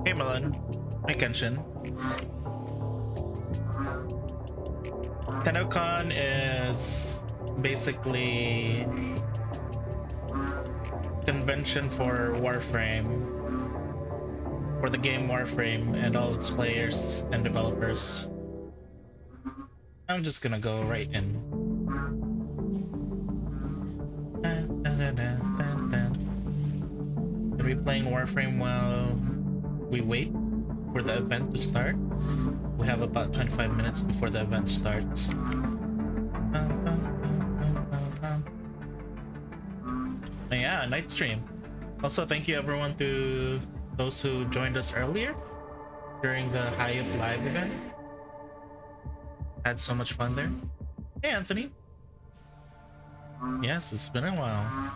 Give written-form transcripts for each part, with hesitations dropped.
Hey Milan. Hey Kenshin. Tennocon is basically convention for Warframe, for the game Warframe and all its players and developers. I'm just gonna go right in. Gonna be playing Warframe while we wait for the event to start. We have about 25 minutes before the event starts. Yeah, night stream. Also, thank you everyone to those who joined us earlier during the Hyatt live event. Had so much fun there. Hey Anthony. Yes, it's been a while.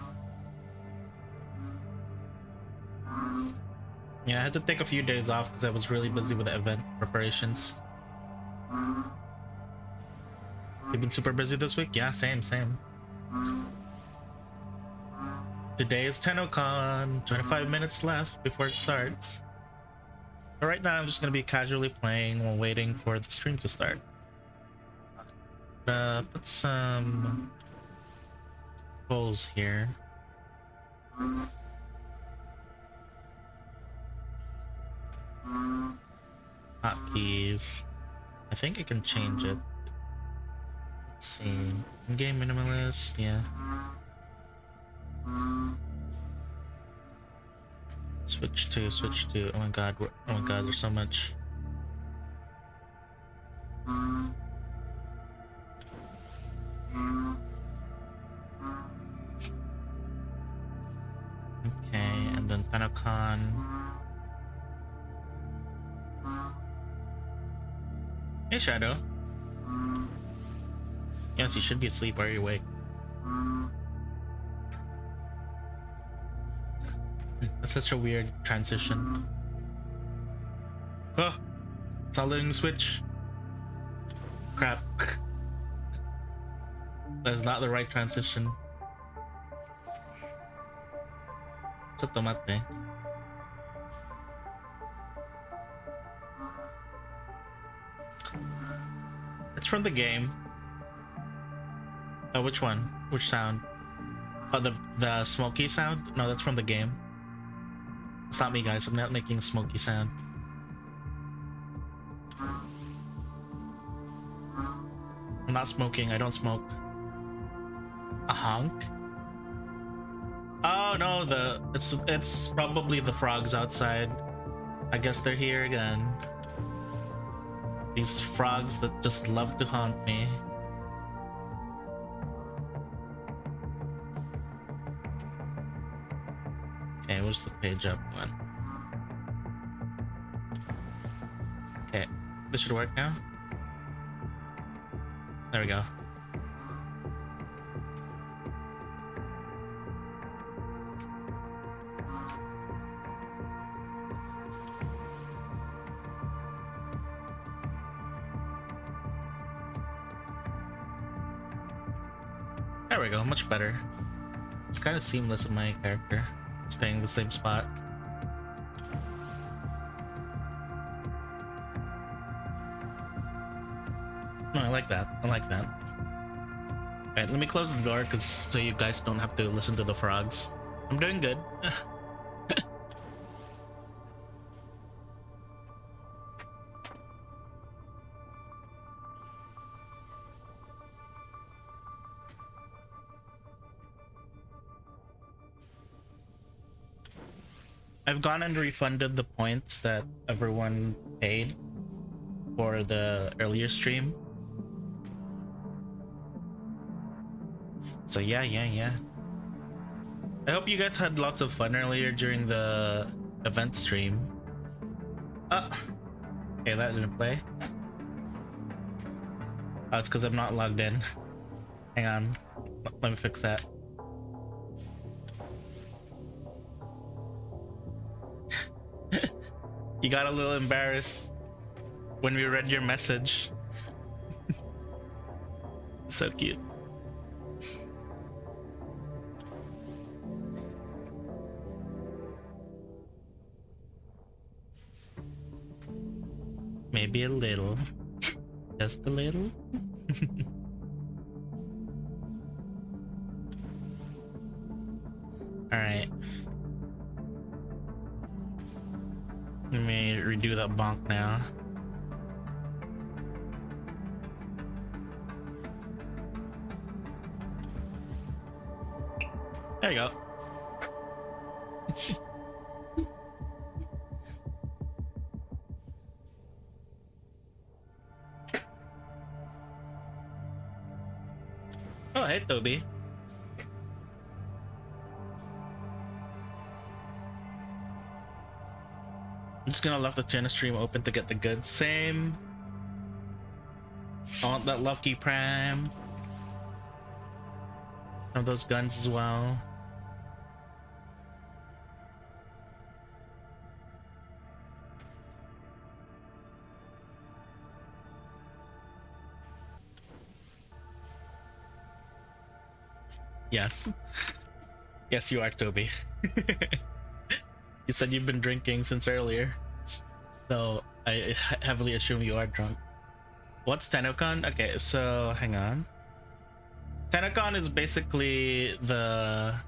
Yeah, I had to take a few days off because I was really busy with the event preparations. You've been super busy this week? Yeah, same. Today is Tennocon. 25 minutes left before it starts. But right now I'm just gonna be casually playing while waiting for the stream to start. Put some goals here. Hotkeys. I think I can change it. Let's see. In-game minimalist, yeah. Switch to. Oh my god, there's so much. Okay, and then Tennocon. Hey Shadow. Yes, you should be asleep. Why are you awake? That's such a weird transition. Oh, it's not letting me switch. Crap. That is not the right transition. Mate. It's from the game. Oh, which one? Which sound? Oh, the smoky sound? No, that's from the game. It's not me, guys. I'm not making a smoky sound. I'm not smoking. I don't smoke. A honk? Oh no, it's probably the frogs outside. I guess they're here again. These frogs that just love to haunt me. Okay, where's the page up one? Okay, this should work now. There we go. There we go, much better. It's kind of seamless in my character, staying in the same spot. No, I like that. Alright, let me close the door so you guys don't have to listen to the frogs. I'm doing good. I've gone and refunded the points that everyone paid for the earlier stream. So yeah. I hope you guys had lots of fun earlier during the event stream. Okay, that didn't play. Oh, it's because I'm not logged in. Hang on, let me fix that. You got a little embarrassed when we read your message. So cute. Maybe a little. Just a little. Alright. Let me redo that bonk now. There you go. Oh, hey, Toby. I'm just gonna leave the channel stream open to get the goods. Same. I want that lucky prime. Have those guns as well. Yes. Yes, you are, Toby. You said you've been drinking since earlier. So I heavily assume you are drunk. What's Tennocon? Okay, so hang on. Tennocon is basically a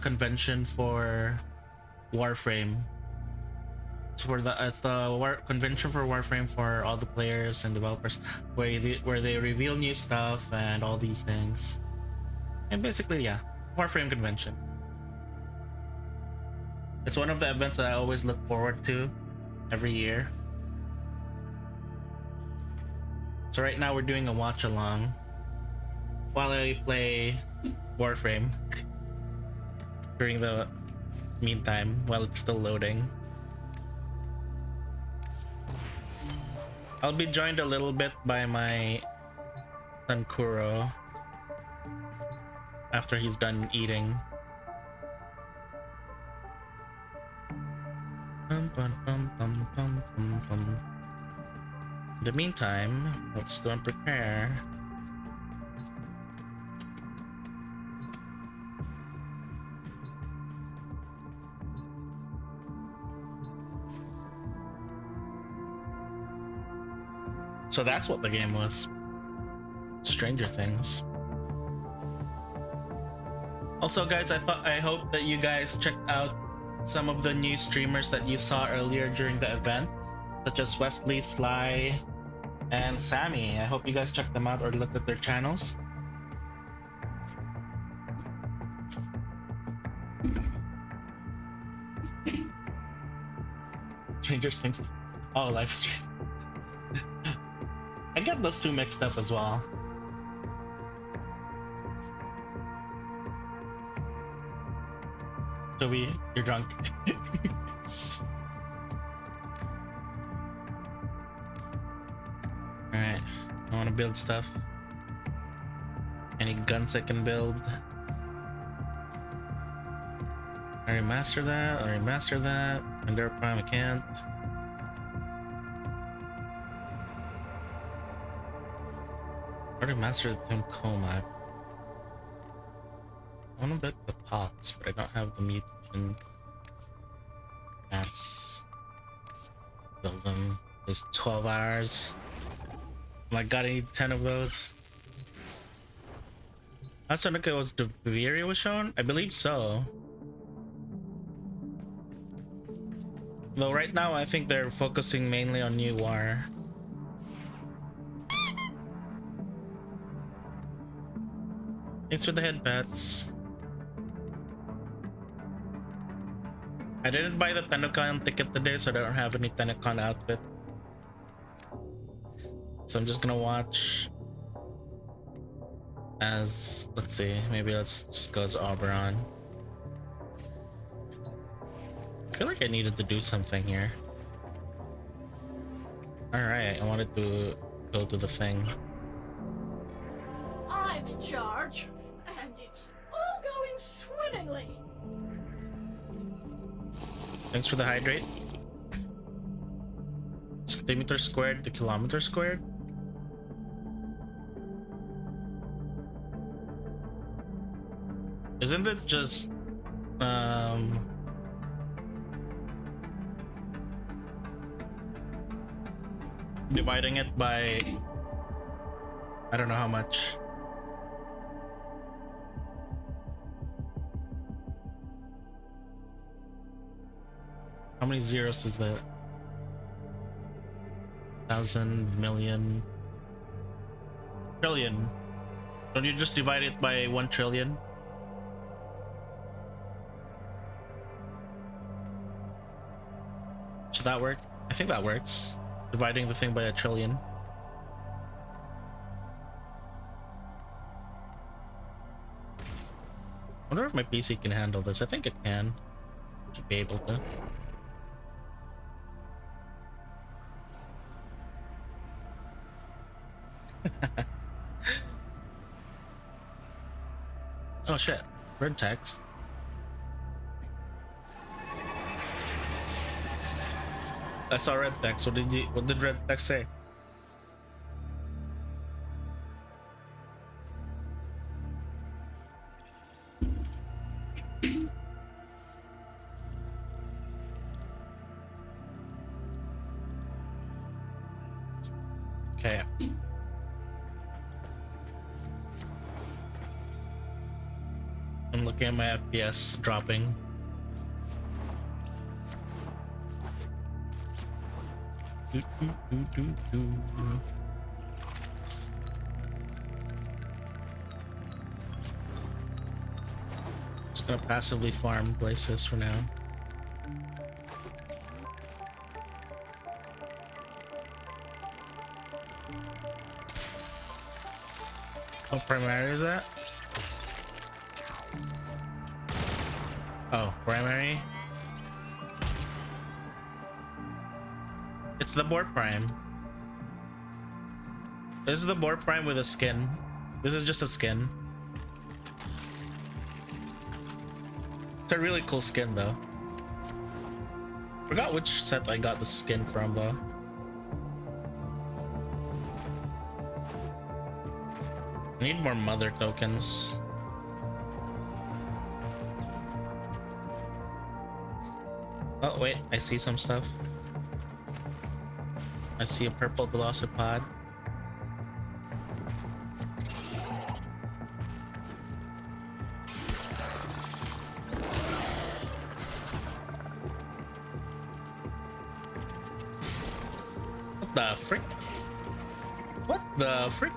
convention for Warframe. It's the convention for Warframe for all the players and developers, where they reveal new stuff and all these things. And basically, yeah, Warframe convention. It's one of the events that I always look forward to every year. So right now we're doing a watch along while I play Warframe during the meantime while it's still loading. I'll be joined a little bit by my son Kuro after he's done eating. In the meantime, let's go and prepare. So that's what the game was. Stranger Things. Also, guys, I hope that you guys checked out some of the new streamers that you saw earlier during the event, such as Wesley, Sly, and Sammy. I hope you guys checked them out or looked at their channels. Stranger Things. Oh, Life is Strange. I get those two mixed up as well. Toby, you're drunk. Alright, I want to build stuff. Any guns I can build. I remaster that. And their prime I can't. I already mastered the Tennocon. I want to build the pots, but I don't have the mutation. That's build them. There's 12 hours. Oh my god, I need 10 of those. Last time it was the Viri was shown? I believe so. Though right now I think they're focusing mainly on New War. Thanks for the headbats. I didn't buy the Tennocon ticket today, so I don't have any Tennocon outfit. So I'm just gonna watch as, let's see, maybe let's just go as Oberon. I feel like I needed to do something here. Alright, I wanted to go to the thing. I'm in charge, and it's all going swimmingly. Thanks for the hydrate. Centimeter squared to kilometer squared. Isn't it just dividing it by I don't know how much. How many zeros is that? 1,000 million trillion. Don't you just divide it by 1 trillion? Should that work? I think that works. Dividing the thing by 1 trillion. I wonder if my PC can handle this. I think it can. Should be able to. Oh shit. Red text. I saw red text. What did red text say? Okay. I'm looking at my FPS dropping. Just gonna passively farm places for now. What primary is that? Oh, primary. It's the board prime. This is the board prime with a skin. This is just a skin. It's a really cool skin though. Forgot which set I got the skin from though. I need more mother tokens. Oh wait, I see some stuff. I see a purple velocipod. What the frick? What the frick?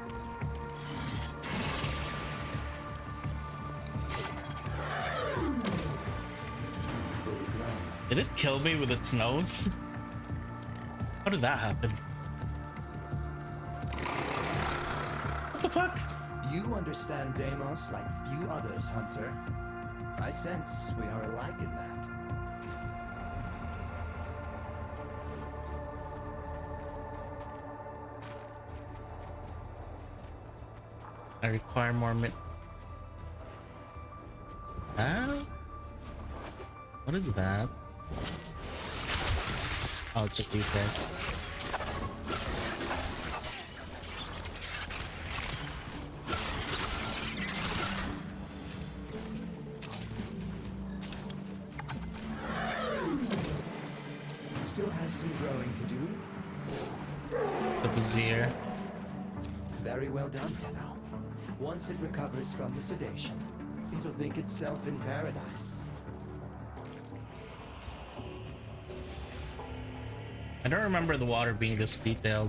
Did it kill me with its nose? How did that happen? What the fuck? You understand Deimos like few others, Hunter. I sense we are alike in that. I require more what is that? Oh, just these guys. Still has some growing to do. The Vizier. Very well done, Tenno. Once it recovers from the sedation, it'll think itself in paradise. I don't remember the water being this detailed.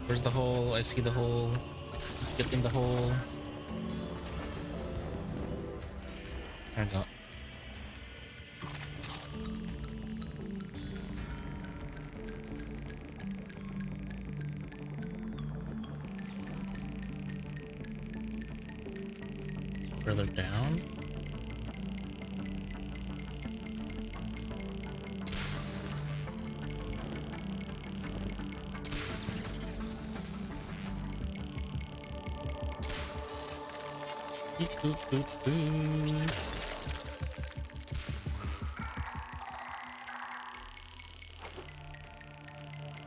Where's the hole? I see the hole. Get in the hole. There we go. Further down.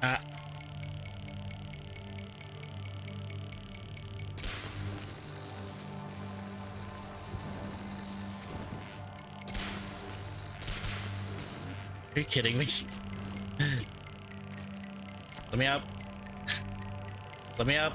Ah. Are you kidding me? Let me up. Let me up.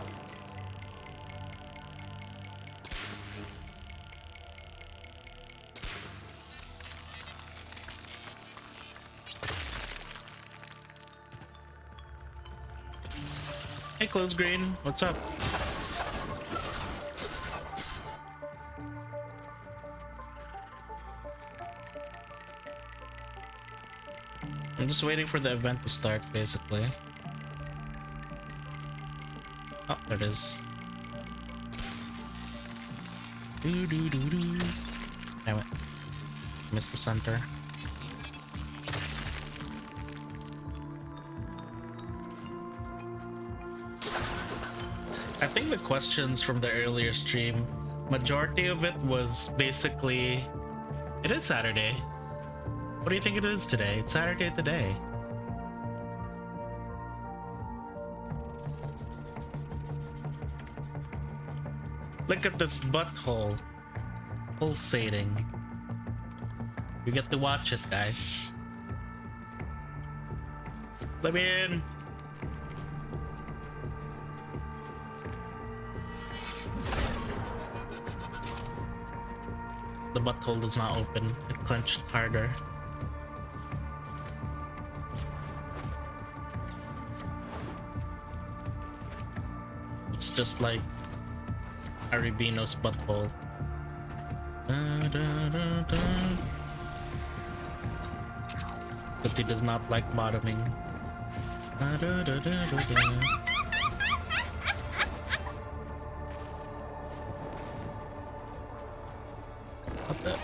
Hey, Close Green, what's up? I'm just waiting for the event to start, basically. Oh, there it is. Damn it. Missed the center. I think the questions from the earlier stream, majority of it was basically, it is Saturday. What do you think it is today? It's Saturday today. Look at this butthole pulsating. You get to watch it, guys. Let me in. The butthole does not open. It clenched harder. It's just like Arubino's butthole. But he does not like bottoming. What the?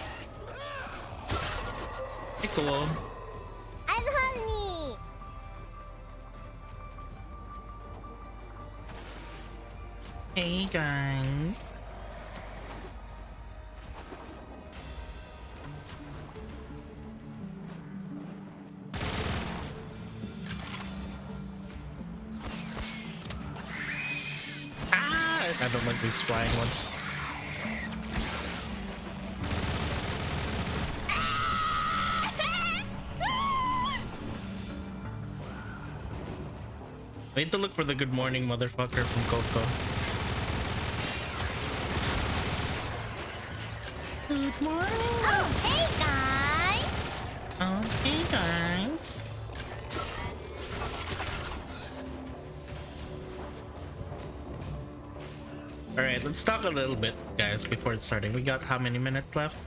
Piccolo. I'm hungry. Hey guys. I don't like these flying ones. I need to look for the good morning motherfucker from Coco. Good morning. Oh, hey guys. Oh, hey guys. Alright, let's talk a little bit, guys, before it's starting. We got how many minutes left?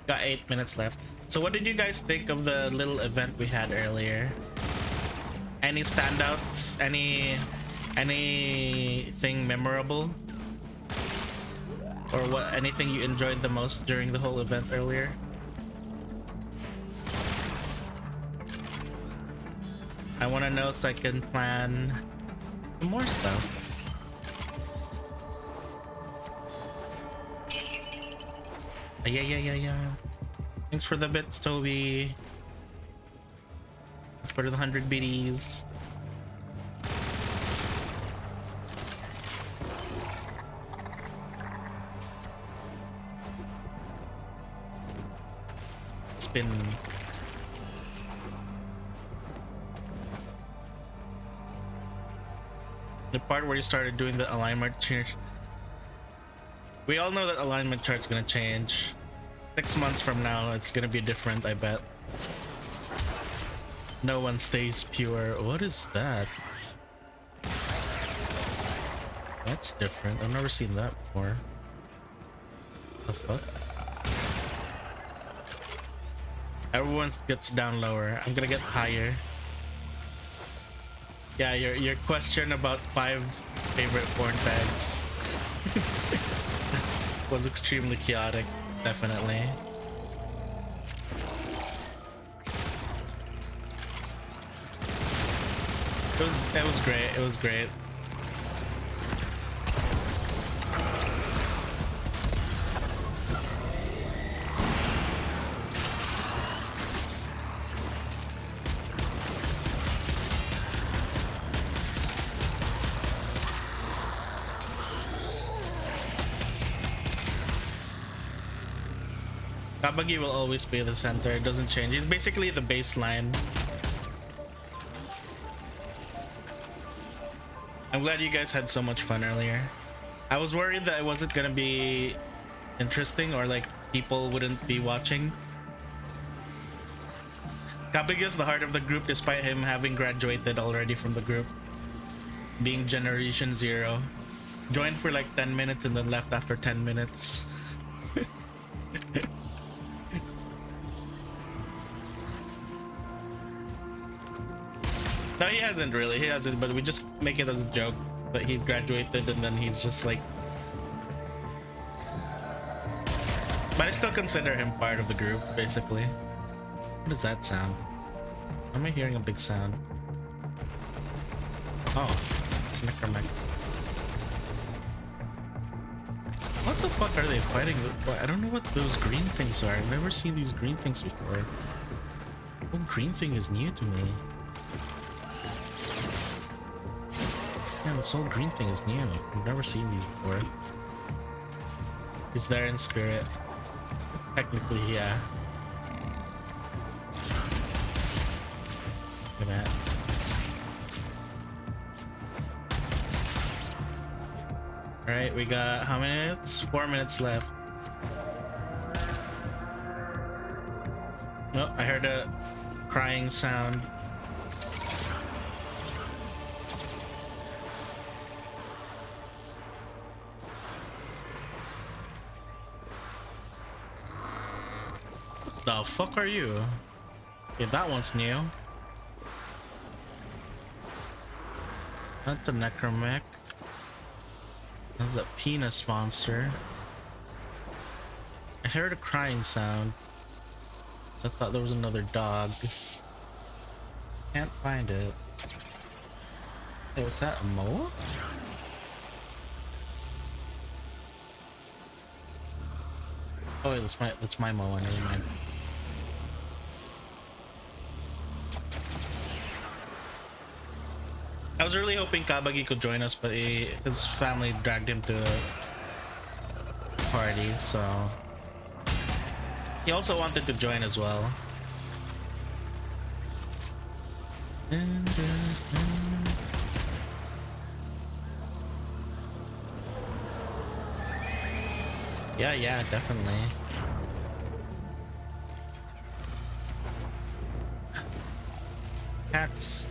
Got 8 minutes left. So what did you guys think of the little event we had earlier? Any standouts? Anything memorable? Or what? Anything you enjoyed the most during the whole event earlier? I want to know so I can plan some more stuff. Yeah. Thanks for the bits, Toby. Let's go to the 100 biddies. It's been the part where you started doing the alignment change. We all know that alignment chart's gonna change. 6 months from now, it's gonna be different, I bet. No one stays pure. What is that? That's different. I've never seen that before. The fuck? Everyone gets down lower. I'm gonna get higher. Yeah, your question about 5 favorite porn tags was extremely chaotic. Definitely. It was great. It was great. Kabagi will always be the center. It doesn't change. It's basically the baseline. I'm glad you guys had so much fun earlier. I was worried that it wasn't gonna be interesting or like people wouldn't be watching. Kabagi is the heart of the group despite him having graduated already from the group. Being Generation Zero. Joined for like 10 minutes and then left after 10 minutes. No, he hasn't really. He hasn't, but we just make it as a joke that he's graduated and then he's just like. But I still consider him part of the group, basically. What is that sound? Am I hearing a big sound? Oh, it's Necromech. What the fuck are they fighting with? I don't know what those green things are. I've never seen these green things before. The green thing is new to me. Yeah, this whole green thing is new. I've never seen these before. He's there in spirit. Technically, yeah. Look at that. Alright, we got how many minutes? 4 minutes left. Oh, I heard a crying sound. What the fuck are you? Yeah, that one's new. That's a Necromech. That's a penis monster. I heard a crying sound. I thought there was another dog. Can't find it. Hey, was that a mole? Oh wait, that's my moa, never mind. I was really hoping Kabagi could join us, but his family dragged him to the party, so he also wanted to join as well. Yeah, definitely. Cats.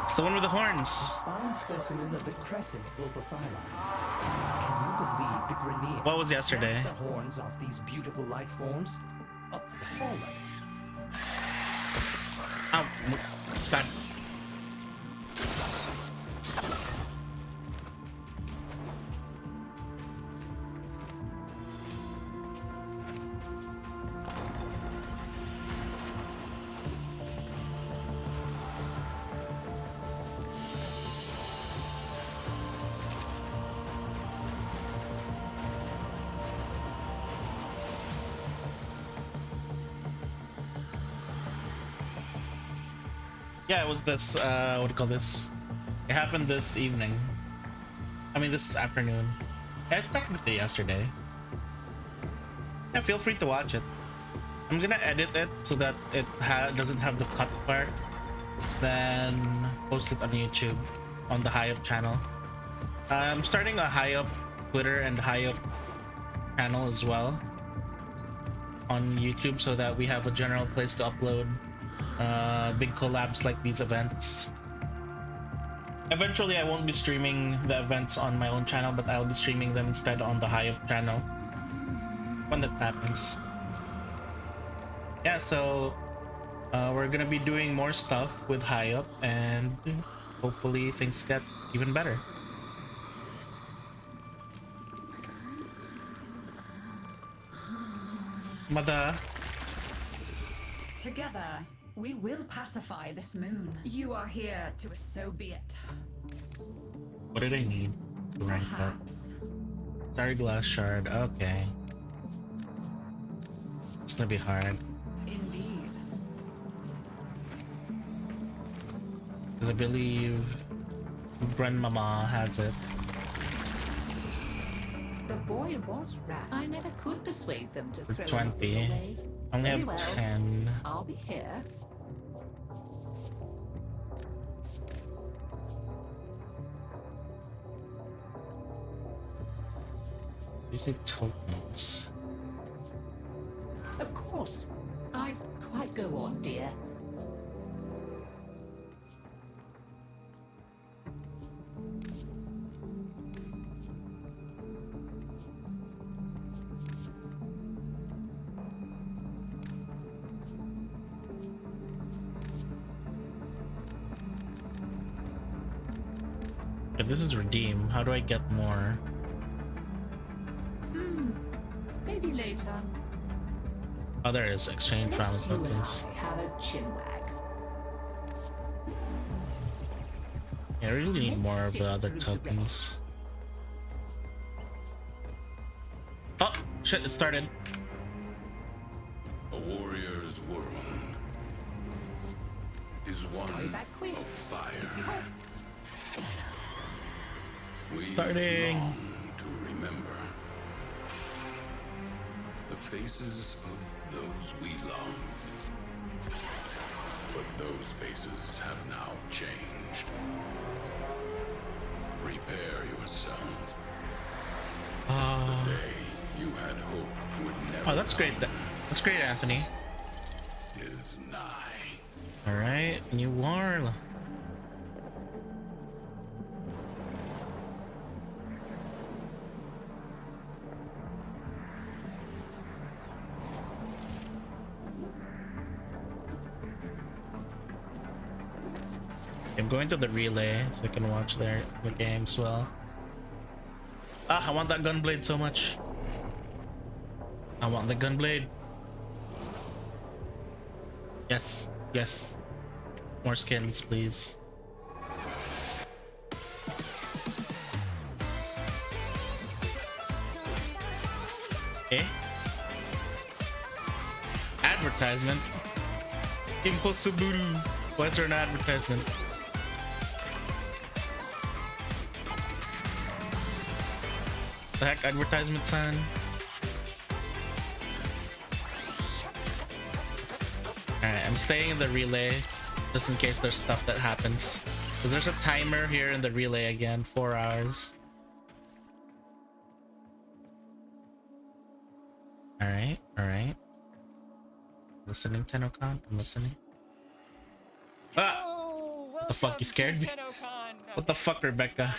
It's the one with the horns. Fine specimen of the crescent vulpophyla. Can you believe the Grineer? What was yesterday? The horns off these beautiful life forms? Appalling. Oh, God. Yeah, it was this, what do you call this? It happened this evening. I mean, this afternoon. Yeah, it's technically yesterday. Yeah, feel free to watch it. I'm gonna edit it so that it doesn't have the cut part. Then post it on YouTube, on the High Up channel. I'm starting a High Up Twitter and High Up channel as well on YouTube so that we have a general place to upload big collabs like these events. Eventually I won't be streaming the events on my own channel, but I'll be streaming them instead on the High Up channel when that happens. Yeah, so we're gonna be doing more stuff with High Up and hopefully things get even better. Mother. Together, we will pacify this moon. You are here to so be it. What did I need to rank up? Perhaps. Sorry, glass shard. Okay. It's gonna be hard. Indeed. Because I believe Grandmama has it. The boy was right. I never could persuade them to For throw 20. everything away. I only Very have well. 10. I'll be here. Using tokens. Of course. I quite go on, dear. If this is redeem, how do I get more? Maybe later. Oh, there is exchange travel You and tokens. I have a chinwag. Yeah, I really need more of the other tokens. Oh, shit, it started. A warrior's world is one back quick. of fire. We Starting. long to remember the faces of those we love. But those faces have now changed. Prepare yourself. The day you had hoped would never Oh, that's great. That's great, Anthony. is nigh. All right, new war. I'm going to the relay so I can watch the game as well. Ah, I want that gunblade so much. I want the gunblade. Yes, yes. More skins, please. Okay. Advertisement. Impossible. Why is there an advertisement? The heck, advertisement sign? Alright, I'm staying in the relay just in case there's stuff that happens. Because there's a timer here in the relay again, 4 hours. Alright, alright. Listening, Tennocon? I'm listening. Ah! What the fuck, you scared me? What the fuck, Rebecca?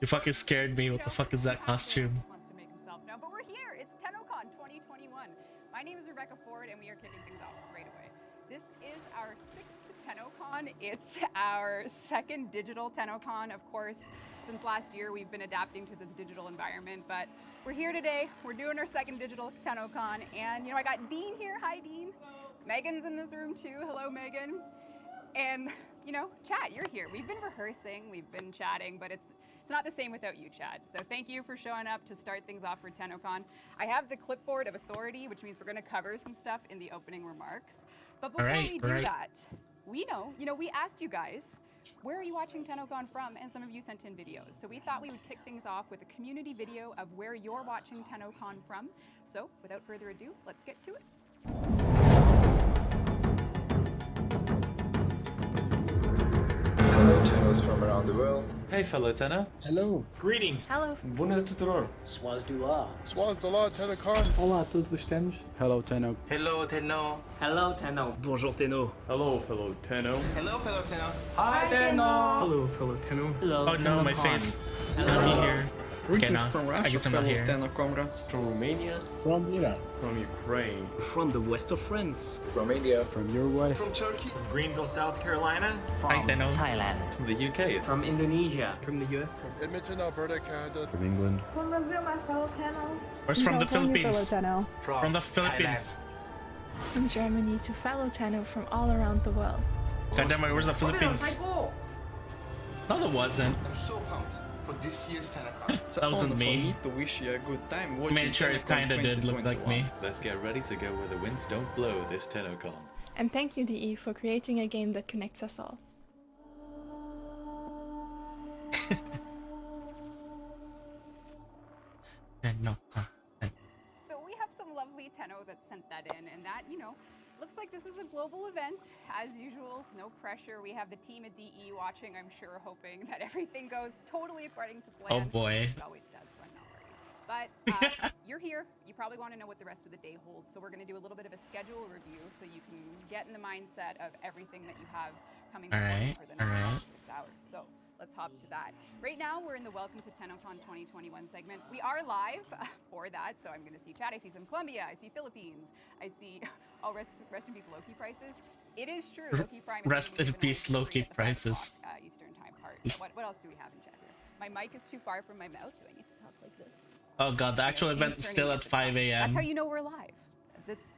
You fucking scared me. What the fuck is that costume? Wants to make himself known, but we're here. It's Tennocon 2021. My name is Rebecca Ford, and we are kicking things off right away. This is our 6th Tennocon. It's our 2nd digital Tennocon. Of course, since last year, we've been adapting to this digital environment, but we're here today. We're doing our 2nd digital Tennocon, and I got Dean here. Hi, Dean. Megan's in this room too. Hello, Megan. And Chad, you're here. We've been rehearsing, we've been chatting, but it's not the same without you, Chad. So thank you for showing up to start things off for Tennocon. I have the clipboard of authority, which means we're going to cover some stuff in the opening remarks. But before we do that, we we asked you guys, where are you watching Tennocon from? And some of you sent in videos. So we thought we would kick things off with a community video of where you're watching Tennocon from. So without further ado, let's get to it. Hello, Tennos from around the world. Hey, fellow Tenno. Hello. Greetings. Hello. Bună tuturor. Swazdula. Swazdala, Tennocon. Olá a todos os Tennos. Hello, Tenno. Hello, Tenno. Hello, Tenno. Bonjour, Tenno. Hello, fellow Tenno. Hello, fellow Tenno. Hi, Tenno. Hello, fellow Tenno. Hello, Oh no, my face. It's gonna be here. Okay, Greetings now. from I Russia, guess I'm not fellow here. Tenno comrades. From Romania. From Iran. From Ukraine. From the west of France. From India. From Uruguay. From Turkey. From Greenville, South Carolina. Hi, Tenno. Thailand. From the UK. From Indonesia. From the US. Edmonton, Alberta, Canada. From England. From Brazil, my fellow Tennos. Where's from the Philippines? Tenno. From the Philippines. From Germany to fellow Tenno from all around the world. God damn it, where's the Philippines? No, that wasn't. I'm so pumped for this year's Tennocon. That wasn't me. To wish you a good time I watching made sure it kinda did look like me. Let's get ready to go where the winds don't blow this Tennocon. And thank you, DE, for creating a game that connects us all. Tennocon. So we have some lovely Tenno that sent that in, and that, you know, looks like this is a global event. As usual, no pressure. We have the team at DE watching, I'm sure, hoping that everything goes totally according to plan. Oh boy. It always does, so I'm not worried. But you're here. You probably want to know what the rest of the day holds. So we're going to do a little bit of a schedule review so you can get in the mindset of everything that you have coming for the next 6 hours. So let's hop to that. Right now, we're in the Welcome to Tennocon 2021 segment. We are live for that, so I'm going to see chat. I see some Colombia. I see Philippines. I see, oh, rest in peace, Loki prices. It is true. Loki Prime. Rest in peace, Loki prices. Eastern time part. What else do we have in chat here? My mic is too far from my mouth. Do I need to talk like this? Oh god, the actual event is still at 5 a.m. That's how you know we're live.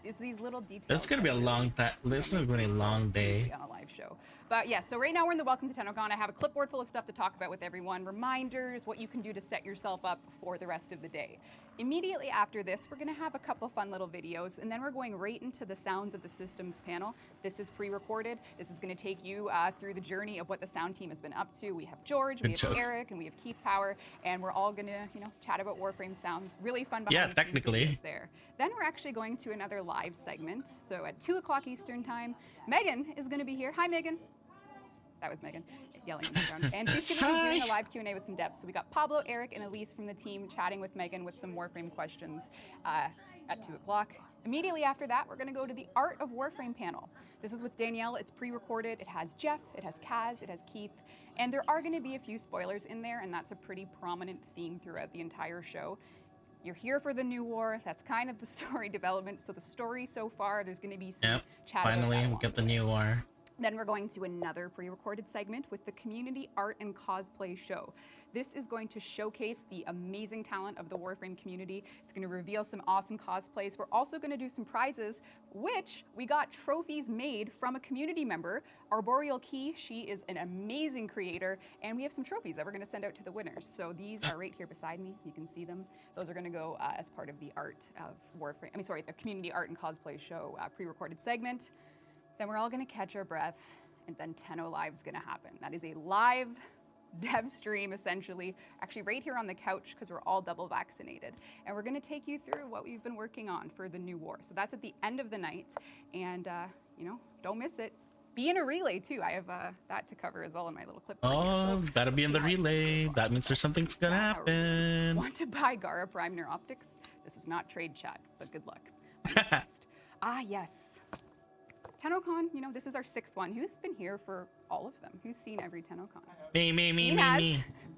It's these little details. This is gonna be a long time. This is gonna be a long day. On a live show. But yeah, so right now we're in the Welcome to Tennocon. I have a clipboard full of stuff to talk about with everyone. Reminders, what you can do to set yourself up for the rest of the day. Immediately after this, we're gonna have a couple fun little videos, and then we're going right into the Sounds of the Systems panel. This is pre-recorded. This is gonna take you through the journey of what the sound team has been up to. We have George, we have Eric, and we have Keith Power, and we're all gonna, you know, chat about Warframe sounds. Really fun behind the scenes videos there. Then we're actually going to another live segment. So at 2 o'clock Eastern time, Megan is gonna be here. Hi, Megan. That was Megan yelling in the background. And she's going to be doing a live Q&A with some devs. So we got Pablo, Eric, and Elise from the team chatting with Megan with some Warframe questions at 2 o'clock. Immediately after that, we're going to go to the Art of Warframe panel. This is with Danielle. It's pre-recorded. It has Jeff, it has Kaz, it has Keith. And there are going to be a few spoilers in there, and that's a pretty prominent theme throughout the entire show. You're here for the new war. That's kind of the story development. So the story so far, there's going to be some chat finally, about that we get the new war. Then we're going to another pre-recorded segment with the Community Art and Cosplay Show. This is going to showcase the amazing talent of the Warframe community. It's going to reveal some awesome cosplays. We're also going to do some prizes, which we got trophies made from a community member, Arboreal Key. She is an amazing creator, and we have some trophies that we're going to send out to the winners. So these are right here beside me. You can see them. Those are going to go as part of the Art of Warframe. The Community Art and Cosplay Show pre-recorded segment. Then we're all gonna catch our breath, and then TennoLive is gonna happen. That is a live dev stream, essentially, actually right here on the couch, because we're all double vaccinated. And we're gonna take you through what we've been working on for the new war. So that's at the end of the night, and you know, don't miss it. Be in a relay too. I have that to cover as well in my little clip. Oh, so gotta be in the relay. That means there's something's gonna happen. Want to buy Gara Prime Neuroptics? This is not trade chat, but good luck. Yes. Tennocon, you know, this is our 6th one. Who's been here for all of them? Who's seen every Tennocon? Me.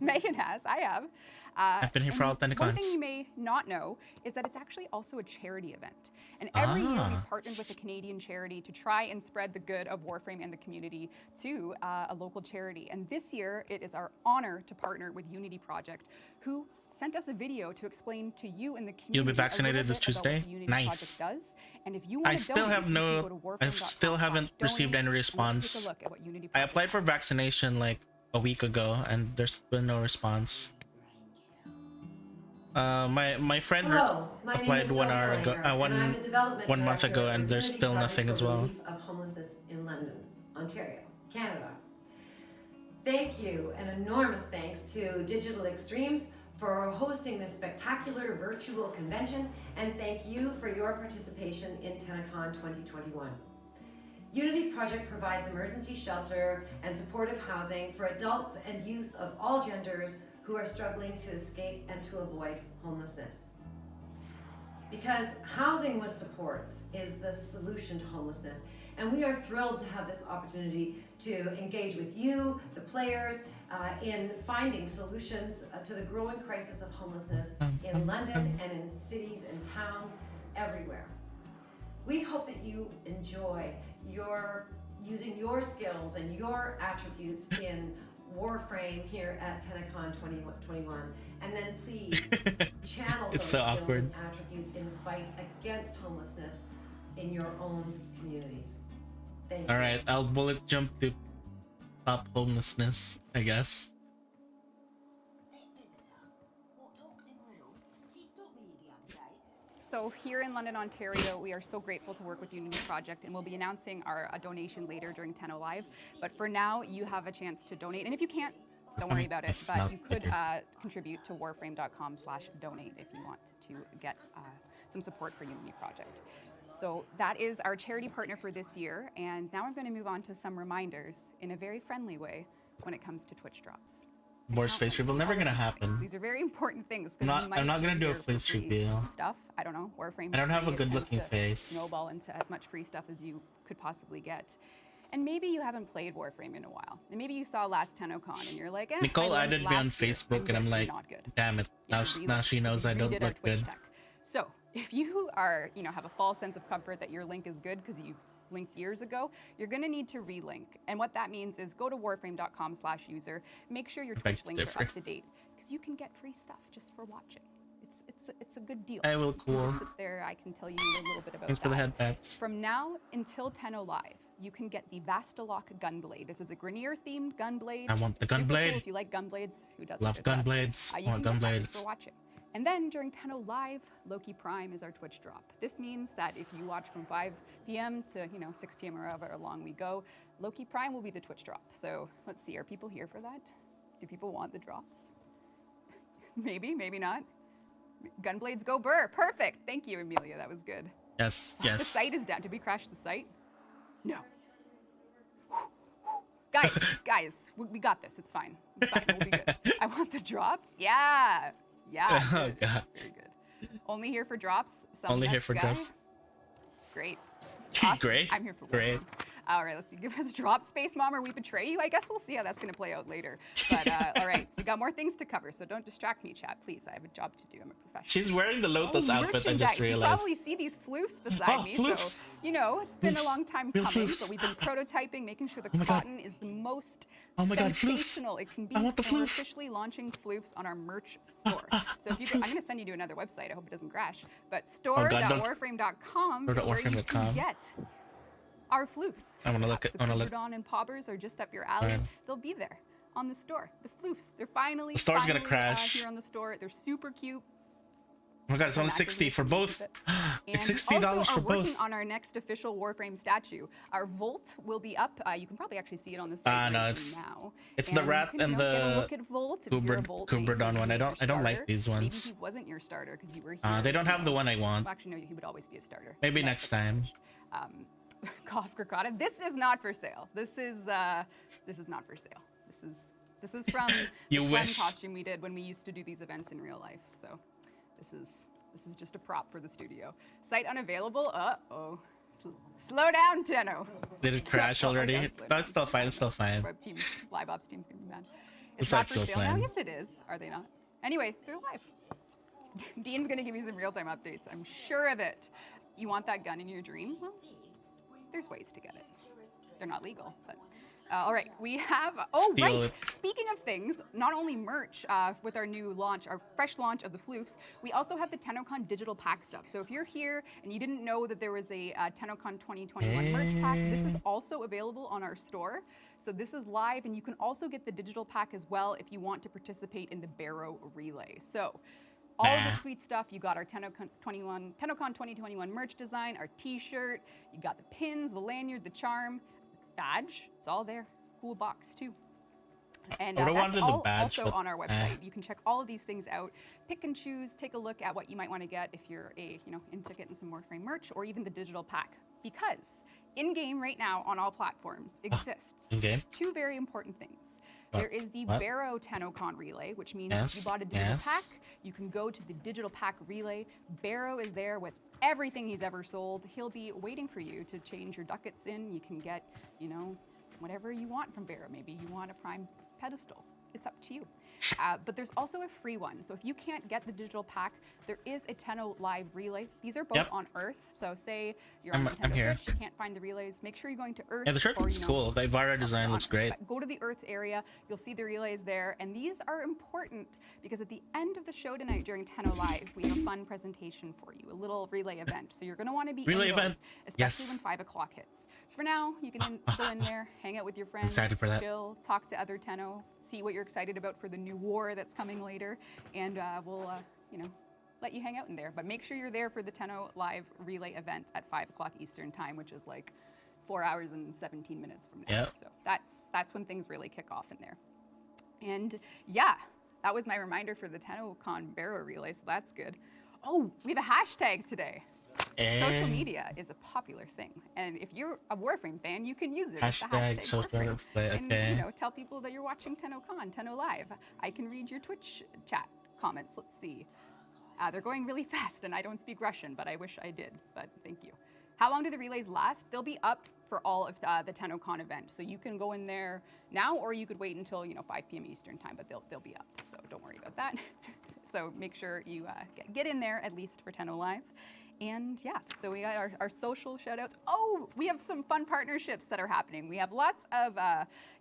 Megan has. I have. I've been here for all Tennocons. One thing you may not know is that it's actually also a charity event. And every year we partnered with a Canadian charity to try and spread the good of Warframe and the community to a local charity. And this year, it is our honor to partner with Unity Project, who sent us a video to explain to you in the community. You'll be vaccinated this Tuesday? Nice. Does. And if you want I still haven't received any response. Take a look at what Unity I applied for vaccination like a week ago, and there's been no response. My friend applied 1 hour ago, one month ago, and there's still nothing as well. Of homelessness in London, Ontario, Canada. Thank you, an enormous thanks to Digital Extremes for hosting this spectacular virtual convention, and thank you for your participation in Tennocon 2021. Unity Project provides emergency shelter and supportive housing for adults and youth of all genders who are struggling to escape and to avoid homelessness. Because housing with supports is the solution to homelessness, and we are thrilled to have this opportunity to engage with you, the players, in finding solutions to the growing crisis of homelessness in London and in cities and towns everywhere. We hope that you enjoy using your skills and your attributes in Warframe here at Tennocon 2021, and then please channel those skills and attributes in the fight against homelessness in your own communities. Thank you. All right, I'll bullet jump to stop homelessness, I guess. So here in London, Ontario, we are so grateful to work with Unity Project, and we'll be announcing our donation later during TennoLive. But for now, you have a chance to donate. And if you can't Don't worry about it. But you could contribute to warframe.com/donate if you want to get some support for Unity project. So that is our charity partner for this year. And now I'm going to move on to some reminders in a very friendly way when it comes to Twitch drops. Boar's face reveal never gonna happen. These are very important things. I'm not gonna do a face reveal. Stuff. I don't know. Warframe. I don't have a good looking face. Snowball into as much free stuff as you could possibly get. And maybe you haven't played Warframe in a while. And maybe you saw last Tennocon and you're like, Nicole added me on Facebook and I'm like, damn it. Now she knows I don't look good. So if you are, have a false sense of comfort that your link is good because you've linked years ago, you're going to need to relink. And what that means is go to warframe.com/user, make sure your Twitch links are up to date because you can get free stuff just for watching. It's a good deal. I will cool. Sit there, I can tell you a little bit about Thanks for the headbats. From now until TennoLive, you can get the Vastalok Gunblade. This is a Grineer themed gunblade. I want the gunblade. Cool if you like gunblades, who doesn't? Love gunblades. I want gunblades. For watching. And then during TennoLive, Loki Prime is our Twitch drop. This means that if you watch from 5 p.m. to 6 p.m. or however long we go, Loki Prime will be the Twitch drop. So let's see, are people here for that? Do people want the drops? Maybe, maybe not. Gunblades go burr. Perfect. Thank you, Amelia. That was good. Yes, yes. The site is down. Did we crash the site? No. Guys, we got this. It's fine. It's fine. We'll be good. I want the drops. Yeah. Yeah. Oh, God. Very good. Only here for drops. Only here for drops. It's great. Awesome. Great. I'm here for great. All right, let's see. Give us drop, Space Mom, or we betray you. I guess we'll see how that's going to play out later. But all right, we got more things to cover, so don't distract me, chat, please. I have a job to do. I'm a professional. She's wearing the Lotus outfit. I just realized. You probably see these floofs beside me, floofs. so it's been a long time coming. So we've been prototyping, making sure the cotton is the most sensational it can be. I want the and we're floof. officially launching floofs on our merch store. So if I'm going to send you to another website. I hope it doesn't crash. But store.warframe.com is where you can get our floofs. I want to look at. The Crouton and Pobbers are just up your alley. Right. They'll be there on the store. The floofs. They're finally. The store's gonna crash. Here on the store. They're super cute. Oh my God, it's only 60 for both. It's $60 for both. We're working on our next official Warframe statue. Our Volt will be up. You can probably actually see it on the site no, it's the rat and the look at Volt. Kuberdon one. I don't like these ones. Maybe he wasn't your starter because you were here. They don't have the one I want. Well, actually, no, he would always be a starter. Maybe next time. Kofka. This is not for sale. This is not for sale. This is from the fun costume we did when we used to do these events in real life. So this is just a prop for the studio. Site unavailable. Uh-oh. Slow down, Tenno. Did it crash already? No, it's still fine. It's still fine. Live ops team's gonna be mad. It's not for sale now. Yes, it is. Are they not? Anyway, they're live. Dean's gonna give you some real-time updates. I'm sure of it. You want that gun in your dream? Well, there's ways to get it. They're not legal, but all right. We have. Oh, right. Speaking of things, not only merch with our new launch, our fresh launch of the floofs, we also have the Tennocon digital pack stuff. So if you're here and you didn't know that there was a Tennocon 2021 merch pack, this is also available on our store. So this is live, and you can also get the digital pack as well if you want to participate in the Barrow Relay. So. All of the sweet stuff. You got our Tennocon 2021 merch design, our t-shirt, you got the pins, the lanyard, the charm, badge. It's all there. Cool box too. And that's all also on our website. You can check all of these things out. Pick and choose, take a look at what you might want to get if you're into getting some Warframe merch or even the digital pack. Because in-game right now on all platforms exists two very important things. There is the Barrow Tennocon Relay, which means if you bought a digital pack, you can go to the digital pack relay. Barrow is there with everything he's ever sold. He'll be waiting for you to change your ducats in. You can get, whatever you want from Barrow. Maybe you want a prime pedestal. It's up to you. But there's also a free one. So if you can't get the digital pack, there is a TennoLive relay. These are both on Earth. So say you're on Nintendo Switch, you can't find the relays. Make sure you're going to Earth. Yeah, the shirt looks cool. The Ivara design looks great. Go to the Earth area. You'll see the relays there. And these are important because at the end of the show tonight during TennoLive, we have a fun presentation for you, a little relay event. So you're going to want to be in those, especially when 5 o'clock hits. For now, you can go in there, hang out with your friends, chill, talk to other Tenno, see what you're excited about for the new war that's coming later, and we'll, let you hang out in there. But make sure you're there for the TennoLive relay event at 5 o'clock Eastern time, which is like 4 hours and 17 minutes from now. So that's when things really kick off in there. And yeah, that was my reminder for the Tennocon Barrow Relay, so that's good. Oh, we have a hashtag today. Social media is a popular thing, and if you're a Warframe fan, you can use it. Hashtag social Warframe. play, okay. And tell people that you're watching Tennocon, TennoLive. I can read your Twitch chat comments. Let's see. They're going really fast, and I don't speak Russian, but I wish I did. But thank you. How long do the relays last? They'll be up for all of the Tennocon event, so you can go in there now, or you could wait until 5 p.m. Eastern time. But they'll be up, so don't worry about that. So make sure you get in there at least for TennoLive. And yeah, so we got our social shout outs. Oh, we have some fun partnerships that are happening. We have lots of,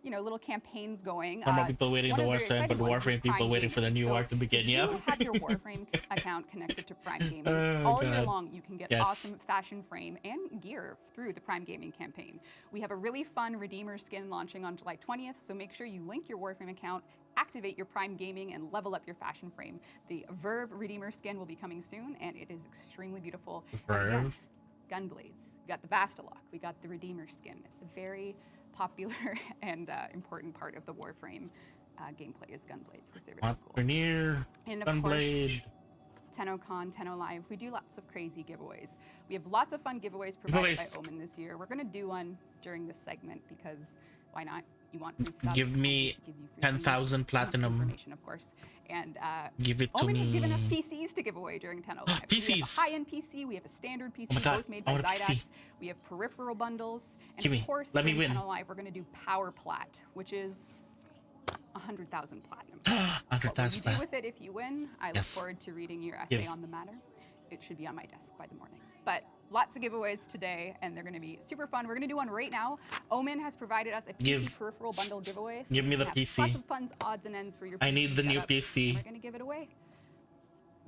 little campaigns going. Some people waiting the Warframe, but Warframe people waiting for the new arc to begin. Yeah. If you have your Warframe account connected to Prime Gaming, all year long you can get awesome fashion frame and gear through the Prime Gaming campaign. We have a really fun Redeemer skin launching on July 20th, so make sure you link your Warframe account, activate your Prime Gaming, and level up your fashion frame. The Verve Redeemer skin will be coming soon, and it is extremely beautiful. Verve? Gunblades. We got the Vastalok. We got the Redeemer skin. It's a very popular and important part of the Warframe gameplay is Gunblades, because they're really cool. Rainier, And of Gunblade. course, Tennocon, TennoLive, we do lots of crazy giveaways. We have lots of fun giveaways provided by Omen this year. We're going to do one during this segment because why not? You want free stuff. Give me 10,000 platinum. Information, of course. And give it to Omen me. has given us PCs to give away during TennoLive. PCs. We have a high-end PC, we have a standard PC, Oh my God, both made by I want a PC. Zydax. We have peripheral bundles. And Give me. of course, Let me during win. TennoLive, we're going to do Power Plat, which is 100,000 platinum. 100,000 What will you do platinum. with it if you win? I look forward to reading your essay on the matter. It should be on my desk by the morning. But lots of giveaways today, and they're going to be super fun. We're going to do one right now. Omen has provided us a PC peripheral bundle giveaway. So Give me the we have PC. Lots of fun odds and ends for your PC I need the new setup. PC. We're going to give it away.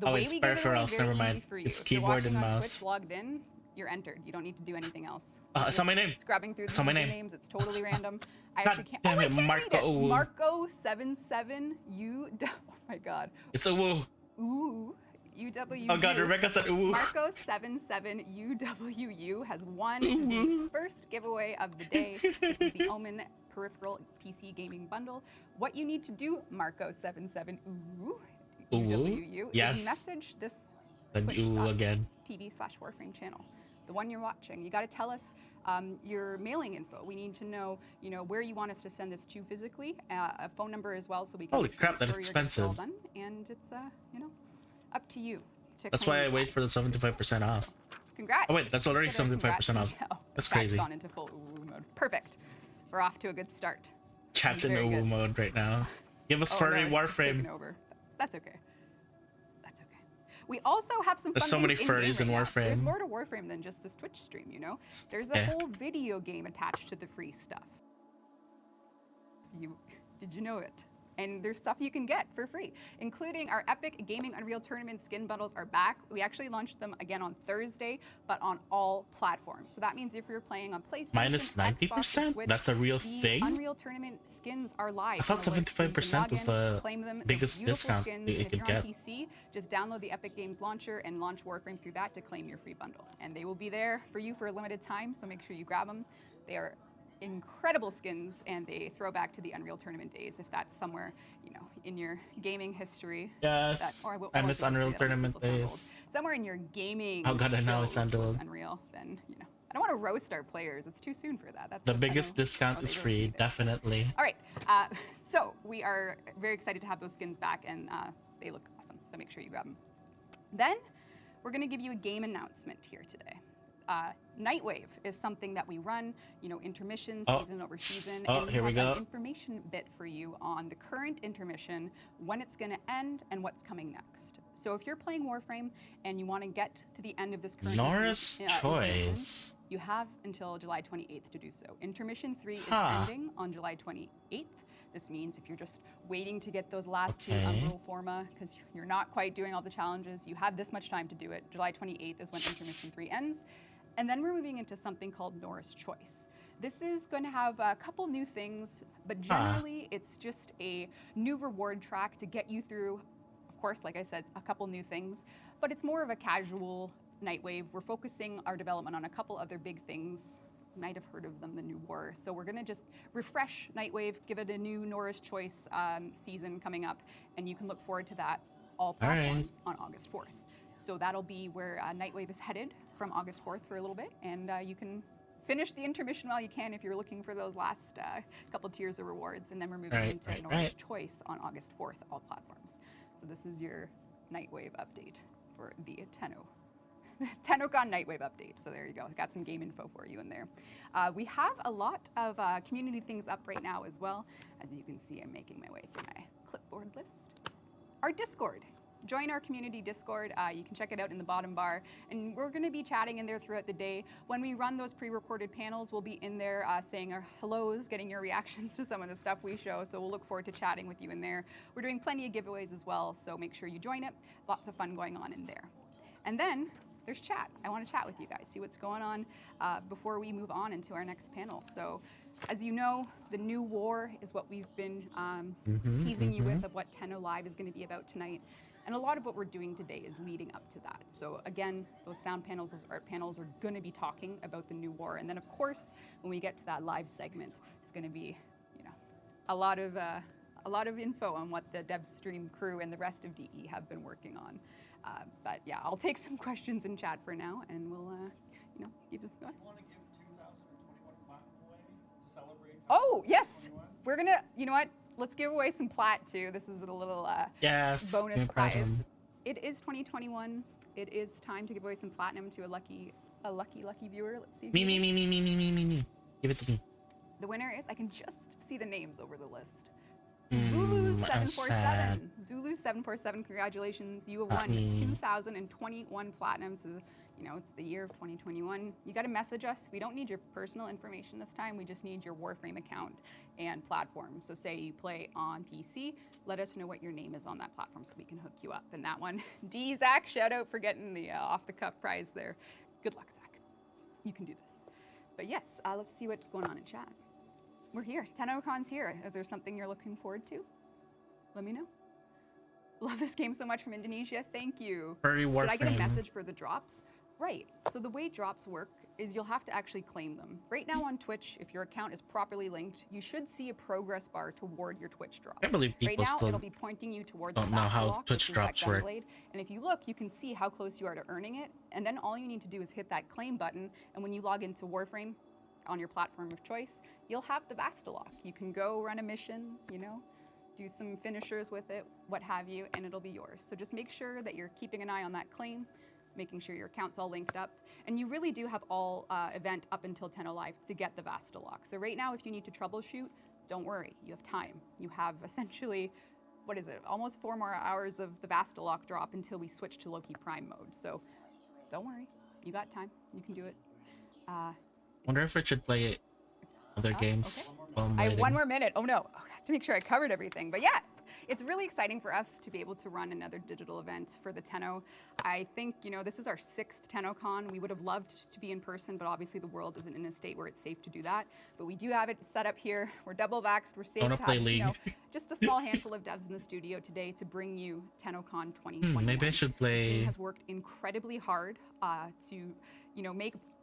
Oh, it's peripherals. Never mind. It's keyboard and on mouse. Twitch, logged in, you're entered. You don't need to do anything else. I saw my name. Scrubbing through the names. It's totally random. I God actually can't. damn I it, can't Marco. read it. Marco77 U. Oh my God. It's a woo. Ooh. UWU. Oh God, Rebecca said ooh. Marco77UWU has won the first giveaway of the day. This is the Omen Peripheral PC Gaming Bundle. What you need to do, Marco77UWU, Yes. is message this And ooh again. TV/Warframe channel, the one you're watching. You got to tell us your mailing info. We need to know, where you want us to send this to physically, a phone number as well, so we can. Holy make sure crap, the that's courier gets it all expensive. done. And it's up to you. That's why I wait for the 75% off. Congrats. Oh wait, that's already Consider 75% off. congrats. That's Chat's crazy. gone into full ooh mode. Perfect. We're off to a good start. Chat's in Very ooh good. mode right now. Give us Oh, furry no, it's taken Warframe. over. That's okay. That's okay. We also have some There's fun so many things in-game furries in right now. Warframe. There's more to Warframe than just this Twitch stream, There's a Yeah. whole video game attached to the free stuff. Did you know it? And there's stuff you can get for free, including our Epic Gaming Unreal Tournament skin bundles are back. We actually launched them again on Thursday, but on all platforms. So that means if you're playing on PlayStation, Minus Xbox, or 90%? Switch, That's a real the thing? Unreal Tournament skins are live. I thought on the website. So you can 75% was log in, the claim them. They're biggest beautiful discount skins, that you and if could you're on get. PC, just download the Epic Games launcher and launch Warframe through that to claim your free bundle. And they will be there for you for a limited time, so make sure you grab them. They are incredible skins, and they throw back to the Unreal Tournament days if that's somewhere in your gaming history. Yes. I miss Unreal Tournament days. Somewhere in your gaming Oh God, I know it's skills was Unreal. Unreal, then I don't want to roast our players. It's too soon for that. That's The what biggest Tenno- discount oh, is they roast free, me there. definitely. All right, so we are very excited to have those skins back, and they look awesome, so make sure you grab them. Then we're going to give you a game announcement here today. Nightwave is something that we run, intermission, season over season, and we here we have go. an information bit for you on the current intermission, when it's going to end, and what's coming next. So if you're playing Warframe and you want to get to the end of this current Nora's intermission, choice. you have until July 28th to do so. Intermission 3 is Huh. ending on July 28th. This means if you're just waiting to get those last two Okay. Unreal Forma, because you're not quite doing all the challenges, you have this much time to do it. July 28th is when Intermission 3 ends. And then we're moving into something called Nora's Choice. This is going to have a couple new things, but generally it's just a new reward track to get you through, of course, like I said, a couple new things, but it's more of a casual Nightwave. We're focusing our development on a couple other big things You might have heard of them, the New War. So we're gonna just refresh Nightwave, give it a new Nora's Choice season coming up, and you can look forward to that all platforms on August 4th. So that'll be where Nightwave is headed from August 4th for a little bit, and you can finish the intermission while you can if you're looking for those last couple tiers of rewards, and then we're moving into Nora's Choice on August 4th, all platforms. So this is your Nightwave update for the Tennocon Nightwave update. So there you go. Got some game info for you in there. We have a lot of community things up right now as well. As you can see, I'm making my way through my clipboard list. Our Discord. Join our community Discord. You can check it out in the bottom bar. And we're going to be chatting in there throughout the day. When we run those pre-recorded panels, we'll be in there saying our hellos, getting your reactions to some of the stuff we show. So we'll look forward to chatting with you in there. We're doing plenty of giveaways as well, so make sure you join it. Lots of fun going on in there. And then there's chat. I want to chat with you guys, see what's going on before we move on into our next panel. So as you know, the New War is what we've been teasing you with of what TennoLive is going to be about tonight. And a lot of what we're doing today is leading up to that. So again, those sound panels, those art panels are going to be talking about the New War. And then of course, when we get to that live segment, it's going to be, you know, a lot of info on what the DevStream crew and the rest of DE have been working on. But yeah, I'll take some questions in chat for now, and we'll, you know, you just go. Do you want to give 2021 platinum away to celebrate? Oh yes, we're gonna. You know what? Let's give away some plat too. This is a little bonus prize. It is 2021. It is time to give away some platinum to a lucky viewer. Let's see. Me. Give it to me. The winner is, I can just see the names over the list. Zulu747. Zulu747, congratulations. You have won 2021 platinum. So, you know, it's the year of 2021. You got to message us. We don't need your personal information this time. We just need your Warframe account and platform. So say you play on PC, let us know what your name is on that platform so we can hook you up. And that one, D Zach, shout out for getting the off-the-cuff prize there. Good luck, Zach. You can do this. But yes, let's see what's going on in chat. We're here. Tennocon's here. Is there something you're looking forward to? Let me know. Love this game so much from Indonesia. Thank you. Should I get a message for the drops? Right. So the way drops work is you'll have to actually claim them. Right now on Twitch, if your account is properly linked, you should see a progress bar toward your Twitch drop. I believe people right now, still it'll be pointing you towards don't know how Twitch drops work. And if you look, you can see how close you are to earning it. And then all you need to do is hit that claim button. And when you log into Warframe, on your platform of choice, you'll have the Vastalock. You can go run a mission, you know, do some finishers with it, what have you, and it'll be yours. So just make sure that you're keeping an eye on that claim, making sure your account's all linked up. And you really do have all event up until TennoLive to get the Vastalock. So right now, if you need to troubleshoot, don't worry, you have time. You have essentially, what is it, almost 4 more hours of the Vastalock drop until we switch to Loki Prime mode. So don't worry, you got time, you can do it. Wonder if I should play other games. Okay. I have 1 more minute. Oh no, I have to make sure I covered everything. But yeah, it's really exciting for us to be able to run another digital event for the Tenno. I think, you know, this is our 6th Tennocon. We would have loved to be in person, but obviously the world isn't in a state where it's safe to do that. But we do have it set up here. We're double vaxxed. We're safe to have, you know, just a small handful of devs in the studio today to bring you Tennocon 2021. Maybe I should play. The team has worked incredibly hard to, you know,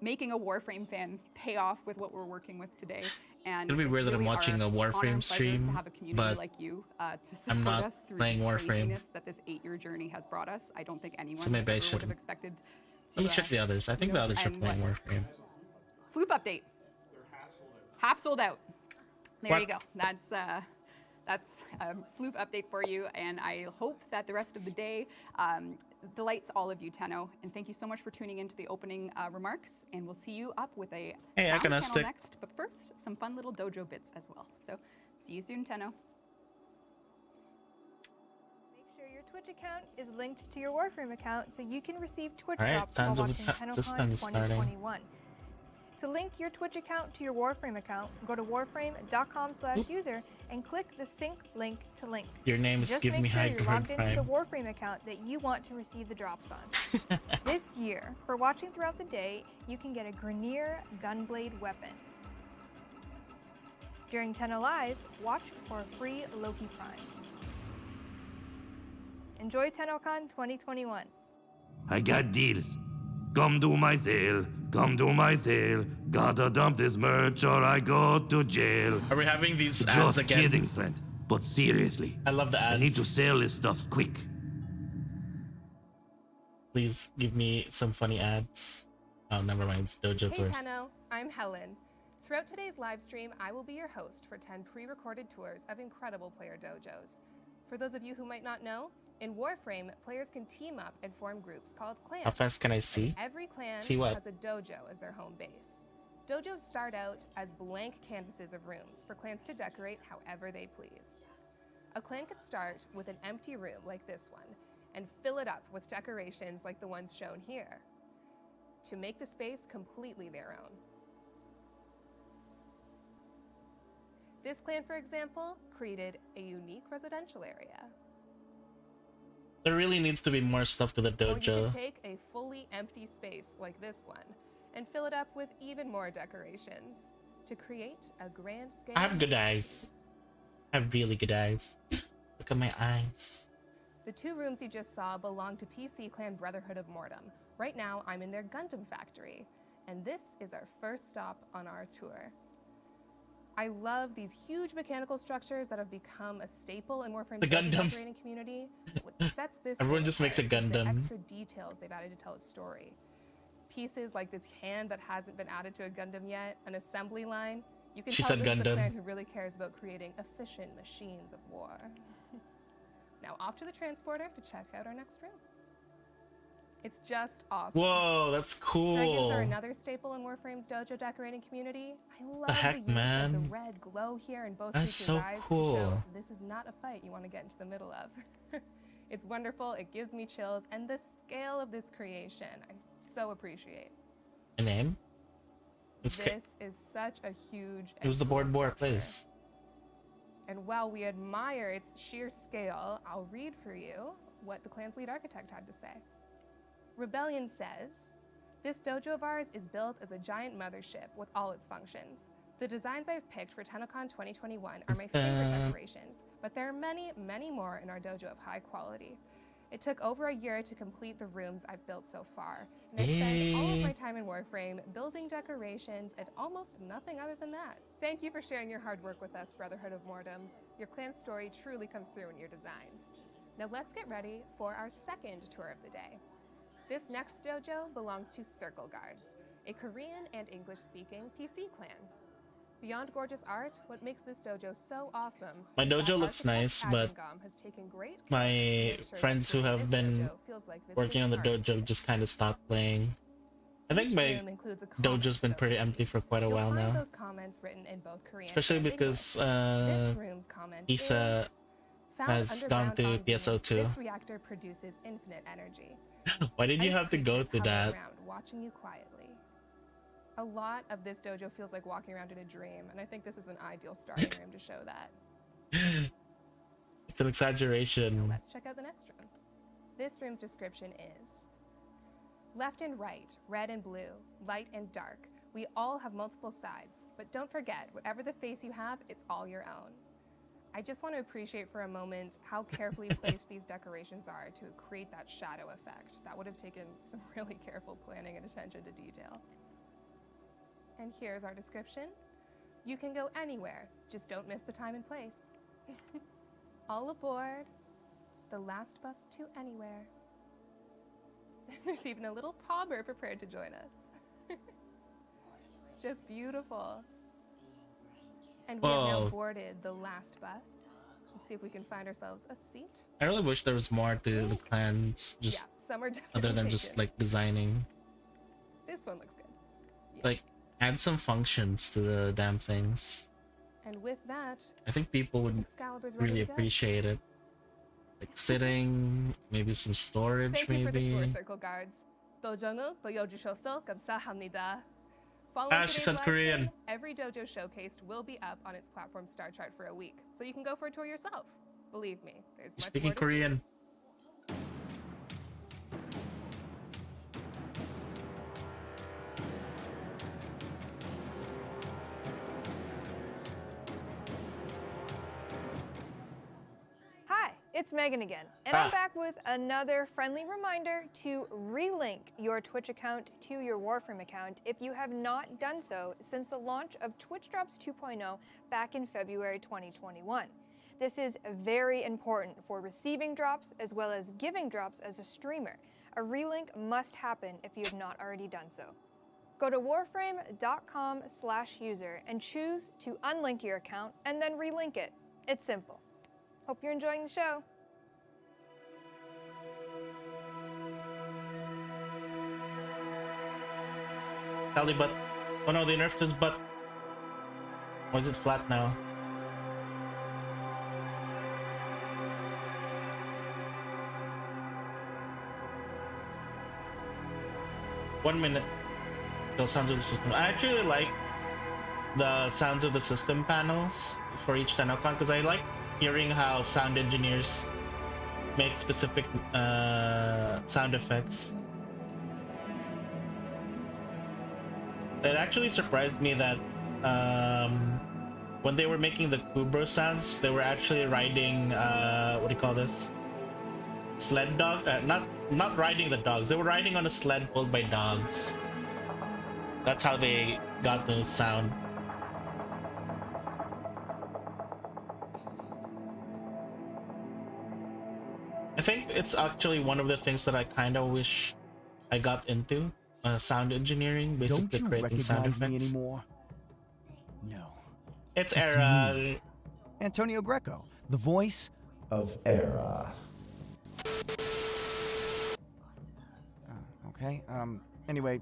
making a Warframe fan pay off with what we're working with today. And it'll be weird that I'm watching a Warframe stream, to have a community but like you to support I'm not us through playing the Warframe. craziness that this 8-year journey has brought us. I don't think anyone So maybe I would should have expected. Let me check the others. I think the others are playing Warframe. Floof update. Half sold out. There you go. That's a Floof update for you, and I hope that the rest of the day delights all of you, Tenno. And thank you so much for tuning into the opening remarks, and we'll see you up with a sound panel next. But first, some fun little Dojo bits as well. So see you soon, Tenno. Make sure your Twitch account is linked to your Warframe account so you can receive Twitch All right, drops while watching Tennocon Tennocon 2021. To link your Twitch account to your Warframe account, go to warframe.com/user and click the sync link to link. Your name is Give Me High Just make sure you're logged into Prime. the Warframe account that you want to receive the drops on. This year, for watching throughout the day, you can get a Grineer Gunblade weapon. During TennoLive, watch for a free Loki Prime. Enjoy Tennocon 2021. I got deals. Come to my sale, come to my sale. Gotta dump this merch or I go to jail. Are we having these ads Just again? kidding, friend. But seriously, I love the ads. I need to sell this stuff quick. Please give me some funny ads. Oh, never mind. It's Dojo Hey tours. Tenno, I'm Helen. Throughout today's live stream, I will be your host for 10 pre-recorded tours of incredible player dojos. For those of you who might not know, in Warframe, players can team up and form groups called clans. How fast can I see? Every clan See what? has a dojo as their home base. Dojos start out as blank canvases of rooms for clans to decorate however they please. A clan could start with an empty room like this one and fill it up with decorations like the ones shown here to make the space completely their own. This clan, for example, created a unique residential area. There really needs to be more stuff to the Or you dojo. could take a fully empty space like this one and fill it up with even more decorations to create a grand scale. I have good space. eyes. I have really good eyes. Look at my eyes. The two rooms you just saw belong to PC clan Brotherhood of Mortem. Right now, I'm in their Gundam factory, and this is our first stop on our tour. I love these huge mechanical structures that have become a staple in Warframe's The Gundam. decorating community. What sets this Everyone one just makes a apart is the Gundam. extra details they've added to tell a story. Pieces like this hand that hasn't been added to a Gundam yet, an assembly line. You can She tell said this is a Gundam. clan who really cares about creating efficient machines of war. Now off to the transporter to check out our next room. It's just awesome. Whoa, that's cool. Dragons are another staple in Warframe's dojo decorating community. I love heck, the use man? of the red glow here in both That's creatures' so eyes to cool. show this is not a fight you want to get into the middle of. It's wonderful, it gives me chills, and the scale of this creation, I so appreciate. A name? It's This is such a huge it was the and cool board war structure. place. And while we admire its sheer scale, I'll read for you what the clan's lead architect had to say. Rebellion says, "This dojo of ours is built as a giant mothership with all its functions. The designs I've picked for Tennocon 2021 are my favorite decorations, but there are many, many more in our dojo of high quality. It took over a year to complete the rooms I've built so far, and I spent all of my time in Warframe building decorations and almost nothing other than that. Thank you for sharing your hard work with us, Brotherhood of Mortem. Your clan's story truly comes through in your designs. Now let's get ready for our second tour of the day. This next dojo belongs to Circle Guards, a Korean and English-speaking PC clan. Beyond gorgeous art, what makes this dojo so awesome My is that dojo looks architect nice, but Adingam has taken great care to my make sure friends that who have this been dojo feels like visiting working on the art. dojo just kind of stopped playing. I think my room includes a dojo's been pretty empty for quite a You'll while find now. those comments written in both Korean Especially and because English. This room's comment Isa is, "Found has gone underground to on Venus, PSO2. This reactor produces infinite energy. Why did you Ice have to go creatures through hover that? around, watching you quietly. A lot of this dojo feels like walking around in a dream, and I think this is an ideal starting room to show that. It's an exaggeration. Let's check out the next room. This room's description is: left and right, red and blue, light and dark. We all have multiple sides, but don't forget, whatever the face you have, it's all your own. I just want to appreciate for a moment how carefully placed these decorations are to create that shadow effect. That would have taken some really careful planning and attention to detail. And here's our description. You can go anywhere, just don't miss the time and place. All aboard the last bus to anywhere. There's even a little pauper prepared to join us. It's just beautiful. And we have now Whoa. boarded the last bus. Let's see if we can find ourselves a seat. I really wish there was more to the clans, just Yeah, some are definitely other than just taken. like designing. This one looks good. Like add some functions to the damn things. And with that, I think people would Excalibur's ready really to go. appreciate it. Like sitting, maybe some storage, Thank you for the maybe. tour, Circle Guards. 도전을 보여주셔서 감사합니다. Following Ah, she today's said live Korean. stream, every dojo showcased will be up on its platform Star Chart for a week, so you can go for a tour yourself. Believe me, there's much Speaking more to see. Korean. Hi, it's Megan again, and I'm back with another friendly reminder to relink your Twitch account to your Warframe account if you have not done so since the launch of Twitch Drops 2.0 back in February 2021. This is very important for receiving drops as well as giving drops as a streamer. A relink must happen if you have not already done so. Go to warframe.com/user and choose to unlink your account and then relink it. It's simple. Hope you're enjoying the show. Tally butt. Oh no, they nerfed his butt. Why is it flat now? One minute. The sounds of the system. I actually like the sounds of the system panels for each Tennocon because I like hearing how sound engineers make specific sound effects. It actually surprised me that when they were making the Kubro sounds, they were actually riding what do you call this? Sled dog? Not riding the dogs. They were riding on a sled pulled by dogs. That's how they got the sound. I think it's actually one of the things that I kind of wish I got into, sound engineering, basically creating sound effects. Don't you recognize me anymore? No. It's Era. Me. Antonio Greco, the voice of Era. Okay. Anyway,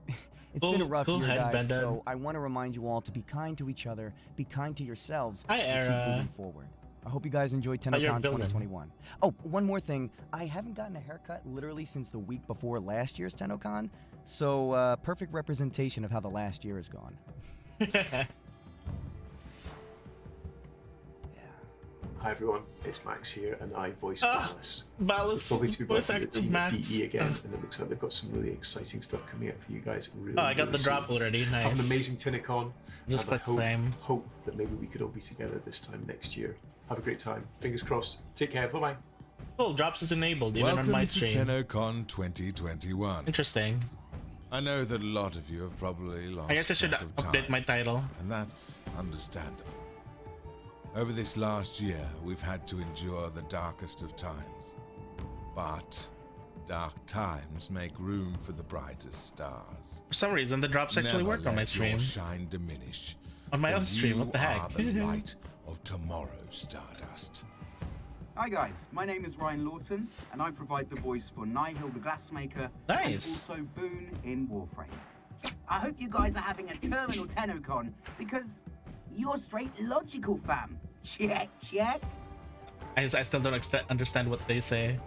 it's been a rough year, guys. So I want to remind you all to be kind to each other, be kind to yourselves, and keep moving forward. I hope you guys enjoyed Tennocon 2021. Oh, one more thing. I haven't gotten a haircut literally since the week before last year's Tennocon, so perfect representation of how the last year has gone. Hi everyone, it's Max here, and I voice Ballas. Ballas, probably to be voice back in the actor team Max. at DE again, and it looks like they've got some really exciting stuff coming up for you guys. Really, I got the drop already. Nice. Have an amazing Tennocon. Just like hope that maybe we could all be together this time next year. Have a great time. Fingers crossed. Take care. Bye bye. Cool. Drops is enabled even on my stream. Welcome to TennoCon 2021. Interesting. I know that a lot of you have probably lost. I guess I should update my title. And that's understandable. Over this last year, we've had to endure the darkest of times. But dark times make room for the brightest stars. For some reason, the drops actually worked on my stream. Never let your shine diminish. On my own stream, what the heck? You are the light of tomorrow's Stardust. Hi guys, my name is Ryan Lawton, and I provide the voice for Nihil the Glassmaker, nice. and also Boone in Warframe. I hope you guys are having a terminal Tennocon, because you're straight logical, fam. Check, check. I still don't understand what they say.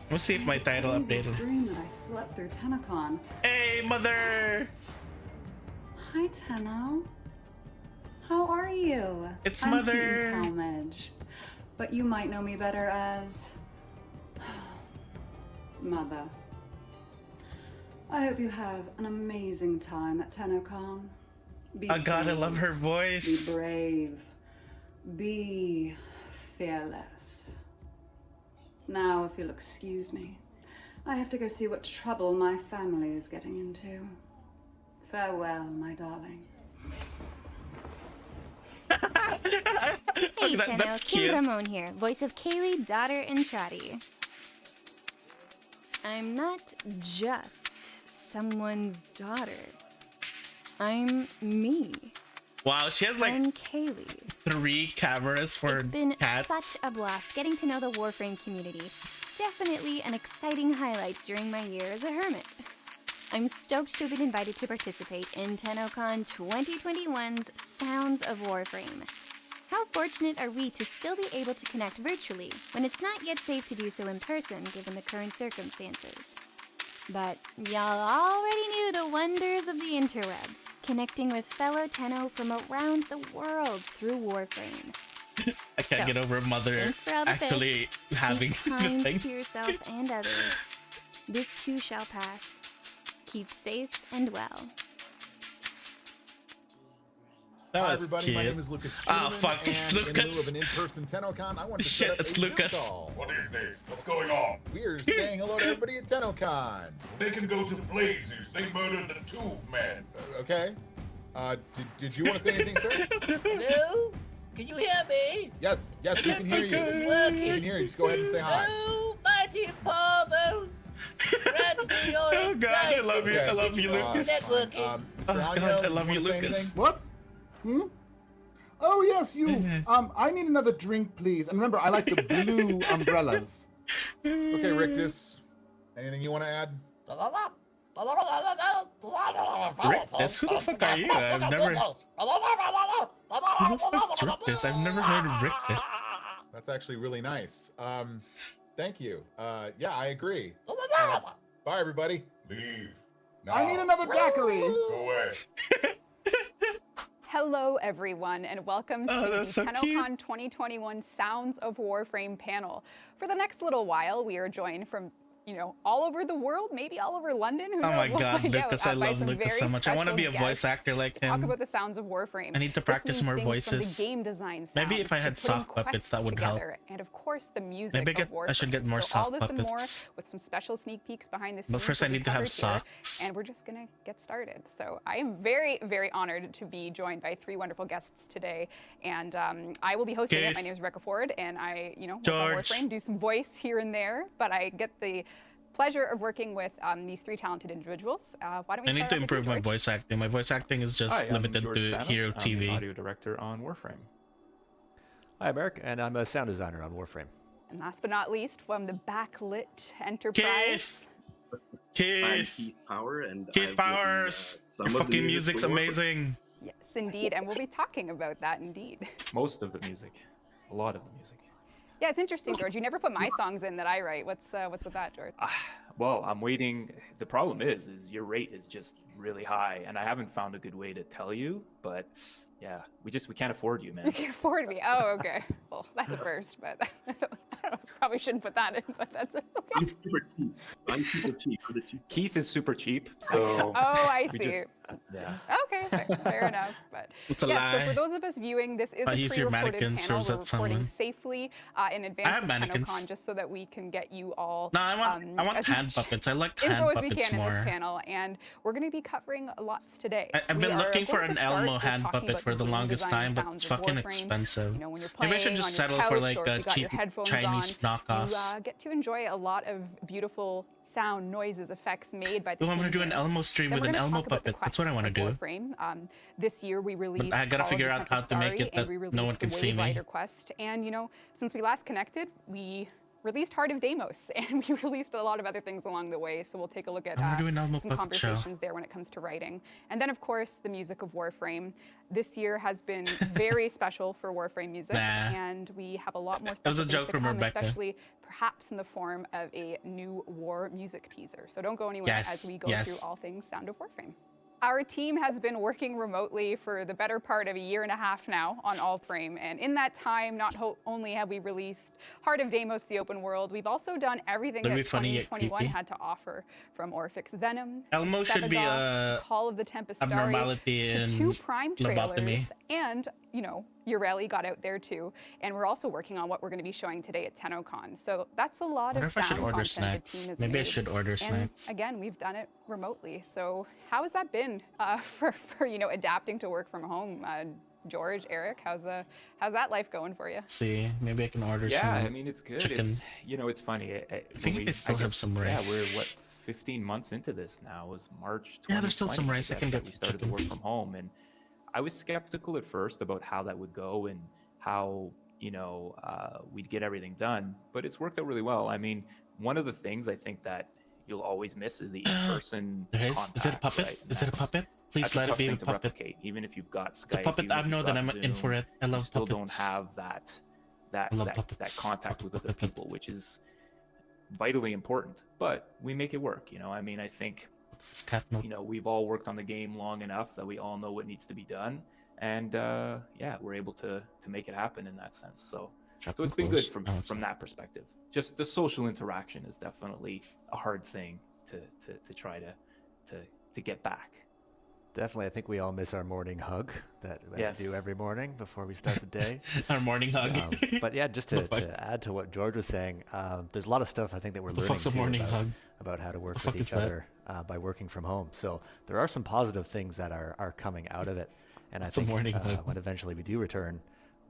Let's see if my title updated. Dream that I slept through Tennocon. Hey, mother! Hi, Tenno. How are you? It's I'm Mother. Keaton Talmadge, but you might know me better as Mother. I hope you have an amazing time at Tennocon. Be oh God, I brave, love her voice. Be brave. Be fearless. Now, if you'll excuse me, I have to go see what trouble my family is getting into. Farewell, my darling. Hey, Tenno, Kaylee Ramon here, voice of Kaylee, daughter and Trotty. I'm not just someone's daughter. I'm me. Wow, she has like I'm Kaylee. 3 cameras for It's been cats. such a blast getting to know the Warframe community. Definitely an exciting highlight during my year as a hermit. I'm stoked to have been invited to participate in Tennocon 2021's Sounds of Warframe. How fortunate are we to still be able to connect virtually when it's not yet safe to do so in person given the current circumstances? But y'all already knew the wonders of the interwebs, connecting with fellow Tenno from around the world through Warframe. I can't get over Mother thanks for all the actually fish. having Be kind the thing. to yourself and others. This too shall pass. Keep safe and well. That Hi was everybody, my cute. name is Lucas. Oh fuck, it's and in lieu Lucas. of an in-person Tennocon, I wanted to Shit, set up it's a Lucas. Zoom call. What is this? What's going on? We're saying hello to everybody at Tennocon. They can go to Blazers. They murdered the Tube Man. Okay. Did you want to say anything, sir? Hello? Can you hear me? Yes, we can hear you. This is working. We can hear you. Just go ahead and say hi. Oh, mighty Parvos! Grant me your Oh god, I love you. I love you, Lucas. Networking. Mr. Oh Angel, god, I you love you, wanna say Lucas. anything? What? Oh, yes, you. I need another drink, please. And remember, I like the blue umbrellas. Okay, Rictus. Anything you want to add? Rictus? Who the fuck are you? I've never. Who the fuck's Rictus? I've never heard of Rictus. That's actually really nice. Thank you. Yeah, I agree. Bye, everybody. Leave. I need another daiquiri. Go away. Hello, everyone, and welcome to the that's so Tennocon 2021 Sounds of Warframe panel. For the next little while, we are joined from, all over the world, maybe all over London. Who knows? Oh my We'll god, find Lucas, out, I by love some Lucas very so much. I want to be a special voice actor like guests to talk him. about the sounds of Warframe. I need to practice more voices. From the game design Maybe sounds if I to had putting sock puppets, that quests would help. together, and of course, the music Maybe of Warframe. I should get more so all sock this and more puppets. with some special sneak peeks behind the scenes. But first I will be need to have covered here, socks. and we're just gonna get started. So I am very, very honored to be joined by three wonderful guests today, and I will be hosting it. My name is Rebecca Ford, and I, work on George. Warframe, do some voice here and there, but I get the pleasure of working with these three talented individuals. Why don't we I need start to off with improve you, my George? voice acting. My voice acting is just Hi, I'm limited George to Spanos. Hero I'm TV. the audio director on Warframe. Hi, I'm Eric, and I'm a sound designer on Warframe. And last but not least, from the Backlit Enterprise. I'm Keith Keith Power, and Keith I've Powers. written, Your some of the fucking music music's for Warframe. amazing. Yes, indeed, and we'll be talking about that indeed. Most of the music. A lot of the music. Yeah, it's interesting, George. You never put my songs in that I write. What's with that, George? Well, I'm waiting. The problem is your rate is just really high, and I haven't found a good way to tell you, but yeah, we can't afford you, man. You can afford me. Oh, okay. Well, that's a first, but I probably shouldn't put that in, but that's okay. I'm super cheap. I'm super cheap. I'm the cheap. Keith is super cheap, so. Oh, I we see. just- yeah. Okay, fair enough. But It's a yeah, lie. so for those of us viewing, this is But a he's your pre-recorded mannequin, panel. serves We're that recording someone. safely in advance have of mannequins. Tennocon, just so that we can get you all. No, I want as hand much puppets. I like info hand as we puppets can in more. this panel, and we're going to be covering lots today. I've We been are looking for going an to start Elmo with hand talking puppet about for the game longest design time, but sounds it's of fucking Warframe. expensive. When you're Maybe I should playing just on your settle for couch, like or a if you got your cheap headphones Chinese on, knockoffs. You get to enjoy a lot of beautiful sound, noises, effects made by the Ooh, I'm gonna team do an here. Elmo stream Then with we're an gonna Elmo talk about the puppet. That's what I want to quests do. of Warframe. This year we released I gotta all of figure the out how to make Tempest it Starry, that and we no one released can the see me. Waverider quest. And since we last connected, we released Heart of Deimos, and we released a lot of other things along the way. So we'll take a look at I wanna do an Elmo some puppet show. conversations there when it comes to writing. And then, of course, the music of Warframe. This year has been very special for Warframe music, Nah. and we have a lot more That was special a things joke to from come, Rebecca. especially perhaps in the form of a new war music teaser. So don't go anywhere Yes, as we go yes. through all things Sound of Warframe. Our team has been working remotely for the better part of a year and a half now on Allframe, and in that time, not only have we released Heart of Deimos, the open world, we've also done everything That'd that be funny yet 2021 creepy. had to offer, from Orphix Venom, Elmo should be Sebadoth, a Call of the Tempest Starry, abnormality to in 2 Prime trailers, lobotomy. and Ureli got out there too, and we're also working on what we're going to be showing today at Tennocon. So that's a lot Wonder of if I should sound order content the snacks. team has Maybe I made. should order And snacks. again, we've done it remotely. So how has that been for adapting to work from home? George, Eric, how's that life going for you? See, maybe I can order some. Yeah, I mean, it's good. Chicken. It's, it's funny. I think I still have some rice. Yeah, we're 15 months into this now. It was March 2020. Yeah, there's still some rice. I can get we some started to chicken. work from home, and I was skeptical at first about how that would go and how we'd get everything done. But it's worked out really well. I mean, one of the things I think that you'll always miss is the in-person There is? contact. Is it a puppet? Right? Is it a puppet? Please That's a let it tough be a thing to puppet. replicate, even if you've got Skype. It's a puppet. even I if know you've that got I'm in Zoom, for it. I love you still puppets. don't have that love that puppets. contact with other people, which is vitally important. But we make it work. I mean, I think What's this cat note? we've all worked on the game long enough that we all know what needs to be done, and we're able to make it happen in that sense. So it's been good from that perspective. Just the social interaction is definitely a hard thing to try to get back. Definitely, I think we all miss our morning hug that Yes. we do every morning before we start the day. Our morning hug. But yeah, just to add to what George was saying, there's a lot of stuff I think that we're The learning fuck's a too morning hug? about how to work The with fuck each is that? other by working from home. So there are some positive things that are coming out of it, and I It's a think morning hug. when eventually we do return,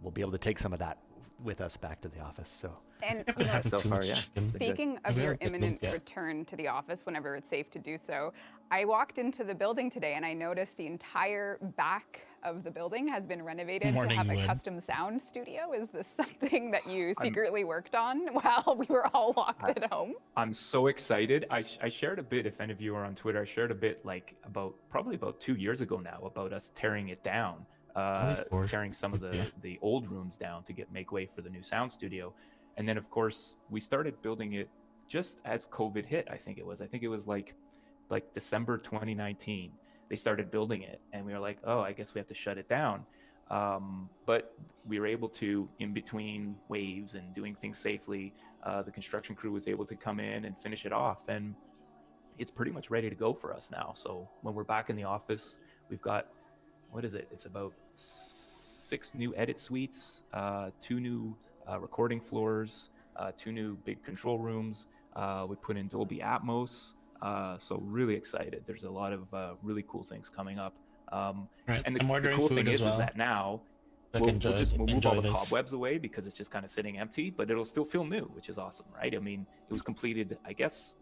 we'll be able to take some of that with us back to the office. So And I've been having so too far, much yeah. chicken. speaking of Maybe your I'll get imminent lumpia. return to the office whenever it's safe to do so, I walked into the building today and I noticed the entire back of the building has been renovated Morning, to have a Ewan. custom sound studio. Is this something that you secretly worked on while we were all locked at home? I'm so excited. I shared a bit, if any of you are on Twitter, I shared a bit like probably about 2 years ago now about us tearing it down, tearing some of the old rooms down to make way for the new sound studio. And then of course we started building it just as COVID hit. I think it was like December 2019. They started building it and we were like, oh, I guess we have to shut it down. But we were able to, in between waves and doing things safely, the construction crew was able to come in and finish it off, and it's pretty much ready to go for us now. So when we're back in the office, we've got, what is it? It's about 6 new edit suites, 2 new recording floors, 2 new big control rooms. We put in Dolby Atmos. So really excited. There's a lot of really cool things coming up. Right. And I'm the ordering cool food thing as is well. that now I we'll can move enjoy all the this. cobwebs away because it's just kind of sitting empty, but it'll still feel new, which is awesome, right? I mean, it was completed, I guess,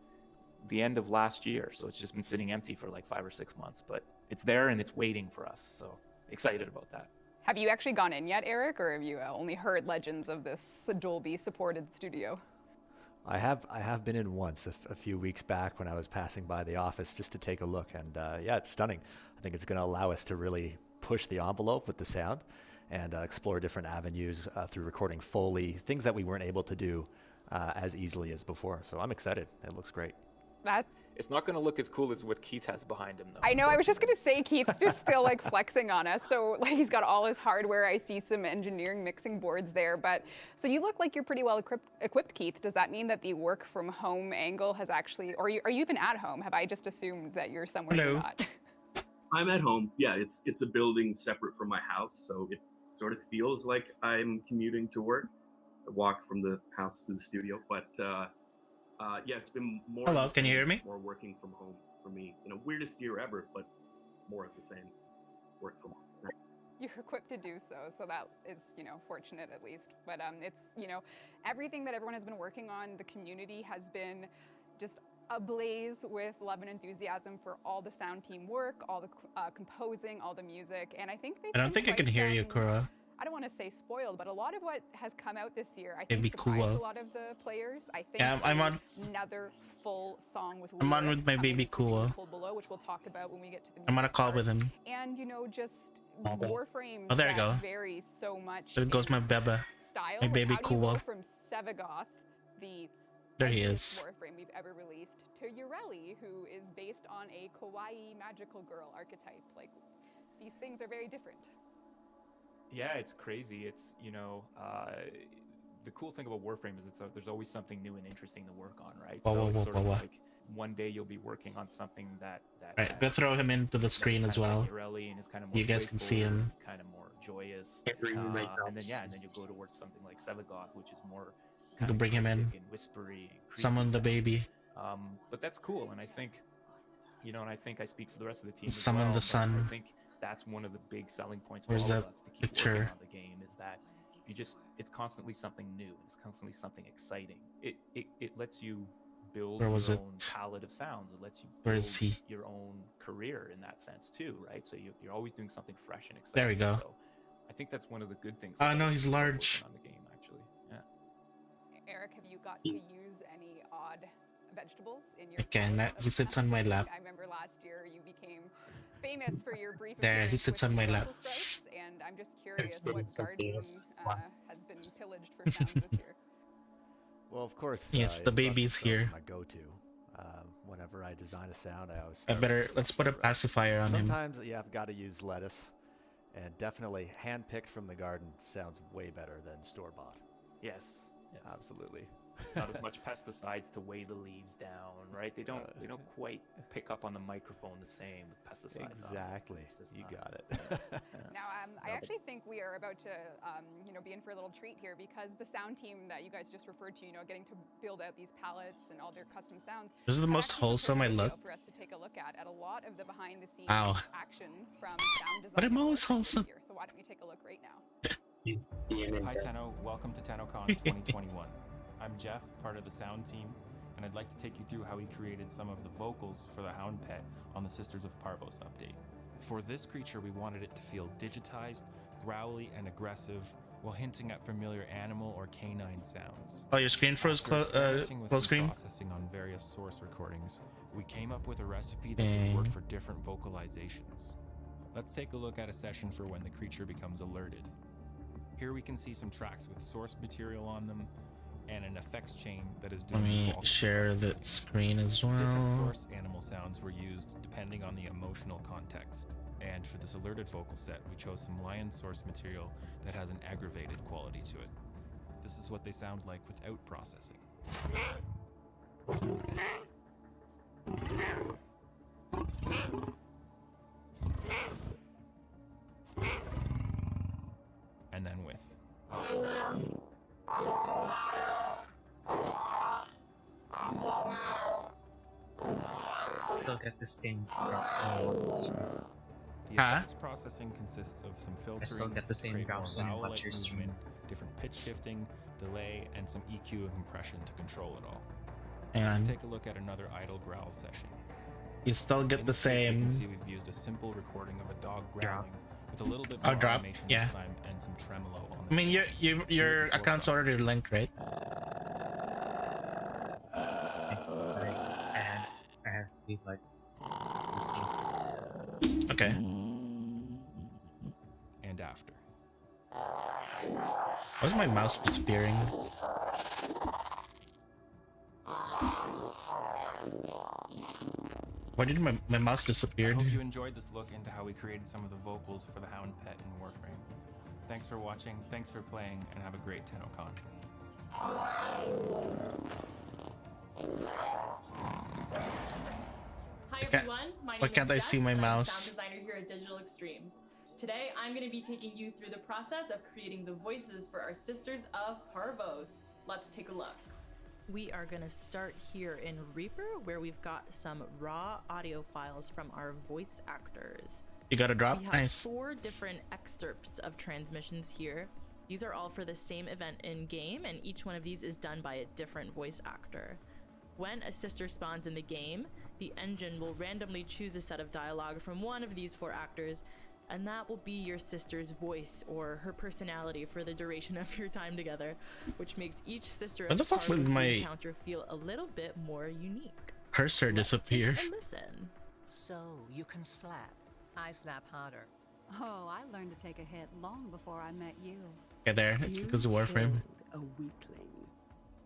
the end of last year, so it's just been sitting empty for like 5 or 6 months, but it's there and it's waiting for us. So excited about that. Have you actually gone in yet, Eric, or have you only heard legends of this Dolby-supported studio? I have been in once a few weeks back when I was passing by the office just to take a look, and yeah, it's stunning. I think it's going to allow us to really push the envelope with the sound and explore different avenues through recording Foley, things that we weren't able to do as easily as before. So I'm excited. It looks great. It's not going to look as cool as what Keith has behind him, though. I know, I was just gonna say Keith's just still like flexing on us. So like he's got all his hardware. I see some engineering mixing boards there, but so you look like you're pretty well equipped, Keith. Does that mean that the work from home angle has actually, or are you even at home? Have I just assumed that you're somewhere you're not? I'm at home. Yeah, it's a building separate from my house, so it sort of feels like I'm commuting to work. I walk from the house to the studio, but yeah, it's been more. Hello, can you hear me? More working from home for me. Weirdest year ever, but more of the same. Work from home. You're equipped to do so, so that is, fortunate at least. But it's, everything that everyone has been working on, the community has been just ablaze with love and enthusiasm for all the sound team work, all the composing, all the music, and I think they've I don't been think I can quite, hear you, Kura. I don't want to say spoiled, but a lot of what has come out this year, I It'd be think surprised cool. a lot of the players. I think Yeah, I'm on. another full song with I'm on with lyrics my coming baby from Kua. Pulled Below, which we'll talk about when we get to the I'm on a music call part. with him. And just Okay. Warframe Oh, there you go. varies so much. There goes my bebe. Style. My Like, baby how do you go Kua. from Sevagoth, the There he edgiest is. Warframe we've ever released, to Ureli, who is based on a kawaii magical girl archetype. Like, these things are very different. Yeah, it's crazy. It's, the cool thing about Warframe is there's always something new and interesting to work on, right? So it's sort of like one day you'll be working on something that Right, I'm gonna throw him into the screen as well. and is kind of more You guys can see playful, him. kind of more joyous. And then you'll go to work something like Sevagoth, which is more You can bring him in. and whispery. And creepy Summon the sounds. baby. But that's cool, and I think, and I think I speak for the rest of the team. Summon as well, the but sun. I think that's one of the big selling points for Where's all of that us to keep picture? working on the game is that it's constantly something new. It's constantly something exciting. It lets you build Where was your it? own palette of sounds. It lets you Where build is he? your own career in that sense too, right? So you're always doing something fresh and exciting. There we go. So I think that's one of the good things. Oh about no, he's working large. on the game, actually. Yeah. Eric, have you got to use any odd vegetables in your Again, he sits on my lap. I remember last year you became famous for your brief There, he appearance sits with on the my lap. Brussels sprouts, and I'm just curious still what so garden famous. has been pillaged for sounds this year. Well, of course. Yes, the baby's here. My go-to. Whenever I design a sound, I always. Let's put a pacifier on him. Sometimes, yeah, I've got to use lettuce, and definitely hand-picked from the garden sounds way better than store-bought. Yes. Absolutely. not as much pesticides to weigh the leaves down, right? They don't quite pick up on the microphone the same with pesticides. Exactly. You got it. Now, I actually think we are about to, be in for a little treat here because the sound team that you guys just referred to, getting to build out these palettes and all their custom sounds. This is the most wholesome I look. For us to take a look at a lot of the behind-the-scenes Wow. action from sound design. But I'm always wholesome. Here, so why don't we take a look right now? Hi Tenno, welcome to Tennocon 2021. I'm Jeff, part of the sound team, and I'd like to take you through how we created some of the vocals for the Hound Pet on the Sisters of Parvos update. For this creature, we wanted it to feel digitized, growly, and aggressive, while hinting at familiar animal or canine sounds. Oh, your screen froze. Close screen. Processing on various source recordings, we came up with a recipe that could work for different vocalizations. Let's take a look at a session for when the creature becomes alerted. Here we can see some tracks with source material on them and an effects chain that is doing Let me share the screen as well. Different source animal sounds were used depending on the emotional context. And for this alerted vocal set, we chose some lion source material that has an aggravated quality to it. This is what they sound like without processing. And then with. Still get the same drop tone. The effects processing consists of some filtering, I still get the same drop tone in what you're streaming. Different pitch shifting, delay, and some EQ and compression to control it all. And let's take a look at another idle growl session. You still get the same. You can see we've used a simple recording of a dog growling with a little bit more automation this time and some tremolo on the I mean, your account's already linked, right? I have to be like, okay. And after. Why is my mouse disappearing? Why did my mouse disappear? I hope you enjoyed this look into how we created some of the vocals for the Hound Pet in Warframe. Thanks for watching, thanks for playing, and have a great Tennocon. Hi everyone, my name is can't I Jess, see my and I'm a mouse? sound designer here at Digital Extremes. Today I'm going to be taking you through the process of creating the voices for our Sisters of Parvos. Let's take a look. We are going to start here in Reaper, where we've got some raw audio files from our voice actors. You got a drop? We have Nice. 4 different excerpts of transmissions here. These are all for the same event in game, and each one of these is done by a different voice actor. When a sister spawns in the game, the engine will randomly choose a set of dialogue from one of these 4 actors, and that will be your sister's voice or her personality for the duration of your time together, which makes each sister of Parvos you encounter feel a little bit more unique. Cursor disappeared. Take a listen. So you can slap. I slap harder. Oh, I learned to take a hit long before I met you. Okay, there. It's because of Warframe. A weakling.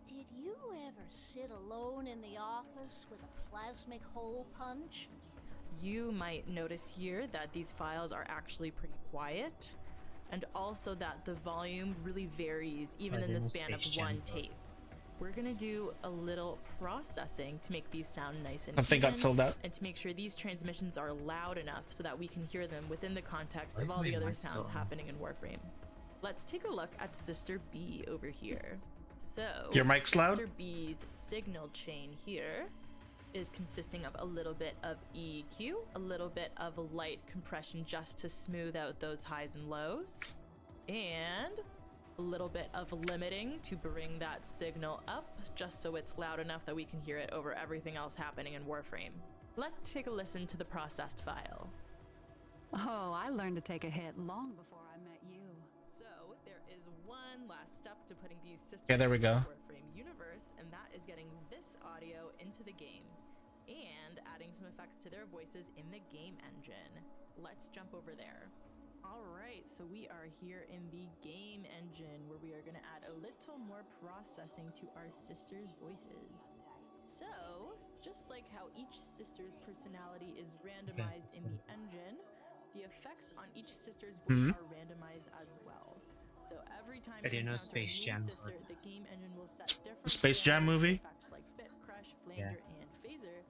Did you ever sit alone in the office with a plasmic hole punch? You might notice here that these files are actually pretty quiet, and also that the volume really varies even in the span of one tape. We're gonna do a little processing to make these sound nice and Something got sold out. and to make sure these transmissions are loud enough so that we can hear them within the context of all the other sounds happening in Warframe. Let's take a look at Sister B over here. So, Your mic's loud? Sister B's signal chain here is consisting of a little bit of EQ, a little bit of light compression just to smooth out those highs and lows, and a little bit of limiting to bring that signal up just so it's loud enough that we can hear it over everything else happening in Warframe. Let's take a listen to the processed file. Oh, I learned to take a hit long before I met you. So there is one last step to putting these systems Yeah, there we go. in the Warframe universe, and that is getting this audio into the game and adding some effects to their voices in the game engine. Let's jump over there. Alright, so we are here in the game engine where we are going to add a little more processing to our sisters' voices. So, just like how each sister's personality is randomized in the engine, the effects on each sister's voice are randomized as well. So every time I you didn't know encounter Space a new Jam's sister, work. the game engine will set different Space Jam standards for movie? effects like bit crush, Yeah. flanger, and phaser.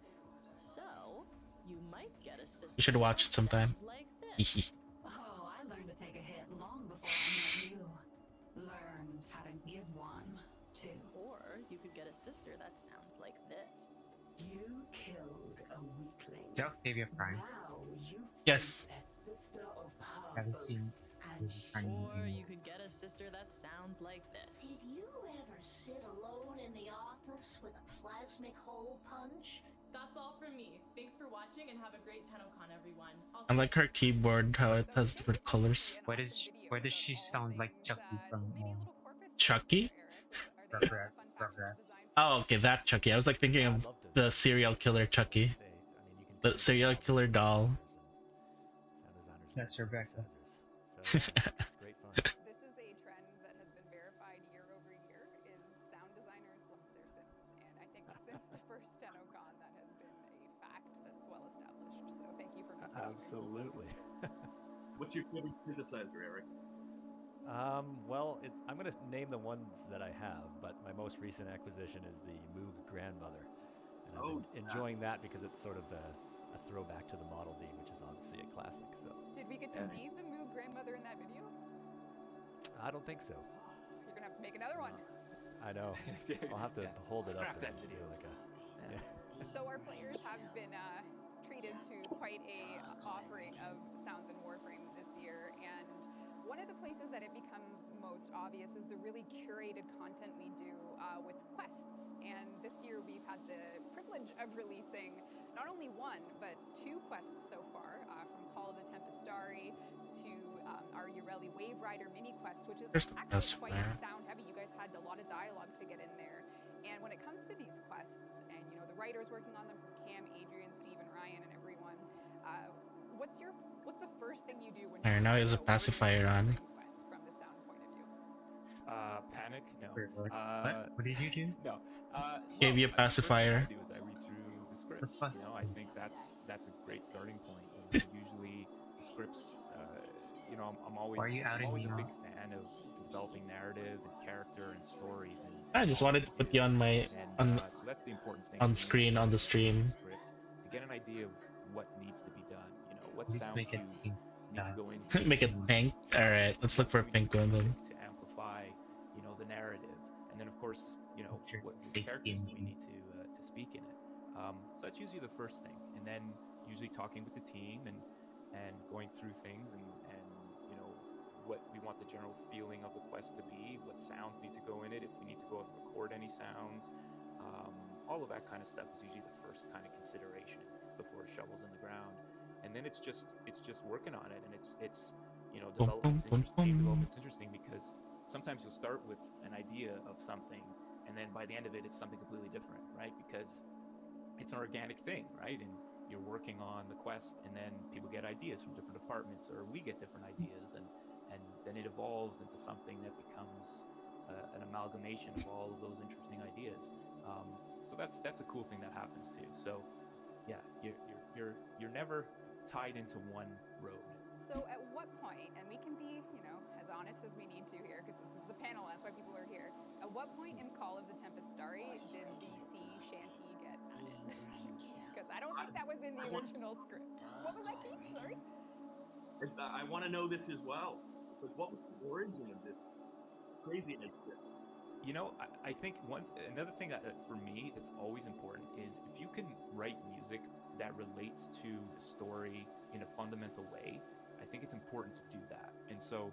So you might get a sister You should watch that it sometime. sounds like this. Oh, I learned to take a hit long before I met you. Learned how to give one, too. Or you could get a sister that sounds like this. You killed a weakling. Is that Octavia Prime? Now you Yes. face a sister of I haven't seen Octavia Prime Or in you could get a sister that sounds like this. Did you ever sit alone in the office with a plasmic hole punch? That's all from me. Thanks for watching and have a great Tennocon, everyone. I like her keyboard, how it has different colors. Why does she sound like Chucky from Chucky? Rugrats? Oh, okay, that Chucky. I was like thinking of the serial killer Chucky. The serial killer doll. That's Rebecca. This is a trend that has been verified year over year. Is sound designers love their synths, and I think since the first Tennocon, that has been a fact that's well established. So thank you for Absolutely. What's your favorite synthesizer, Eric? Well, I'm going to name the ones that I have, but my most recent acquisition is the Moog Grandmother. And I've been enjoying that because it's sort of a throwback to the Model D, which is obviously a classic. So Did we get to see the Moog grandmother in that video? I don't think so. You're gonna have to make another one. I know. I'll have to hold it up Scrap there that and do video. like a. So our players have been treated to quite a offering of sounds in Warframe this year, and one of the places that it becomes most obvious is the really curated content we do with quests. And this year we've had the privilege of releasing not only one, but two quests so far, from Call of the Tempestari to our Ureli Wave Rider mini quest, which is actually quite sound heavy. You guys had a lot of dialogue to get in there. And when it comes to these quests, and you know the writers working on them from Cam, Adrian, Steve, and Ryan, and everyone, what's the first thing you do when Alright, now he has a pacifier on. from the sound point of view? Panic? No. What did you do? No. Gave you a well, the first thing pacifier. I do is I read through the scripts. You know, I think that's a great starting point. Usually, the scripts. You know, I'm always a big fan of developing narrative and character and stories. And I just wanted to put you on my so that's the important thing. on screen on the stream. Script, to get an idea of what needs to be done. You know, what Let's sound make it cues need to go into. Make it pink. Alright, let's look for a pink one then. To amplify, you know, the narrative, and then of course, you know, what characters do we need to speak in it. So that's usually the first thing, and then usually talking with the team and going through things and you know what we want the general feeling of the quest to be, what sounds need to go in it, if we need to go out and record any sounds, all of that kind of stuff is usually the first kind of consideration before a shovel's in the ground, and then it's just working on it, and it's you know development's interesting because sometimes you'll start with an idea of something, and then by the end of it, it's something completely different, right? Because it's an organic thing, right? And you're working on the quest, and then people get ideas from different departments, or we get different ideas, and then it evolves into something that becomes an amalgamation of all of those interesting ideas. So that's a cool thing that happens too. So yeah, you're never tied into one road. So at what point, and we can be, you know, as honest as we need to here, because this is the panel, that's why people are here. At what point in Call of the Tempestari did the sea shanty get added? Because I don't think that was in the original script. What was that, Keith? Sorry. I want to know this as well. But what was the origin of this crazy idea? You know, I think another thing for me that's always important is if you can write music that relates to the story in a fundamental way, I think it's important to do that. And so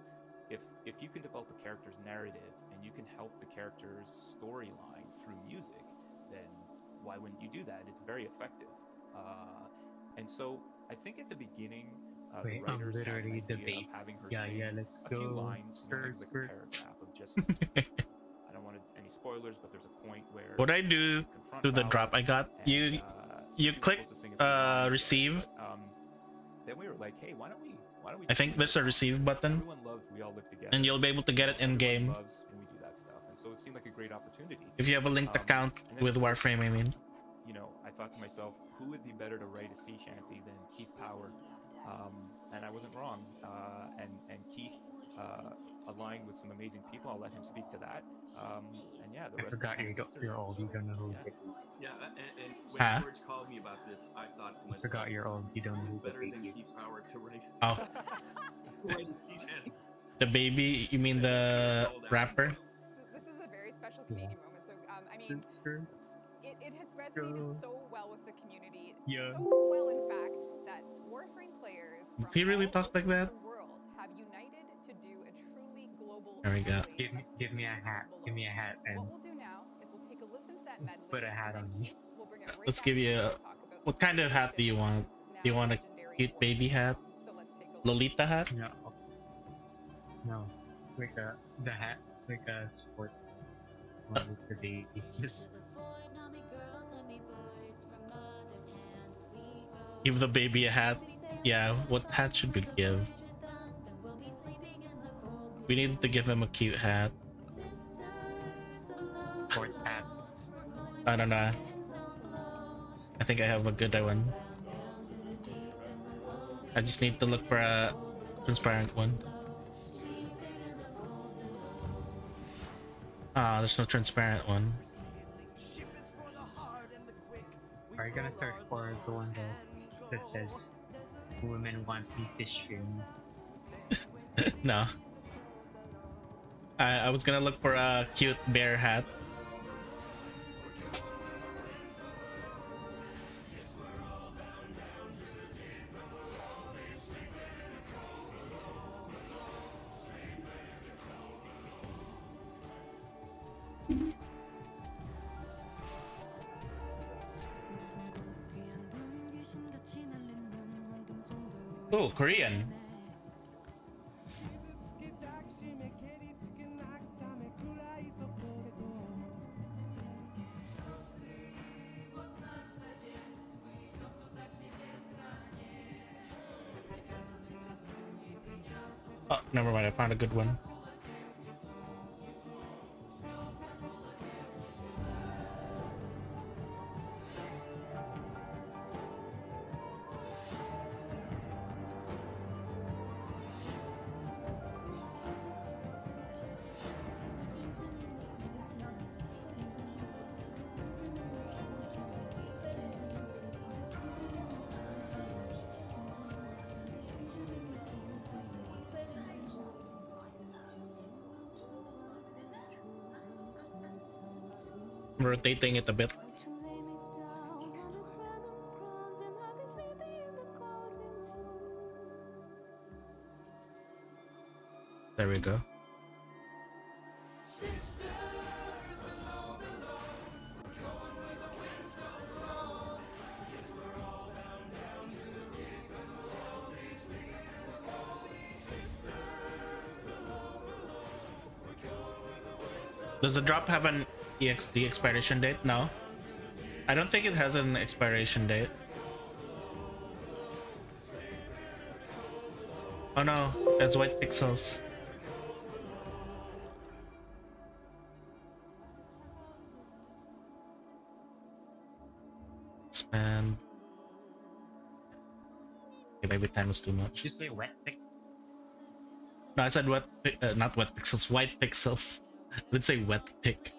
if you can develop a character's narrative and you can help the character's storyline through music, then why wouldn't you do that? It's very effective. And so I think at the beginning, Wait, the writers literally had an the idea bait. of having her Yeah, say let's a go. few lines, you know, like a paragraph of just. I don't want any spoilers, but there's a point where. What I do to the drop I got, you click receive. Then we were like, hey, why don't we? I think there's a receive button, Everyone loved We All Live Together, and you'll be able to get it in game loves when we do that stuff, and so it seemed like a great opportunity. if you have a linked account and then, with Warframe. I mean, you know, I thought to myself, who would be better to write a sea shanty than Keith Power? And I wasn't wrong. And Keith aligned with some amazing people. I'll let him speak to that. And yeah, the I rest forgot is history. you're old. You don't know who Yeah. Yeah, and when Huh? George called me about this, I thought to I myself, forgot you're old. You don't know who who's the better than baby Keith is. Power to write Oh, to write a speech and the baby? You mean the rapper? This is a very special Yeah. Canadian moment. So, I mean, It's true. it has resonated Go. so well with the community. Yeah. So well, in fact, that Warframe players Does he really talk like that? the world have united to do a truly global There we go. medley Give me a hat. Give me a hat So and what we'll do now is we'll take a listen to that medley. put a hat on me. We'll bring it right Let's back give to you a. talk about What kind of hat do you want? Do you want a cute baby hat? So let's take a Lolita hat? No. No. Like the hat, like a sports one with the baby. Just Give the baby a hat. Yeah, what hat should we give? We need to give him a cute hat. sports hat. I don't know. I think I have a good one. I just need to look for a transparent one. Ah, there's no transparent one. Are you gonna search for the one that says women want me to stream? No. I was gonna look for a cute bear hat. Oh, Korean. Oh, never mind. I found a good one. I'm rotating it a bit. There we go. Does the drop have an EXD expiration date? No. I don't think it has an expiration date. Oh no, it's white pixels. Expand. Okay, maybe time was too much. Did you say wet pick? No, I said not wet pixels, white pixels. I didn't say wet pick.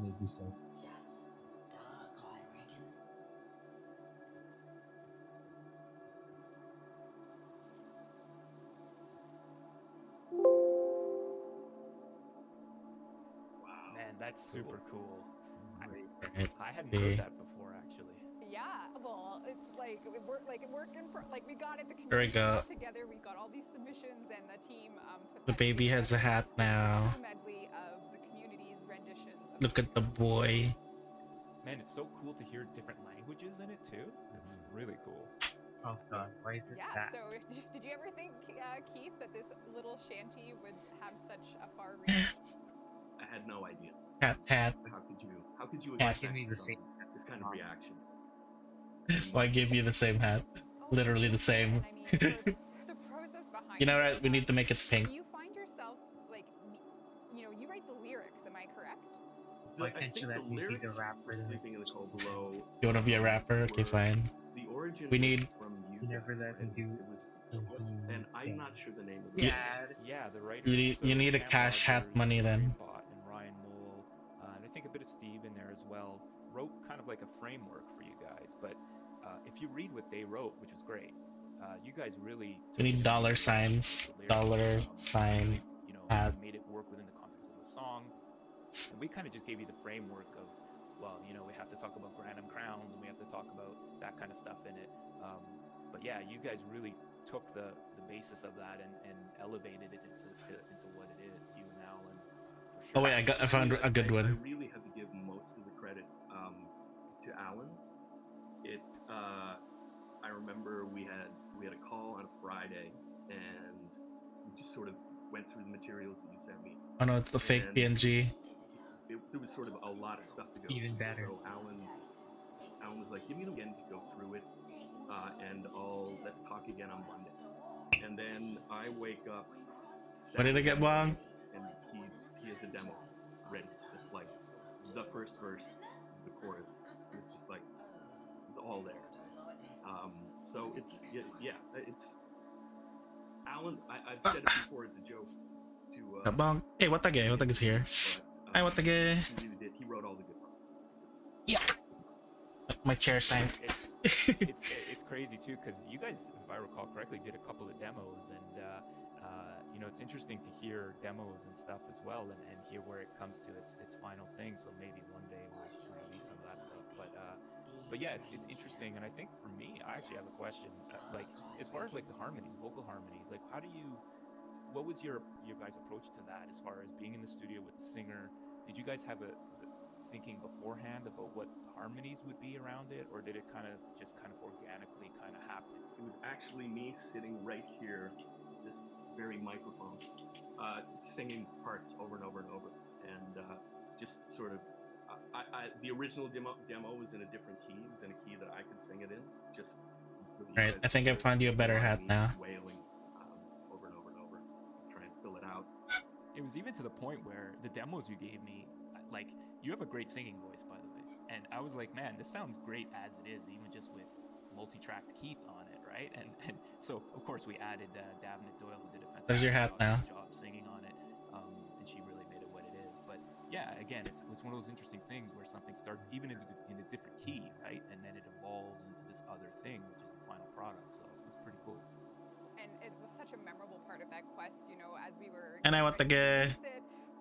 Maybe so. Man, that's super cool. I hadn't Okay. heard that before, actually. Yeah, well, it's like it worked. Like we got it. The There we community go. got together. We got all these submissions, and the team put The that baby has a hat now. medley of the community's renditions. Look at the boy. Man, it's so cool to hear different languages in it too. It's really cool. Oh god, why is it Yeah. that? So, did you ever think, Keith, that this little shanty would have such a far reach? I had no idea. Hat. How could you Hat. expect Give me the same this kind of reaction? Why give you the same hat? Literally the same. The process behind You know what? We need to make it pink. Do you find yourself like, you write the lyrics? Am I correct? Why I can't think you the let me be lyrics the for rapper then? Sleeping in the Cold Below. You wanna be a rapper? Okay, fine. The origin We was need. from you You never guys, let right? me do And I'm not sure the name of the Yeah, the writers. You need a Cam cash hat Rogers, money then. Bot, and Ryan Mole, and I think a bit of Steve in there as well, wrote kind of like a framework for you guys. But if you read what they wrote, which was great, you guys really We need dollar signs. Dollar sign hat. made it work within the context of the song. And we kind of just gave you the framework of, well, we have to talk about Granum Crowns and we have to talk about that kind of stuff in it. But yeah, you guys really took the basis of that and elevated it into what it is, you and Alan. For sure. Oh wait, I found a good one. I really have to give most of the credit to Alan. I remember we had a call on a Friday and we just sort of went through the materials that you sent me. Oh no, it's the fake PNG. There was sort of a lot of stuff to go Even through. better. So Alan was like, give me a weekend to go through it, and let's talk again on Monday. And then I wake up What did I get wrong? and he has a demo ready. It's like the first verse, the chorus. It's just like it's all there. So it's Alan. I've said it before. It's a joke. Bong. Hey, what the gay? What the is here? Hi, what the gay? He really did. He wrote all the good parts. Yeah. My chair sign. It's crazy too, because you guys, if I recall correctly, did a couple of demos, and it's interesting to hear demos and stuff as well, and hear where it comes to its final thing. So maybe one day we'll release some of that stuff. But yeah, it's interesting, and I think for me, I actually have a question. Like as far as like the harmonies, vocal harmonies, like what was your guys' approach to that as far as being in the studio with the singer? Did you guys have a thinking beforehand about what harmonies would be around it, or did it kind of organically kind of happen? It was actually me sitting right here, this very microphone, singing parts over and over and over, and just sort of. The original demo was in a different key. It was in a key that I could sing it in. Just. Right, I think I found you a better hat now. Wailing over and over and over, trying to fill it out. It was even to the point where the demos you gave me, like, you have a great singing voice, by the way. And I was like, man, this sounds great as it is, even just with multi-tracked Keith on it, right? And so, of course, we added Davnit Doyle, who did a There's your hat now. fantastic job singing on it, and she really made it what it is. But yeah, again, it's one of those interesting things where something starts even in a different key, right? And then it evolves into this other thing, which is the final product. So it's pretty cool. And it was such a memorable part of that quest, as we were. And I want the gay.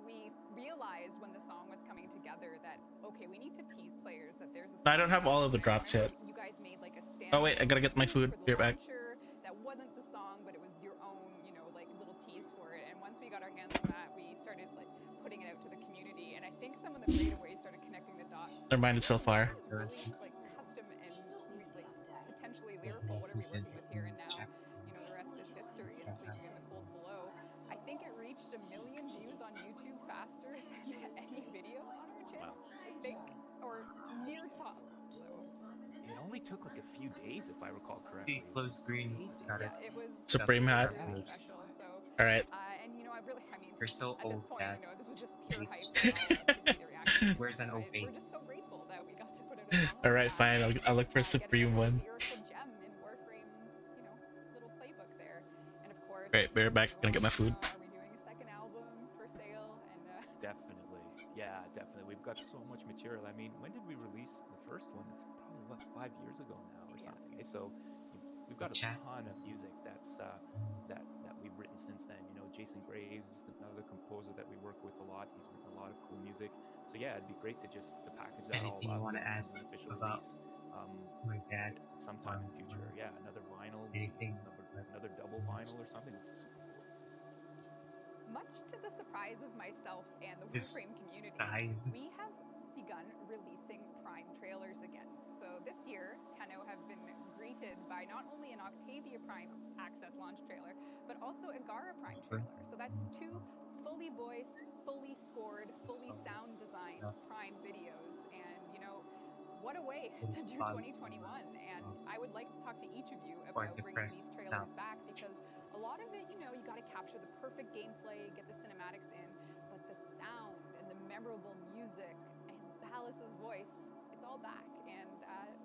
We realized when the song was coming together that okay, we need to tease players that there's a. I don't have all of the drops yet. You guys made like a stand. Oh wait, I gotta get my food. Be right back. That wasn't the song, but it was your own, like little tease for it. And once we got our hands on that, we started like putting it out to the community. And I think some of them right away started connecting the dots. Never mind, it's so far. It's really like custom and like potentially lyrical. What are we working with here? And now, the rest is history. And Sleeping in the Cold Below. I think it reached 1 million views on YouTube faster than any video on our channel. I think, or near top. So it only took like a few days, if I recall correctly. Close green. Got it. It was Supreme hat. really special. So, all right. And I mean, you're so at old, this point, Dad. this was just pure hype. Where's an OP? We're just so grateful that we got to put it on. All right, fine. I'll look for a Supreme one. Lyrical gem in Warframe's, little playbook there. And of course, Great, be right back. Gonna get my food. Are we doing a second album for sale? And Definitely. Yeah, definitely. We've got so much material. I mean, when did we release the first one? It's probably, 5 years ago now or something. Eh? So we've got a ton of music that we've written since then. Jason Graves, another composer that we work with a lot. He's written a lot of cool music. So yeah, it'd be great to just package that Anything all up. You want to ask an official about release, my dad? sometime in the future. Yeah, another vinyl, another double vinyl or something. Super cool. much to the surprise of myself and the This Warframe community, guys. we have begun releasing Prime trailers again. So this year, Tenno have been greeted by not only an Octavia Prime Access launch trailer, but also a Gara Prime trailer. So that's 2 fully voiced, fully scored, fully sound designed Prime videos. And, what a way to do 2021. And I would like to talk to each of you about bringing these trailers back, because a lot of it, you got to capture the perfect gameplay, get the cinematics in, but the sound and the memorable music and Alice's voice, it's all back. And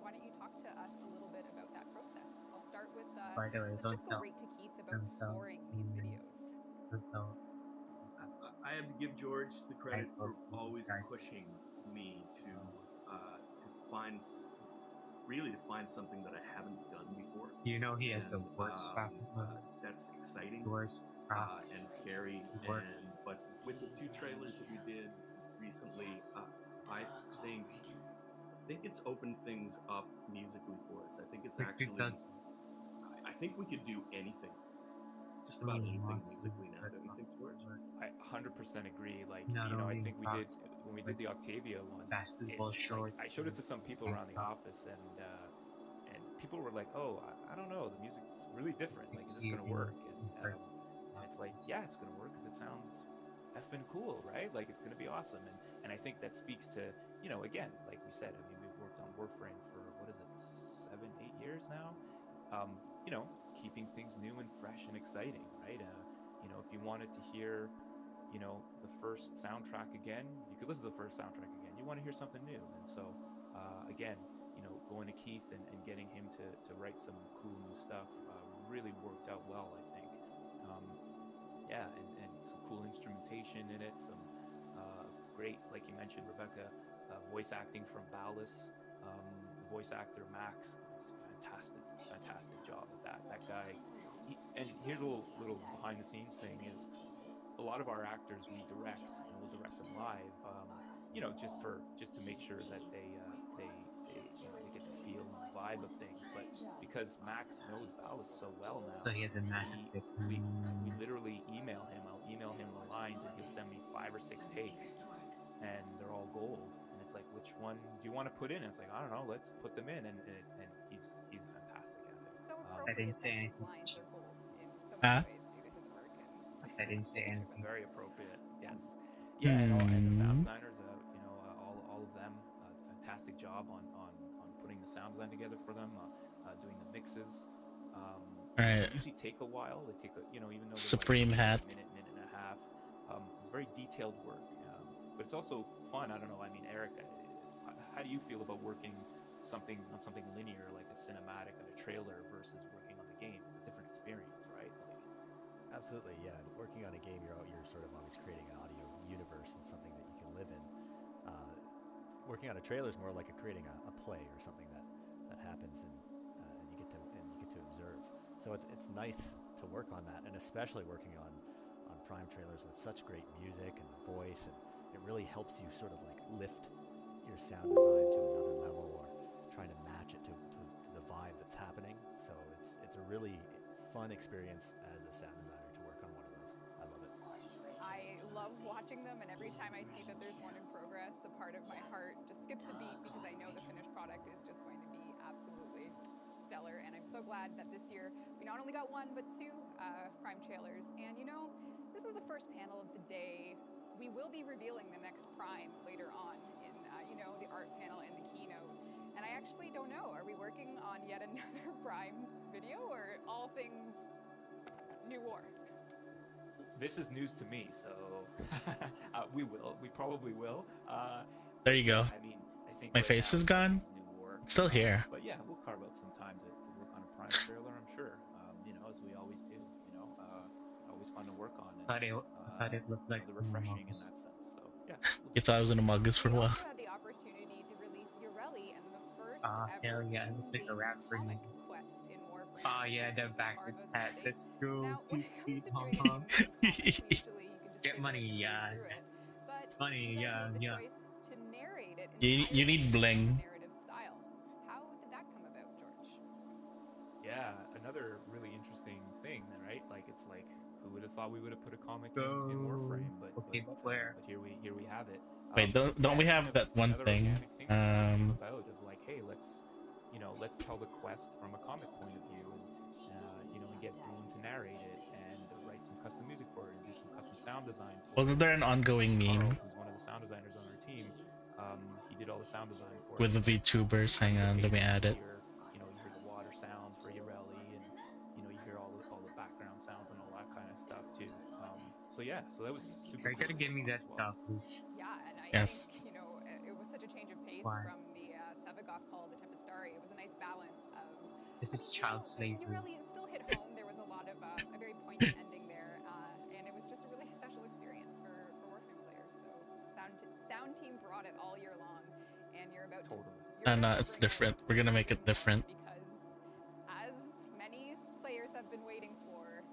why don't you talk to us a little bit about that process? I'll start with, By the way, let's just go right to Keith about scoring these videos. I have to give George the credit for always guys. pushing me to find really to find something that I haven't done before. You know he has the worst that's exciting worst and scary. But with the 2 trailers that we did recently, I think it's opened things up musically for us. I think it's actually. I think we could do anything. Just about anything musically now, don't you think, George? I 100% agree. Like, Not you know, I only think we did when we did the Octavia one. basketball shorts. I showed it to some people around the office, and people were like, "Oh, I don't know, the music's really different. Like, is this gonna work?" And it's like, yeah, it's gonna work because it sounds effing cool, right? Like, it's gonna be awesome. And I think that speaks to, you know, again, like we said, I mean, we've worked on Warframe for what is it, 7, 8 years now. You know, keeping things new and fresh and exciting, right? You know, if you wanted to hear, you know, the first soundtrack again, you could listen to the first soundtrack again. You want to hear something new. And so, again, you know, going to Keith and getting him to write some cool new stuff really worked out well, I think. Yeah, and some cool instrumentation in it, some great, like you mentioned, Rebecca, voice acting from Ballas. The voice actor, Max, does fantastic job with that. That guy, and here's a little behind the scenes thing is a lot of our actors we direct and we'll direct them live, you know, just to make sure that they you know, they get the feel and the vibe of things. But because Max knows Ballas so well now, So he has a massive dick. we literally email him. I'll email him the lines and he'll send me 5 or 6 takes and they're all gold. And it's like, which one do you want to put in? And it's like, I don't know, let's put them in. And he's fantastic at it. So I didn't say anything. lines are gold in so many ways due to his work. I didn't say anything. Very appropriate. Yes. Yeah, and the sound designers, you know, all of them, fantastic job on putting the sound design together for them, doing the mixes. Right. They usually take a while. They take a, you know, even though Supreme hat. a minute and a half. It's very detailed work, but it's also fun. I don't know. I mean, Eric, how do you feel about working on something linear like a cinematic and a trailer versus working on a game? It's a different experience, right? Like, absolutely, yeah. Working on a game, you're sort of always creating an audio universe and something that you can live in. Working on a trailer is more like creating a play or something that happens and you get to observe. So it's nice to work on that, and especially working on Prime trailers with such great music and voice, and it really helps you sort of like lift your sound design to another level, or trying to match it to the vibe that's happening. So it's a really fun experience as a sound designer to work on one of those. I love it. I love watching them, and every time I see that there's one in progress, a part of my heart just skips a beat because I know the finished product is just going to be absolutely stellar. And I'm so glad that this year we not only got 1 but 2 Prime trailers. And you know, this is the first panel of the day. We will be revealing the next Prime later on in you know, the art panel and the keynote. And I actually don't know, are we working on yet another Prime video, or all things New War? this is news to me, so we probably will. There you go. I mean, I think My right face now, is gone. New War, It's still here. But yeah, we'll carve out some time to work on a Prime trailer, I'm sure. You know, as we always do. You know, always fun to work on. And, I thought it looked like the refreshing in that sense. So yeah. You thought I was in Among Us for a We while. also had the opportunity to release Ureli and the first hell ever yeah, it looked like a rap for me. quest in Warframe. Oh yeah, the backwards hat. Let's go, Now, when skeet it skeet, comes to hong doing hong. usually you can just Get money, yeah. but Money, you yeah, guys made the yeah. choice to narrate it You need bling. narrative style. How did that come about, George? Yeah, another really interesting thing, right? Like, it's like, who would have thought we would have put a comic in Warframe? But where? But here we have it. Wait, don't we have that one thing? About of like, hey, let's tell the quest from a comic point of view, and you know, and get Boone to narrate it and write some custom music for it and do some custom sound design. Wasn't there an ongoing meme Carl, who's one of the sound designers on our team? He did all the sound design for with it. the VTubers? Hang on, let me add it. You know, you hear the water sounds for Ureli, and you know, you hear all the background sounds and all that kind of stuff too. So yeah, so that was super. You gotta give me that stuff. Yeah, and I Yes. think, you know, it was such a change of Why? from the Sevagoth call, the Tempestari. It was a nice balance of. This is child slavery. Really, it still hit home. There was a lot of a very poignant ending there, and it was just a really special experience for Warframe players. So sound team brought it all year long, and you're about to. And it's different. We're gonna make it different. Because as many players have been waiting for,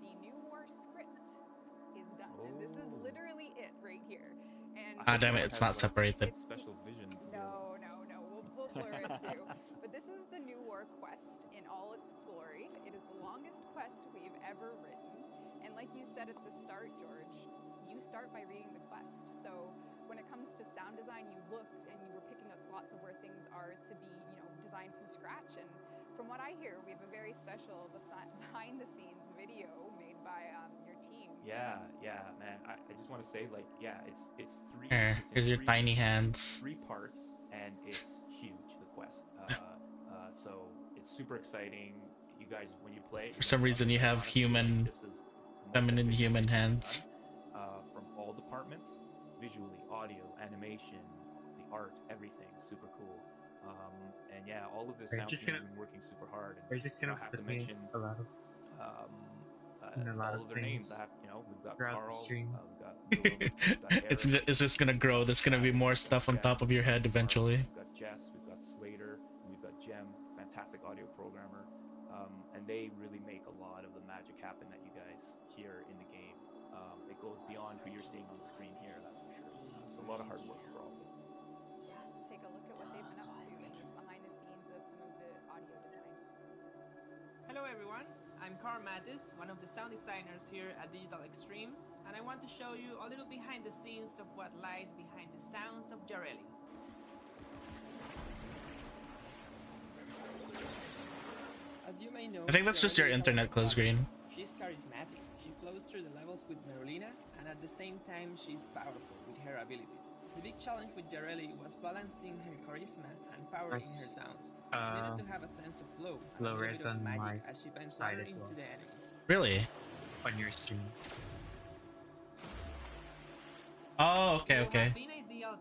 the new war script is done, and this is literally it right here. And Ah, damn it! It's not separated. Special vision. no, we'll blur it too. But this is the new war quest in all its glory. It is the longest quest we've ever written, and like you said at the start, George, you start by reading the quest. So when it comes to sound design, you looked and you were picking out slots of where things are to be, designed from scratch. And from what I hear, we have a very special behind-the-scenes video made by your team. Yeah, man. I just want to say, like, yeah, it's three. Here's your tiny hands. 3 parts, and it's huge. The quest. So it's super exciting. You guys, when you play, For some reason, you have human, feminine human hands. From all departments, visually, audio, animation, the art, everything, super cool. And yeah, all of this sound team have been working super hard. And We're just gonna have to put me mention a lot of all of their names. We've got throughout Carl, the stream. we've got Eric, It's just gonna grow. There's gonna be more stuff on top of your head eventually. We've got Jess, we've got Swader, we've got Jem, fantastic audio programmer, and they really make a lot of the magic happen that you guys hear in the game. It goes beyond who you're seeing on the screen here, that's for sure. It's a lot of hard work for all of them. Take a look at what they've been up to and just behind the scenes of some of the audio design. Hello everyone, I'm Carl Mattis, one of the sound designers here at Digital Extremes, and I want to show you a little behind the scenes of what lies behind the sounds of Jareli. As you may know, I think that's just your internet close screen. She's charismatic. She flows through the levels with Merulina, and at the same time, she's powerful with her abilities. The big challenge with Jareli was balancing her charisma and power in her sounds. She needed to have a sense of flow and a little bit of magic as she bent water into the enemies. Really? On your stream. Oh, okay.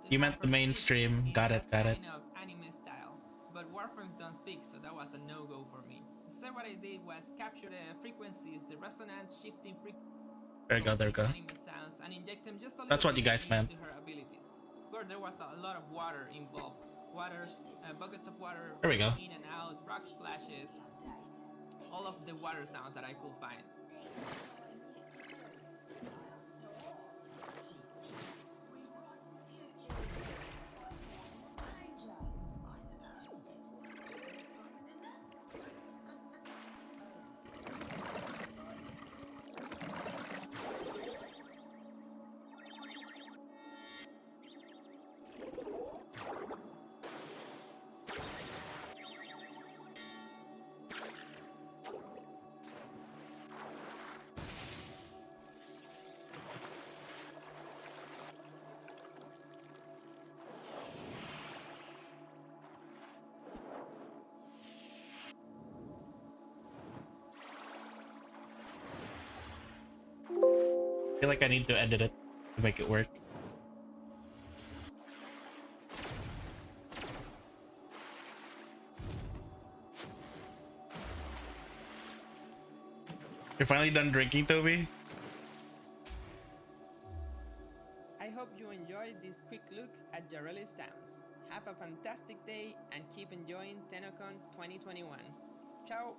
You meant the mainstream. Got it. Kind of anime style, but Warframes don't speak, so that was a no-go for me. Instead, what I did was capture the frequencies, the resonance shifting frequencies. There we go. Anime sounds and inject them just a little That's what you bit guys meant. into her abilities. Of course, there was a lot of water involved. Buckets of water There we go. in and out, rock splashes, all of the water sounds that I could find. I feel like I need to edit it to make it work. You're finally done drinking, Toby? I hope you enjoyed this quick look at Jareli's sounds. Have a fantastic day and keep enjoying Tennocon 2021. Ciao!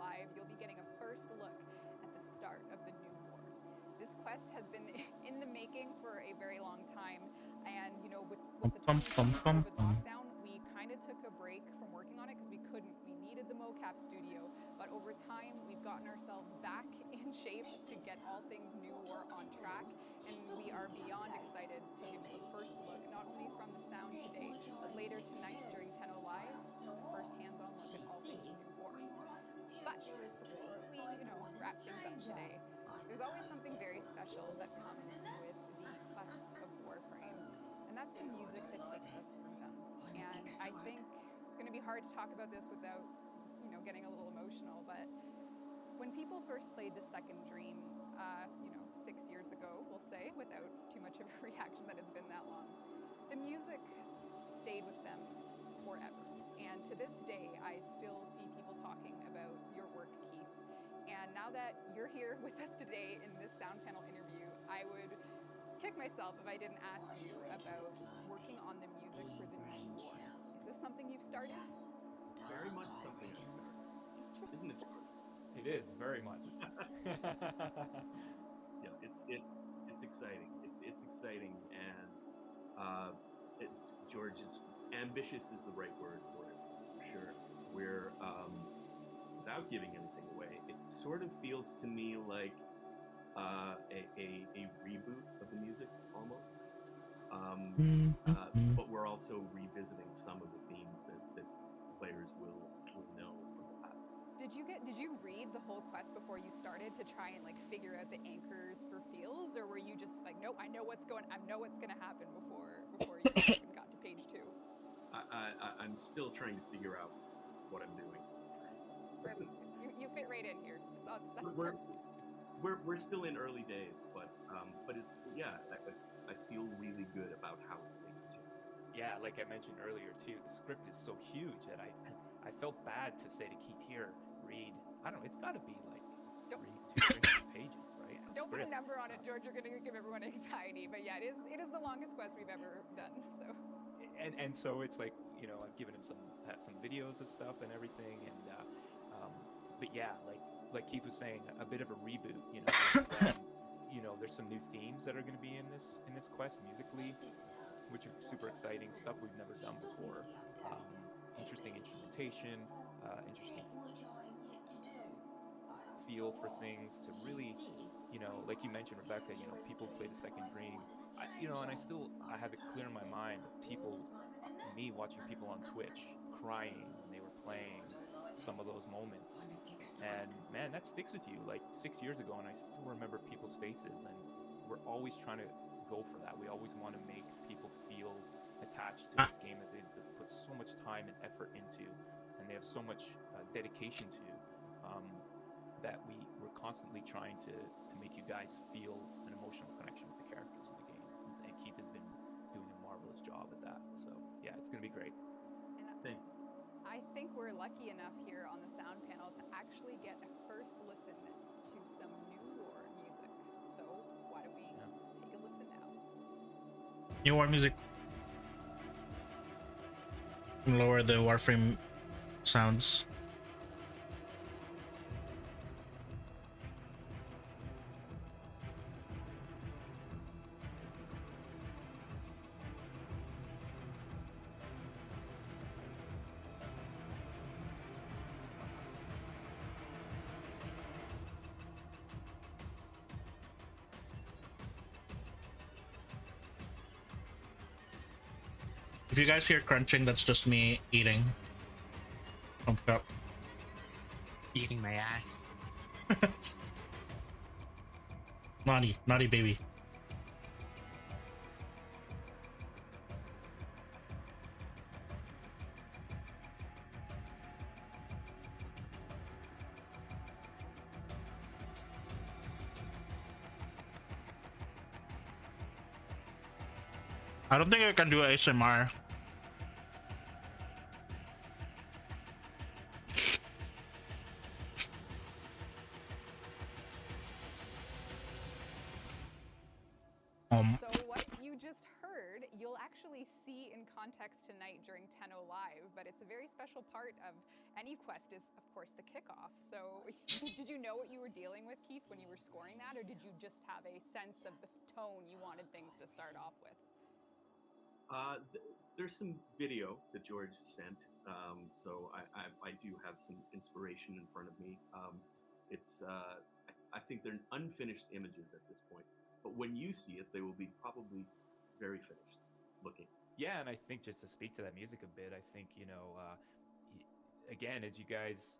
TennoLive, you'll be getting a first look at the start of the new war. This quest has been in the making for a very long time, and you know, with the 2020 COVID lockdown, we kind of took a break from working on it because we needed the mocap studio, but over time we've gotten ourselves back in shape to get all things New War on track, and we are beyond excited to give you a first look, not only from the sound today, but later tonight during TennoLive, first hands-on look at all things New War. But before we, wrap things up today, there's always something very special that comes with the quests of Warframe, and that's the music that takes us through them. And I think it's going to be hard to talk about this without, getting a little emotional, but when people first played the second Dream, 6 years ago, we'll say, without too much of a reaction that it's been that long, the music stayed with them forever. And to this day, I still see people talking about your work, Keith. And now that you're here with us today in this sound panel interview, I would kick myself if I didn't ask you about working on the music for the new war. Is this something you've started? Very much something I've started. Isn't it, George? It is very much. Yeah, it's exciting. It's exciting, and George is ambitious is the right word for it, for sure. We're without giving anything away, it sort of feels to me like a reboot of the music almost. But we're also revisiting some of the themes that players will know from the past. Did you read the whole quest before you started to try and figure out the anchors for feels, or were you just like, nope, I know what's gonna happen before you even got to page 2? I'm still trying to figure out what I'm doing. You fit right in here. We're still in early days, but it's I feel really good about how it's taken shape. Yeah, like I mentioned earlier too, the script is so huge that I felt bad to say to Keith here, read. I don't know, it's got to be like 300 pages, right? Don't put a number on it, George. You're gonna give everyone anxiety. But yeah, it is the longest quest we've ever done. So. And so it's like, I've given him some videos of stuff and everything, and but yeah, like Keith was saying, a bit of a reboot. There's some new themes that are going to be in this quest musically, which are super exciting, stuff we've never done before. Interesting instrumentation, interesting feel for things to really, like you mentioned, Rebecca, people play the second Dream, and I have it clear in my mind that me watching people on Twitch crying when they were playing some of those moments, and man, that sticks with you. Like 6 years ago, and I still remember people's faces, and we're always trying to go for that. We always want to make people feel attached to this game that they've put so much time and effort into, and they have so much dedication to, that we're constantly trying to make you guys feel an emotional connection with the characters in the game. And Keith has been doing a marvelous job at that. So yeah, it's going to be great. Thank you. I think we're lucky enough here on the sound panel to actually get a first listen to some New War music. So why don't we take a listen now? New War music. Lower the Warframe sounds. If you guys hear crunching, that's just me eating. Up. Eating my ass. Naughty baby. I don't think I can do ASMR. So what you just heard, you'll actually see in context tonight during TennoLive, but it's a very special part of any quest is, of course, the kickoff. So did you know what you were dealing with, Keith, when you were scoring that, or did you just have a sense of the tone you wanted things to start off with? There's some video that George sent, so I do have some inspiration in front of me. I think they're unfinished images at this point, but when you see it, they will be probably very finished looking. Yeah, and I think just to speak to that music a bit, I think again, as you guys,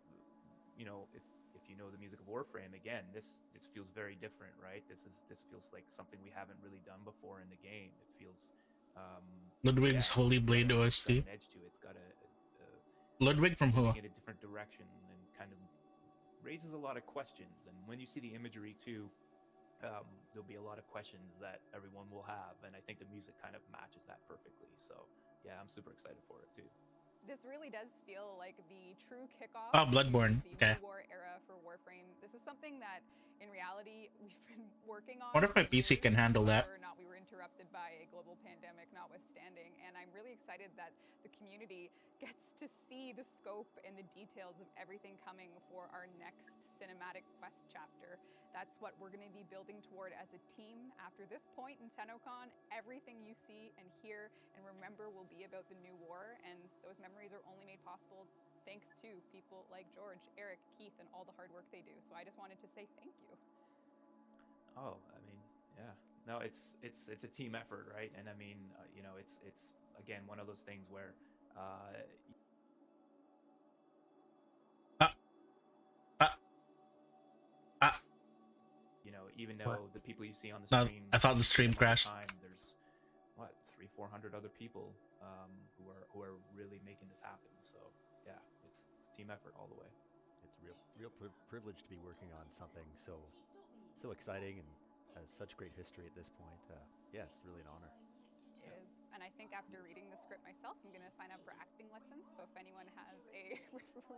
if you know the music of Warframe, again, this feels very different, right? This feels like something we haven't really done before in the game. It feels Ludwig's Holy Blade OST. It's got an edge to it. It's got Ludwig from who? In a different direction and kind of raises a lot of questions. And when you see the imagery too, there'll be a lot of questions that everyone will have, and I think the music kind of matches that perfectly. So yeah, I'm super excited for it too. This really does feel like the true kickoff. Oh, Bloodborne. The Okay. New War era for Warframe. This is something that, in reality, we've been working on. What if my PC can handle that? Whether or not we were interrupted by a global pandemic, notwithstanding, and I'm really excited that the community gets to see the scope and the details of everything coming for our next cinematic quest chapter. That's what we're going to be building toward as a team. After this point in Tennocon, everything you see and hear and remember will be about the New War, and those memories are only made possible thanks to people like George, Eric, Keith, and all the hard work they do. So I just wanted to say thank you. Oh, I mean, yeah. No, it's a team effort, right? And I mean, it's again one of those things where even though the people you see on the stream, I thought the stream crashed. There's 300-400 other people who are really making this happen. So yeah, it's team effort all the way. It's real privilege to be working on something so exciting and has such great history at this point. Yeah, it's really an honor. It is. And I think after reading the script myself, I'm going to sign up for acting lessons. So if anyone has a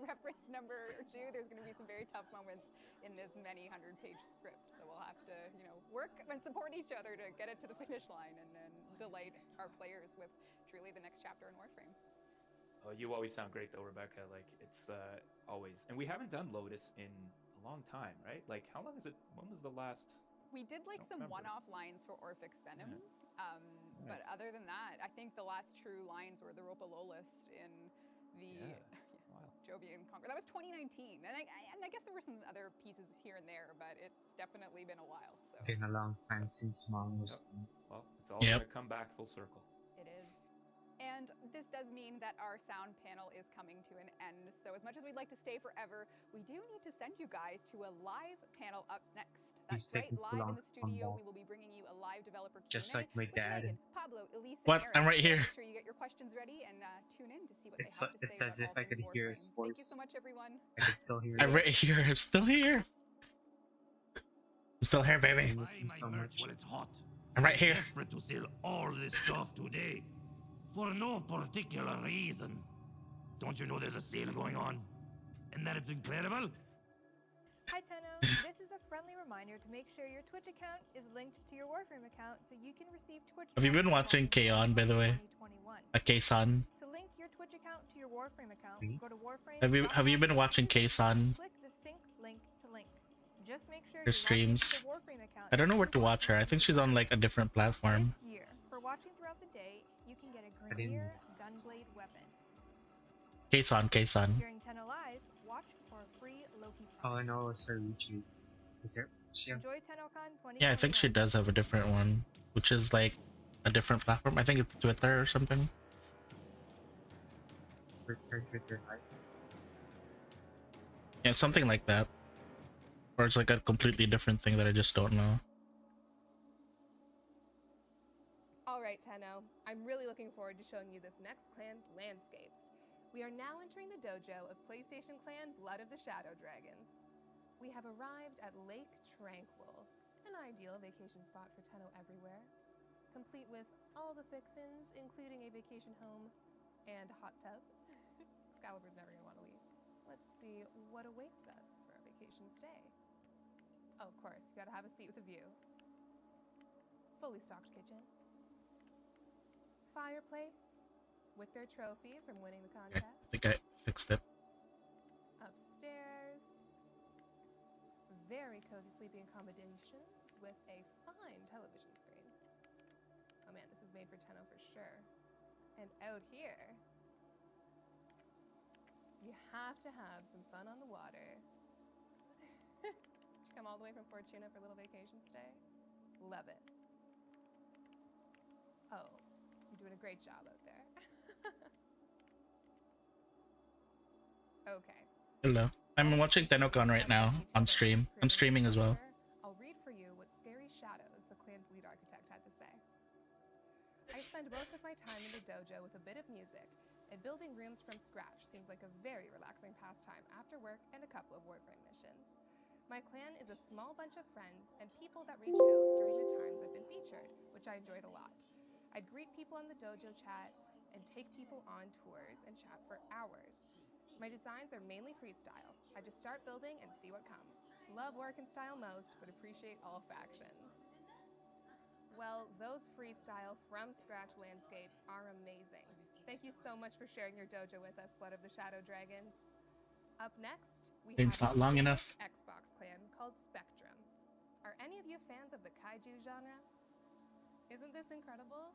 reference number or two, there's going to be some very tough moments in this many 100-page script. So we'll have to, work and support each other to get it to the finish line and then delight our players with truly the next chapter in Warframe. Oh, you always sound great though, Rebecca. Like it's always, and we haven't done Lotus in a long time, right? Like how long is it? When was the last? We did some one-off lines for Orphix Venom. Yeah. But other than that, I think the last true lines were the Ropalolis in the Jovian Conqueror. That was 2019. And I guess there were some other pieces here and there, but it's definitely been a while. So. Been a long time since Mom was. Well, it's all gonna come back full circle. It is. And this does mean that our sound panel is coming to an end. So as much as we'd like to stay forever, we do need to send you guys to a live panel up next. That's right, live in the studio. We will be bringing you a live developer Q&A. Just like my dad. Megan, Pablo, Elise, What? and Eric. I'm right here. Make sure you get your questions ready and tune in to see what they have to It's say as about if I all could things hear Warframe. his voice. Thank you so much, everyone. I can still hear. I'm right here. I'm still here. I'm still here, baby. So much. Well, it's hot. I'm right here. Desperate to sell all this stuff today, for no particular reason. Don't you know there's a sale going on, and that it's incredible? Hi Tenno, this is a friendly reminder to make sure your Twitch account is linked to your Warframe account so you can receive Twitch. Have you been watching K-On, by the way? K-San. To link your Twitch account to your Warframe account, go to Warframe. Have you been watching K-San? Click the sync link to link. Just make sure Her streams. I don't know where to watch her. I think she's on like a different platform. This year, for watching throughout the day, you can get a Grenier Gunblade weapon. K-San. During TennoLive, watch for a free Loki. All I know is her YouTube. Is there? Enjoy Tennocon 2021. Yeah, I think she does have a different one, which is like a different platform. I think it's Twitter or something. Twitter, right? Yeah, something like that. Or it's like a completely different thing that I just don't know. Alright, Tenno. I'm really looking forward to showing you this next clan's landscapes. We are now entering the dojo of PlayStation Clan Blood of the Shadow Dragons. We have arrived at Lake Tranquil, an ideal vacation spot for Tenno everywhere, complete with all the fixins, including a vacation home and a hot tub. Excalibur's never gonna want to leave. Let's see what awaits us for our vacation stay. Oh, of course, you gotta have a seat with a view. Fully stocked kitchen. Fireplace. with their trophy from winning the Okay, contest. I think I fixed it. Upstairs, very cozy sleeping accommodations with a fine television screen. Oh man, this is made for Tenno for sure. And out here, you have to have some fun on the water. Did you come all the way from Fortuna for a little vacation stay? Love it. Oh, you're doing a great job out there. Okay. Hello. I'm watching Tennocon right now on stream. I'm streaming as well. I'll read for you what scary shadows the clan's lead architect had to say. I spend most of my time in the dojo with a bit of music, and building rooms from scratch seems like a very relaxing pastime after work and a couple of Warframe missions. My clan is a small bunch of friends and people that reached out during the times I've been featured, which I enjoyed a lot. I'd greet people on the dojo chat and take people on tours and chat for hours. My designs are mainly freestyle. I just start building and see what comes. Love work and style most, but appreciate all factions. Well, those freestyle from scratch landscapes are amazing. Thank you so much for sharing your dojo with us, Blood of the Shadow Dragons. Up next, we It's have not long a enough. Xbox clan called Spectrum. Are any of you fans of the kaiju genre? Isn't this incredible?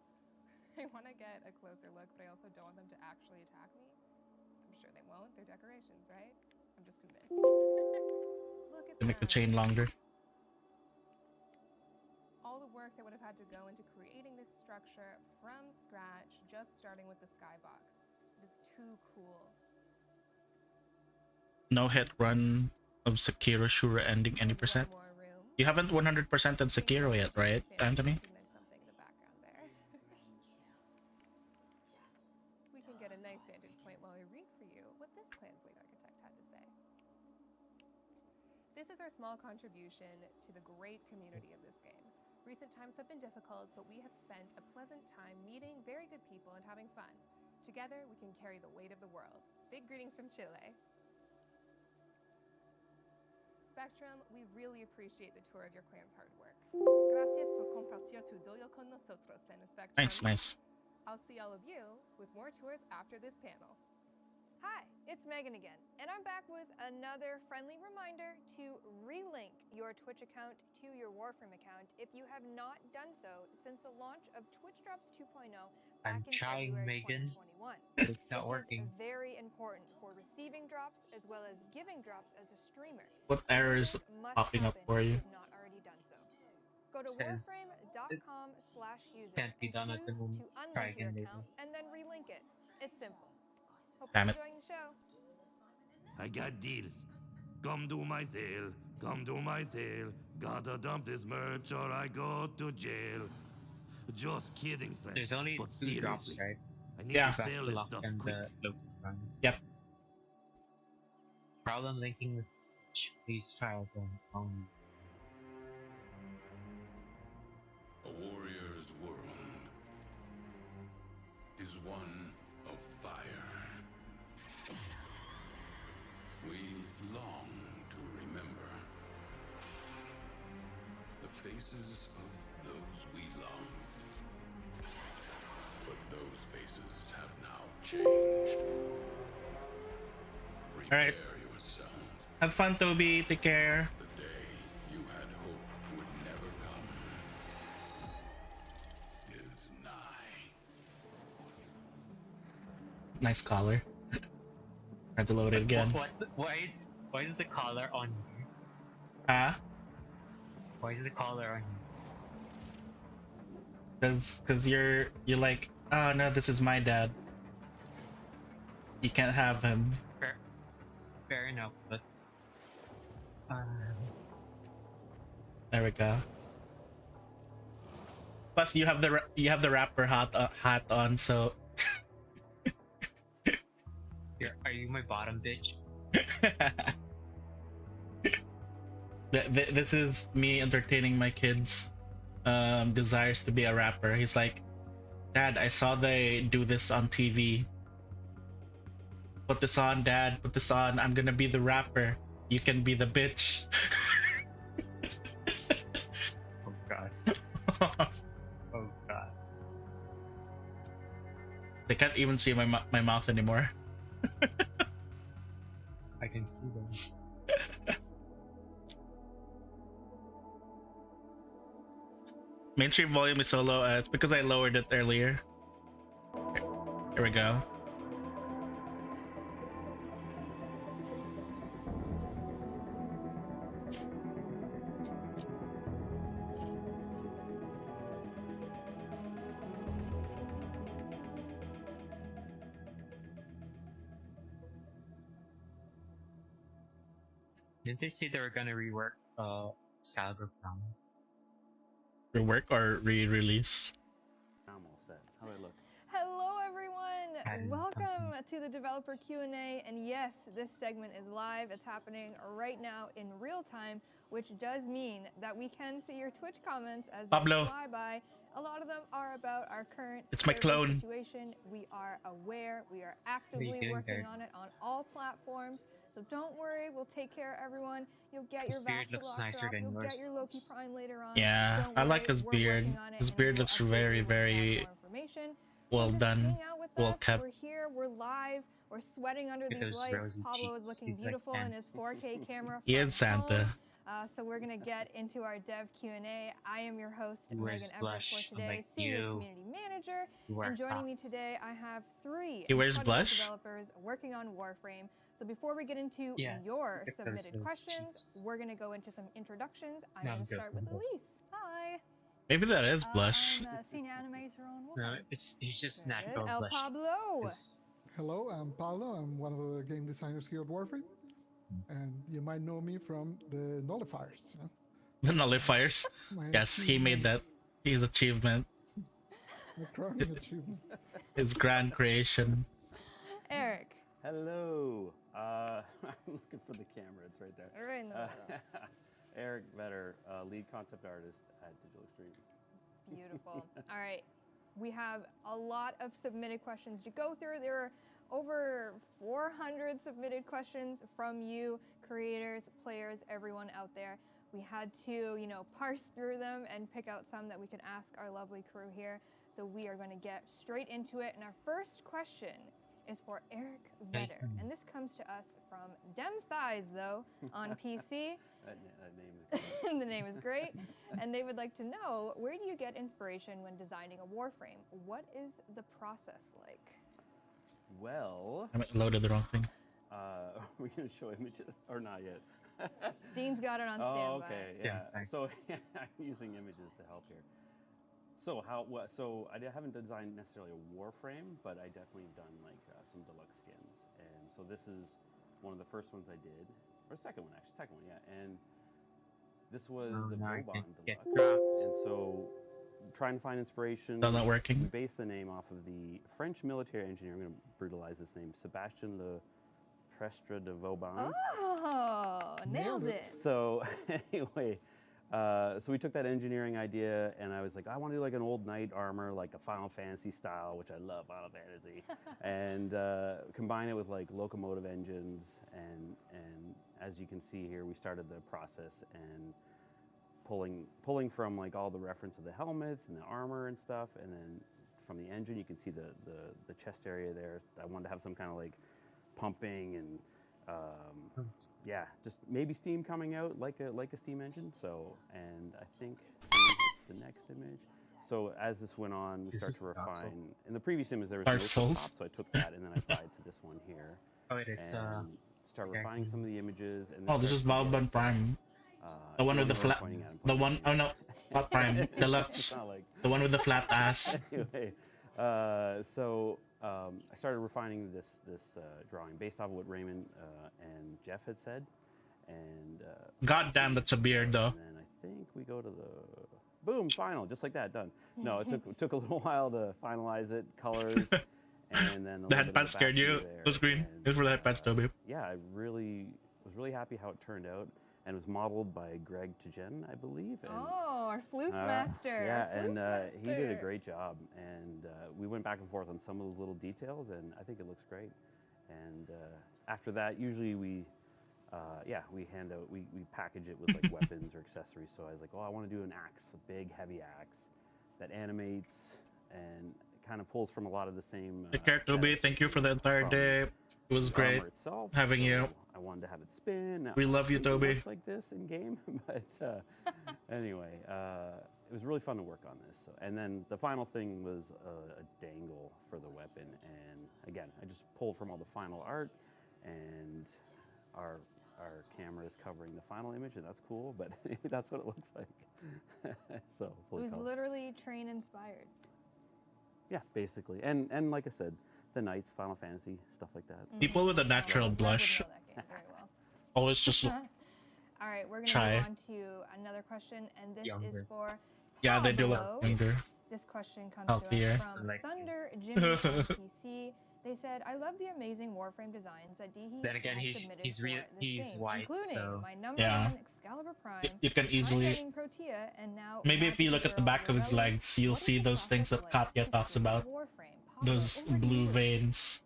I want to get a closer look, but I also don't want them to actually attack me. I'm sure they won't. They're decorations, right? I'm just convinced. Look at To make the that. chain longer. All the work that would have had to go into creating this structure from scratch, just starting with the skybox. It's too cool. No hit run of Sekiro Shura ending any percent. You haven't 100%ed Sekiro yet, right, Anthony? There's something in the background there. We can get a nice vantage point while I read for you what this clan's lead architect had to say. This is our small contribution to the great community of this game. Recent times have been difficult, but we have spent a pleasant time meeting very good people and having fun. Together, we can carry the weight of the world. Big greetings from Chile. Spectrum, we really appreciate the tour of your clan's hard work. Gracias por compartir tu dojo con nosotros, Clan of Spectrum. Nice. I'll see all of you with more tours after this panel. Hi, it's Megan again, and I'm back with another friendly reminder to relink your Twitch account to your Warframe account if you have not done so since the launch of Twitch Drops 2.0 back in trying, February Megan. 2021. It's not working. This is very important for receiving drops as well as giving drops as a streamer. What errors popping up for you? If you have not already done so. Go to Says warframe.com/user can't be done at the and choose moment. to Try unlink your again account later. and then relink it. It's simple. Hope Damn you're it. enjoying the show. I got deals. Come to my sale. Come to my sale. Gotta dump this merch or I go to jail. Just kidding, friend. There's only but 2 drops, seriously, right? I need Yeah. to sell this stuff and quick. the local run. Yep. Problem linking with please try again. A warrior's world is one of fire. We long to remember the faces of those we love. But those faces have now changed. Prepare Alright. yourself. Have fun, Toby. Take care. The day you had hoped would never come is nigh. Nice collar. Had to load it again. Why is the collar on here? Huh? Why is the collar on here? Cause you're like, oh no, this is my dad. You can't have him. Fair enough, but There we go. Plus, you have the rapper hat on, so. Are you my bottom bitch? This is me entertaining my kids' desires to be a rapper. He's like, Dad, I saw they do this on TV. Put this on, Dad. Put this on. I'm gonna be the rapper. You can be the bitch. Oh god. Oh god. can't even see my mouth anymore. I can see them. Mainstream volume is so low. It's because I lowered it earlier. Here we go. Didn't they say they were gonna rework Excalibur Crown? Rework or re-release? I'm all set. How do I look? Hello everyone! Welcome to the Developer Q&A, and yes, this segment is live. It's happening right now in real time, which does mean that we can see your Twitch comments as Pablo. they fly by. A lot of them are about our current It's my clone. situation. We are aware. We are actively working on it on all platforms. So don't worry, we'll take care of everyone. You'll get His your beard looks Vasilocrop, nicer than you'll yours. get your Loki Prime later on. Yeah, Don't I worry, like his we're beard. working on it, His and beard we will looks update you very, when we have very more information. well Just done, hang out with well us. kept. We're here, we're live, we're sweating under Look at these those lights. rosy Pablo is cheeks. looking He's like beautiful in Santa. his 4K camera. He from is Santa. home. So we're gonna get into our dev Q&A. I am your host, He wears Megan Everett, for blush, today, unlike Senior you. Community Manager. You wear And joining me Crocs. today, I have 3 He wears incredible blush? developers working on Warframe. So before we get into Yeah, your look at those submitted questions, cheeks. we're gonna go into some introductions. I'm No, gonna I'm good, start I'm with good. Elise. Hi. Maybe that is blush. I'm a senior animator on No, Warframe. he's just Good. natural El blush. Pablo. It's- Hello, I'm Paulo. I'm one of the game designers here at Warframe. And you might know me from the nullifiers. You know? The nullifiers. My Yes, he made that. His achievement. My crowning achievement. His grand creation. Eric. Hello. I'm looking for the camera. It's right there. Right in the middle. Eric Vetter, lead concept artist at Digital Extremes. Beautiful. All right. We have a lot of submitted questions to go through. There are over 400 submitted questions from you, creators, players, everyone out there. We had to, parse through them and pick out some that we could ask our lovely crew here. So we are going to get straight into it. And our first question is for Eric Vetter. And this comes to us from Dem Thighs, though, on PC. That name is The name is great. And they would like to know, where do you get inspiration when designing a Warframe? What is the process like? Well, I loaded the wrong thing. we're going to show images or not yet? Dean's got it on standby. Oh, okay, yeah. thanks. So I'm using images to help here. So So I haven't designed necessarily a Warframe, but I definitely done like some deluxe skins. And so this is one of the first ones I did, or second one actually, second one, yeah. And this was the now I Vauban can get Deluxe. drops. And so trying to find inspiration. Still not working? We based the name off of the French military engineer. I'm going to brutalize this name, Sebastien Le Prestre de Vauban. Oh, nailed it. So anyway, so we took that engineering idea, and I was like, I want to do like an old knight armor, like a Final Fantasy style, which I love Final Fantasy, and combine it with like locomotive engines. And as you can see here, we started the process and pulling from like all the reference of the helmets and the armor and stuff, and then from the engine, you can see the chest area there. I wanted to have some kind of like pumping and yeah, just maybe steam coming out like a steam engine. So, and I think the next image. So as this went on, we started to refine. In the previous image, there was Dark no Souls? top, so I took that and then I applied to this one here. Oh, wait, it's and start refining some of the images. And Oh, this is Vauban Prime. The one with the flat. The one. Oh no, not Prime. Deluxe. The one with the flat ass. Anyway, so I started refining this drawing based off of what Raymond and Jeff had said, and God damn, that's a beard though. and then I think we go to the boom final, just like that, done. No, it took a little while to finalize it, colors, and then The headpad scared you. It was green. It was for the headpads though, babe. yeah, I was really happy how it turned out, and it was modeled by Greg Tjen, I believe. And, Oh, our floof master. yeah, our and floof he did a master. great job, and we went back and forth on some of those little details, and I think it looks great. And after that, usually we hand out, we package it with like weapons or accessories. So I was like, oh, I want to do an axe, a big heavy axe that animates and kind of pulls from a lot of the same. Take care, Toby. Thank you for the entire day. It was great itself, having you. I wanted to have it spin. Now, We love you, it Toby. looks like this in game, but anyway, it was really fun to work on this. So, and then the final thing was a dangle for the weapon, and again, I just pulled from all the final art, and our camera is covering the final image, and that's cool. But that's what it looks like. So it was literally train inspired. Yeah, basically, and like I said, the Knights, Final Fantasy, stuff like that. So. People with a natural blush always just All right, we're gonna move on to another question, and this is for they do look Pablo. younger. This question comes Healthier. to us from Thunder Jimmy on PC. They said, "I love the amazing Warframe designs that Dehe Then again, has submitted for this game, white, including so my number one Excalibur Prime, You can easily High-Mining Protea, and now maybe if you look at the back of his Rebellion. legs, you'll see those things that Katya talks about. Those blue veins.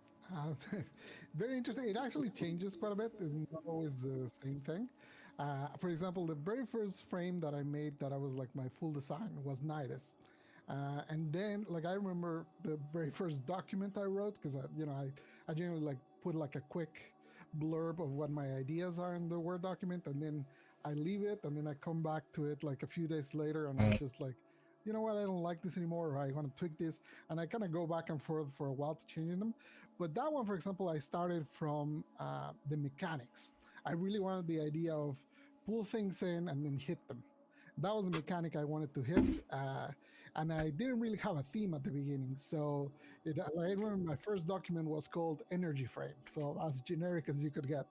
Very interesting. It actually changes quite a bit. It's not always the same thing. For example, the very first frame that I made that I was like my full design was Nidus. And then, like, I remember the very first document I wrote, because I generally like put like a quick blurb of what my ideas are in the Word document, and then I leave it, and then I come back to it like a few days later, and I'm just like, you know what, I don't like this anymore, or I want to tweak this, and I kind of go back and forth for a while to changing them. But that one, for example, I started from the mechanics. I really wanted the idea of pull things in and then hit them. That was the mechanic I wanted to hit, and I didn't really have a theme at the beginning. So I remember my first document was called Energy Frame, so as generic as you could get.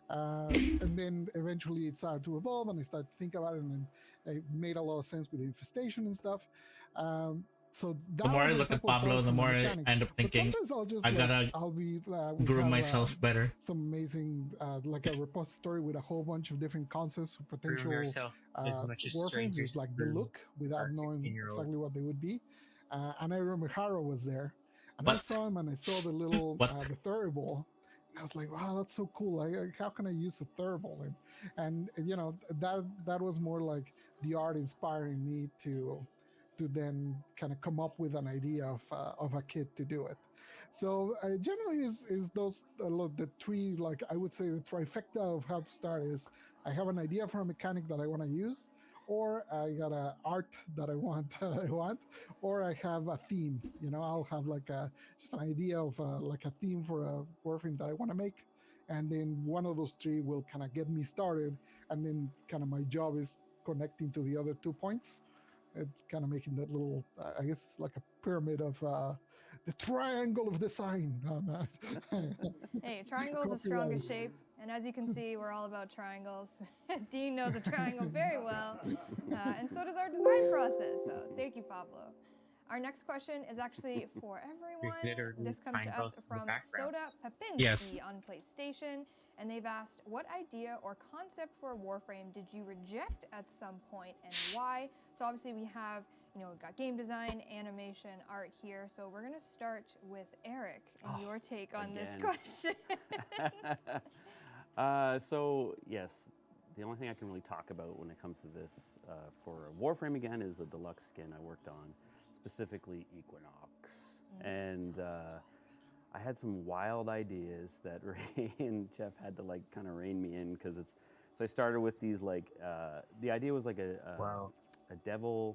And then eventually it started to evolve, and I started to think about it, and it made a lot of sense with the infestation and stuff. So that The more I look at Pablo, the more I end up thinking, I gotta groom myself better. Some amazing, like a repository with a whole bunch of different concepts for potential Warframes, just like the look, without knowing exactly what they would be. And I remember Haro was there, and I saw him, and I saw the little the Thurible, and I was like, wow, that's so cool. How can I use a Thurible? And that was more like the art inspiring me to then kind of come up with an idea of a kit to do it. So generally is those the three, like I would say the trifecta of how to start is I have an idea for a mechanic that I want to use, or I got a art that I want, or I have a theme. I'll have like just an idea of like a theme for a Warframe that I want to make, and then one of those three will kind of get me started, and then kind of my job is connecting to the other 2 points. It's kind of making that little, I guess, like a pyramid of the triangle of design. Hey, triangle is the strongest shape, and as you can see, we're all about triangles. Dean knows a triangle very well, and so does our design process. So thank you, Pablo. Our next question is actually for everyone. This comes to us from Soda Papinski on PlayStation. And they've asked, what idea or concept for a Warframe did you reject at some point, and why? So obviously we have, we've got game design, animation, art here. So we're gonna start with Eric and your take on this question. So yes, the only thing I can really talk about when it comes to this for Warframe again is the deluxe skin I worked on, specifically Equinox, and I had some wild ideas that Ray and Jeff had to like kind of rein me in, because it's, so I started with these like, the idea was like a devil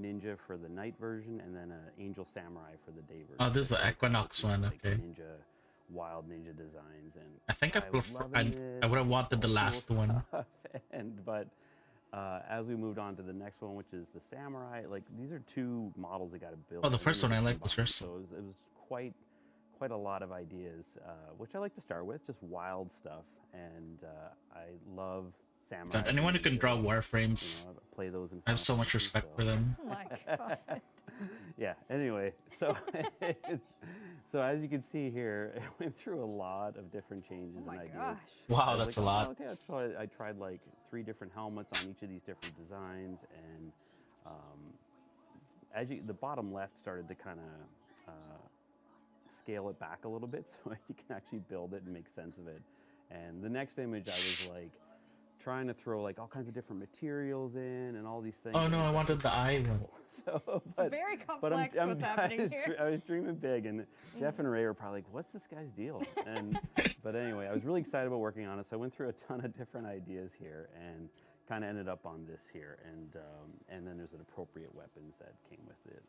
ninja for the night version, and then an angel samurai for the day version. Oh, this is the Equinox one, like okay. Wild ninja designs, and I think I would have wanted the last one. But as we moved on to the next one, which is the samurai, like these are two models that got to build. Oh, the first one I like. The first one. So it was quite a lot of ideas, which I like to start with, just wild stuff, and I love samurai. God, anyone who can draw Warframes, play those. I have so much respect for them. Oh my god. Yeah. Anyway, so so as you can see here, it went through a lot of different changes and ideas. Gosh. Wow, that's like, a lot. Okay, so I tried like 3 different helmets on each of these different designs, and as the bottom left started to kind of scale it back a little bit so you can actually build it and make sense of it. And the next image, I was like trying to throw like all kinds of different materials in and all these things. Oh no, I wanted the eye one. So, It's very complex what's happening here. I was dreaming big, and Jeff and Ray were probably like, "What's this guy's deal?" And but anyway, I was really excited about working on it. So I went through a ton of different ideas here, and kind of ended up on this here. And then there's an appropriate weapons that came with it,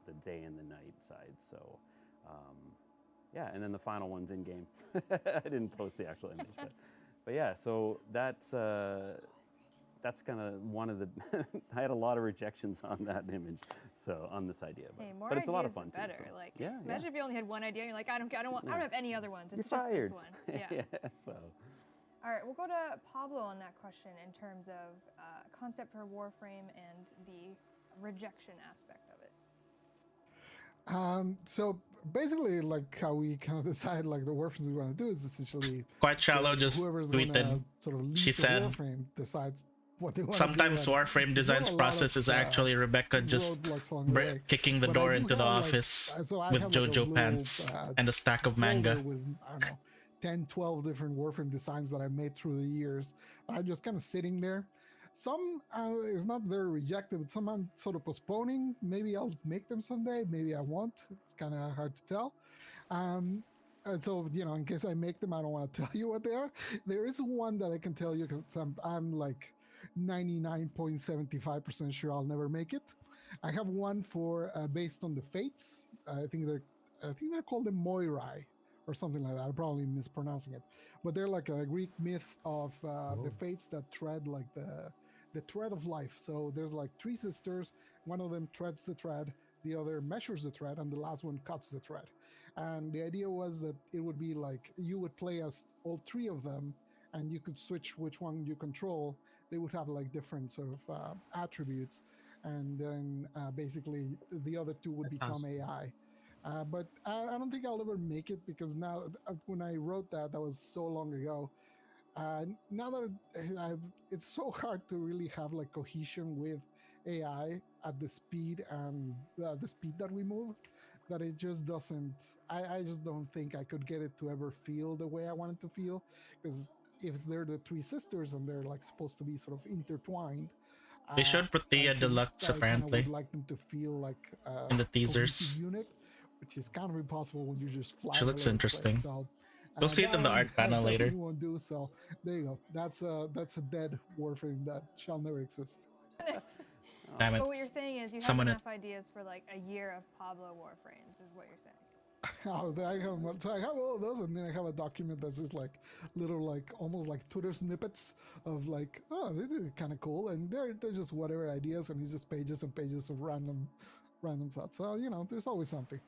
the day and the night side. So yeah, and then the final one's in game. I didn't post the actual image, but yeah. So that's kind of one of the. I had a lot of rejections on that image, so on this idea. But it's a lot of fun better. too. So. Like, yeah, imagine if you only had one idea. You're like, I don't have any other ones. It's You're just fired. this one. Yeah. So. All right, we'll go to Pablo on that question in terms of concept for Warframe and the rejection aspect of it. So basically, like how we kind of decide like the Warframes we want to do is essentially Quite Shallow just whoever's tweeted. gonna sort of lead She the said, Warframe decides what they want sometimes to do. Warframe design's process is actually Rebecca just kicking the door into the office with JoJo pants and a stack of manga. With, I don't know, 10, 12 different Warframe designs that I made through the years. I'm just kind of sitting there. Some is not they're rejected, but some I'm sort of postponing. Maybe I'll make them someday. Maybe I won't. It's kind of hard to tell. And so, you know, in case I make them, I don't want to tell you what they are. There is one that I can tell you because I'm like 99.75% sure I'll never make it. I have one for based on the Fates. I think they're called the Moirai or something like that. I'm probably mispronouncing it, but they're like a Greek myth of the Fates that tread like the thread of life. So there's like three sisters. One of them treads the thread, the other measures the thread, and the last one cuts the thread. And the idea was that it would be like you would play as all three of them, and you could switch which one you control. They would have like different sort of attributes, and then basically the other two would become AI. But I don't think I'll ever make it because now, when I wrote that was so long ago. Now that it's so hard to really have like cohesion with AI at the speed and the speed that we move, that it just doesn't. I just don't think I could get it to ever feel the way I want it to feel, because if they're the three sisters and they're like supposed to be sort of intertwined. They showed Protea Deluxe apparently. I would like them to feel like in the teasers. Unit, which is kind of impossible when you just fly. She looks interesting. So, you'll see it in the art panel later. Won't do, so there you go. That's a dead Warframe that shall never exist. Damn it. But what you're saying is you have enough ideas for like a year of Pablo Warframes, is what you're saying. So I have all of those, and then I have a document that's just like little, like almost like Twitter snippets of like, oh, this is kind of cool, and they're just whatever ideas, and it's just pages and pages of random thoughts. So you know, there's always something.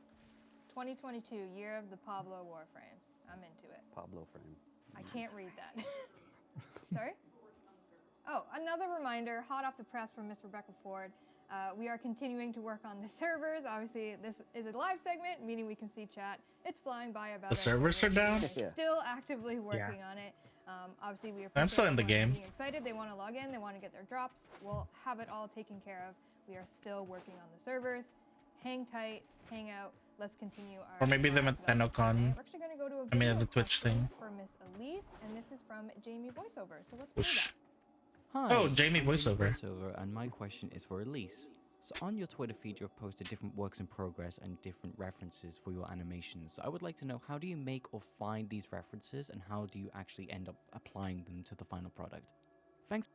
2022, year of the Pablo Warframes. I'm into it. Pablo frame. I can't read that. Sorry? Oh, another reminder, hot off the press from Miss Rebecca Ford. We are continuing to work on the servers. Obviously, this is a live segment, meaning we can see chat. It's flying by about the servers are down? Still actively working on it. Obviously, we are. I'm still in the game. Being excited. They want to log in. They want to get their drops. We'll have it all taken care of. We are still working on the servers. Hang tight. Hang out. Let's continue our. Or maybe them at Tennocon. We're actually going to go to a I mean, at the video Twitch thing. for Miss Elise, and this is from Jamie Voiceover. So let's play that. Hi, oh, Jamie Voiceover. And my question is for Elise. So on your Twitter feed, you have posted different works in progress and different references for your animations. I would like to know, how do you make or find these references, and how do you actually end up applying them to the final product? Thanks.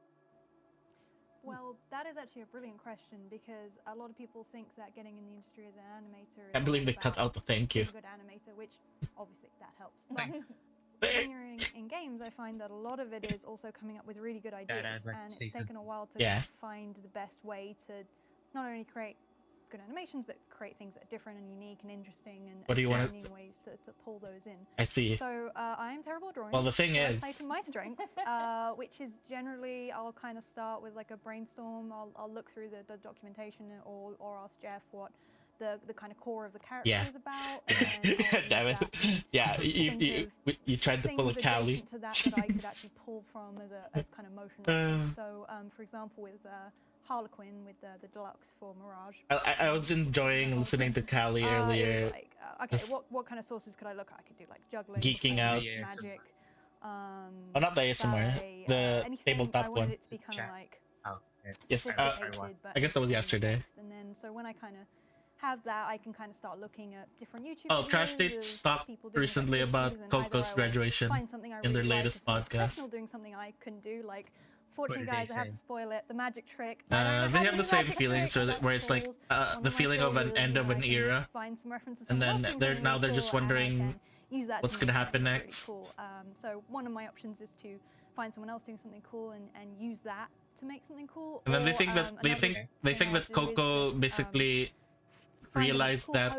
Well, that is actually a brilliant question, because a lot of people think that getting in the industry as an animator is I believe they cut out the thank you. a good animator, which obviously that helps. But when you're in games, I find that a lot of it is also coming up with really good ideas, and it's taken a while to find the best way to not only create good animations, but create things that are different and unique and interesting, and what do you want ways to pull those in. I see. So I am terrible at drawing. Well, the thing so is, I play to my strengths, which is generally I'll kind of start with like a brainstorm. I'll look through the documentation, or ask Jeff what the kind of core of the character is about. Damn it. Yeah, you tried to pull a Callie. To that I could actually pull from as kind of motion. So for example, with Harlequin with the deluxe for Mirage. I was enjoying listening to Callie earlier. Like, okay, what kind of sources could I look at? I could do like juggling, geeking out, magic. not the ASMR. Ballet, the tabletop I wanted one. it to be kind of like Yes, sophisticated, but I guess that was yesterday. context. And then so when I kind of have that, I can kind of start looking at different YouTube Oh, videos Trash Date of talked people doing recently different about things, and either Coco's I will graduation find something I in their really like latest of someone podcast. professional doing something I couldn't do, like fortune did guys. they I have say? to spoil it. The magic trick. They have the same feeling, so where it's like the feeling of an end of an era, Find some references. and then they're just wondering what's gonna happen next. Cool. So one of my options is to find someone else doing something cool and use that to make something cool. And then they think that Coco basically realized that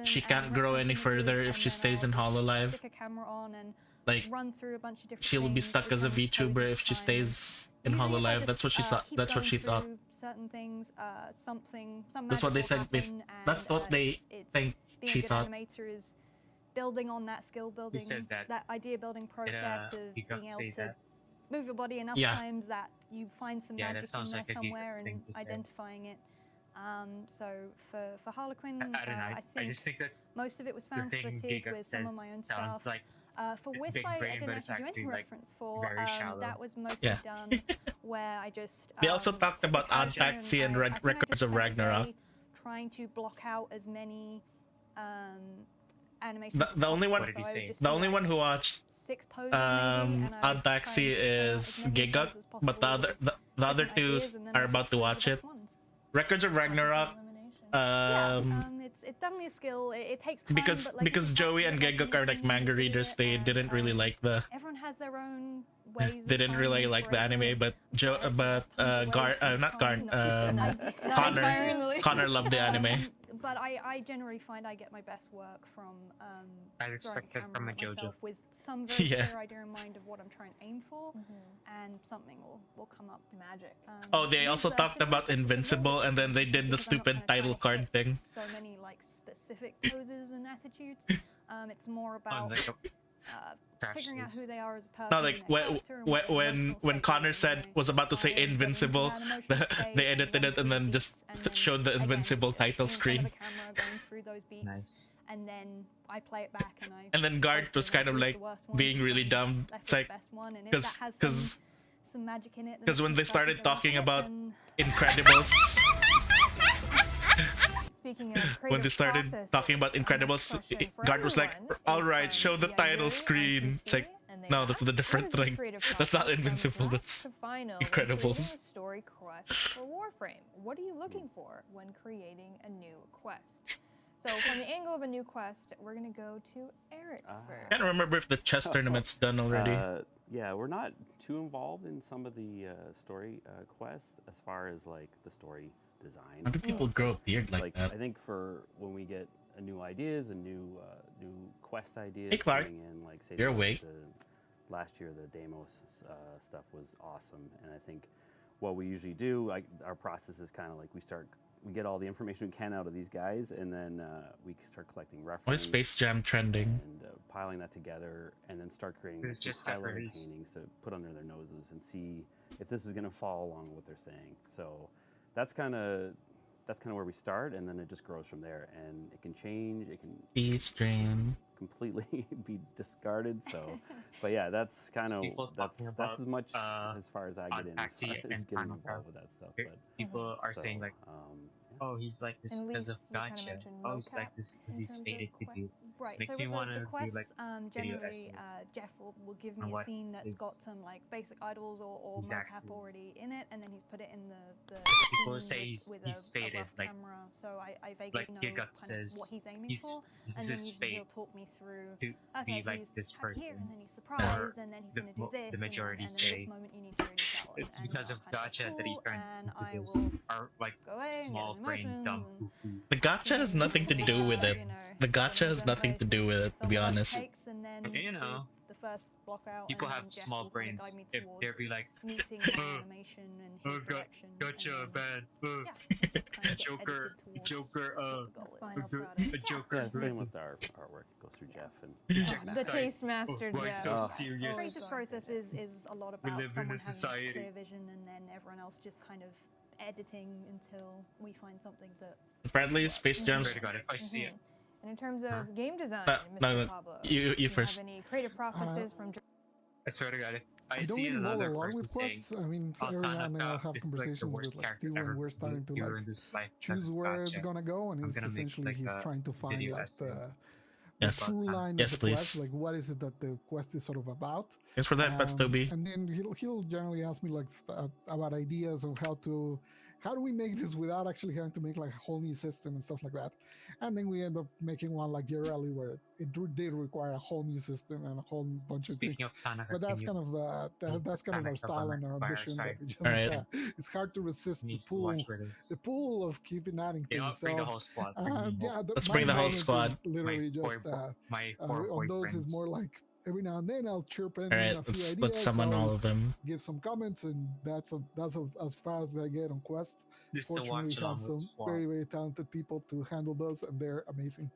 she can't grow any further if she stays in HoloLive. Stick a camera on and like run through a bunch of different she'll be things, stuck as a VTuber if she stays in HoloLive. That's what she thought. That's what she thought. Certain things, some That's what they magic will think. happen, That's what they it's think being she a good thought. animator is building on that skill building, said that? that idea building process of you got being to able say to that? move your body enough Yeah. times that you find some Yeah, that magic in sounds there like a geek somewhere and thing to say. identifying it. So for Harlequin, I don't know. I just think that most of it was the found thing footage Giga with some of says my own sounds stuff. like For it's Wisp, big I brain, didn't but it's actually do actually, any like, reference for. very shallow. That was mostly Yeah. done where I just. They also talked about took a Odd character Taxi and I think I Records just of spent a Ragnarok. day trying to block out as many animations. The only one, as possible. So I would just the do, only like, one who watched 6 poses maybe, and I Odd would Taxi try and is as many Giguk, poses as but the possible other the other different two ideas, and then are I about just to do the watch best it. ones. Records of Ragnarok. It's definitely a skill. It takes time, Because but, like, because you Joey have and to Giguk are like manga readers, they didn't really like the. Everyone has their own ways. They didn't really like the anime, but Connor loved the anime. But I generally find I get my best work from drawing expected camera from a myself JoJo. with some very Yeah. clear idea in mind of what I'm trying to aim for, and something will come up. Magic. Oh, they also talked about Invincible, and then they did the stupid title card thing. So many like specific poses and attitudes. It's more about figuring out who they are as a person. No, like when Connor was about to say Invincible, they edited it and then just showed the Invincible title screen. Nice. And then I play it back and I. And then Gart was kind of like being really dumb. It's like because some magic in it. because when they started talking about Incredibles. Speaking of When they started talking about Incredibles, Gart was like, "All right, show the title screen." It's like, no, that's a different thing. That's not Invincible. That's Incredibles. Story quest for Warframe. What are you looking for when creating a new quest? So from the angle of a new quest, we're gonna go to Eric first. I can't remember if the chess tournament's done already. Yeah, we're not too involved in some of the story quests as far as like the story design. How do people grow a beard like that? I think for when we get new ideas and new quest ideas Hey, Clark. coming in, like say You're awake. Last year the Deimos stuff was awesome, and I think what we usually do, our process is kind of like we get all the information we can out of these guys, and then we start collecting references. Why is Space Jam trending? And piling that together, and then start creating It's just high-level got paintings released. to put under their noses and see if this is going to follow along with what they're saying. So that's kind of where we start, and then it just grows from there. And it can change. It can Space Jam completely be discarded. So, but yeah, that's kind of that's as much as far as I get in. As far as getting involved with that stuff. But People are saying like, oh, he's like this because of Gotcha. Oh, he's like this because he's faded to do. Right, Makes so me with want the to do quests, like video generally, essay. Jeff will give on me a what scene that's is got some like basic idols or exactly. mocap already in it, and then he's put it in the People scene say he's with a faded, rough like camera, so I vaguely like know Gigot kind of says what he's aiming he's- for, this and is then his usually fate he'll talk me through. to Okay, be like he's this happy person. here, and then he's surprised, and then he's the, going to do this. the majority and then say this moment you need to really sell it, it's and because of kind of Gotcha that he cool, turned and into I this will are like go away and get small the brain emotions dumb and- poo-poo. The gotcha has nothing to do with it. The gotcha has nothing to do with it, to be honest. And then You know, the first block out. people and have then Jeff small will kinda brains. guide me If towards they'll be like, meeting my animation and his direction. Gotcha, bad. Joker, Joker, Joker. Yeah, same with our artwork. It goes through Jeff and The taste master why Jeff. so serious? Creative process is a lot about live in a someone having society. a clear vision and then everyone else just kind of editing until we find something that. Apparently, Space Jam's. Swear to God, if I see it. And in terms of game design, No, Mr. no, Pablo, you do you first. have any creative processes from? I swear to God, I don't really go along with quests. I mean, every now and then I'll have conversations with like Steve when we're starting to like choose where it's gonna go, and he's trying to find like the through line of the quest, like what is it that the quest is sort of about. Thanks for that, Toby. And then he'll generally ask me like about ideas of how do we make this without actually having to make like a whole new system and stuff like that. And then we end up making one like Yareli where it did require a whole new system and a whole bunch of things. But that's kind of that's kind of our style and our ambition. That we just, it's hard to resist the pull of keeping adding things. Bring the whole squad. Let's bring the whole squad. Literally just on those is more like every now and then I'll chirp in a few ideas. Let's summon all of them. Give some comments, and that's as far as I get on Quest. Fortunately, we have some very, very talented people to handle those, and they're amazing.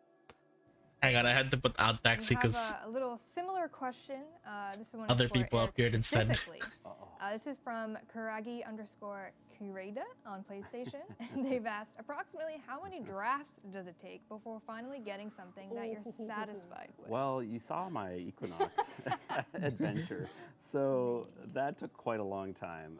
Hang on, I had to put out Taxi because a little similar question. This is one other people appeared instead. This is from Kuragi_Kureda on PlayStation, and they've asked approximately how many drafts does it take before finally getting something that you're satisfied with? Well, you saw my Equinox adventure, so that took quite a long time.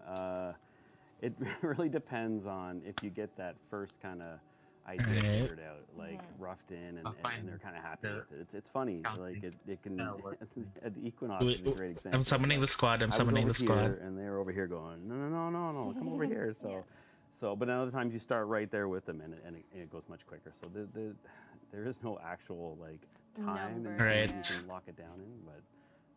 It really depends on if you get that first kind of idea figured out, like roughed in, and they're kind of happy with it. It's funny, like it can. The Equinox is a great example. I'm summoning the squad. I'm summoning the squad. And they're over here going, no, come over here. So, but other times you start right there with them, and it goes much quicker. So there is no actual like time that you can lock it down in, but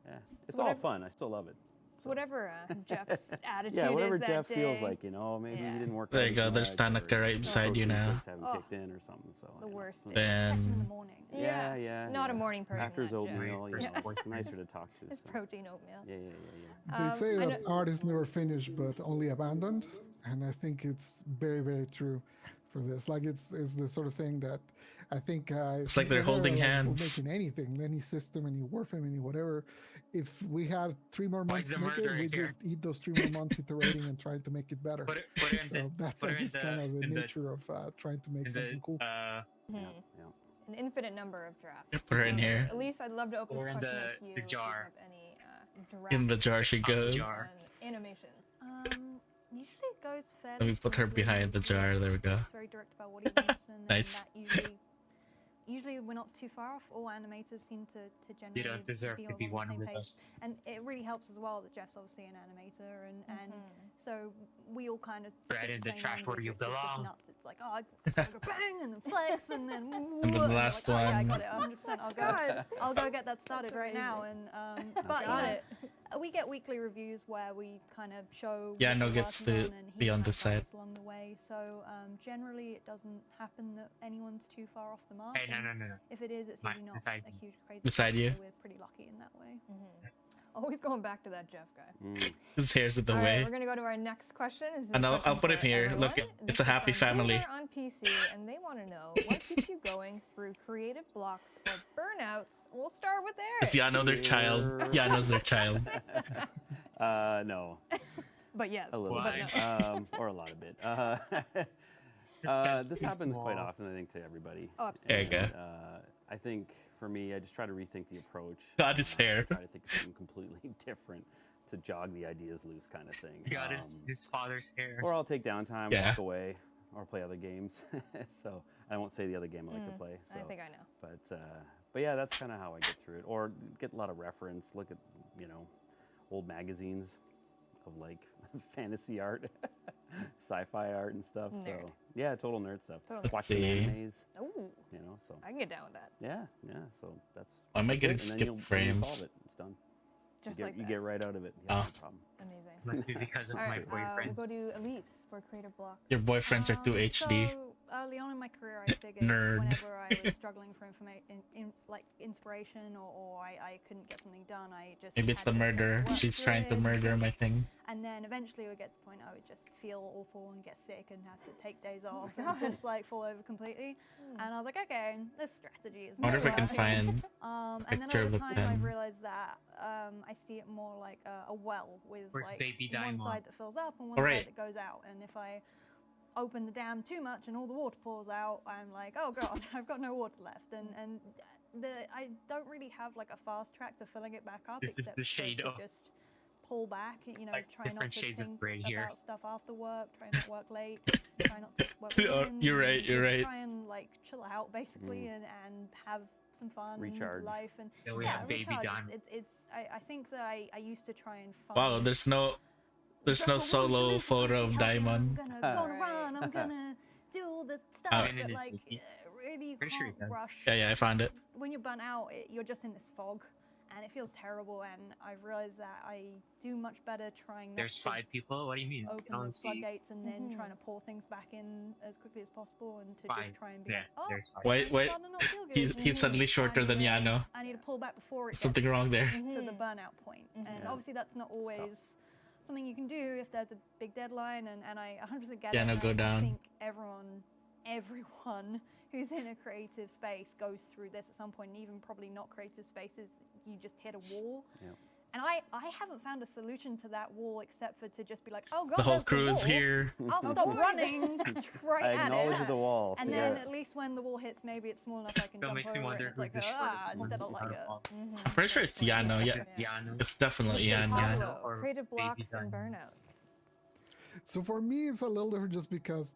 yeah, it's all fun. I still love it. So whatever Jeff's attitude yeah, whatever is that Jeff day. feels like, maybe he didn't work. There you go. There's Tennocon right beside you now. Haven't kicked in or something. So the worst. Then in the morning. Yeah. Not a morning person. After his oatmeal, it's nicer to talk to. His protein oatmeal. Yeah. They say that art is never finished, but only abandoned, and I think it's very, very true for this. Like it's the sort of thing that I think it's like they're holding hands. Making anything, any system, any Warframe, any whatever. If we had 3 more months to make it, we'd just eat those 3 more months iterating and trying to make it better. That's just kind of the nature of trying to make something cool. An infinite number of drafts. Put her in here. At least I'd love to open this question to you. The jar. If you have any in the jar she goes. Animations. Usually it goes fairly. Let me put her behind the jar. There we go. Very direct about what he wants, and nice. That usually we're not too far off. All animators seem to generally you don't deserve be to be on one the same with page. us. And it really helps as well that Jeff's obviously an animator, and so we all kind of right in the trash where you belong. Nuts. It's like, oh, I gotta go bang and then flex and then and then the last like, one. Oh, yeah, I got it 100%. I'll go get that started right now. And but we get weekly reviews where we kind of show. Yeah, no gets to be on this side. Along the way, so generally it doesn't happen that anyone's too far off the mark. Hey, no. If it is, it's usually not a huge crazy. Beside you. We're pretty lucky in that way. Always going back to that Jeff guy. His hair's in the All way. right, we're gonna go to our next question. And I'll put it here. Everyone. Look, it's a happy family. On PC, and they want to know what keeps you going through creative blocks or burnouts. We'll start with Eric. Is Yano their child? Yano's their child. No. But yes. A little bit. No. Or a lot of it. This happens quite often, I think, to everybody. Oh, absolutely. There you go. I think for me, I just try to rethink the approach. God, his hair. Try to think of something completely different to jog the ideas loose, kind of thing. He got his father's hair. Or I'll take downtime, walk away, or play other games. So I won't say the other game I like to play. So. I think I know. But yeah, that's kind of how I get through it. Or get a lot of reference. Look at old magazines of like fantasy art, sci-fi art and stuff. Nerd. So yeah, total nerd stuff. Totally. Watch some animes. Ooh. So I can get down with that. Yeah. So that's. I might get skip frames. Solve it. It's done. Just you get right out of it. Yeah, no problem. Amazing. Must be because of my boyfriends. We'll go to Elise for creative blocks. Your boyfriends are too HD. So early on in my career, I figured Nerd. whenever I was struggling for inspiration or I couldn't get something done, I just Maybe it's the murder. She's trying to murder my thing. And then eventually it would get to the point I would just feel awful and get sick and have to take days off and just like fall over completely. And I was like, okay, this strategy is I wonder if I can find and then picture over of time them. I've realized that I see it more like a well with Where's like baby one Daimon? side that fills up and one side that goes out. And if I open the dam too much and all the water pours out, I'm like, oh god, I've got no water left. And I don't really have like a fast track to filling it back up, This is except the shade to of just pull back, you know, like try not to think here. about stuff after work, try not to work late, try not to work weekends. You're right, you're right. Try and like chill out basically and have some fun recharge. in life and we have baby recharge. done. I think that I used to try and find Wow, there's no solo photo of Diamond. I'm gonna go and run, I'm gonna do all this stuff, but like really can't rush. Yeah, I found it. When you're burnt out, you're just in this fog and it feels terrible, and I've realized that I do much better trying not There's to 5 people? What do you mean? open those floodgates and then trying to pull things back in as quickly as possible and to just try and be like, oh, there's 5. Wait, starting to not feel good. he's suddenly shorter than Yano. I need to pull back before it Something gets wrong there. to the burnout point. And obviously that's not always something you can do if there's a big deadline, and I 100% get it. No, go down. I think everyone who's in a creative space goes through this at some point, and even probably not creative spaces, you just hit a wall. Yeah. And I haven't found a solution to that wall except for to just be like, oh god, The whole there's crew is wall. here. I'll stop running right I at acknowledge it. the wall. And then at least when the wall hits, maybe it's small enough I can That jump makes over me wonder it. And it's who's like, the shortest one instead of like out of a... all. I'm pretty sure it's Yano. Is Yeah, it Yano? it's definitely Yano. Pablo, creative blocks and burnouts. So for me, it's a little different just because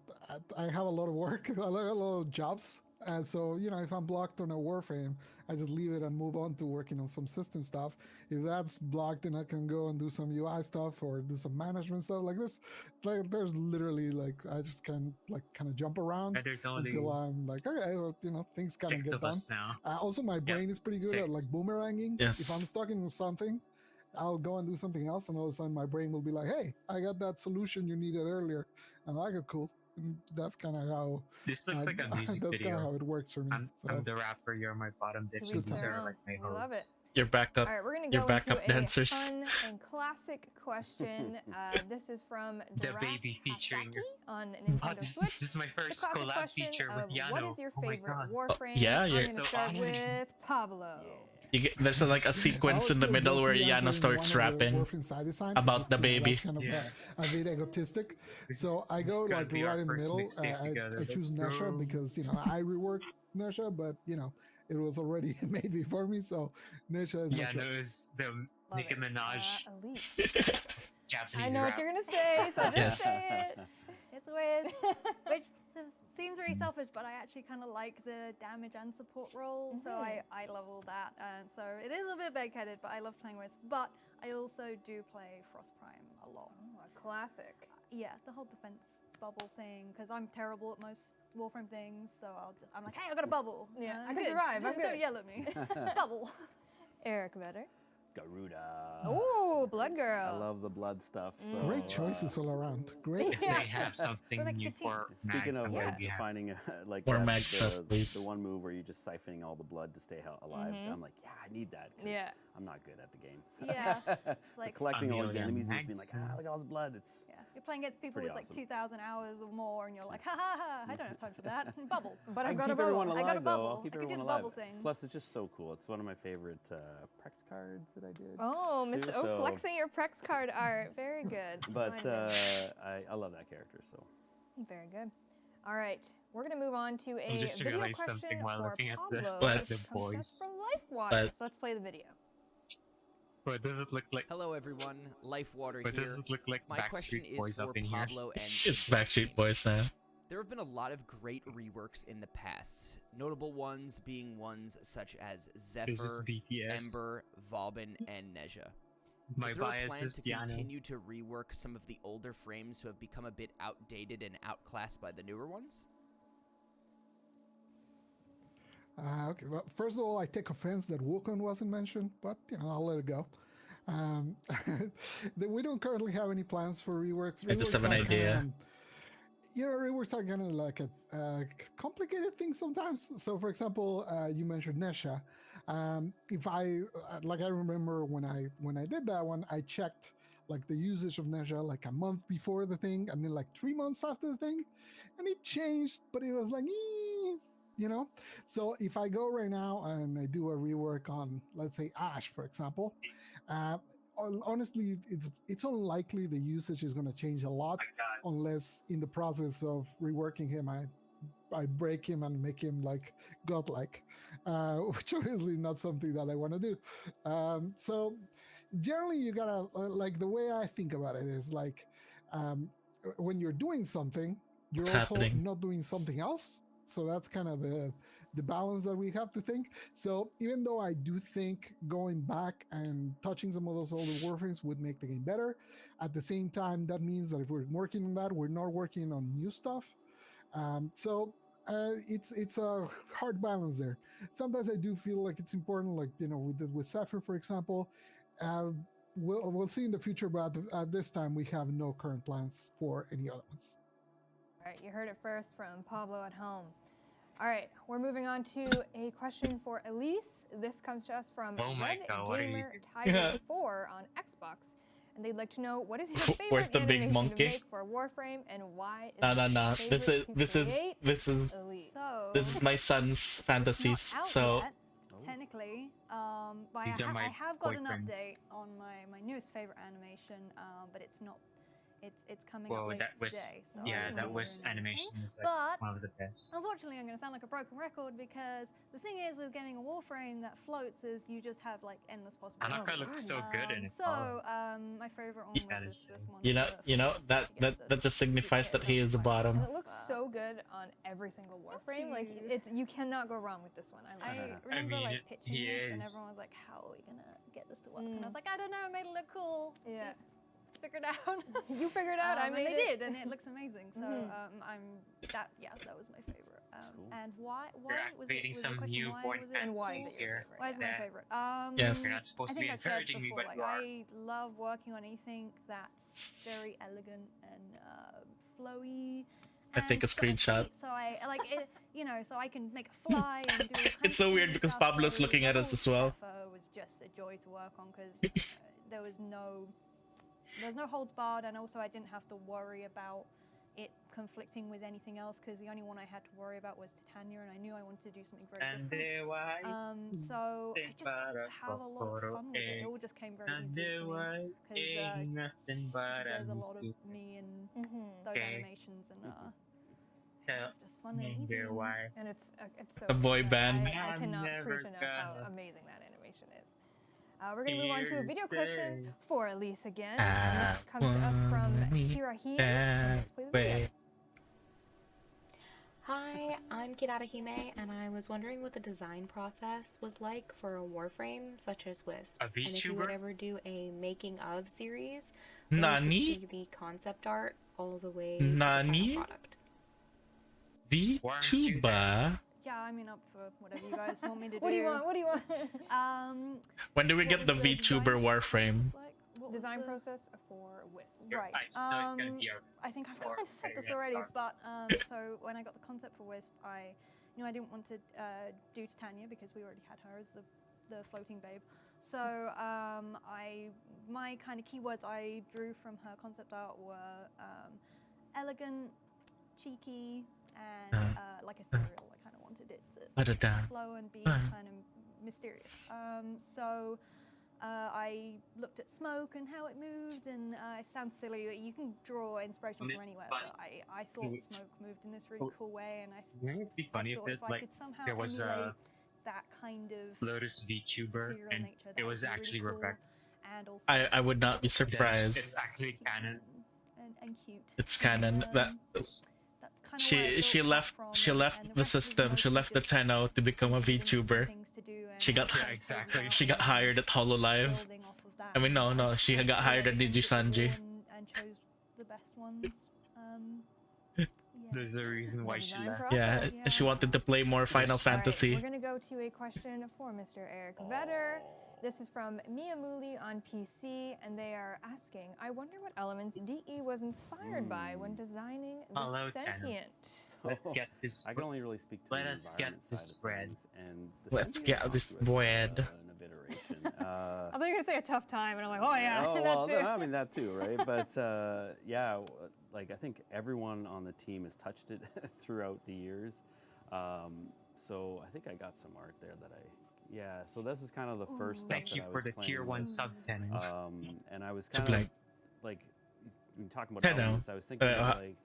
I have a lot of work, a lot of jobs. And so, you know, if I'm blocked on a Warframe, I just leave it and move on to working on some system stuff. If that's blocked, then I can go and do some UI stuff or do some management stuff. Like there's literally like, I just can like kind of jump around until I'm like, okay, well, you know, things kind of get done. Now. Also, my brain is pretty good at like boomeranging. Yes. If I'm stuck in something, I'll go and do something else, and all of a sudden my brain will be like, hey, I got that solution you needed earlier. And I'm like, cool. And that's kind of how this looks like a music that's video. kind of how it works for me. I'm the rapper, you're my bottom bitch. These are like my I love it. hoes. Your backup. All right, we're gonna your go backup into dancers. a fun and classic question. This is from The Dirac baby featuring Hasaki on Nintendo Switch. This is my first The classic collab question feature with of Yano. what is your favorite Warframe? Yeah, I'm you're gonna so start honored. with Pablo. There's like a sequence in the middle where Yano starts rapping about the baby. Kind of a bit egotistic. So I go like right in the middle. I choose Nesha because, you know, I reworked Nesha, but, you know, it was already made before me. So Nesha is my choice. Yano is the Nicki Minaj Elite. Japanese I know rap. what you're gonna say, so just Yes. say it. It's weird, which seems very selfish, but I actually kind of like the damage and support role, so I love all that. And so it is a bit big-headed, but I love playing with. But I also do play Frostprime a lot. Oh, a classic. Yeah, the whole defense bubble thing, because I'm terrible at most Warframe things, so I'm like, hey, I got a bubble. Yeah, I I'm can good. survive. I'm Don't good. yell at me. Bubble. Eric Vetter. Garuda. Oh, Blood Girl. I love the blood stuff. So, Great choices all around. Great. Yeah. They have something new for Speaking Mag. of finding like More that, mag stuff, please. the one move where you're just siphoning all the blood to stay alive. I'm like, yeah, I need that. 'Cause Yeah. I'm not good at the game. Yeah, it's like collecting all these Amelia enemies and Mags. just being like, look at all this blood. It's you're playing against people Pretty with like awesome. 2,000 hours or more, and you're like, ha ha ha, I don't have time for that. Bubble. But I've I got a keep bubble. everyone alive, I got a though. bubble. I'll keep I can do everyone the alive. bubble thing. Plus, it's just so cool. It's one of my favorite Prex cards that I did. Oh, too, Mr. so- flexing your Prex card art. Very good. But Splendid. I love that character. So Very good. All right, we're gonna move on to a just video realized question something while for looking at Pablo. But- which the comes to us boys. from LifeWater. But- So let's play the video. But does it look like? Hello everyone, Lifewater But here. does it look like My question Backstreet is Boys for up in here? Pablo and It's Backstreet Boys now. There have been a lot of great reworks in the past, notable ones being ones such as This is Zephyr, BTS. Ember, Vauban, and Neja. My is there a bias plan is to Diana. continue to rework some of the older frames who have become a bit outdated and outclassed by the newer ones? Okay. Well, first of all, I take offense that Wukong wasn't mentioned, but you know, I'll let it go. We don't currently have any plans for reworks. I just have an Reworks are idea. kinda, you know, reworks are kind of like a complicated thing sometimes. So, for example, you mentioned Nesha. If I like, I remember when I did that one, I checked like the usage of Nesha like a month before the thing, and then like 3 months after the thing, and it changed, but it was like, you know. So if I go right now and I do a rework on, let's say, Ash, for example, honestly, it's unlikely the usage is going to change a lot unless in the process of reworking him, I break him and make him like godlike, which obviously not something that I want to do. So, generally you gotta like the way I think about it is like when you're doing something, you're also not doing something else. So that's kind of the balance that we have to think. So even though I do think going back and touching some of those older Warframes would make the game better, at the same time, that means that if we're working on that, we're not working on new stuff. It's a hard balance there. Sometimes I do feel like it's important, like we did with Sapphire, for example. We'll see in the future, but at this time we have no current plans for any other ones. All right, you heard it first from Pablo at home. All right, we're moving on to a question for Elise. This comes to us from Red Gamer Tiger 4 on Xbox, and they'd like to know what is your favorite Where's the big animation monkey? to make for Warframe, and why is No. This is my son's fantasies. So yet, technically, but I have got an update on my newest favorite animation, but it's not. It's coming up later today. So that Wisp animation is like one of the best. Unfortunately, I'm going to sound like a broken record because the thing is with getting a Warframe that floats is you just have like endless possibilities. Anaka looks so good in it. So my favorite one was this one. you know that just signifies that he is the bottom. It looks so good on every single Warframe. Like you cannot go wrong with this one. I remember like pitching this and everyone was like, "How are we gonna get this to work?" And I was like, "I don't know. I made it look cool." Yeah. Figured out. You figured out. I made and it. did, and it looks amazing. So that was my favorite. And why was it? Some newborn fantasies here. Why is my favorite? Yes. You're not supposed to be encouraging me, but you are. I love working on anything that's very elegant and flowy. I take a screenshot. So I like it, so I can make a fly and do. It's so weird because Pablo's looking at us as well. It was just a joy to work on because there was no holds barred, and also I didn't have to worry about it conflicting with anything else because the only one I had to worry about was Titania, and I knew I wanted to do something very different. So I just got to have a lot of fun with it. It all just came very easy to me because there's a lot of me in those animations, and it's just fun and easy. And it's so a boy band. I cannot preach enough how amazing that animation is. We're going to move on to a video question for Elise again. And this comes to us from Hirahime. Let's play the video. Hi, I'm Kirahime, and I was wondering what the design process was like for a Warframe such as Wisp. And if you would ever do a making of series where you could see the concept art all the way to the final product. VTuber? Yeah, I mean, up for whatever you guys want me to do. What do you want? When do we get the VTuber Warframe? Design process for Wisp. Right. I think I've kind of said this already, but so when I got the concept for Wisp, I knew I didn't want to do Titania because we already had her as the floating babe. So my kind of keywords I drew from her concept art were elegant, cheeky, and like ethereal. I kind of wanted it to flow and be kind of mysterious. So I looked at smoke and how it moved, and it sounds silly. You can draw inspiration from anywhere, but I thought smoke moved in this really cool way, and it'd be funny if I could somehow there was that kind of Lotus VTuber, and it was actually really Rebecca. And also I would not be surprised. It's actually canon. And cute. It's canon. She left the system. She left the Tenno to become a VTuber. She got hired at TennoLive. I mean, no. She got hired at Nijisanji. And chose the best ones. There's a reason why she left. Yeah, she wanted to play more Final Fantasy. We're gonna go to a question for Mr. Eric Vetter. This is from Miyamuli on PC, and they are asking, I wonder what elements DE was inspired by when designing the Sentient. Let's get this. I can only really speak to Let us get this bread. And let's get this bread. I thought you were gonna say a tough time, and I'm like, oh yeah, oh, that well, too. I mean that too, right? But yeah, like I think everyone on the team has touched it throughout the years. So I think I got some art there that so this is kind of the first stuff Thank you for the tier 1 sub 10. And I was kind of like talking about elements, I was thinking like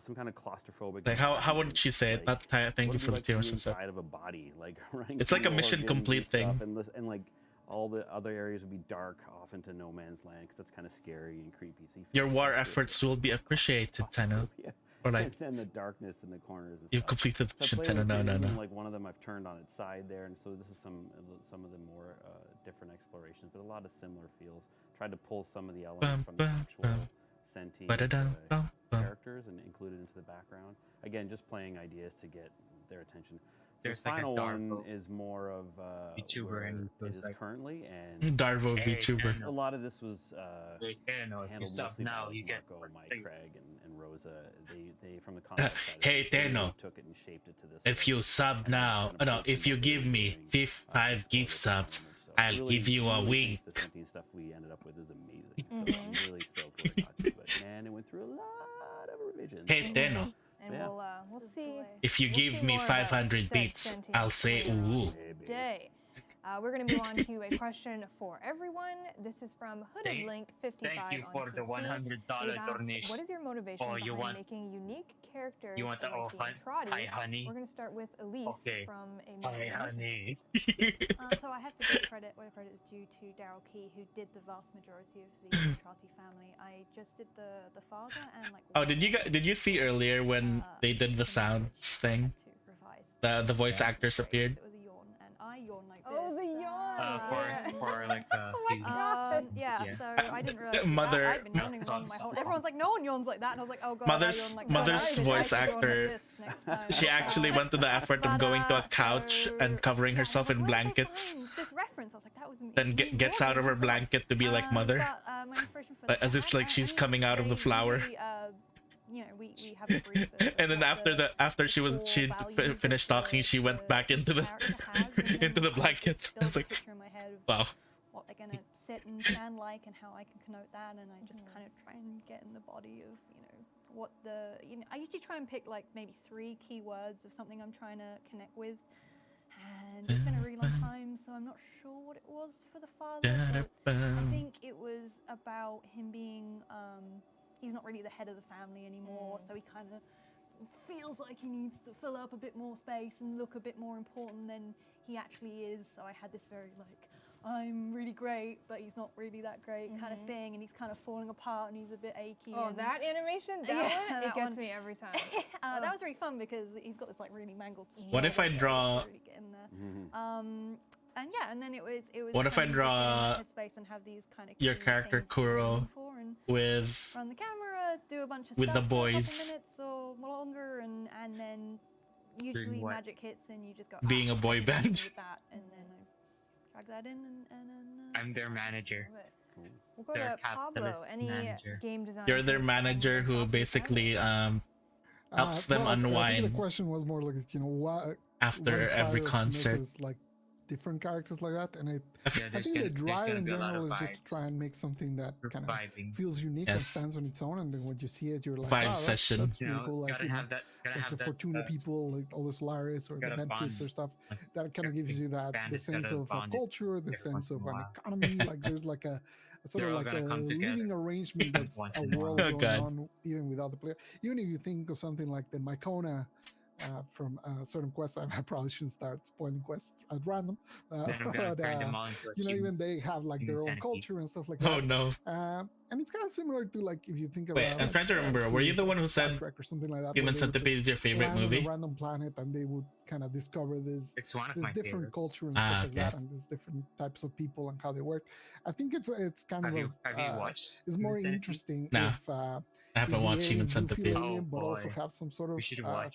some kind of claustrophobic. Like how would she say it? Not thank you for the tier 1 sub. Inside of a body, like right? It's like a mission complete thing. And like All the other areas would be dark, off into no man's land, because that's kind of scary and creepy. So your war efforts will be appreciated, Tenno. Yeah. Or like, and then the darkness in the corners. You've completed the mission, Tenno. No. Like one of them I've turned on its side there, and so this is some of the more different explorations, but a lot of similar feels. Tried to pull some of the elements from the actual sentient characters and include it into the background. Again, just playing ideas to get their attention. The final one is more of VTuber and it is like currently, and Darvo VTuber. A lot of this was handled now you get Marco, Mike, Craig, and Rosa. They from the comic side. Hey Tenno, took it and shaped it to this. If you sub now, if you give me 5 gift subs, I'll give you a wink. The sentient stuff we ended up with is amazing. So I'm really stoked we got to, but man, it went through a lot of revisions. Hey Tenno. And we'll see. If you give me 500 bits, I'll say ooh. Day. We're going to move on to a question for everyone. This is from Hooded Link 55 Thank you for on the PC. $100 donation. What is your motivation behind making unique characters like the Trotty? Hi, honey. We're going to start with Elise from a Hi, honey. So I have to give credit where credit is due to Daryl Key, who did the vast majority of the Trotty family. I just did the father and like. Oh, did you see earlier when they did the sounds thing? The voice actors appeared. It was a yawn, and I yawn like this. Oh, the yawn. For like yeah. So I didn't realize. Mother. I'd been yawning wrong my whole. Everyone's like, no one yawns like that, and I was like, oh god. Mother's voice actor. She actually went to the effort of going to a couch and covering herself in blankets. This reference, I was like, that was. Then gets out of her blanket to be like Mother, as if like she's coming out of the flower. You know, we have a brief. And then after she finished talking, she went back into the into the blanket. I was like, wow. What they're gonna sit and sound like, and how I can connote that, and I just kind of try and get in the body of what I usually try and pick like maybe 3 keywords of something I'm trying to connect with, and it's been a really long time, so I'm not sure what it was for the father. But I think it was about him being. He's not really the head of the family anymore, so he kind of feels like he needs to fill up a bit more space and look a bit more important than he actually is. So I had this very like, I'm really great, but he's not really that great kind of thing, and he's kind of falling apart, and he's a bit achy. Oh, that animation, it gets me every time. That was really fun because he's got this like really mangled. What if I draw? Really get in there. And then it was. What if I draw and have these kind of your character Kuro with run the camera, do a bunch of with stuff the for a boys couple minutes or longer, and then usually magic hits and you just go being a boy band. With that, and then I drag that in and I'm their manager. We'll go to Pablo. Any game design? You're their manager who basically helps them unwind. I think the question was more like what after every concert. Like different characters like that, and I think the drive in general is just to try and make something that kind of feels unique and stands on its own, and then when you see it, you're like, that's really cool. Like, like the Fortuna people, like all the Solaris or the Medkits or stuff, that kind of gives you that the sense of a culture, the sense of an economy. Like there's like a sort of like a living arrangement that's a world going on even without the player. Even if you think of something like the Mycona from certain quests, I probably shouldn't start spoiling quests at random. But even they have like their own culture and stuff like that. Oh no! And it's kind of similar to like if you think about. Wait, I'm trying to remember. Were you the one who said or something like that, Human Centipede is your favorite movie? A random planet, and they would kind of discover this different favorites. Culture and stuff like that, and these different types of people and how they work. I think it's kind of have you watched? It's more interesting if. I haven't watched Human Centipede. But also have some sort of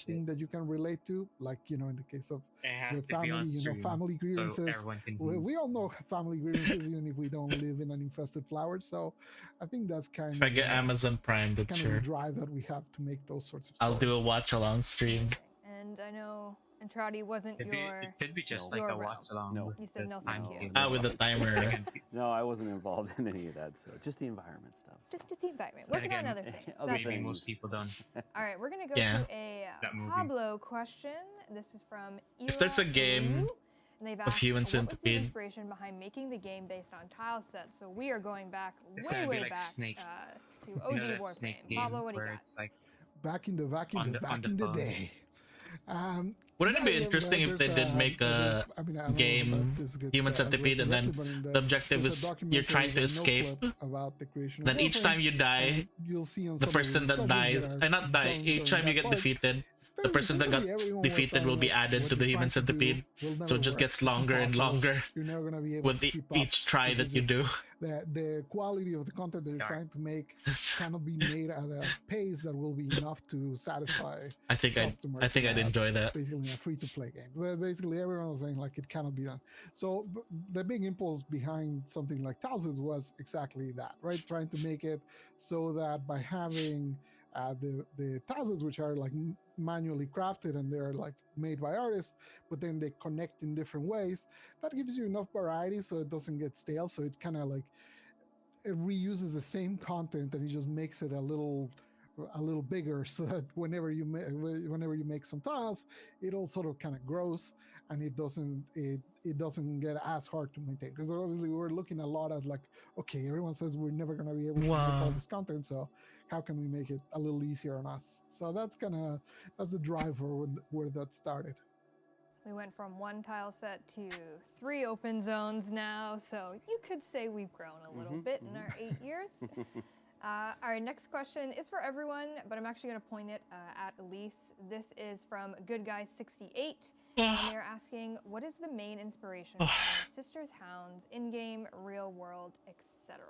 thing that you can relate to, like in the case of the family, family grievances. So we all know family grievances, even if we don't live in an infested flower. So I think that's kind of. If I get Amazon Prime, then kind of the drive that we have to make those sorts of. I'll do a watch along stream. And I know. And Trouty wasn't it could be just like a watch along. No, you said no, thank you. With the timer. No, I wasn't involved in any of that. So just the environment stuff. Just the environment. Working on other things. Maybe most people don't. All right, we're gonna go to a Pablo question. This is from. If there's a game of Human Centipede, what was the inspiration behind making the game based on tile sets? So we are going back way back to OG Warframe. Pablo, what do you got? Back in the day. Wouldn't it be interesting if they did make a game, Human Centipede, and then the objective is you're trying to escape? Then each time you die, the person that dies, not die, each time you get defeated, the person that got defeated will be added to the Human Centipede. So it just gets longer and longer with each try that you do. The quality of the content that you're trying to make cannot be made at a pace that will be enough to satisfy customers. I think I'd enjoy that. Basically, in a free-to-play game. Basically, everyone was saying like it cannot be done. So the big impulse behind something like Thousands was exactly that, right? Trying to make it so that by having the Thousands, which are like manually crafted and they're like made by artists, but then they connect in different ways, that gives you enough variety so it doesn't get stale. So it kind of like it reuses the same content and it just makes it a little bigger, so that whenever you make some tasks, it all sort of kind of grows and it doesn't get as hard to maintain. Because obviously we're looking a lot at like, okay, everyone says we're never going to be able to make all this content, so how can we make it a little easier on us? So that's the drive for where that started. We went from 1 tile set to 3 open zones now, so you could say we've grown a little bit in our 8 years. Our next question is for everyone, but I'm actually going to point it at Elise. This is from Good Guy 68, and they're asking, what is the main inspiration for Sisters, Hounds, in-game, real world, etc.?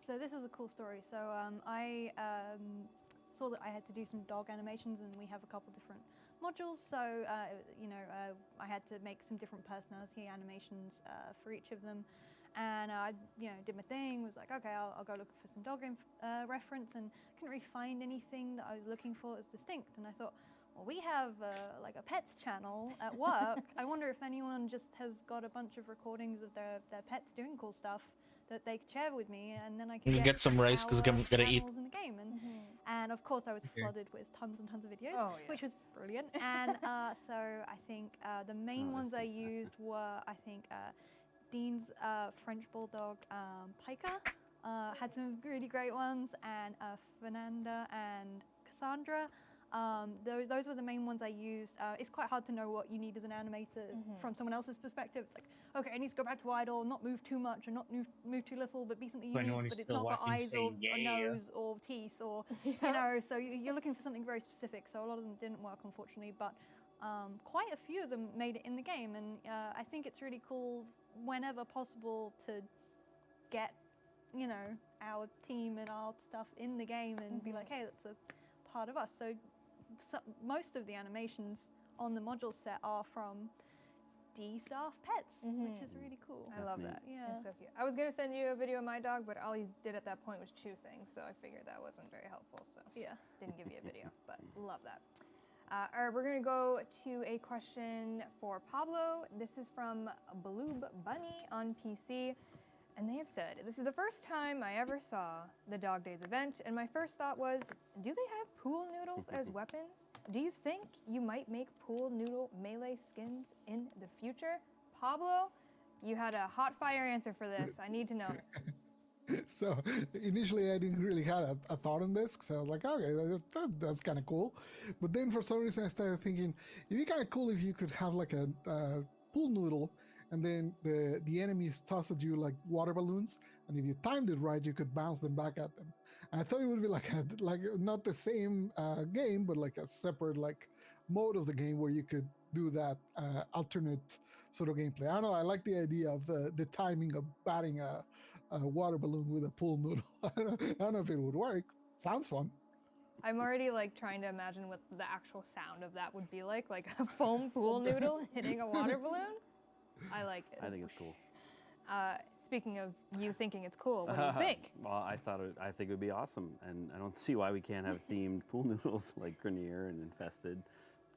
So this is a cool story. So I saw that I had to do some dog animations, and we have a couple different modules. So I had to make some different personality animations for each of them. And I, did my thing, was like, okay, I'll go look for some dog reference, and couldn't really find anything that I was looking for as distinct. And I thought, well, we have like a pets channel at work. I wonder if anyone just has got a bunch of recordings of their pets doing cool stuff that they could share with me, and then I could get some rice because I'm gonna eat. In the game. And of course, I was flooded with tons and tons of videos, which was brilliant. And so I think the main ones I used were, Dean's French Bulldog Piker had some really great ones, and Fernanda and Cassandra. Those were the main ones I used. It's quite hard to know what you need as an animator from someone else's perspective. It's like, okay, I need to go back to idle, not move too much, or not move too little, but be something unique, but it's not got eyes or a nose or teeth, or so you're looking for something very specific. So a lot of them didn't work, unfortunately, but quite a few of them made it in the game, and I think it's really cool whenever possible to get our team and our stuff in the game and be like, hey, that's a part of us. So most of the animations on the module set are from D staff pets, which is really cool. I love that. Yeah, it's so cute. I was gonna send you a video of my dog, but all he did at that point was chew things, so I figured that wasn't very helpful, so didn't give you a video, but love that. All right, we're gonna go to a question for Pablo. This is from Bloob Bunny on PC, and they have said, this is the first time I ever saw the Dog Days event, and my first thought was, do they have pool noodles as weapons? Do you think you might make pool noodle melee skins in the future? Pablo, you had a hot fire answer for this. I need to know. So initially I didn't really have a thought on this, because I was like, okay, that's kind of cool. But then for some reason I started thinking, it'd be kind of cool if you could have like a pool noodle, and then the enemies toss at you like water balloons, and if you timed it right, you could bounce them back at them. And I thought it would be like not the same game, but like a separate like mode of the game where you could do that alternate sort of gameplay. I don't know, I like the idea of the timing of batting a water balloon with a pool noodle. I don't know if it would work. Sounds fun. I'm already like trying to imagine what the actual sound of that would be like a foam pool noodle hitting a water balloon. I like it. I think it's cool. Speaking of you thinking it's cool, what do you think? Well, I think it would be awesome, and I don't see why we can't have themed pool noodles like Grenier and Infested.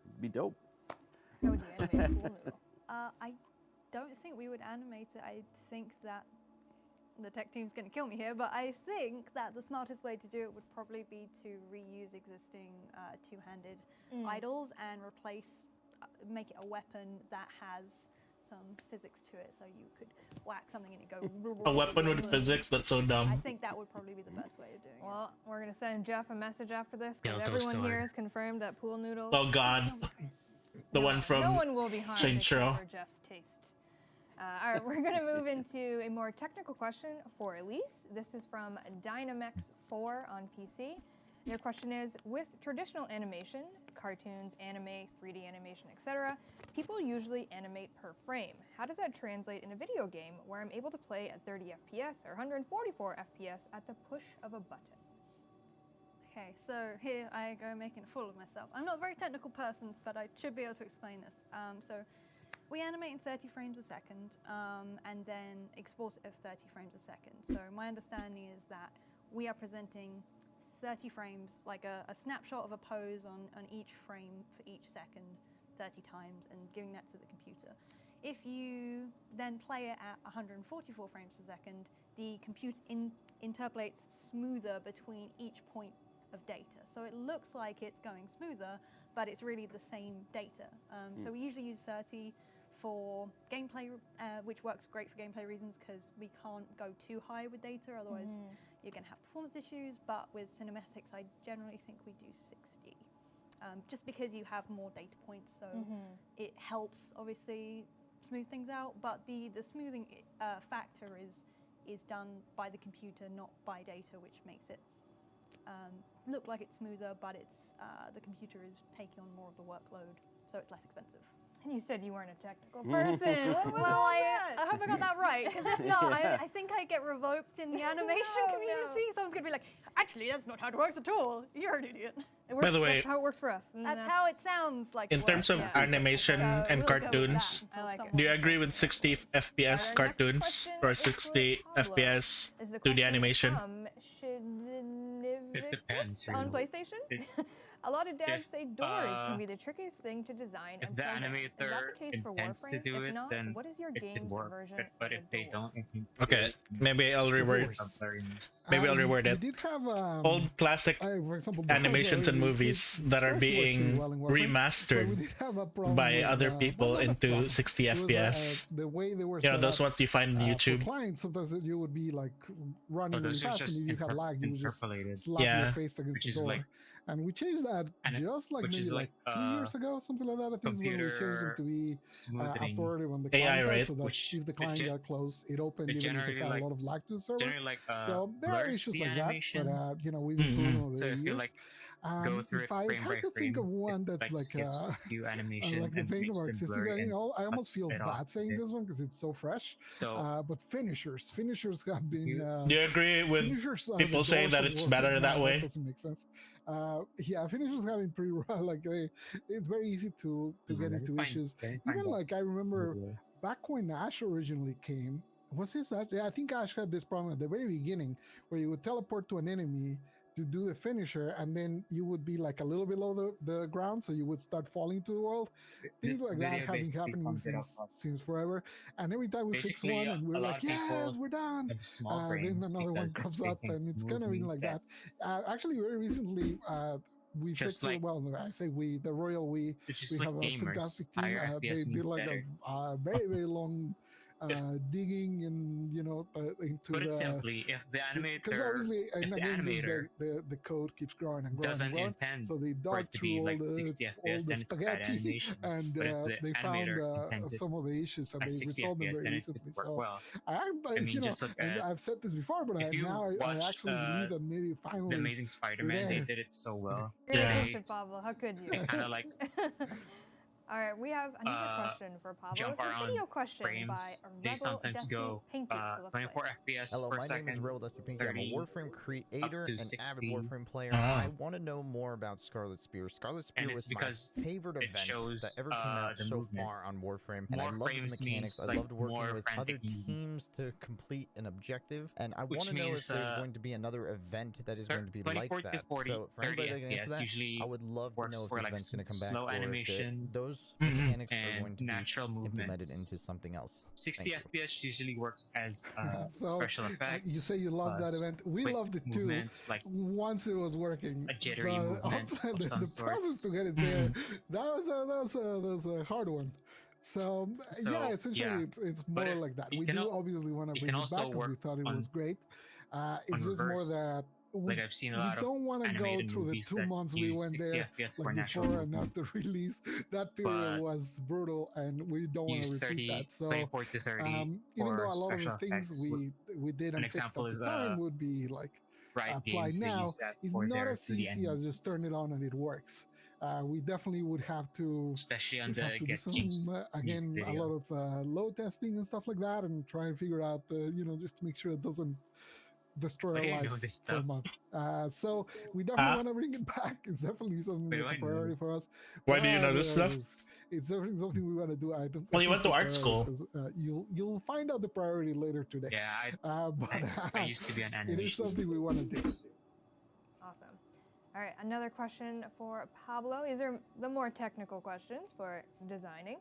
It'd be dope. How would you animate a pool noodle? I don't think we would animate it. I think that the tech team's going to kill me here, but I think that the smartest way to do it would probably be to reuse existing two-handed idols and make it a weapon that has some physics to it, so you could whack something and it go. A weapon with physics? That's so dumb. I think that would probably be the best way of doing it. Well, Well, we're gonna send Jeff a message after this because everyone here has confirmed that pool noodles. Oh God, the one from no one will be harmed Saints Row. except for Jeff's taste. All right, we're gonna move into a more technical question for Elise. This is from Dynamex4 on PC. Their question is, with traditional animation, cartoons, anime, 3D animation, etc., people usually animate per frame. How does that translate in a video game where I'm able to play at 30 FPS or 144 FPS at the push of a button? Okay, so here I go making a fool of myself. I'm not a very technical person, but I should be able to explain this. So we animate in 30 frames a second and then export it at 30 frames a second. So my understanding is that we are presenting 30 frames, like a snapshot of a pose on each frame for each second 30 times and giving that to the computer. If you then play it at 144 frames per second, the computer interpolates smoother between each point of data. So it looks like it's going smoother, but it's really the same data. So we usually use 30 for gameplay, which works great for gameplay reasons because we can't go too high with data, otherwise you're going to have performance issues. But with cinematics, I generally think we do 60, just because you have more data points, so it helps obviously smooth things out. But the smoothing factor is done by the computer, not by data, which makes it look like it's smoother, but it's the computer is taking on more of the workload, so it's less expensive. And you said you weren't a technical person. Well, I hope I got that right, because if not, I think I get revoked in the animation community. Someone's going to be like, actually, that's not how it works at all. You're an idiot. By the way, that's how it works for us. That's how it sounds like. In terms of animation and cartoons, do you agree with 60 FPS cartoons or 60 FPS 2D animation? It depends. On PlayStation? A lot of devs say doors can be the trickiest thing to design and program. Is that the case for Warframe? If not, what is your game's version? But if they don't, okay, maybe I'll reword. Maybe I'll reword it. We did have old classic animations and movies that are being remastered by other people into 60 FPS. The way they were, you know, those ones you find on YouTube. Clients, sometimes you would be like running really fast, and you had lag. You would just slap your face against the door. And we changed that just like maybe like 2 years ago, something like that. I think is when we changed them to be authoritative on the client side, so that if the client got close, it opened even if it had a lot of lag to the server. So there are issues like that, but you know, we've improved over the years. If I had to think of one that's like the vein of artistic, I almost feel bad saying this one because it's so fresh. But finishers have been. Do you agree with people saying that it's better that way? That doesn't make sense. Yeah, finishers have been pretty rough. Like it's very easy to get into issues. Even like I remember back when Ash originally came. Was this Ash? Yeah, I think Ash had this problem at the very beginning where you would teleport to an enemy to do the finisher, and then you would be like a little below the ground, so you would start falling to the world. Things like that have been happening since forever. And every time we fix one, and we're like, yes, we're done. Then another one comes up, and it's kind of been like that. Actually, very recently, we fixed it. Well, I say we, the Royal We have a fantastic team. They did like a very, very long digging and into put it simply, if the animator, because obviously the code keeps growing and growing and growing, so they dug through all the 60 FPS, all the spaghetti, and they found some of the issues, and they resolved them very recently. So I've said this before, but now I actually believe that maybe finally the Amazing Spider-Man, they did it so well. You're innocent, Pablo. How could you? Kind of like. All right, we have another question for Pablo. It's a video question frames. by They Rebel sometimes Dusty go Painted. So 24 FPS Hello, per my second. name is Rebel Dusty Painted. I'm a Warframe creator and 60. avid Warframe player. I want to know more about Scarlet Spear. Scarlet Spear was my favorite event that ever came out so far on Warframe, and I love the mechanics. I loved working with other teams to complete an objective, and I want to know if there's going to be another event that is going to be like that. So for anybody that can answer that, I would love to know if this event's going to come back, slow or animation, if those mechanics are going to natural be implemented into something else. 60 FPS usually works as so, special effects. You say you love that event. We loved it too. Like once it was working, a jittery movement of some the process to get it there, that was a hard one. So yeah, essentially it's more like that. We do obviously want to bring it back because we thought it was great. It's just more that like I've seen a lot of don't want to go animated through the movies 2 months we use went 60 there, FPS like for natural before and movement. after release. That period was brutal, and we don't want to Use repeat 30, that. So, 24 to 30 even though for a lot of the special things effects. we did An and fixed example at is the time would be like Riot applied Games. They now, use that it's for not their as 2D easy as just turn it on and it works. We definitely would have to, especially on we'd have the to do Get some Jinx again a lot of load testing and stuff like that, and try and figure out just to make sure it doesn't destroy our lives for a month. So we definitely want to bring it back. It's definitely something that's a priority for us. Why do you know this stuff? It's definitely something we want to do. I don't. Well, you went to art school. You'll find out the priority later today. Yeah, I used to be an animation. It is something we want to do. Awesome. All right, another question for Pablo. These are the more technical questions for designing.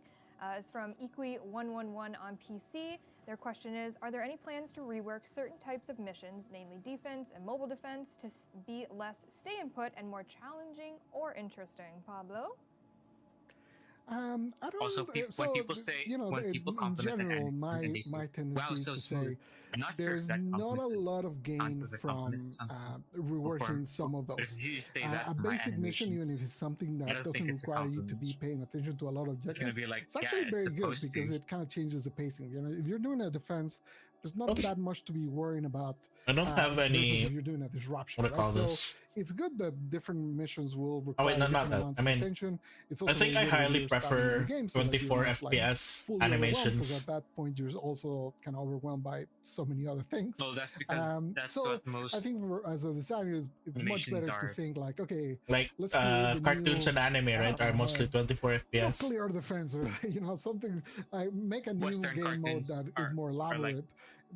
It's from Equi111 on PC. Their question is, are there any plans to rework certain types of missions, namely defense and mobile defense, to be less stay and put and more challenging or interesting? Pablo? I don't. Also, when people say, when people compliment in general, an my tendency is to say there's not a lot of gain from reworking some of those. A basic mission, even if it's something that doesn't require you to be paying attention to a lot of objectives, it's actually very good because it kind of changes the pacing. If you're doing a defense, there's not that much to be worrying about. I don't have any. If you're doing a disruption, what I call this? It's good that different missions will require not different that. amounts I mean, of attention. It's I also think I highly prefer 24 FPS animations. Because at that point you're also kind of overwhelmed by so many other things. Well, that's because that's what most. I think as a designer, it's much better to think like, okay, like let's cartoons and anime, right, are mostly 24 FPS. Nuclear defense, or something like make a new game mode that is more elaborate.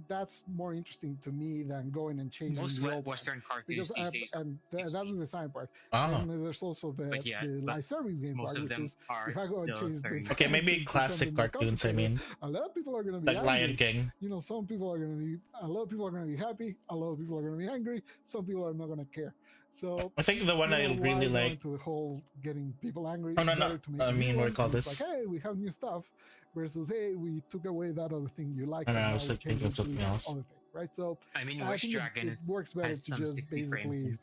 That's more interesting to me than going and changing most the old Western cartoons these days. And that's the design part. And there's also the live service game part, which is if I go and change the okay, maybe classic cartoons. I mean, a lot of people are going to be like Lion King. Some people are going to be. A lot of people are going to be happy. A lot of people are going to be angry. Some people are not going to care. So I think the one I really like to the whole getting people angry. Oh no! I mean, what do you call this? Like, hey, we have new stuff. Versus, hey, we took away that other thing you like. I was thinking of something else. Other thing, right? So I mean, I think it works better to just basically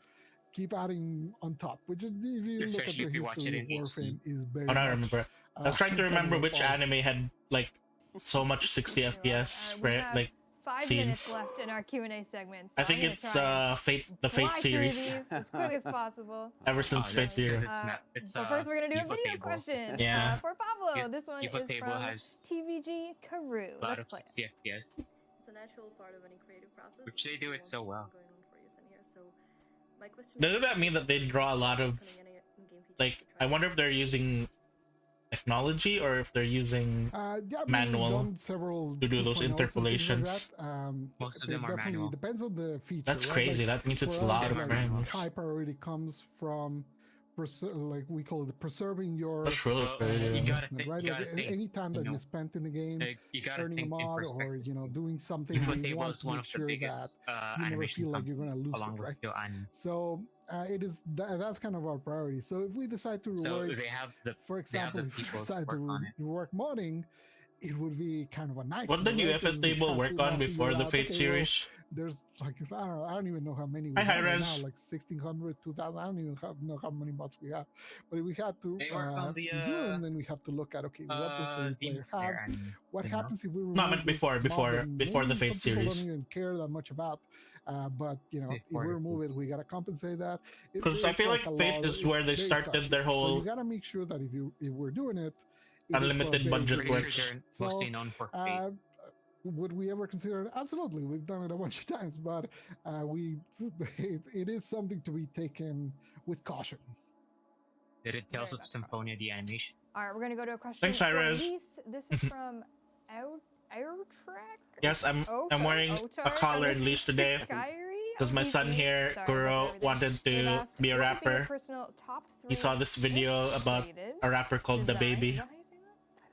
keep adding on top. Which is, if you look at the history of Warframe, is very. I remember. I was trying to remember which anime had like so much 60 FPS for like 5 minutes left in our Q&A segment. So I think it's the Fate series. As quick as possible. Ever since Fate Zero. So first we're gonna do a video question. For Pablo. This one is from TVG Karoo. A lot of 60 FPS. It's a natural part of any creative process. Which they do it so well. Doesn't that mean that they draw a lot of like? I wonder if they're using technology or if they're using manual to do those interpolations. Most of them are manual. Depends on the feature. That's crazy. That means it's a lot of frames. High priority comes from like we call it preserving your investment, right? Any time that you spent in the game earning a mod or doing something, you want to make sure that you never feel like you're going to lose it, right? So it is that's kind of our priority. So if we decide to rework, for example, if we decide to rework modding, it would be kind of a nightmare. What did the UFS table work on before the Fate series? There's like I don't even know how many we have right now, like 1,600, 2,000. I don't even know how many mods we have. But if we had to do them, then we have to look at what does the player have? What happens if we remove no, before the Fate series? Don't even care that much about. But if we remove it, we gotta compensate that. Because I feel like Fate is where they started their whole. So you gotta make sure that if we're doing it, unlimited budget works. Mostly known for Fate. Would we ever consider it? Absolutely, we've done it a bunch of times, but it is something to be taken with caution. Did it Tales of Symphonia the animation? All right, we're gonna go to a question. Thanks, Iris. This is from Airtrack. Yes, I'm wearing a collar and leash today because my son here, Kuro, wanted to be a rapper. He saw this video about a rapper called The Baby.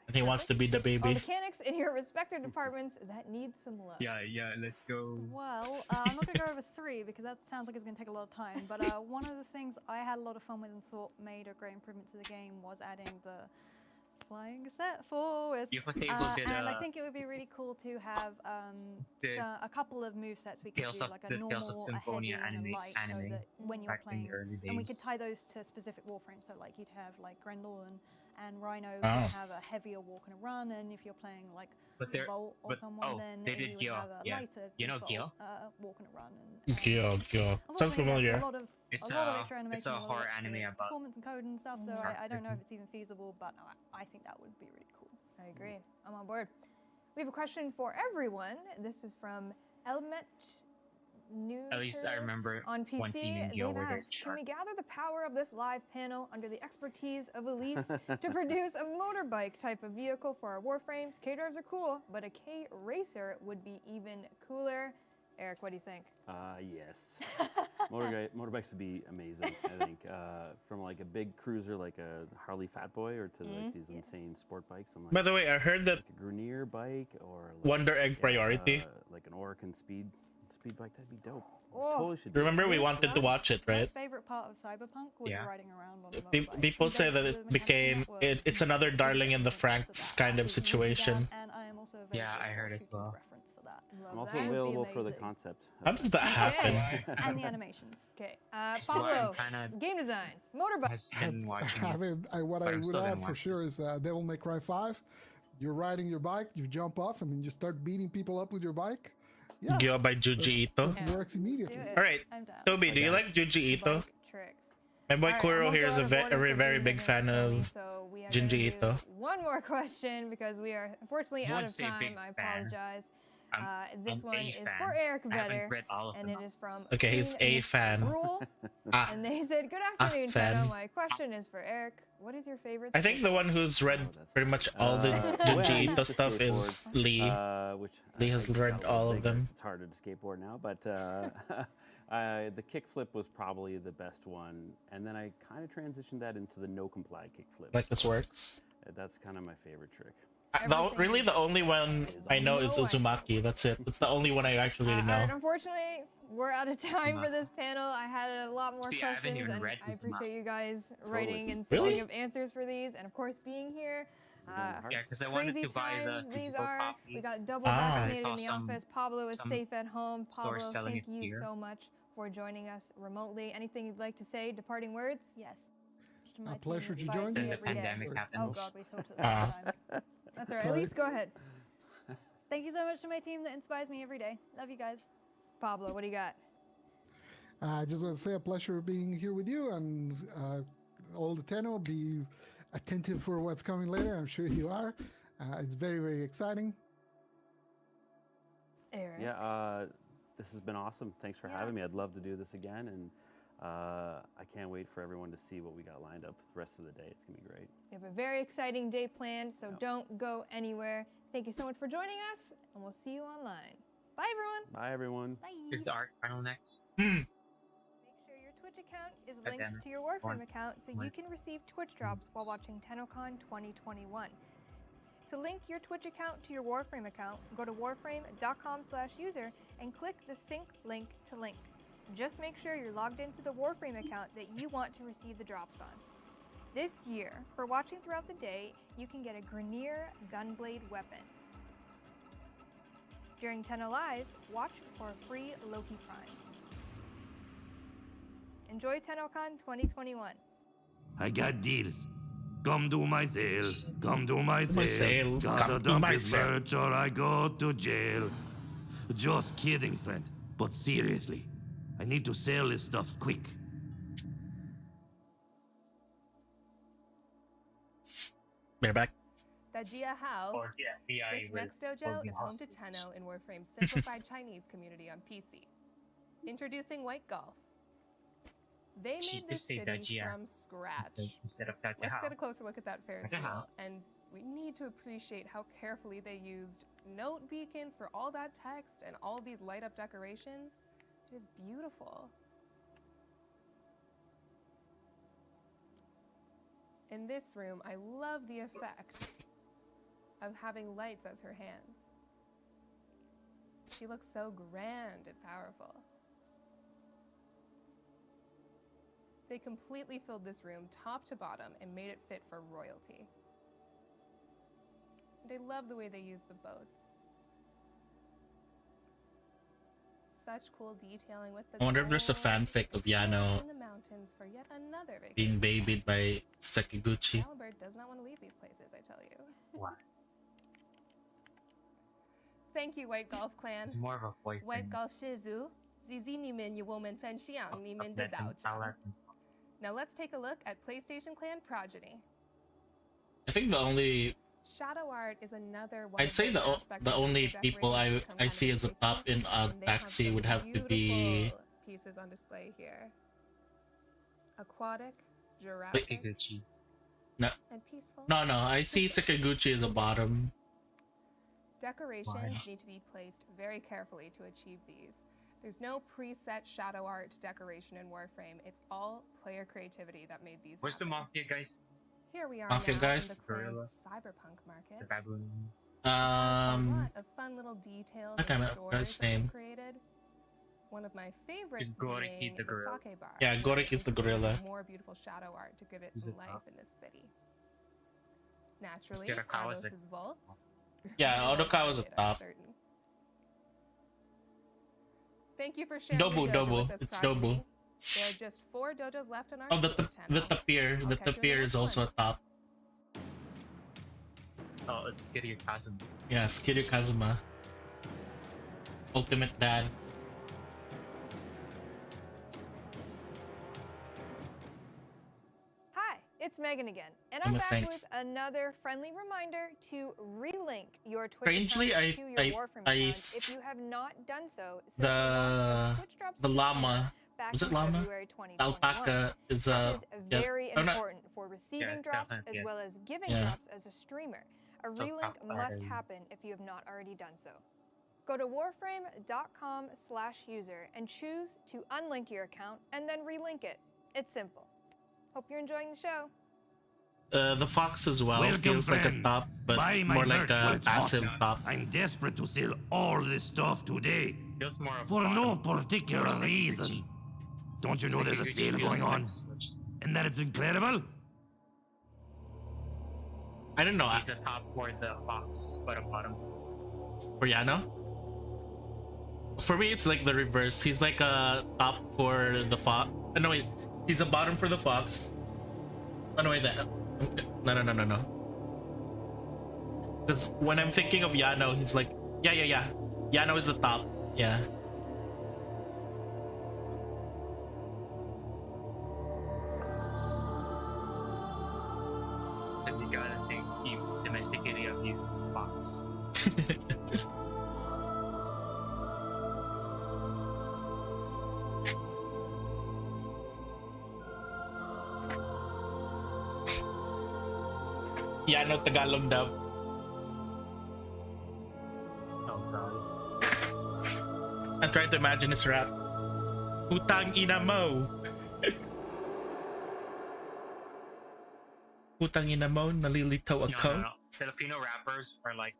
And he wants to be the baby. Mechanics in your respective departments that need some love. Yeah, let's go. Well, I'm not gonna go over 3 because that sounds like it's gonna take a lot of time. But one of the things I had a lot of fun with and thought made a great improvement to the game was adding the flying set for Wisp. And I think it would be really cool to have a couple of movesets we could do, like a normal, a heavy, and a light, so that when you're playing, and we could tie those to specific Warframes. So like you'd have like Grendel and Rhino could have a heavier walk and a run, and if you're playing like Volt or someone, then you would have a lighter walk and a run. Gil. Sounds familiar. It's a lot of extra animation, a horror anime about performance and code and stuff. So I don't know if it's even feasible, but I think that would be really cool. I agree. I'm on board. We have a question for everyone. This is from Elmet New. At least I remember on PC. one scene in Gil where there's Can we gather the power of this live panel under the expertise of Elise to produce a motorbike type of vehicle for our Warframes? K-Drives are cool, but a K-Racer would be even cooler. Eric, what do you think? Yes. Motorbikes would be amazing, I think. From like a big cruiser like a Harley Fat Boy or to like these insane sport bikes. Like, by the way, I heard that like a Grenier bike or like, Wonder Egg Priority. Like an Oracle speed bike, that'd be dope. Oh. Totally should do Remember that. we wanted to watch it, right? My favorite part of Cyberpunk was riding around on the motorbike. People say that it became it's another Darling in the Franxx kind of situation. And I am also I heard as well. I'm also available for the concept. How does that happen? And the animations. Okay. Pablo, game design, motorbike. What I would add for sure is Devil May Cry 5. You're riding your bike, you jump off, and then you start beating people up with your bike. Yeah. Gil by Junji Ito. That works immediately. All right, Toby, do you like Junji Ito? My boy Kuro here is a very big fan of Junji Ito. One more question because we are unfortunately out of time. I apologize. This one is for Eric Vedder, and it is from Okay, he's a fan. And they said, "Good afternoon, Tenno. My question is for Eric. What is your favorite?" I think the one who's read pretty much all the Junji Ito stuff is Lee. Lee has read all of them. It's harder to skateboard now, but the kickflip was probably the best one, and then I kind of transitioned that into the no comply kickflip. Like this works. That's kind of my favorite trick. Really, the only one I know is Uzumaki. That's it. It's the only one I actually know. And unfortunately, we're out of time for this panel. I had a lot more questions, and I appreciate you guys writing and thinking of answers for these, and of course being here. Because I wanted to buy the physical copy. We got double vaccinated in the office. Pablo is safe at home. Pablo, thank you so much for joining us remotely. Anything you'd like to say? Departing words? Yes. A pleasure to join you. The pandemic happened. Oh God, we thought at the same time. That's all right. Elise, go ahead. Thank you so much to my team that inspires me every day. Love you guys. Pablo, what do you got? I just want to say a pleasure being here with you, and all the Tenno, be attentive for what's coming later. I'm sure you are. It's very exciting. Eric. Yeah, this has been awesome. Thanks for having me. I'd love to do this again, and I can't wait for everyone to see what we got lined up the rest of the day. It's gonna be great. We have a very exciting day planned, so don't go anywhere. Thank you so much for joining us, and we'll see you online. Bye, everyone. Bye, everyone. Bye. Is the art final next? Make sure your Twitch account is linked to your Warframe account so you can receive Twitch drops while watching Tennocon 2021. To link your Twitch account to your Warframe account, go to warframe.com/user and click the sync link to link. Just make sure you're logged into the Warframe account that you want to receive the drops on. This year, for watching throughout the day, you can get a Grenier Gunblade weapon. During TennoLive, watch for a free Loki Prime. Enjoy Tennocon 2021. I got deals. Come do my sale. Come do my sale. Gotta Come do dump my this sale. merch or I go to jail. Just kidding, friend. But seriously, I need to sell this stuff quick. We're back. Dajia Hao. This next dojo is home to Tenno in Warframe's simplified Chinese community on PC. Introducing White Golf. They made this city from scratch. Instead of Let's get a closer look at that Ferris wheel, and we need to appreciate how carefully they used note beacons for all that text and all these light-up decorations. It is beautiful. In this room, I love the effect of having lights as her hands. She looks so grand and powerful. They completely filled this room top to bottom and made it fit for royalty. And I love the way they use the boats. Such cool detailing with the I wonder if there's a gold, fanfic of Yano in the mountains for yet another being vacation babied spot. by Sekiguchi. Albert does not want to leave these places, I tell you. Why? Thank you, White Golf Clan. It's more of a boyfriend. White Golf Shizu, Zizi ni min yu woman fan xiang ni min de dao chang. Now let's take a look at PlayStation Clan Progeny. I think the only Shadow art is another one I'd of say those the aspects of only the people decorations that come I out of see the as a staple, top in and they have Taxi some would have to be beautiful pieces on display here. Aquatic, Jurassic, no, and peaceful. no. I see Sekiguchi as a bottom. Decorations need to be placed very carefully to achieve these. There's no preset shadow art decoration in Warframe. It's all player creativity that made these Where's happen. the Mafia guys? Here we are Mafia now guys? in the clan's cyberpunk market. The baboon. A lot of fun little details Okay, and I forgot his stories that they've name. created. One of my favorites It's Goriki being the the gorilla. sake bar. Yeah, Goriki is the gorilla. More beautiful shadow art to give it Is some it life up? in this city. Naturally, Let's get a Kawasaki. Ardos's vaults. Yeah, Odoka was a I'm top. certain. Thank you for sharing Dobu, your dojo Dobu. with us, It's Progeny. Dobu. There are just 4 dojos left on our Oh, the channel. tapir. I'll The catch you in tapir next is also one. a top. Oh, it's Kiryu Kazuma. Yeah, Kiryu Kazuma. Ultimate dad. Hi, it's Megan again, and I'm I'm a back thanks. with another friendly reminder to relink your Twitch Strangely, account to your Warframe account s- if you have not done so since the launch of Twitch drops the llama. back Was it in llama? February 2021. Alpaca is This is yeah. very Oh, no. important for receiving drops definitely, as yeah. well as giving Yeah. drops as a streamer. A relink must happen if you have not already done so. Go to warframe.com/user and choose to unlink your account and then relink it. It's simple. Hope you're enjoying the show. The fox as well Welcome, feels like a friends. top, but Buy my more like merch while a it's hot. passive top. I'm desperate to sell all this stuff today. Feels more of For bottom. no particular More Sekiguchi. reason. Don't you know there's a Sekiguchi sale feels going on? like Switch. And that it's incredible? I don't know. He's a top for the fox, but a bottom. For Yano? For me, it's like the reverse. He's like a top for the fox. No, wait. He's a bottom for the fox. Oh, no, wait. No. Because when I'm thinking of Yano, he's like, yeah. Yano is the top. Yeah. Because you gotta think he domesticated uses the fox. Yano Tagalog dub. Oh god. I'm trying to imagine his rap. Putang ina mo. Putang ina mo, nalilitaw ako. No. Filipino rappers are like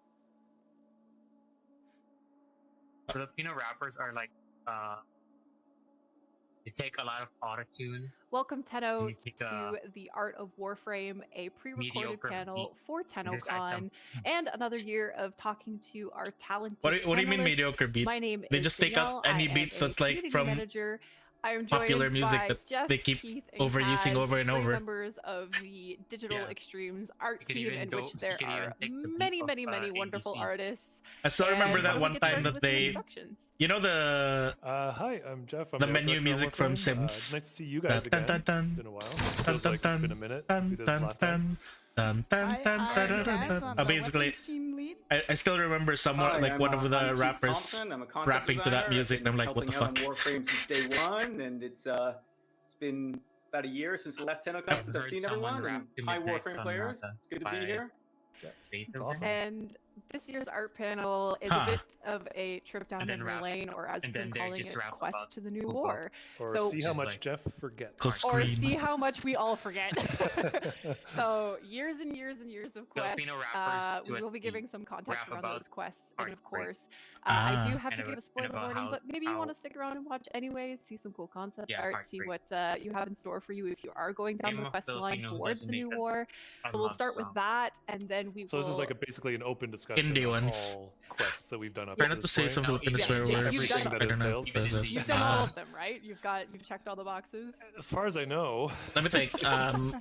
they take a lot of autotune. Welcome, Tenno, You take to the Art of Warframe, a pre-recorded mediocre panel beat for and just add some- Tennocon, and another year of talking to our talented What do you mean panelists. mediocre beat? My name They is just take up Danielle. any I beats am a that's like community from manager. I am joined popular music by that Jeff, they keep Keith, and overusing Kaz, over and 3 over. members of the Digital Yeah. Extremes art You could team, even in go- which you there could even are take the beat many, of, many wonderful ABC. artists. I still remember And that why don't one we get time started that with some they, introductions? you know the Hi, I'm Jeff. I'm the art menu director on music from Warframe. Sims. Nice to see you guys again. Dun, dun, It's been a while. dun, Feels dun, like it's dun, been a minute dun, since we did dun, this last time. Basically, I still remember someone Hi, like one of the I'm Keith rappers Thompson. I'm a concept rapping to that designer. music, and I'm like, what Helping the out fuck? on Warframe since day one, and it's been about a year since the last Tennocon I've since I've heard seen someone everyone. rap And to hi, Midnight Warframe Sonata players. It's good to be by here. Beethoven. And this year's art panel is a bit of a trip down memory lane, or as we've been calling it, Quest to the New War. Or so, see how much Jeff forgets. Or see how much we all forget. So years and years and years of quests. We will be giving some context around those quests, and of course, I do have to give a spoiler warning, but maybe you want to stick around and watch anyways, see some cool concept art, see what you have in store for you if you are going down the quest line towards the New War. So we'll start with that, and then we So will... this is like basically an open discussion Indie of ones. all quests that we've done up Try to not to this say point. something in a swear word. I don't know. You've done all of them, right? You've checked all the boxes. As far as I know. Let me think.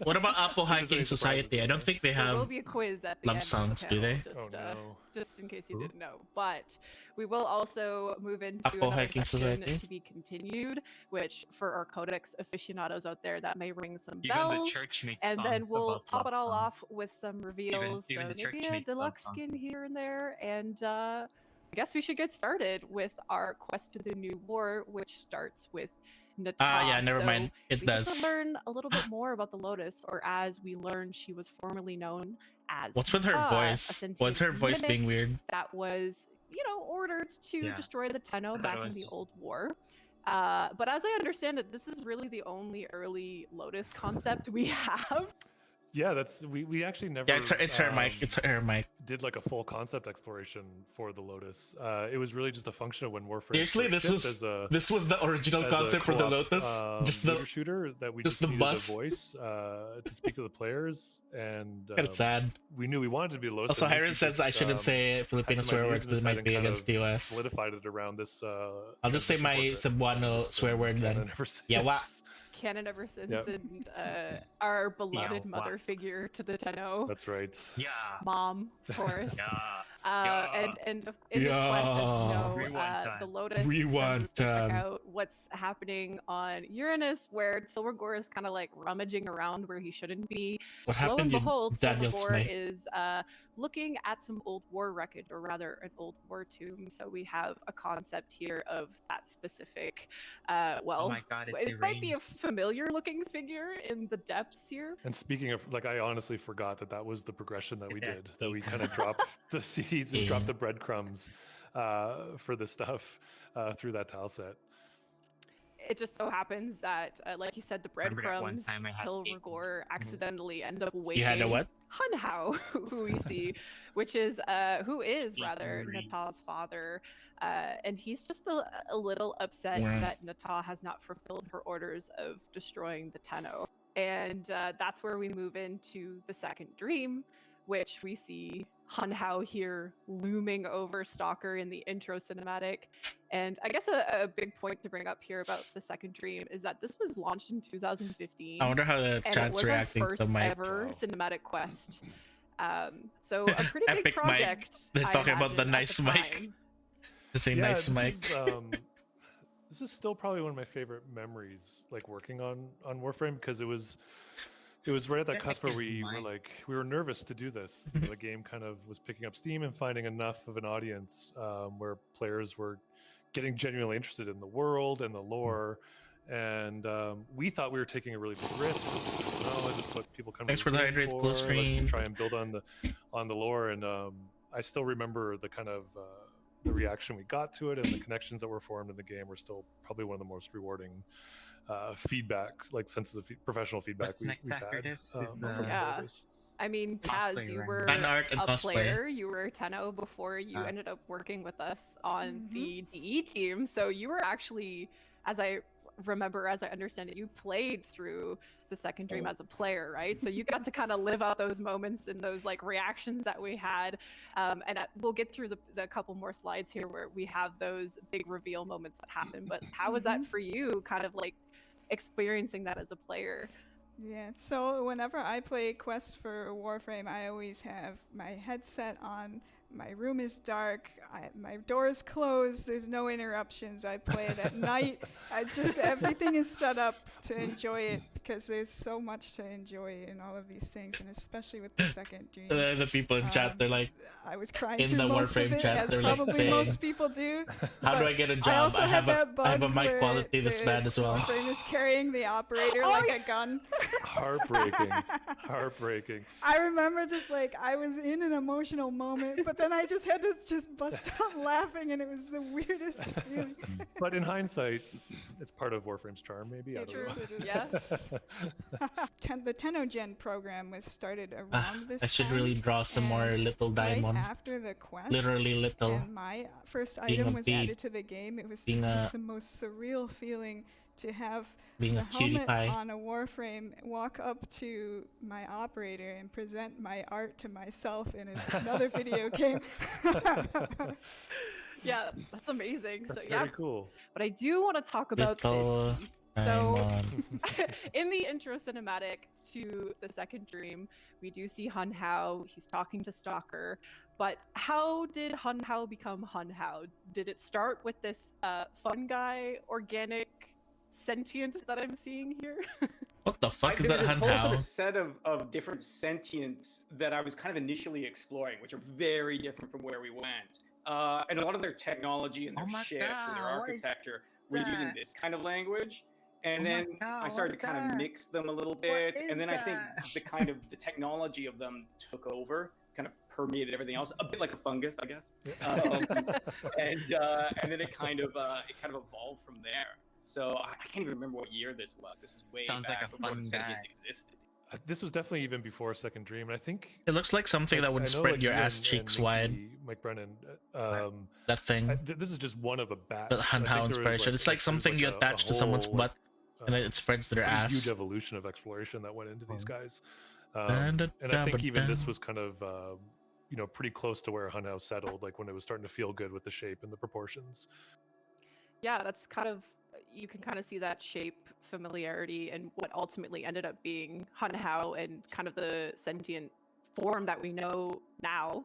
What about Apple Hiking Society? I don't think they have There will be a quiz at the love end songs, of the do they? panel, just in case you didn't know. But we will also move into Apple another Hiking section Society? to be continued, which for our Codex aficionados out there, that may ring some bells. And then we'll top it all off with some reveals. Even So the church maybe a makes love deluxe songs. skin here and there. And I guess we should get started with our quest to the New War, which starts with Nata. Yeah, never mind. It we does. get to learn a little bit more about the Lotus, or as we learned, she was formerly known as. What's with her Nata, a voice? sentient What's her voice mimic being weird? That was, ordered to destroy the Tenno back in the Old War. But as I understand it, this is really the only early Lotus concept we have. Yeah, we actually never. Yeah, it's her mic. It's her mic. Did like a full concept exploration for the Lotus. It was really just a function of when Warframe. Seriously, this was the original concept for the Lotus. Just the shooter that we just the the bus. Voice to speak to the players, and It's sad. We knew we wanted to be Lotus. Also, Hiron says I shouldn't say Filipino swear words because it might be against the US. Solidified it around this. I'll just say my Cebuano swear word then. Yeah, what? Canon ever since, and our beloved mother figure to the Tenno. That's right. Yeah. Mom, of course. And in this quest, as you know, the Lotus sends us to check out what's happening on Uranus, where Tilragor is kind of like rummaging around where he shouldn't be. What Lo and happened in behold, Daniel Tilragor Smith? is looking at some old war wreckage, or rather an old war tomb. So we have a concept here of that specific, oh my God, it might be a familiar looking figure in the depths here. And speaking of, like, I honestly forgot that was the progression that we did, that we kind of dropped the seeds and dropped the breadcrumbs for this stuff through that tile set. It just so happens that, like you said, the breadcrumbs, Tilragor accidentally ends up waking You had a what? Hunhao, who we see, who is rather Nata's father, and he's just a little upset that Nata has not fulfilled her orders of destroying the Tenno. And that's where we move into the second dream, which we see Hunhao here looming over Stalker in the intro cinematic. And I guess a big point to bring up here about the second dream is that this was launched in 2015. I wonder how the chat's reacting to the mic. Ever cinematic quest. So a pretty big Epic project. mic. They're talking about the nice mic. The same nice mic. This is still probably one of my favorite memories, like working on Warframe, because it was right at that cusp where we were nervous to do this. The game kind of was picking up steam and finding enough of an audience where players were getting genuinely interested in the world and the lore. And we thought we were taking a really big risk. This is what people come. Thanks for the hydrate full screen. Let's try and build on the lore. And I still remember the kind of the reaction we got to it, and the connections that were formed in the game were still probably one of the most rewarding feedback, like senses of professional feedback. What's next after this? I mean, Kaz, you were a player, you were a Tenno before you ended up working with us on the DE team. So you were actually, as I understand it, you played through the second dream as a player, right? So you got to kind of live out those moments and those like reactions that we had. And we'll get through the couple more slides here where we have those big reveal moments that happen. But how was that for you, kind of like experiencing that as a player? Yeah, so whenever I play quests for Warframe, I always have my headset on, my room is dark, my door is closed, there's no interruptions, I play it at night, everything is set up to enjoy it because there's so much to enjoy in all of these things, and especially with the second dream. The people in chat, they're like, I was crying in through the most of Warframe it, chat, as they're like probably saying, most people do. how do I get a job? also I have that I have a bug mic where quality this bad as well. Warframe is carrying the operator like a gun. Heartbreaking. Heartbreaking. I remember just like I was in an emotional moment, but then I just had to just bust out laughing, and it was the weirdest feeling. But in hindsight, it's part of Warframe's charm, maybe. I don't know. Yes. The Tennocon program was started around this I should time, really draw some more little right diamond. after the quest. Literally little. And my first Being item a was bee. added to the game. It was Being just a- the most surreal feeling to have Being the a cutie helmet pie. on a Warframe, walk up to my operator and present my art to myself in another video game. Yeah, that's amazing. That's so very yeah, cool. but I do want to talk about Little this. So, diamond. in the intro cinematic to the second dream, we do see Hun Hao. He's talking to Stalker. But how did Hun Hao become Hun Hao? Did it start with this fungi, organic, sentient that I'm seeing here? What the fuck is There's that a Hun whole sort Hao? of set of different sentients that I was kind of initially exploring, which are very different from where we went. And a lot of their technology and their ships and their architecture was using this kind of language. And then I started to kind of mix them a little bit. And then I think the technology of them took over, kind of permeated everything else, a bit like a fungus, I guess. And then it kind of evolved from there. So I can't even remember what year this was. This was way Sounds back like a before fun sentience guy. existed. This was definitely even before Second Dream, and I think It looks like something that would I know, spread like, your you ass and cheeks Mickey, wide. Mike Brennan. That thing. This is just one of a batch. The Hun I think Hao there was, inspiration. It's like there was, something you a attach to someone's whole, butt, and then it spreads their pretty ass. Huge evolution of exploration that went into these guys, and I think even this was kind of pretty close to where Hun Hao settled, like when it was starting to feel good with the shape and the proportions. Yeah, that's kind of, you can kind of see that shape familiarity and what ultimately ended up being Hun Hao and kind of the sentient form that we know now.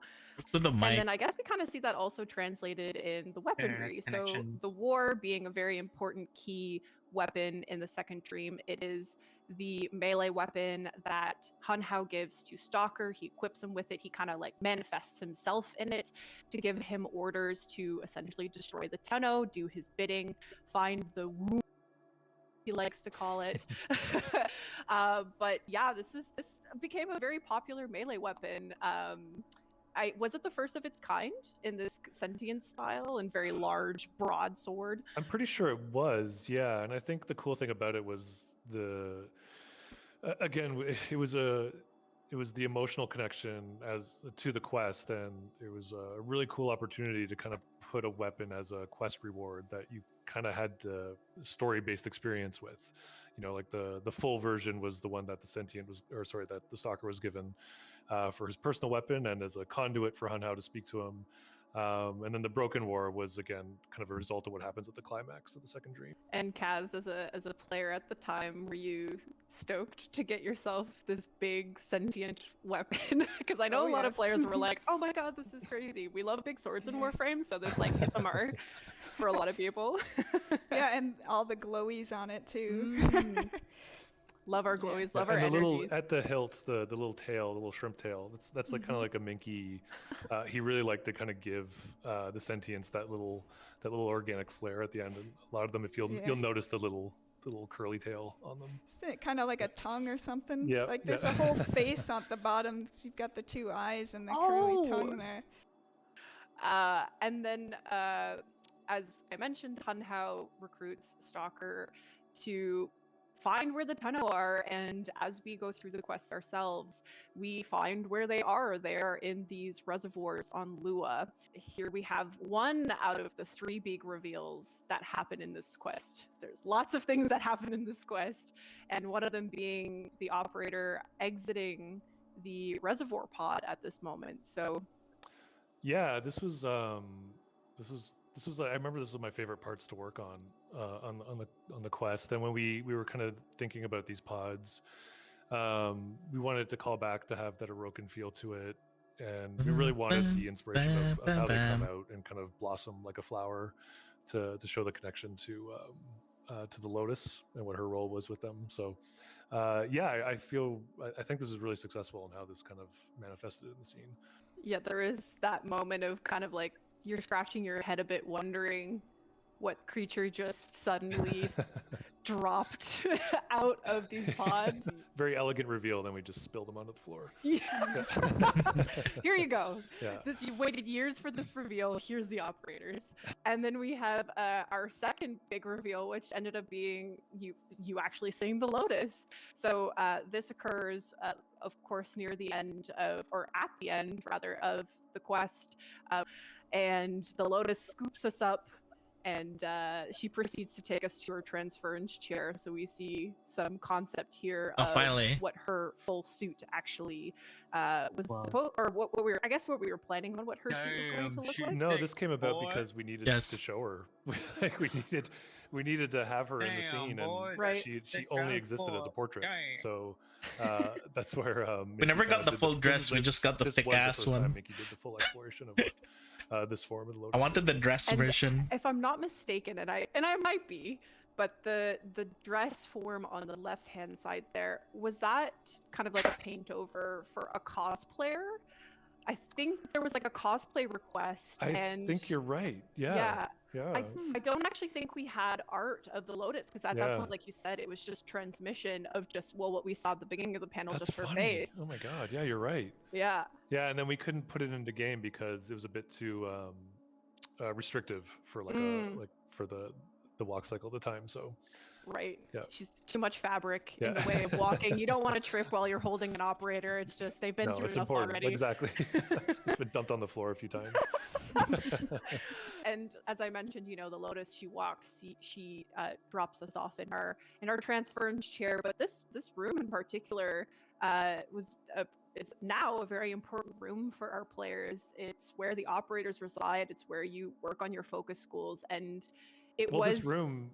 With the And mic. then I guess we kind of see that also translated in the weaponry. So the war being a very important key weapon in the second dream, it is the melee weapon that Hun Hao gives to Stalker. He equips him with it. He kind of like manifests himself in it to give him orders to essentially destroy the Tenno, do his bidding, find the womb, he likes to call it. But yeah, this became a very popular melee weapon. Was it the first of its kind in this sentient style and very large broadsword? I'm pretty sure it was, yeah. And I think the cool thing about it was it was the emotional connection as to the quest, and it was a really cool opportunity to kind of put a weapon as a quest reward that you kind of had the story-based experience with. Like the full version was the one that the that the Stalker was given for his personal weapon and as a conduit for Hun Hao to speak to him. And then the Broken War was, again, kind of a result of what happens at the climax of the second dream. And Kaz, as a player at the time, were you stoked to get yourself this big sentient weapon? Because I know a lot of players were like, oh my god, this is crazy. We love big swords in Warframe, so this like hit the mark for a lot of people. Yeah, and all the glowies on it too. Love our glowies, love and our the energies. little at the hilt, the little tail, the little shrimp tail. That's like kind of like a minky. He really liked to kind of give the sentients that little organic flair at the end. And a lot of them, if you'll notice the little curly tail on them. Isn't it kind of like a tongue or something? Yeah. Like there's a whole face on the bottom. So you've got the two eyes and the curly tongue there. And then, as I mentioned, Hun Hao recruits Stalker to find where the Tenno are, and as we go through the quest ourselves, we find where they are. They are in these reservoirs on Lua. Here we have one out of the 3 big reveals that happen in this quest. There's lots of things that happen in this quest, and one of them being the operator exiting the reservoir pod at this moment. So yeah, this was I remember this was my favorite parts to work on the quest. And when we were kind of thinking about these pods, we wanted to call back to have that Orokin feel to it, and we really wanted the inspiration of how they come out and kind of blossom like a flower to show the connection to to the Lotus and what her role was with them. So I think this is really successful in how this kind of manifested in the scene. Yeah, there is that moment of kind of like you're scratching your head a bit, wondering what creature just suddenly dropped out of these pods. Very elegant reveal, then we just spilled them onto the floor. Yeah. Here you go. Yeah. You've waited years for this reveal. Here's the operators. And then we have our second big reveal, which ended up being you actually seeing the Lotus. So this occurs, of course, near the end of, or at the end rather, of the quest. And the Lotus scoops us up, and she proceeds to take us to her transference chair. So we see some concept here of what her full suit actually was supposed, or what we were, I guess what we were planning on what her suit was going to look like. No, this came about because we needed to show her. Like we needed to have her in the scene, and she only existed as a portrait. So that's where we never got the full dress. We just got the thick ass one. Mickey did the full exploration of this form of the Lotus. I wanted the dress version. If I'm not mistaken, and I might be, but the dress form on the left hand side there, was that kind of like a paint over for a cosplayer? I think there was like a cosplay request. I think you're right. Yeah. I don't actually think we had art of the Lotus, because at that point, like you said, it was just transmission of just what we saw at the beginning of the panel. That's just her face. Oh my god, yeah, you're right. Yeah, and then we couldn't put it into game because it was a bit too restrictive for for the walk cycle at the time. So she's too much fabric in the way of walking. You don't want to trip while you're holding an operator. It's just they've been through enough already. Exactly. It's been dumped on the floor a few times. And as I mentioned, the Lotus, she walks, she drops us off in our transference chair. But this room in particular is now a very important room for our players. It's where the operators reside. It's where you work on your focus schools, and this room,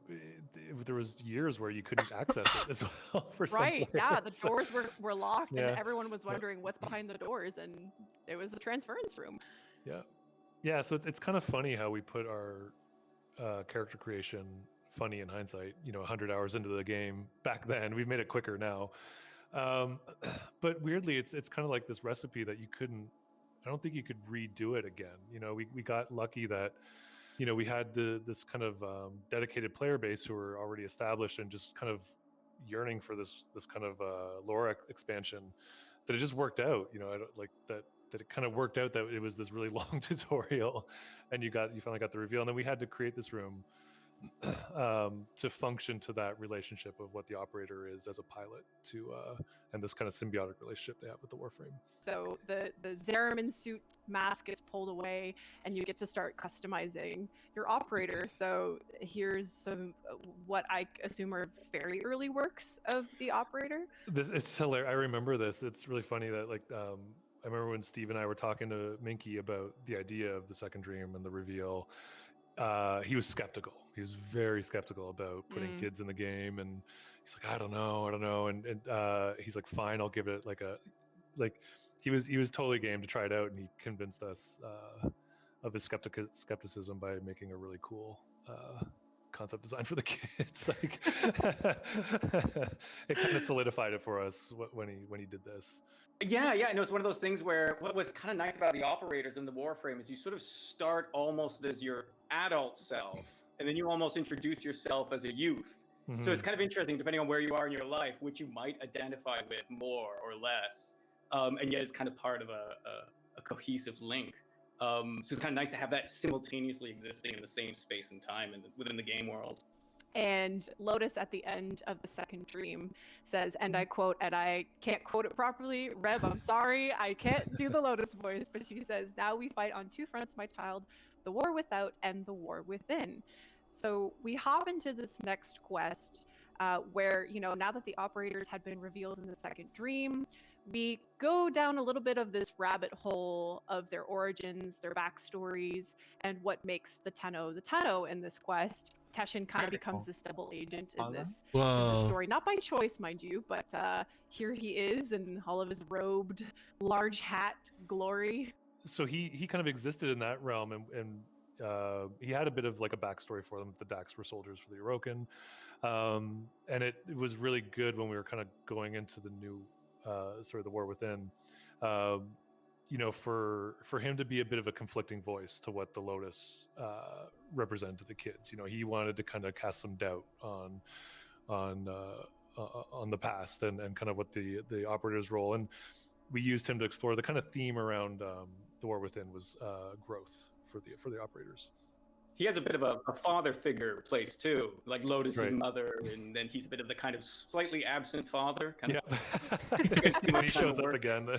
there was years where you couldn't access it as well for some players. The doors were locked, and everyone was wondering what's behind the doors, and it was a transference room. So it's kind of funny how we put our character creation, funny in hindsight, 100 hours into the game back then. We've made it quicker now, but weirdly it's kind of like this recipe that I don't think you could redo it again. We got lucky that we had this kind of dedicated player base who were already established and just kind of yearning for this kind of lore expansion, that it just worked out. I don't like that it kind of worked out that it was this really long tutorial, and you finally got the reveal, and then we had to create this room to function to that relationship of what the operator is as a pilot to and this kind of symbiotic relationship they have with the Warframe. So the Zeramin suit mask is pulled away, and you get to start customizing your operator. So here's some what I assume are very early works of the operator. It's hilarious. I remember this. It's really funny that I remember when Steve and I were talking to Minky about the idea of the second dream and the reveal. He was skeptical. He was very skeptical about putting kids in the game, and he's like, I don't know, and he's like, fine, I'll give it he was totally game to try it out, and he convinced us of his skepticism by making a really cool concept design for the kids. It kind of solidified it for us when he did this. Yeah, no, it's one of those things where what was kind of nice about the operators in the Warframe is you sort of start almost as your adult self, and then you almost introduce yourself as a youth. Mm-hmm. So it's kind of interesting, depending on where you are in your life, which you might identify with more or less, and yet it's kind of part of a cohesive link. So it's kind of nice to have that simultaneously existing in the same space and time and within the game world. And Lotus at the end of the second dream says, and I quote, and I can't quote it properly, Reb, I'm sorry, I can't do the Lotus voice, but she says, now we fight on two fronts, my child, the war without and the war within. So we hop into this next quest where, now that the operators had been revealed in the second dream, we go down a little bit of this rabbit hole of their origins, their backstories, and what makes the Tenno in this quest. Teshin kind of becomes this double agent in this story, not by choice, mind you, but here he is in all of his robed, large hat glory. So he kind of existed in that realm, and he had a bit of like a backstory for them. The Dax were soldiers for the Orokin. And it was really good when we were kind of going into the new sort of the War Within. You know, for him to be a bit of a conflicting voice to what the Lotus represented to the kids. You know, he wanted to kind of cast some doubt on the past and kind of what the operator's role. And we used him to explore the kind of theme around the War Within was growth for the operators. He has a bit of a father figure place too, like Lotus's mother, and then he's a bit of the kind of slightly absent father. Kind of. When he shows up again.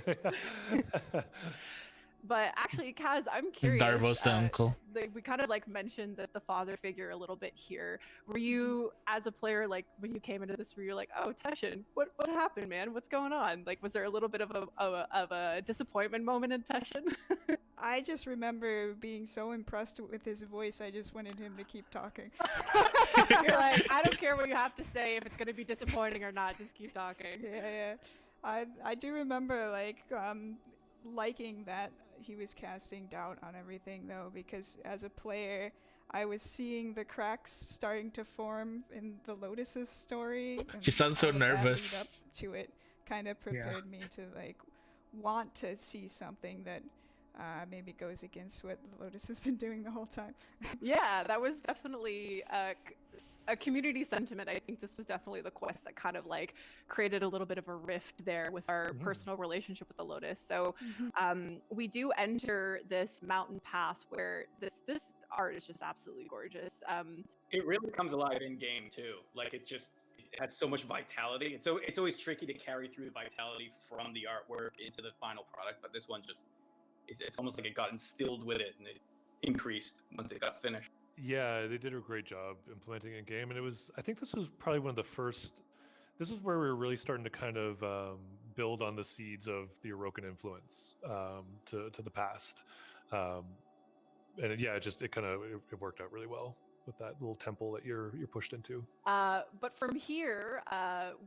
But actually, Kaz, I'm curious. Darvo's the uncle. We kind of like mentioned that the father figure a little bit here. Were you, as a player, like when you came into this, were you like, "Oh, Teshin, what happened, man? What's going on?" Like, was there a little bit of a disappointment moment in Teshin? I just remember being so impressed with his voice. I just wanted him to keep talking. You're like, I don't care what you have to say, if it's gonna be disappointing or not. Just keep talking. Yeah. I do remember liking that he was casting doubt on everything, though, because as a player I was seeing the cracks starting to form in the Lotus's story. She sounds so nervous. Lead up to it kind of prepared me to like want to see something that maybe goes against what Lotus has been doing the whole time. Yeah, that was definitely a community sentiment. I think this was definitely the quest that kind of like created a little bit of a rift there with our personal relationship with the Lotus. So we do enter this mountain pass where this art is just absolutely gorgeous. It really comes alive in game too. Like it has so much vitality, and so it's always tricky to carry through the vitality from the artwork into the final product. But this one it's almost like it got instilled with it, and it increased once it got finished. Yeah, they did a great job implementing it in game, and I think this was probably one of the first. This is where we were really starting to kind of build on the seeds of the Orokin influence to the past, and it worked out really well with that little temple that you're pushed into. But from here,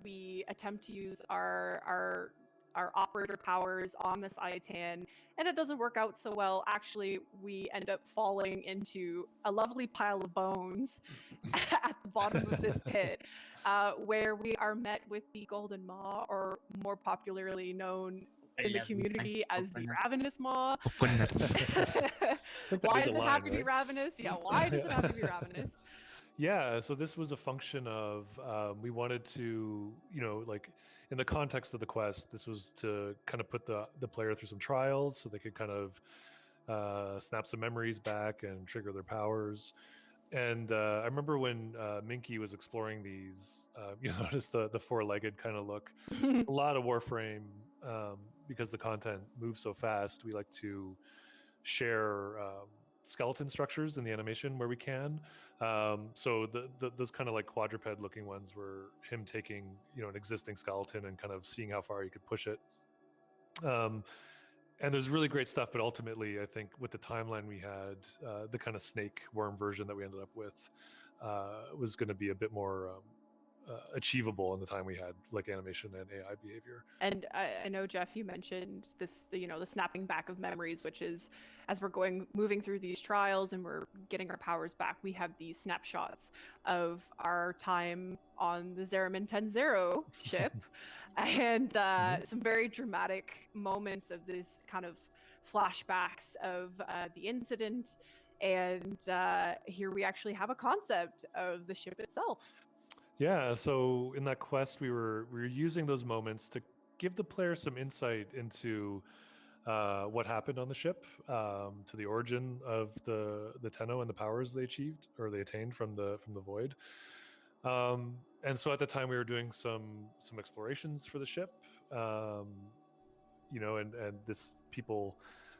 we attempt to use our operator powers on this Iatan, and it doesn't work out so well. Actually, we end up falling into a lovely pile of bones at the bottom of this pit, where we are met with the Golden Maw, or more popularly known in the community as the Ravenous Maw. Why does it have to be ravenous? Yeah, why does it have to be ravenous? Yeah, so this was a function of we wanted to, like in the context of the quest, this was to kind of put the player through some trials so they could kind of snap some memories back and trigger their powers. And I remember when Minky was exploring these, you notice the four-legged kind of look. A lot of Warframe, because the content moves so fast, we like to share skeleton structures in the animation where we can. So those kind of like quadruped looking ones were him taking, an existing skeleton and kind of seeing how far he could push it. And there's really great stuff, but ultimately I think with the timeline we had, the kind of snake worm version that we ended up with was going to be a bit more achievable in the time we had, like animation and AI behavior. And I know, Jeff, you mentioned this, the snapping back of memories, which is as we're moving through these trials and we're getting our powers back, we have these snapshots of our time on the Zeramin 10-0 ship and some very dramatic moments of this kind of flashbacks of the incident. And here we actually have a concept of the ship itself. Yeah, so in that quest, we were using those moments to give the player some insight into what happened on the ship, to the origin of the Tenno and the powers they achieved or they attained from the void. And so at the time, we were doing some explorations for the ship, and this people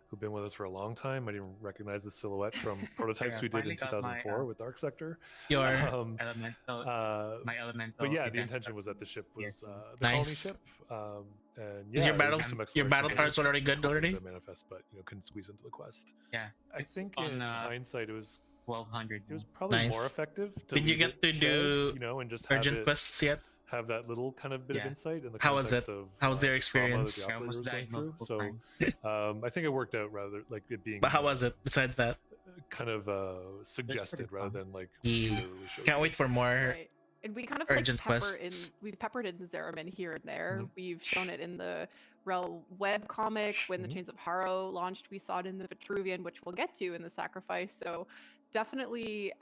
who've been with us for a long time might even recognize the silhouette from prototypes we did in 2004 with Dark Sector. My elemental. But yeah, the intention was that the ship was the nice. colony ship. And yeah, is your battle cards already good already? The manifest, but couldn't squeeze into the quest. Yeah, I think in hindsight it was 1200. It was probably more effective. Did you get to do and just urgent quests yet? Have that little kind of bit of insight in the how was context it? of How was their experience? I almost died multiple times. I think it worked out rather like it being. But how was it? Besides that, kind of suggested rather than like. Can't wait for more. Right. And we kind of Urgent like quests. we've peppered in Zeramin here and there. We've shown it in the Rel web comic when the Chains of Harrow launched. We saw it in the Vitruvian, which we'll get to in the Sacrifice. So definitely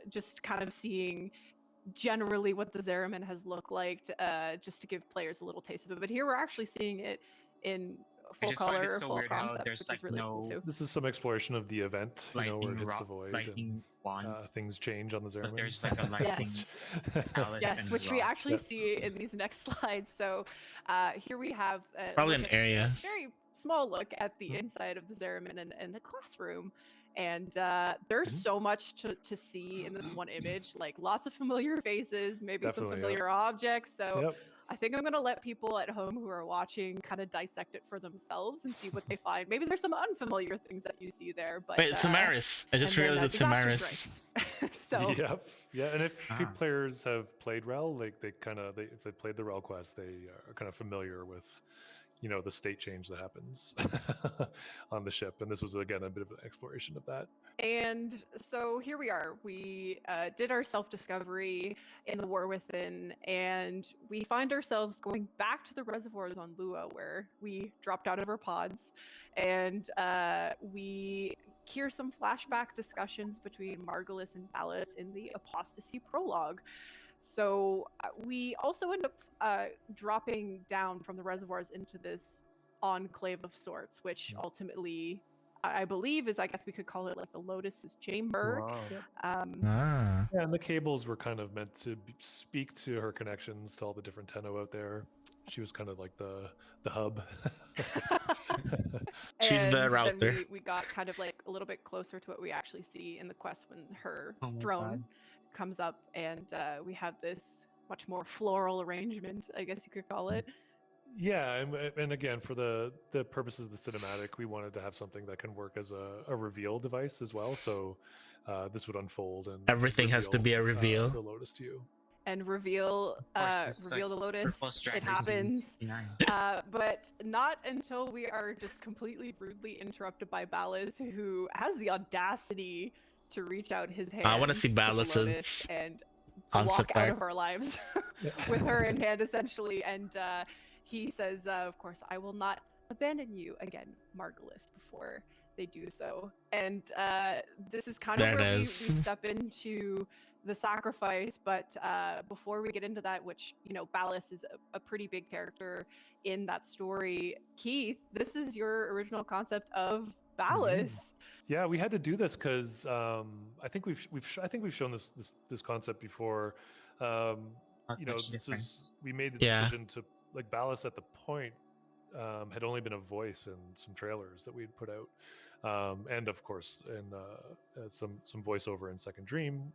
just kind of seeing generally what the Zeramin has looked like, just to give players a little taste of it. But here we're actually seeing it in full color, full concept, which is really cool too. This is some exploration of the event, where it hits the void and things change on the Zeramin. There's like a lightning palace. Yes, which we actually see in these next slides. So here we have probably an area. A very small look at the inside of the Zeramin and the classroom. And there's so much to see in this one image, like lots of familiar faces, maybe some familiar objects. So I think I'm going to let people at home who are watching kind of dissect it for themselves and see what they find. Maybe there's some unfamiliar things that you see there. But wait, it's Amaris. I just realized it's Amaris. So yeah, and if players have played Rel, like if they played the Rel quest, they are kind of familiar with the state change that happens on the ship. And this was, again, a bit of an exploration of that. And so here we are. We did our self-discovery in the War Within, and we find ourselves going back to the reservoirs on Lua, where we dropped out of our pods, and we hear some flashback discussions between Margulis and Ballas in the Apostasy prologue. So we also end up dropping down from the reservoirs into this enclave of sorts, which ultimately, I believe, is, I guess we could call it like the Lotus's chamber. Yeah, and the cables were kind of meant to speak to her connections to all the different Tenno out there. She was kind of like the hub. She's the router. Then we got kind of like a little bit closer to what we actually see in the quest when her throne comes up, and we have this much more floral arrangement, I guess you could call it. Yeah, and again, for the purposes of the cinematic, we wanted to have something that can work as a reveal device as well. So this would unfold, and everything has to be a reveal. The Lotus to you. And reveal the Lotus. It happens, but not until we are just completely rudely interrupted by Ballas, who has the audacity to reach out his hand. I want to see Ballas and walk out of our lives with her in hand, essentially. And he says, "Of course, I will not abandon you again, Margulis." Before they do so, and this is kind of where we step into the sacrifice. But before we get into that, which Ballas is a pretty big character in that story. Keith, this is your original concept of Ballas. Yeah, we had to do this because I think we've shown this concept before. We made the decision to, like, Ballas at the point had only been a voice in some trailers that we had put out, and of course in some voiceover in Second Dream,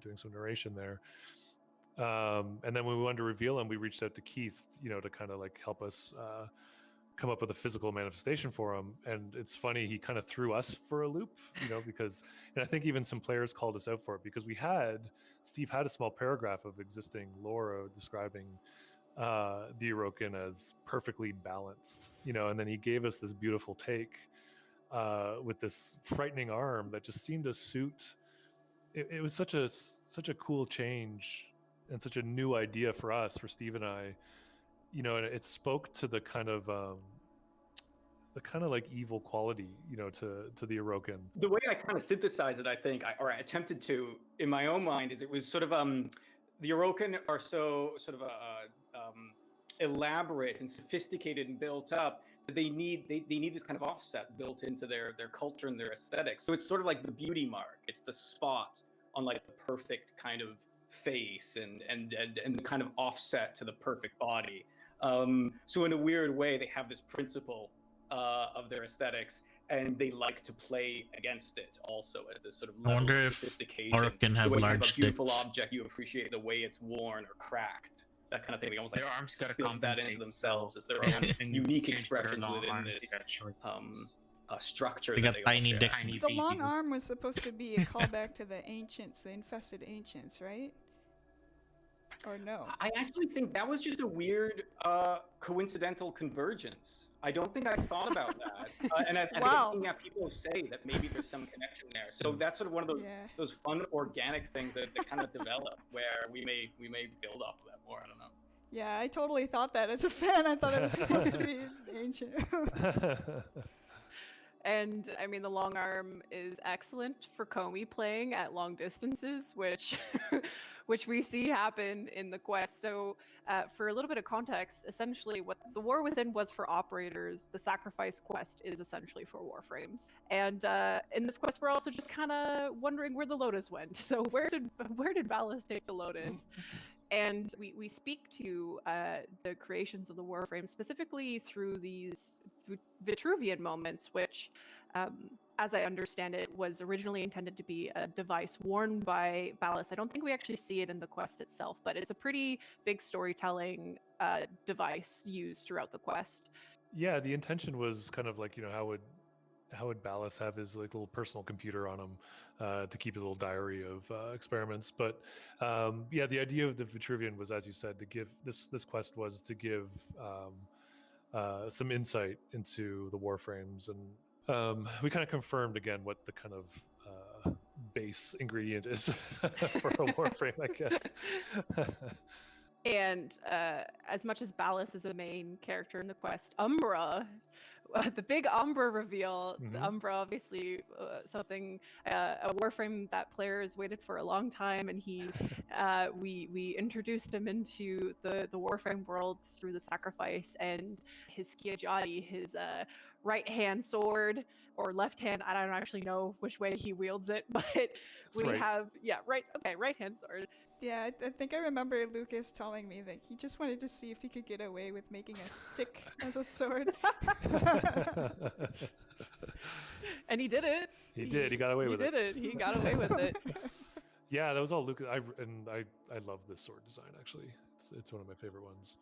doing some narration there. And then when we wanted to reveal him, we reached out to Keith, to kind of like help us come up with a physical manifestation for him. And it's funny, he kind of threw us for a loop, because, and I think even some players called us out for it, because Steve had a small paragraph of existing lore describing the Orokin as perfectly balanced, and then he gave us this beautiful take with this frightening arm that just seemed to suit. It was such a cool change and such a new idea for us, for Steve and I, and it spoke to the kind of like evil quality, to the Orokin. The way I kind of synthesized it, I think, I attempted to in my own mind, is it was sort of the Orokin are so sort of elaborate and sophisticated and built up that they need this kind of offset built into their culture and their aesthetics. So it's sort of like the beauty mark. It's the spot on like the perfect kind of face and the kind of offset to the perfect body. So in a weird way, they have this principle of their aesthetics, and they like to play against it also as this sort of level of sophistication. I wonder if Orc can have large dicks. A beautiful object, you appreciate the way it's worn or cracked, that kind of thing. They almost like their arms gotta build that into themselves as their own unique expressions within this structure. They got tiny dicks. The long arm was supposed to be a callback to the ancients, the infested ancients, right? Or no? I actually think that was just a weird coincidental convergence. I don't think I thought about that. And I've seen people say that maybe there's some connection there. So that's sort of one of those fun organic things that kind of develop where we may build off of that more. I don't know. Yeah, I totally thought that as a fan. I thought it was supposed to be ancient. And I mean, the long arm is excellent for Komi playing at long distances, which we see happen in the quest. So for a little bit of context, essentially what the War Within was for operators, the Sacrifice quest is essentially for Warframes. And in this quest, we're also just kind of wondering where the Lotus went. So where did Valis take the Lotus? And we speak to the creations of the Warframe specifically through these Vitruvian moments, which, as I understand it, was originally intended to be a device worn by Valis. I don't think we actually see it in the quest itself, but it's a pretty big storytelling device used throughout the quest. Yeah, the intention was kind of like, how would Valis have his like little personal computer on him to keep his little diary of experiments? But yeah, the idea of the Vitruvian was, as you said, to give this quest was to give some insight into the Warframes, and we kind of confirmed again what the kind of base ingredient is for a Warframe, I guess. And as much as Valis is a main character in the quest, Umbra, the big Umbra reveal, the Umbra obviously something, a Warframe that players waited for a long time, and we introduced him into the Warframe world through the Sacrifice, and his Skiajati, his right-hand sword, or left hand, I don't actually know which way he wields it, but right-hand sword. Yeah, I think I remember Lucas telling me that he just wanted to see if he could get away with making a stick as a sword. And he did it. He did. He got away with it. He did it. He got away with it. Yeah, that was all Lucas. I love this sword design, actually. It's one of my favorite ones.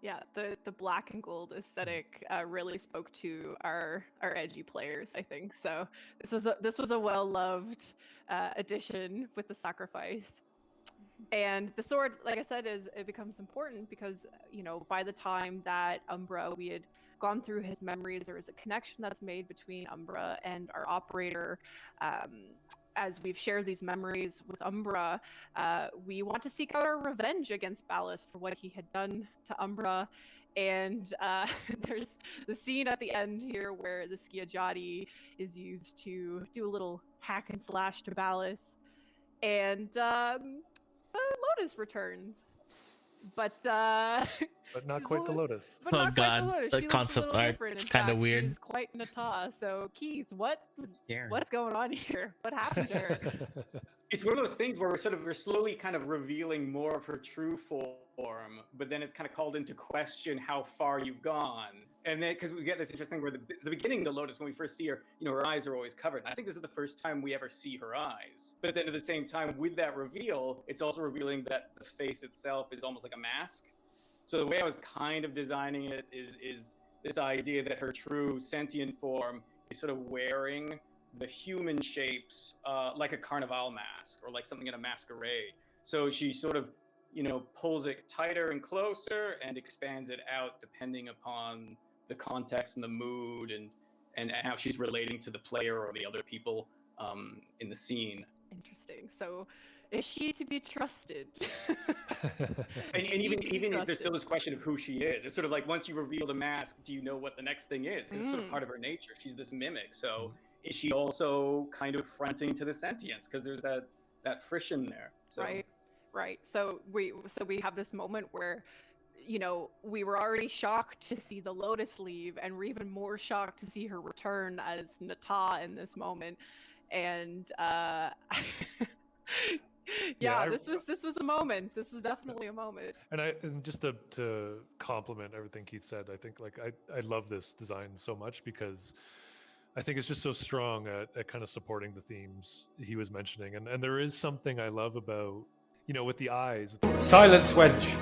Yeah, the black and gold aesthetic really spoke to our edgy players, I think. So this was a well-loved addition with the Sacrifice. And the sword, like I said, it becomes important because, by the time that Umbra, we had gone through his memories, there is a connection that's made between Umbra and our operator. As we've shared these memories with Umbra, we want to seek out our revenge against Valis for what he had done to Umbra. And there's the scene at the end here where the Skiajati is used to do a little hack and slash to Valis. And Lotus returns, but not quite the Lotus. But not quite the Lotus. The concept art is kind of weird. She's quite Nata. So Keith, what's going on here? What happened to her? It's one of those things where we're slowly kind of revealing more of her true form, but then it's kind of called into question how far you've gone. And then, because we get this interesting where the beginning of the Lotus, when we first see her, her eyes are always covered. And I think this is the first time we ever see her eyes. But then at the same time, with that reveal, it's also revealing that the face itself is almost like a mask. So the way I was kind of designing it is this idea that her true sentient form is sort of wearing the human shapes like a carnival mask or like something in a masquerade. So she sort of, pulls it tighter and closer and expands it out depending upon the context and the mood and how she's relating to the player or the other people in the scene. Interesting. So is she to be trusted? and even if there's still this question of who she is, it's sort of like once you reveal the mask, do you know what the next thing is? Because it's sort of part of her nature. She's this mimic. So is she also kind of fronting to the sentience? Because there's that friction there. So. Right. So we have this moment where, we were already shocked to see the Lotus leave, and we're even more shocked to see her return as Nata in this moment. And this was a moment. This was definitely a moment. And just to compliment everything Keith said, I think I love this design so much because I think it's just so strong at kind of supporting the themes he was mentioning. And there is something I love about, with the eyes. Silence, wench.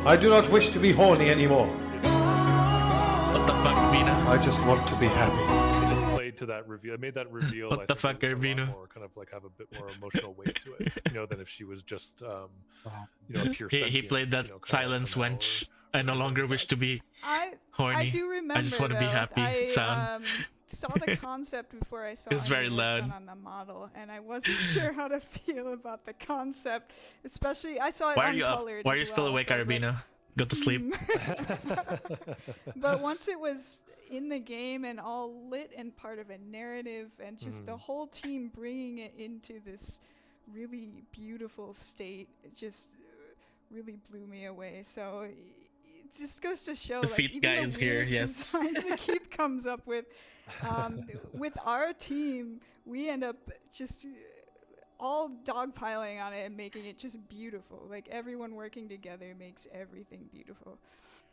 I do not wish to be horny anymore. What the fuck, Mina? I just want to be happy. It just played to that reveal. It made that reveal. What the fuck, Urbino? More kind of like have a bit more emotional weight to it, than if she was just, pure. He played that silence wench. I no longer wish to be horny. I do remember. I just want to be happy. Sound. Saw the concept before I saw it's very loud on the model, and I wasn't sure how to feel about the concept. Especially, I saw it Why are you uncolored. up? Why are you still awake, Arbino? Go to sleep. But once it was in the game and all lit and part of a narrative, and just the whole team bringing it into this really beautiful state, it just really blew me away. So it just goes to show, the feet guy is here. Yes. Designs that Keith comes up with our team, we end up just all dogpiling on it and making it just beautiful. Like, everyone working together makes everything beautiful.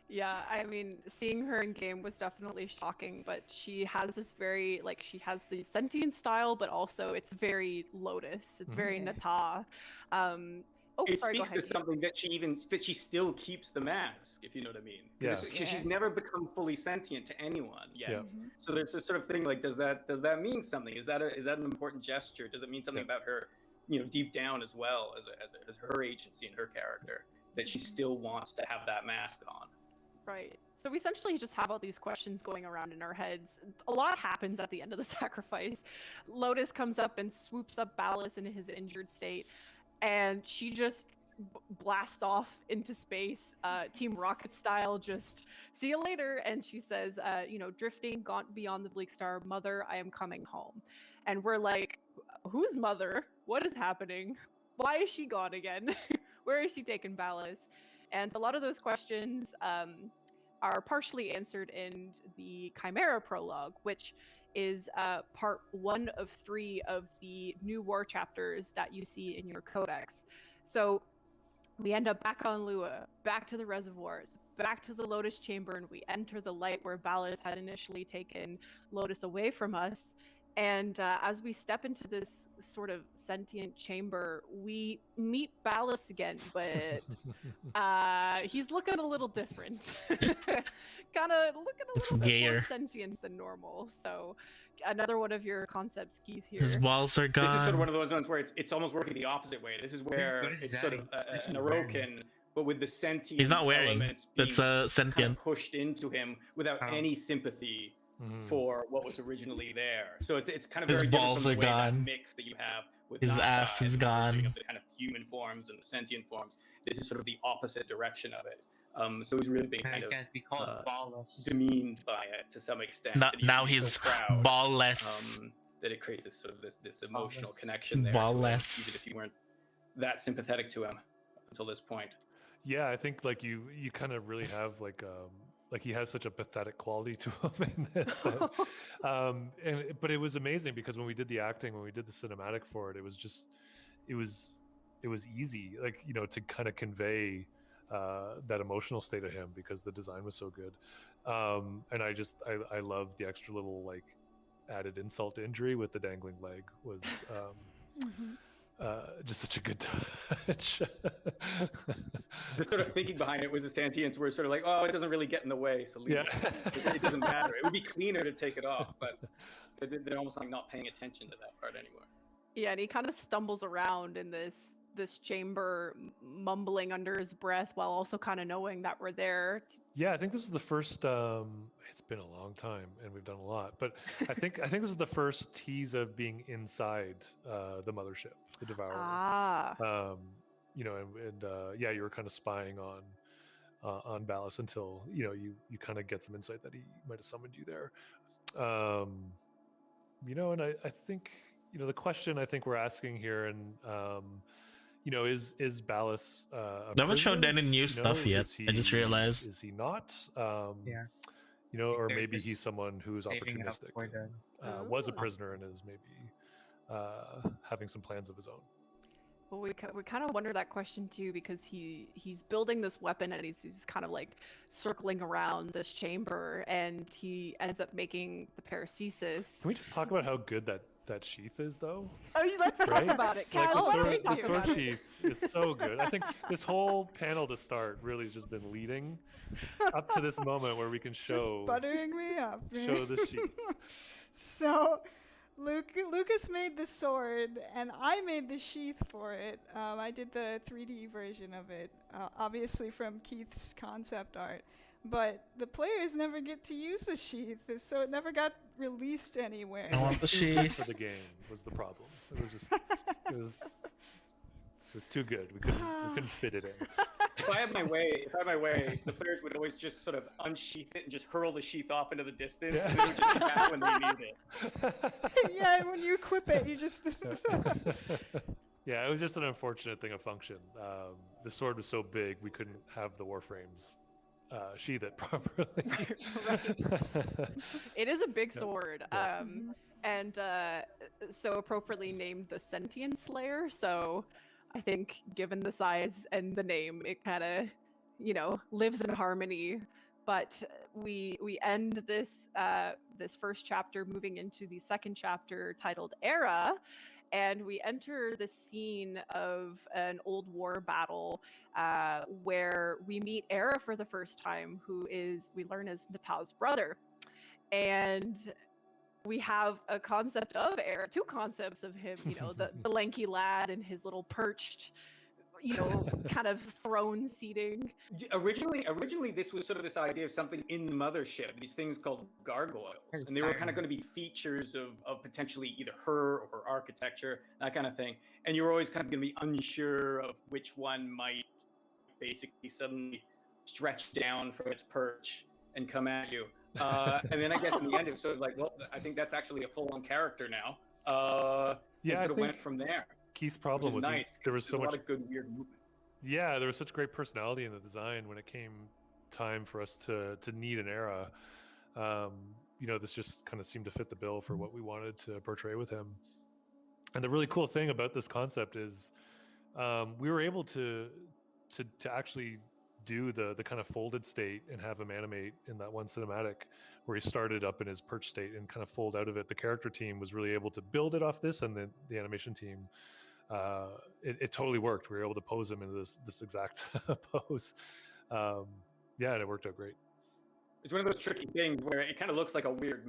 Yeah, I mean, seeing her in game was definitely shocking, but she has this very, she has the sentient style, but also it's very Lotus. It's very Nata. It speaks to something that she still keeps the mask, if you know what I mean. Because she's never become fully sentient to anyone yet. Yeah. So there's this sort of thing like, does that mean something? Is that an important gesture? Does it mean something about her, deep down as well as her agency and her character, that she still wants to have that mask on? Right. So we essentially just have all these questions going around in our heads. A lot happens at the end of the sacrifice. Lotus comes up and swoops up Ballas in his injured state, and she just blasts off into space, Team Rocket style, just see you later. And she says, drifting, gaunt beyond the bleak star, mother, I am coming home. And we're like, whose mother? What is happening? Why is she gone again? Where is she taking Ballas? And a lot of those questions are partially answered in the Chimera prologue, which is part 1 of 3 of the new war chapters that you see in your codex. So we end up back on Lua, back to the reservoirs, back to the Lotus Chamber, and we enter the light where Ballas had initially taken Lotus away from us. And as we step into this sort of sentient chamber, we meet Ballas again, but he's looking a little different. Kind of looking a little bit more sentient than normal. So another one of your concepts, Keith, here. His walls are gone. This is sort of one of those ones where it's almost working the opposite way. This is where it's sort of an Orokin, but with the sentient He's not wearing. That's sentient. Kind of pushed into him without any sympathy for what was originally there. So it's kind of his very balls different from are the way gone. That mix that you have with his Nata ass is gone. Of the kind of human forms and the sentient forms. This is sort of the opposite direction of it. So he's really been kind of demeaned by it to some extent. Now he's ballless. That it creates this sort of this emotional connection there. Ballless. Even if you weren't that sympathetic to him up until this point. Yeah, I think you kind of really have like he has such a pathetic quality to him in this. But it was amazing because when we did the acting, when we did the cinematic for it, it was easy, to kind of convey that emotional state of him because the design was so good. And I love the extra little added insult to injury with the dangling leg was just such a good touch. The sort of thinking behind it was the sentience where it's sort of like, oh, it doesn't really get in the way, so leave it doesn't matter. It would be cleaner to take it off, but they're almost not paying attention to that part anymore. Yeah, and he kind of stumbles around in this chamber, mumbling under his breath while also kind of knowing that we're there. Yeah, I think this is the first. It's been a long time, and we've done a lot, but I think this is the first tease of being inside the mothership, the Devourer. You were kind of spying on Ballas until you kind of get some insight that he might have summoned you there. And I think the question I think we're asking here, and is Ballas they haven't shown any new stuff yet. I just realized. Is he not? Or maybe he's someone who's opportunistic, was a prisoner and is maybe having some plans of his own. Well, we kind of wonder that question too, because he's building this weapon and he's kind of circling around this chamber, and he ends up making the paracesis. Can we just talk about how good that sheath is, though? Oh, let's talk about it. The sword sheath is so good. I think this whole panel to start really has just been leading up to this moment where we can show just buttering me up. Show the sheath. So Lucas made the sword, and I made the sheath for it. I did the 3D version of it, obviously from Keith's concept art. But the players never get to use the sheath, so it never got released anywhere. I want the sheath. For the game was the problem. It was just, it was too good. We couldn't fit it in. If I had my way, the players would always just sort of unsheath it and just hurl the sheath off into the distance, and it would just be back when they need it. Yeah, and when you equip it, you just. Yeah, it was just an unfortunate thing of function. The sword was so big, we couldn't have the Warframes sheath it properly. It is a big sword, and so appropriately named the Sentient Slayer. So I think, given the size and the name, it kind of, lives in harmony. But we end this this first chapter, moving into the second chapter titled Era, and we enter the scene of an old war battle where we meet Era for the first time, who we learn is Nata's brother, and we have a concept of Era, two concepts of him, the lanky lad and his little perched, kind of throne seating. Originally, this was sort of this idea of something in the mothership, these things called gargoyles. And they were kind of going to be features of potentially either her or her architecture, that kind of thing. And you were always kind of going to be unsure of which one might basically suddenly stretch down from its perch and come at you. And then I guess in the end, it was sort of like, well, I think that's actually a full-on character now. Yeah, and sort of went from there. Keith's problem was nice. There was so much a lot of good weird movement. Yeah, there was such great personality in the design when it came time for us to need an Era. This just kind of seemed to fit the bill for what we wanted to portray with him. And the really cool thing about this concept is we were able to actually do the kind of folded state and have him animate in that one cinematic where he started up in his perch state and kind of fold out of it. The character team was really able to build it off this, and the animation team, it totally worked. We were able to pose him in this exact pose. And it worked out great. It's one of those tricky things where it kind of looks like a weird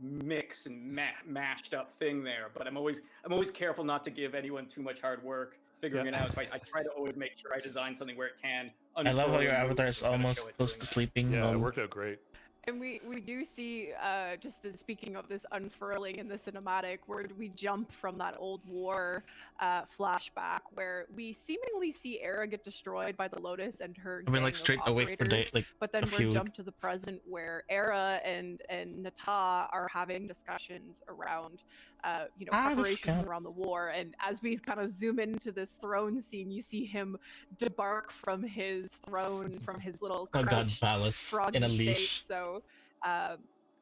mix and mashed up thing there, but I'm always careful not to give anyone too much hard work figuring it out. So I try to always make sure I design something where it can. I love how your avatar is almost close to sleeping. Yeah, it worked out great. And we do see, just as speaking of this unfurling in the cinematic, where we jump from that old war flashback where we seemingly see Era get destroyed by the Lotus and her. I mean, like straight away for but then we're jumped to the present where Era and Nata are having discussions around, preparations around the war. And as we kind of zoom into this throne scene, you see him debark from his throne, from his little palace in a leash. So,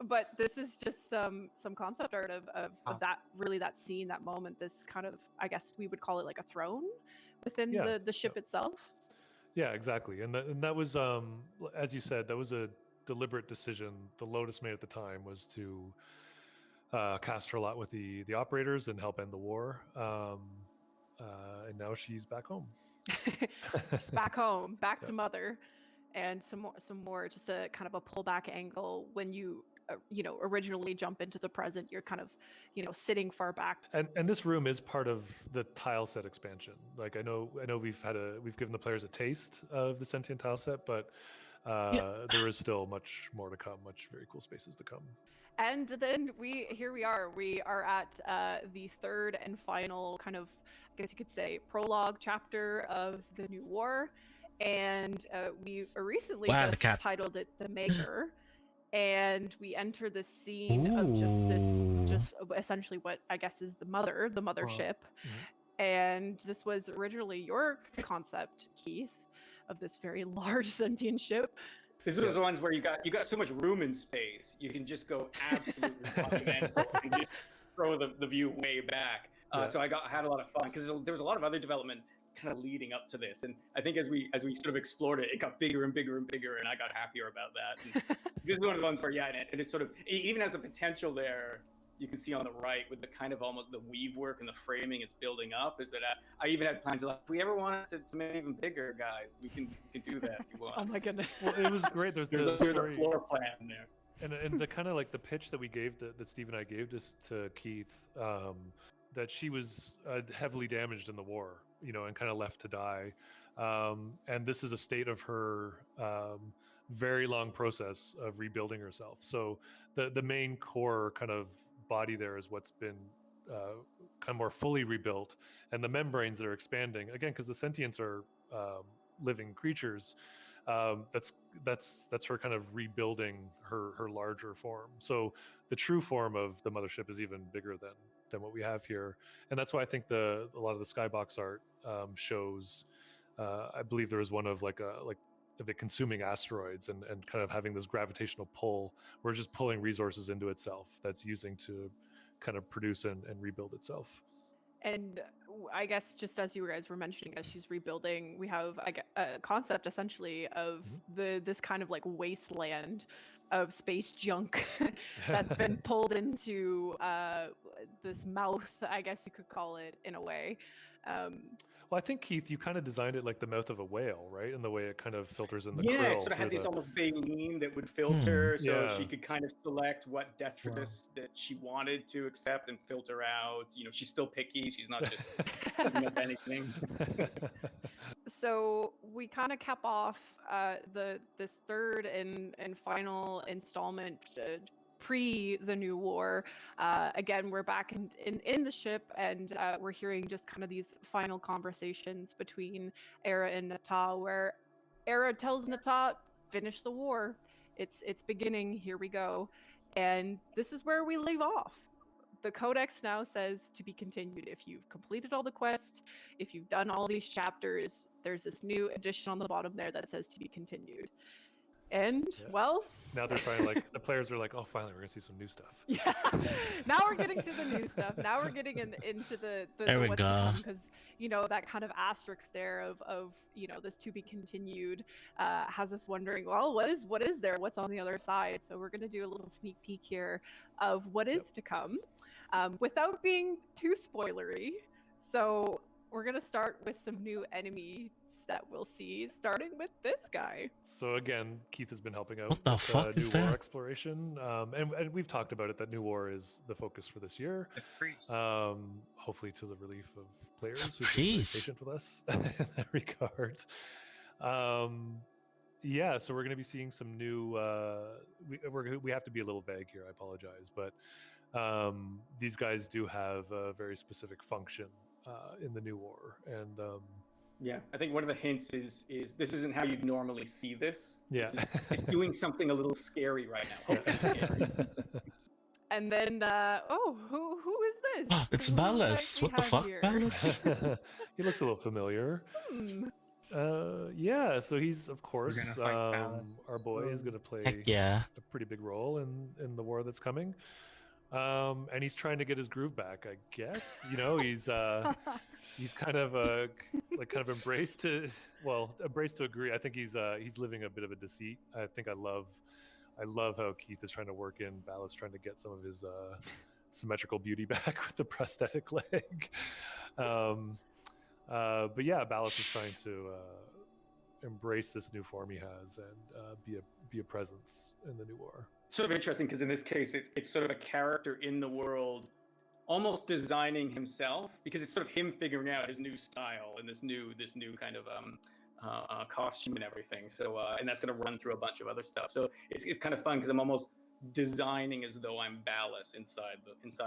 but this is just some concept art of that scene, that moment. This kind of, I guess we would call it like a throne within the ship itself. Yeah, exactly. And that was, as you said, that was a deliberate decision the Lotus made at the time, was to cast her a lot with the operators and help end the war. And now she's back home. Just back home, back to Mother. And some more, just a kind of a pullback angle when you originally jump into the present. You're kind of sitting far back. And this room is part of the tile set expansion. Like I know we've given the players a taste of the sentient tile set, but there is still much more to come. Much very cool spaces to come. And then we are at the third and final kind of, I guess you could say, prologue chapter of the new war. And we recently titled it The Maker, and we enter the scene of just essentially what I guess is the mothership. And this was originally your concept, Keith, of this very large sentient ship. This is the ones where you got so much room and space, you can just go absolutely fundamental and just throw the view way back. So I had a lot of fun because there was a lot of other development kind of leading up to this, and I think as we sort of explored it, it got bigger and bigger and bigger, and I got happier about that. And this is one of the ones where and it's sort of, even as the potential there, you can see on the right with the kind of almost the weave work and the framing it's building up, is that I even had plans of, like, if we ever wanted to make it even bigger, guys, we can do that if you want. Oh my goodness. Well, it was great. There's a floor plan there. And the kind of like the pitch that we gave that Steve and I gave to Keith, that she was heavily damaged in the war, and kind of left to die, and this is a state of her very long process of rebuilding herself. So the main core kind of body there is what's been kind of more fully rebuilt, and the membranes that are expanding again because the sentients are living creatures. That's her kind of rebuilding her larger form. So the true form of the mothership is even bigger than what we have here, and that's why I think a lot of the skybox art shows. I believe there was one of like of it consuming asteroids and kind of having this gravitational pull. We're just pulling resources into itself that's using to kind of produce and rebuild itself. And I guess just as you guys were mentioning, as she's rebuilding, we have a concept essentially of this kind of like wasteland of space junk that's been pulled into this mouth, I guess you could call it in a way. Well, I think, Keith, you kind of designed it like the mouth of a whale, right? And the way it kind of filters in the krill. Yeah, it sort of had these almost baleen that would filter, so Yeah. she could kind of select what detritus that she wanted to accept and filter out. She's still picky. She's not just picking up anything. So we kind of cap off this third and final installment pre the new war. Again, we're back in the ship, and we're hearing just kind of these final conversations between Era and Nata, where Era tells Nata, finish the war. It's beginning, here we go. And this is where we leave off. The codex now says to be continued. If you've completed all the quests, if you've done all these chapters, there's this new addition on the bottom there that says to be continued. And well, now they're finally like the players are like, oh, finally we're gonna see some new stuff. Yeah, now we're getting to the new stuff. Now we're getting into the There we what's go. to come, because that kind of asterisk there of this to be continued has us wondering, well, what is there? What's on the other side? So we're gonna do a little sneak peek here of what is to come, without being too spoilery. So we're gonna start with some new enemies that we'll see, starting with this guy. So again, Keith has been helping out What the with fuck is New War that? exploration, and we've talked about it that New War is the focus for this year. Hopefully to the relief of players who've been very patient with us in that regard. Yeah, so we're going to be seeing some new. We have to be a little vague here. I apologize, but these guys do have a very specific function in the New War, and Yeah, I think one of the hints is this isn't how you'd normally see this. Yeah. It's doing something a little scary right now. Hopefully scary. And then, who is this? It's Who Ballas. we What the have fuck, here? Ballas? He looks a little familiar. Yeah, so he's of course gonna fight Ballas, our boy is going to play Heck yeah. a pretty big role in the war that's coming. And he's trying to get his groove back, I guess. He's kind of embraced to agree. I think he's living a bit of a deceit. I think I love how Keith is trying to work in Ballas, trying to get some of his symmetrical beauty back with the prosthetic leg. But yeah, Ballas is trying to embrace this new form he has and be a presence in the new war. Sort of interesting because in this case, it's sort of a character in the world, almost designing himself, because it's sort of him figuring out his new style and this new kind of costume and everything. So and that's going to run through a bunch of other stuff. So it's kind of fun because I'm almost designing as though I'm Ballas inside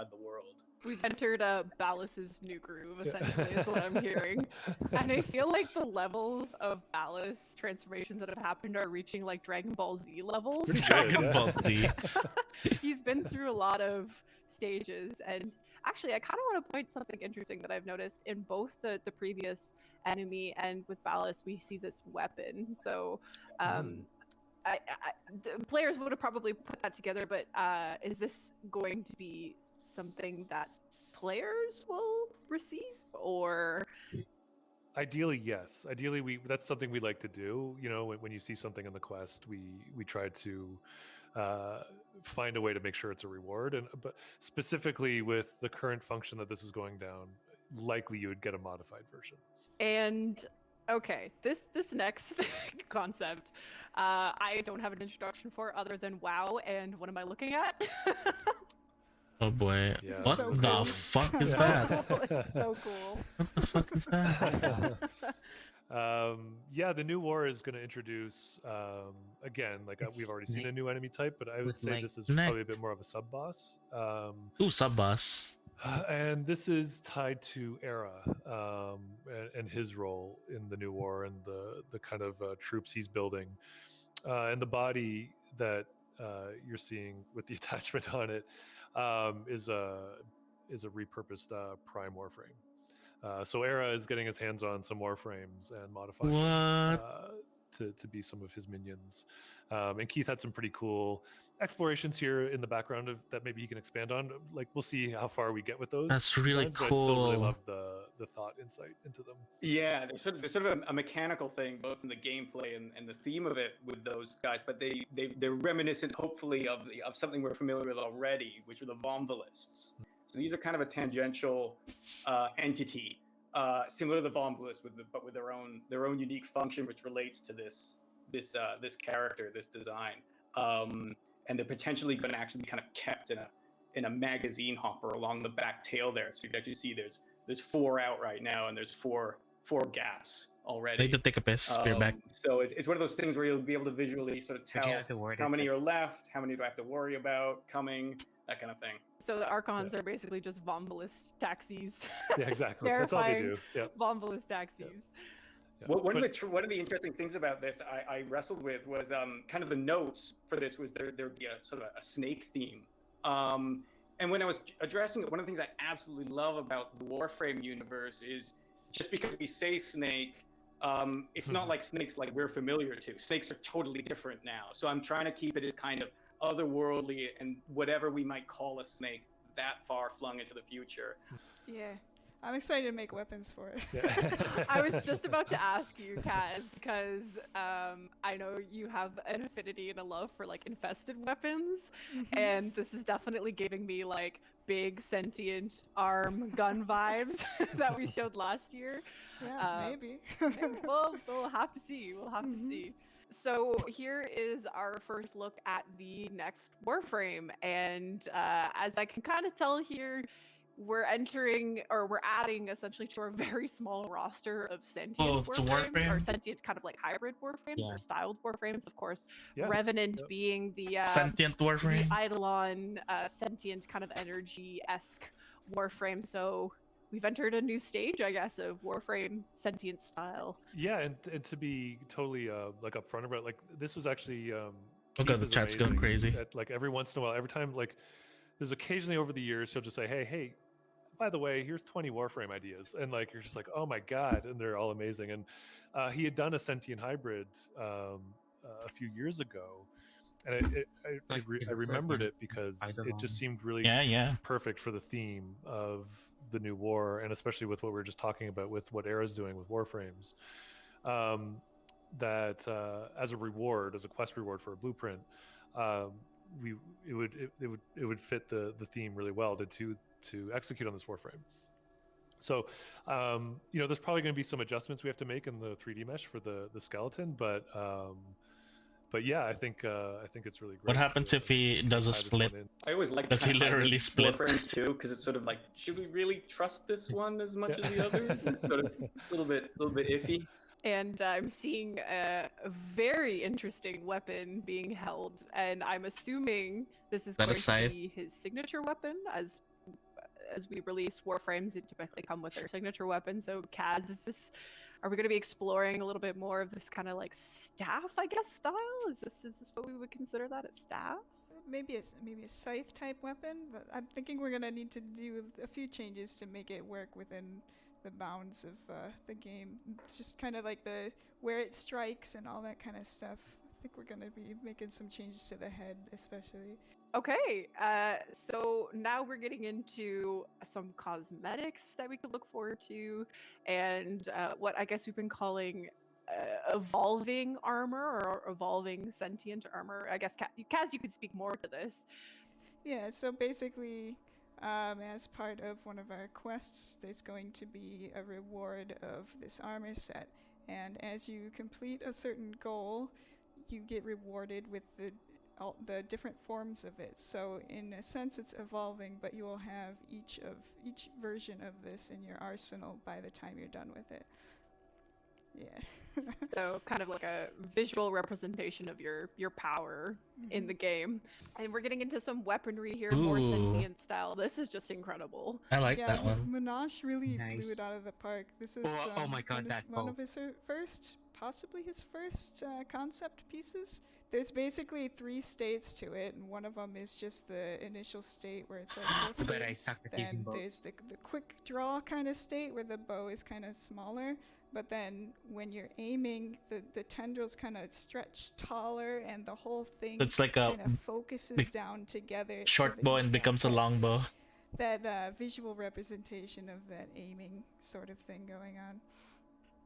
the world. We've entered Ballas's new groove, essentially, is what I'm hearing. And I feel like the levels of Ballas transformations that have happened are reaching like Dragon Ball Z levels. Dragon Ball Z. He's been through a lot of stages, and actually I kind of want to point something interesting that I've noticed in both the previous enemy and with Ballas. We see this weapon, so the players would have probably put that together, but is this going to be something that players will receive, or? Ideally, yes. Ideally, that's something we like to do. When you see something in the quest, we try to find a way to make sure it's a reward. But specifically with the current function that this is going down, likely you would get a modified version. And Okay, this next concept, I don't have an introduction for other than WoW, and what am I looking at? Oh boy, Yeah, what so the crazy. fuck is so that? cool. It's so cool. What the fuck is that? Yeah, the new war is going to introduce, again, like we've already seen a new enemy type, but I would say this is probably a bit more of a sub boss. Ooh, sub boss. And this is tied to Era and his role in the new war and the kind of troops he's building, and the body that you're seeing with the attachment on it is a repurposed Prime Warframe. So Era is getting his hands on some Warframes and modifying them to be some of his minions. And Keith had some pretty cool explorations here in the background of that maybe he can expand on. Like we'll see how far we get with those. That's really designs, cool. But I still really love the thought insight into them. Yeah, there's sort of a mechanical thing, both in the gameplay and the theme of it with those guys. But they're reminiscent, hopefully, of something we're familiar with already, which are the Vombalists. So these are kind of a tangential entity, similar to the Vombalists, but with their own unique function, which relates to this character, this design. And they're potentially going to actually be kind of kept in a magazine hopper along the back tail there. So you can actually see there's 4 out right now, and there's four gaps already. I need to take a piss. Spear back. So it's one of those things where you'll be able to visually sort of tell how many are left, how many do I have to worry about coming, that kind of thing. So the Archons are basically just Vombalist taxis. Yeah, exactly. That's all they do. Yeah. Vombalist taxis. Yeah. Well, one of the interesting things about this I wrestled with was kind of the notes for this was there'd be a sort of a snake theme. And when I was addressing it, one of the things I absolutely love about the Warframe universe is just because we say snake, it's not like snakes like we're familiar to. Snakes are totally different now. So I'm trying to keep it as kind of otherworldly and whatever we might call a snake that far flung into the future. Yeah. I'm excited to make weapons for it. Yeah. I was just about to ask you, Kaz, because I know you have an affinity and a love for like infested weapons, and this is definitely giving me like big sentient arm gun vibes that we showed last year. Yeah, maybe. We'll have to see. We'll have to see. So here is our first look at the next Warframe, and as I can kind of tell here, we're adding essentially to our very small roster of sentient Warframes, or sentient kind of like hybrid Warframes or styled Warframes, of course. Yeah. Revenant being the sentient Warframe, the Eidolon sentient kind of energy-esque Warframe. So we've entered a new stage, I guess, of Warframe sentient style. Yeah, and to be totally like upfront about it, like this was actually oh god, the chat's going crazy. Like every once in a while, every time, like there's occasionally over the years he'll just say, hey, by the way, here's 20 Warframe ideas, and like you're just like, oh my god, and they're all amazing. And he had done a sentient hybrid a few years ago, and I remembered it because it just seemed really perfect for the theme of the new war, and especially with what we were just talking about with what Era's doing with Warframes. That as a reward, as a quest reward for a blueprint, it would fit the theme really well to execute on this Warframe. So there's probably going to be some adjustments we have to make in the 3D mesh for the skeleton, but yeah, I think it's really great. What happens if he does a split? I always like does he literally split Warframes too, because it's sort of like, should we really trust this one as much as the other? It's sort of a little bit iffy. And I'm seeing a very interesting weapon being held, and I'm assuming this is going to be his signature weapon. As we release Warframes, it typically come with their signature weapon. So Kaz, are we going to be exploring a little bit more of this kind of like staff, I guess, style? Is this what we would consider that, a staff? Maybe a scythe type weapon, but I'm thinking we're going to need to do a few changes to make it work within the bounds of the game. It's just kind of like where it strikes and all that kind of stuff. I think we're going to be making some changes to the head, especially. Okay, so now we're getting into some cosmetics that we could look forward to, and what I guess we've been calling evolving armor or evolving sentient armor. I guess Kaz, you could speak more to this. Yeah, so basically, as part of one of our quests, there's going to be a reward of this armor set, And as you complete a certain goal, you get rewarded with the different forms of it. So in a sense, it's evolving, but you will have each version of this in your arsenal by the time you're done with it. Yeah. So kind of like a visual representation of your power in the game. And we're getting into some weaponry here, more sentient style. This is just incredible. I like that one. Minash really blew it out of the park. This is oh my god, one of his first, possibly his first concept pieces. There's basically 3 states to it, and one of them is just the initial state where it's like this. But I suck at using bows. There's the quick draw kind of state where the bow is kind of smaller, but then when you're aiming, the tendrils kind of stretch taller, and the whole thing it's like a kind of focuses down together. Short bow and becomes a long bow. That visual representation of that aiming sort of thing going on.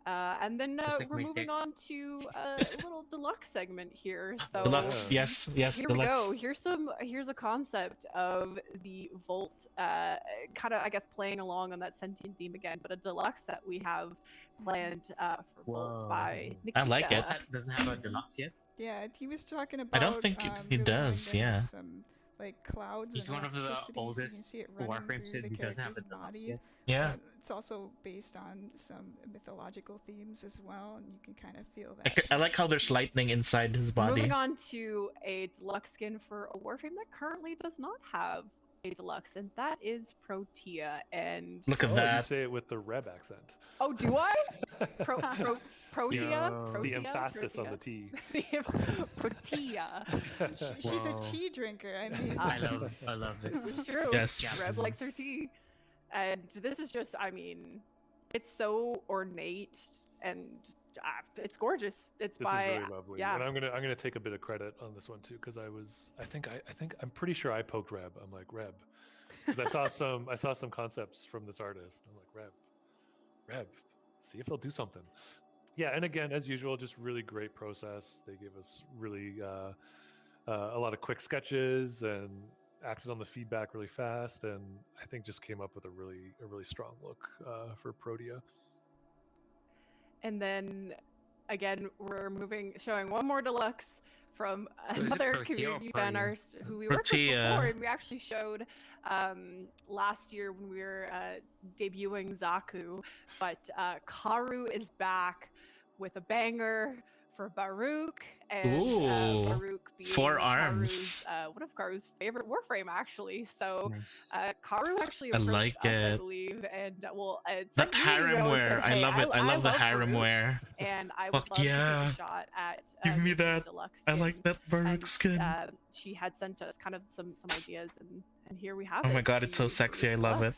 And then we're moving on to a little deluxe segment here. So deluxe, yes, here deluxe. we go. Here's a concept of the Volt, kind of I guess playing along on that sentient theme again, but a deluxe that we have planned for Volt by Nikita. I like it. That doesn't have a deluxe yet. Yeah, he was talking about. I don't think he does. Yeah. Some, like clouds. He's and one of the oldest Warframes that doesn't have the deluxe yet. Yeah. It's also based on some mythological themes as well, and you can kind of feel that. I like how there's lightning inside his body. Moving on to a deluxe skin for a Warframe that currently does not have a deluxe, and that is Protea. And look at that. You say it with the Reb accent. Oh, do I? Protea? The emphasis on the T. Protea. She's a tea drinker. I mean, I love it. This is true. Yes. Reb likes her tea. And this is just, I mean, it's so ornate and it's gorgeous. It's this is really lovely. Yeah. And I'm gonna take a bit of credit on this one too, because I'm pretty sure I poked Reb. I'm like, Reb, because I saw some concepts from this artist. I'm like, Reb, see if they'll do something. Yeah, and again, as usual, just really great process. They gave us really a lot of quick sketches and acted on the feedback really fast, and I think just came up with a really strong look for Protea. And then again, we're showing one more deluxe from another community fan artist who we worked with before, and we actually showed last year when we were debuting Zaku. But Karu is back with a banger for Baruch, and Baruch being 4 arms. One of Karu's favorite Warframe, actually. So nice. Karu actually I approached like us, it. I believe, and that harem wear. I love it. I love the harem wear. And I would love to take a shot at give me that. Deluxe I skin. like that Baruch skin. She had sent us kind of some ideas, and here we have Oh it. my god, it's so sexy. I love it.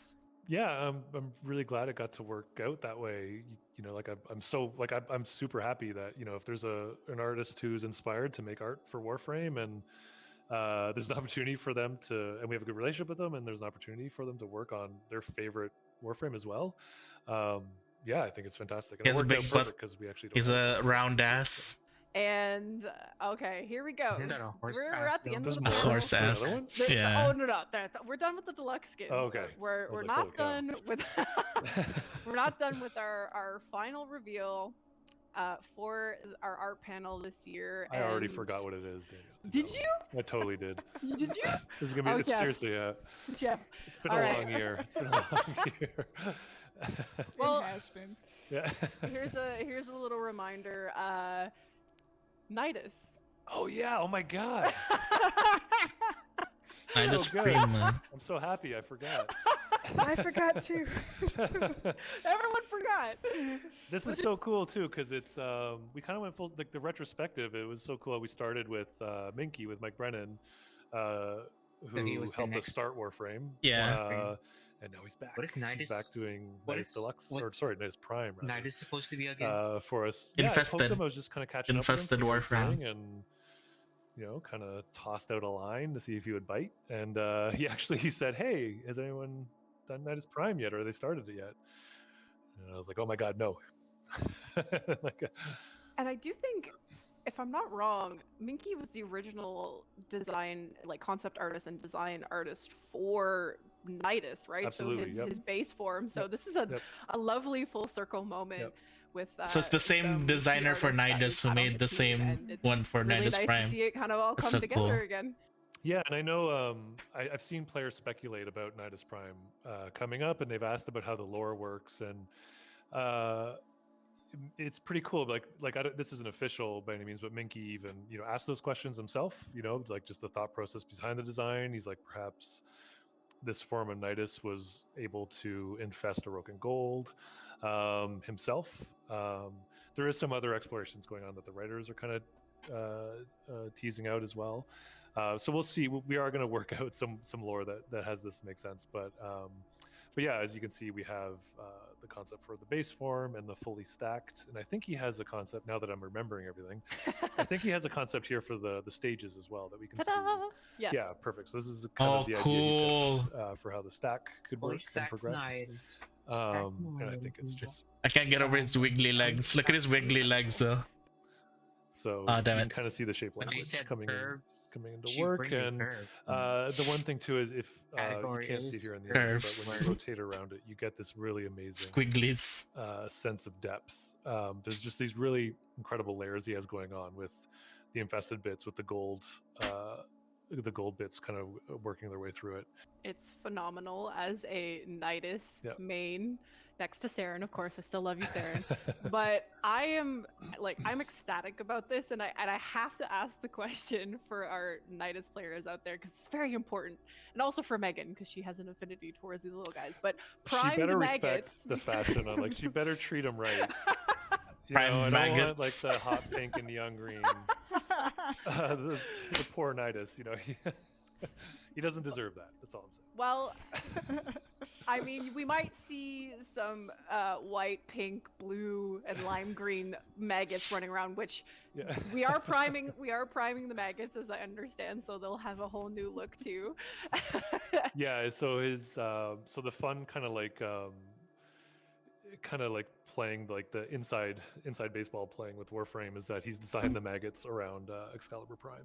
Yeah, I'm really glad it got to work out that way. You know, like I'm super happy that, you know, if there's an artist who's inspired to make art for Warframe, and there's an opportunity for them to, and we have a good relationship with them, and there's an opportunity for them to work on their favorite Warframe as well. Yeah, I think it's fantastic. And He has a big butt because we actually don't. He's a round ass. And okay, here we go. Isn't that a horse we're ass? at the end of the A horse ass. Yeah. Oh no, we're done with the deluxe skins. Oh, okay. We're not done with we're not done with our final reveal for our art panel this year. I already forgot what it is, Daniel. Did you? I totally did. Did you? This is gonna be seriously, yeah. Yeah. It's been a long year. It's been a long year. Well, it has been. Yeah. here's a little reminder. Nidus. Oh yeah! Oh my god! Nidus so Cream. I'm so happy. I forgot. I forgot too. Everyone forgot. This is so cool too, because it's we kind of went full, like the retrospective. It was so cool. We started with Minky, with Mike Brennan, who helped us start Warframe. Yeah. And now he's back. What is Nidus? He's back doing Nidus Deluxe, Nidus Prime. Rather. Nidus supposed to be again? For us. Infested. Yeah, I was just kind of catching Infested up with him, Warframe. and you know, kind of tossed out a line to see if he would bite. And he said, "Hey, has anyone done Nidus Prime yet, or they started it yet?" And I was like, "Oh my god, no!" And I do think, if I'm not wrong, Minky was the original design, like concept artist and design artist for Nidus, right? Absolutely, So his base form. So this is a lovely full circle moment with so it's the same designer for Nidus who made the same one for really Nidus nice Prime. to see it kind of all come so together cool. again. Yeah, and I know I've seen players speculate about Nidus Prime coming up, and they've asked about how the lore works, and it's pretty cool. This isn't official by any means, but Minky even asked those questions himself. Like just the thought process behind the design. He's like, perhaps this form of Nidus was able to infest Orokin Gold himself. There is some other explorations going on that the writers are kind of teasing out as well. So we'll see. We are going to work out some lore that has this make sense. But yeah, as you can see, we have the concept for the base form and the fully stacked. And I think he has a concept, now that I'm remembering everything, I think he has a concept here for the stages as well that we can see. Yes. Yeah, perfect. So this is kind of the idea he pitched for how the stack could work and progress. And I think it's just... I can't get over his wiggly legs. Look at his wiggly legs, though. So you can kind of see the shape language coming into work. And the one thing too is if you can't see here in the image, but when you rotate around it, you get this really amazing squigglies sense of depth. There's just these really incredible layers he has going on with the infested bits, with the gold bits kind of working their way through it. It's phenomenal as a Nidus main. Next to Saren, of course. I still love you, Saren. But I'm ecstatic about this, and I have to ask the question for our Nidus players out there, because it's very important, and also for Megan, because she has an affinity towards these little guys. But primed she better maggots. Respect the fashion on, she better treat them right. Primed I don't maggots. want the hot pink and neon green. The poor Nidus, he doesn't deserve that. That's all I'm saying. Well, I mean, we might see some white, pink, blue, and lime green maggots running around, which we are priming. We are priming the maggots, as I understand, so they'll have a whole new look too. Yeah. So his so the fun kind of like playing like the inside baseball playing with Warframe is that he's designed the maggots around Excalibur Prime.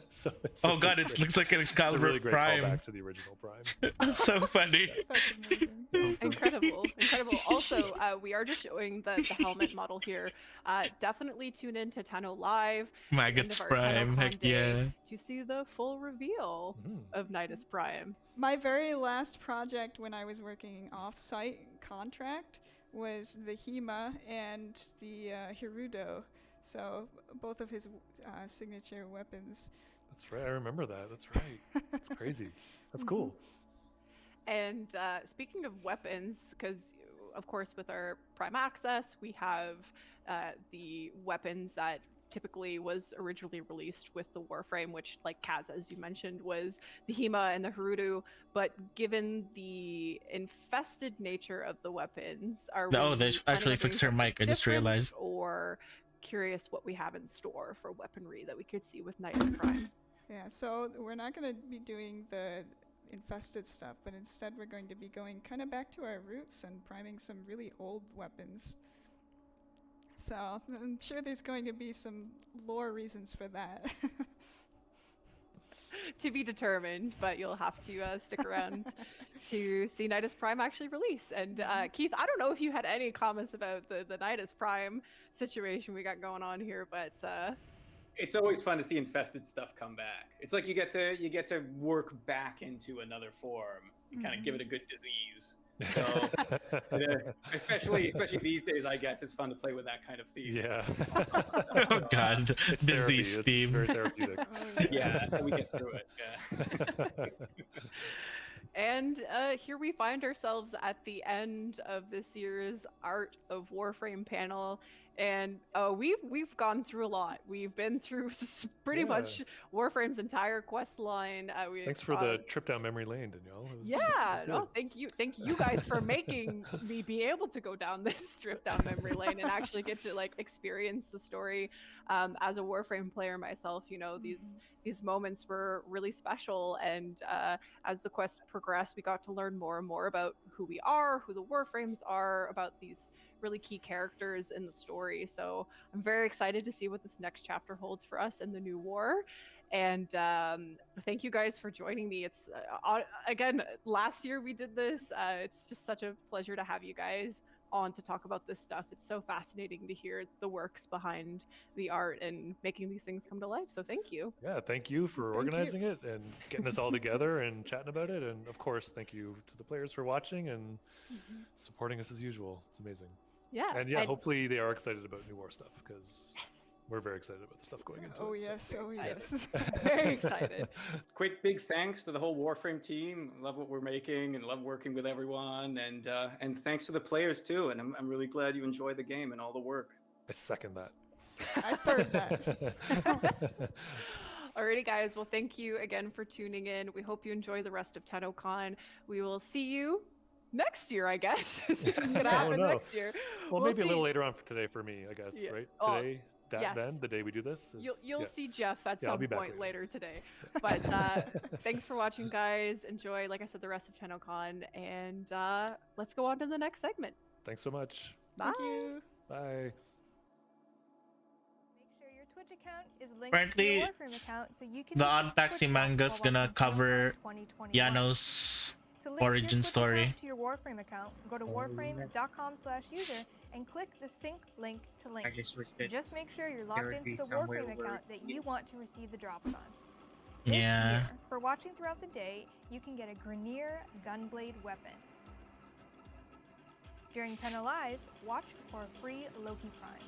So it's god, it looks like an Excalibur really great Prime. callback to the original Prime. That's so funny. Incredible. Also, we are just showing the helmet model here. Definitely tune in to TennoLive, Maggots Prime, heck yeah, to see the full reveal of Nidus Prime. My very last project when I was working off-site contract was the Hema and the Hirudo, so both of his signature weapons. That's right, I remember that. That's right. That's crazy. That's cool. And speaking of weapons, because of course with our Prime Access, we have the weapons that typically was originally released with the Warframe, which, like Kaz, as you mentioned, was the Hema and the Harudu. But given the infested nature of the weapons, are they actually fixed her mic. I just realized. Or curious what we have in store for weaponry that we could see with Nidus Prime. Yeah, so we're not going to be doing the infested stuff, but instead we're going to be going kind of back to our roots and priming some really old weapons. So I'm sure there's going to be some lore reasons for that. To be determined, but you'll have to stick around to see Nidus Prime actually release. And Keith, I don't know if you had any comments about the Nidus Prime situation we got going on here, but it's always fun to see infested stuff come back. It's like you get to work back into another form and kind of give it a good disease. So, especially these days, I guess it's fun to play with that kind of theme. Yeah. Oh god, disease theme. Very therapeutic. Yeah, that's how we get through it. Yeah. And here we find ourselves at the end of this year's Art of Warframe panel. And we've gone through a lot. We've been through pretty much Warframe's entire quest line. Thanks for the trip down memory lane, Danielle. Thank you guys for making me be able to go down this trip down memory lane and actually get to experience the story. As a Warframe player myself, these moments were really special. And as the quest progressed, we got to learn more and more about who we are, who the Warframes are, about these really key characters in the story. So I'm very excited to see what this next chapter holds for us in the new war. And thank you guys for joining me. It's again, last year we did this. It's just such a pleasure to have you guys on to talk about this stuff. It's so fascinating to hear the works behind the art and making these things come to life. So thank you. Yeah, thank you for organizing it and getting us all together and chatting about it. And of course, thank you to the players for watching and supporting us as usual. It's amazing. Yeah. And hopefully they are excited about New War stuff, because we're very excited about the stuff going into it. Yes. Very excited. Quick big thanks to the whole Warframe team. Love what we're making and love working with everyone. And thanks to the players too. And I'm really glad you enjoyed the game and all the work. I second that. I third that. Alrighty, guys. Well, thank you again for tuning in. We hope you enjoy the rest of Tennocon. We will see you next year, I guess. This is gonna happen next year. Well, maybe a little later on for today for me, I guess, right? Today, yes. Then, the day we do this? You'll see Jeff at some point later today. But thanks for watching, guys. Enjoy, like I said, the rest of Tennocon. And let's go on to the next segment. Thanks so much. Bye. Thank you. Bye. Twitch account is linked Apparently, to your Warframe account, so you can the Odd Taxi manga's gonna cover Yano's origin story. To your Warframe account, go to warframe.com/user and click the sync link to link. Just make sure you're logged into the Warframe account that you want to receive the drops on. This year, for watching throughout the day, you can get a Grineer Gunblade weapon. During TennoLive, watch for a free Loki Prime.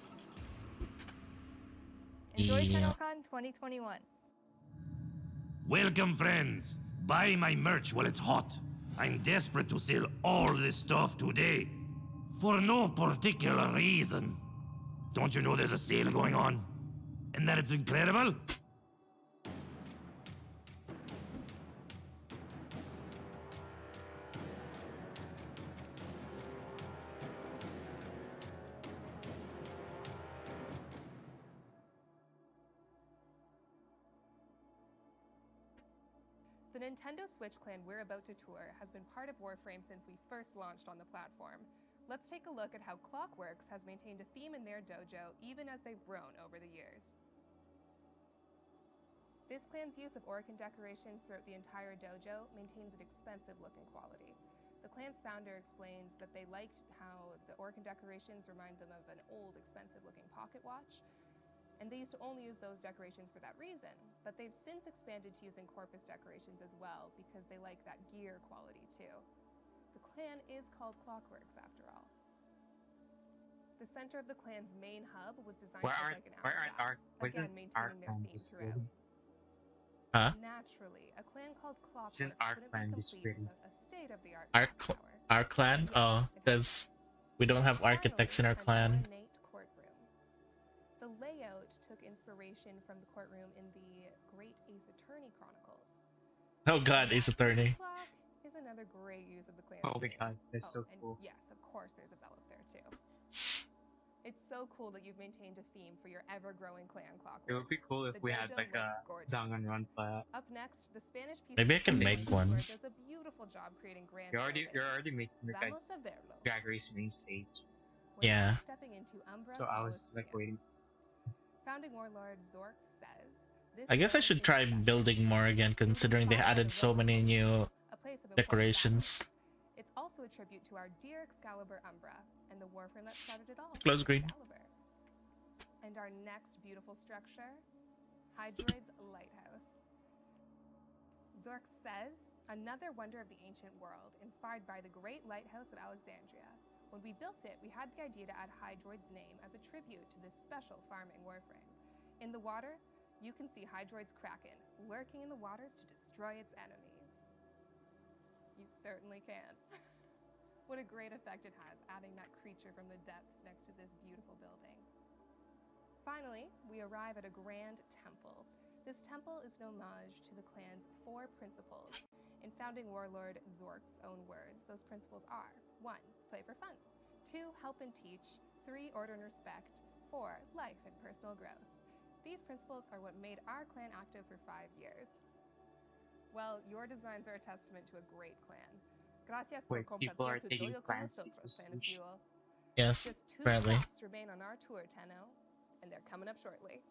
Enjoy Tennocon 2021. Welcome, friends. Buy my merch while it's hot. I'm desperate to sell all this stuff today. For no particular reason. Don't you know there's a sale going on? And that it's incredible? The Nintendo Switch clan we're about to tour has been part of Warframe since we first launched on the platform. Let's take a look at how Clockworks has maintained a theme in their dojo even as they've grown over the years. This clan's use of Oricon decorations throughout the entire dojo maintains an expensive looking quality. The clan's founder explains that they liked how the Oricon decorations remind them of an old, expensive looking pocket watch, and they used to only use those decorations for that reason, but they've since expanded to using Corpus decorations as well because they like that gear quality too. The clan is called Clockworks after all. The center of the clan's main hub was designed like an hourglass, again maintaining their theme throughout. Naturally, a clan called Clockworks wouldn't be complete without a state-of-the-art tower. Our clan? Oh, because we don't have architects in our clan. The layout took inspiration from the courtroom in the Great Ace Attorney Chronicles. Oh god, Ace Attorney. Clock is another great use of the clan's Oh my god, that's so cool. And yes, of course there's a bell up there too. It's so cool that you've maintained a theme for your ever-growing clan, Clockworks. It would be cool if we had like a Danganronpa. Up next, the Spanish piece Maybe I can make one. does a beautiful job creating grand You're already making the Drag Race main stage. Yeah. Stepping into Umbra So I was like waiting. Founding Warlord Zork says, I guess I should try building more again, considering they added so many new decorations. It's also a tribute to our dear Excalibur Umbra and the Warframe that started it all. Close green. Excalibur. And our next beautiful structure, Hydroid's Lighthouse. Zork says, another wonder of the ancient world, inspired by the great lighthouse of Alexandria. When we built it, we had the idea to add Hydroid's name as a tribute to this special farming Warframe. In the water, you can see Hydroid's Kraken lurking in the waters to destroy its enemies. You certainly can. What a great effect it has, adding that creature from the depths next to this beautiful building. Finally, we arrive at a grand temple. This temple is an homage to the clan's 4 principles. In founding Warlord Zork's own words, those principles are 1. Play for fun. 2. Help and teach. 3. Order and respect. 4. Life and personal growth. These principles are what made our clan active for 5 years. Well, your designs are a testament to a great clan. Gracias por compartir tu dojo con nosotros, fan of Fuel. Yes, Just 2 apparently. stops remain on our tour, Tenno, and they're coming up shortly.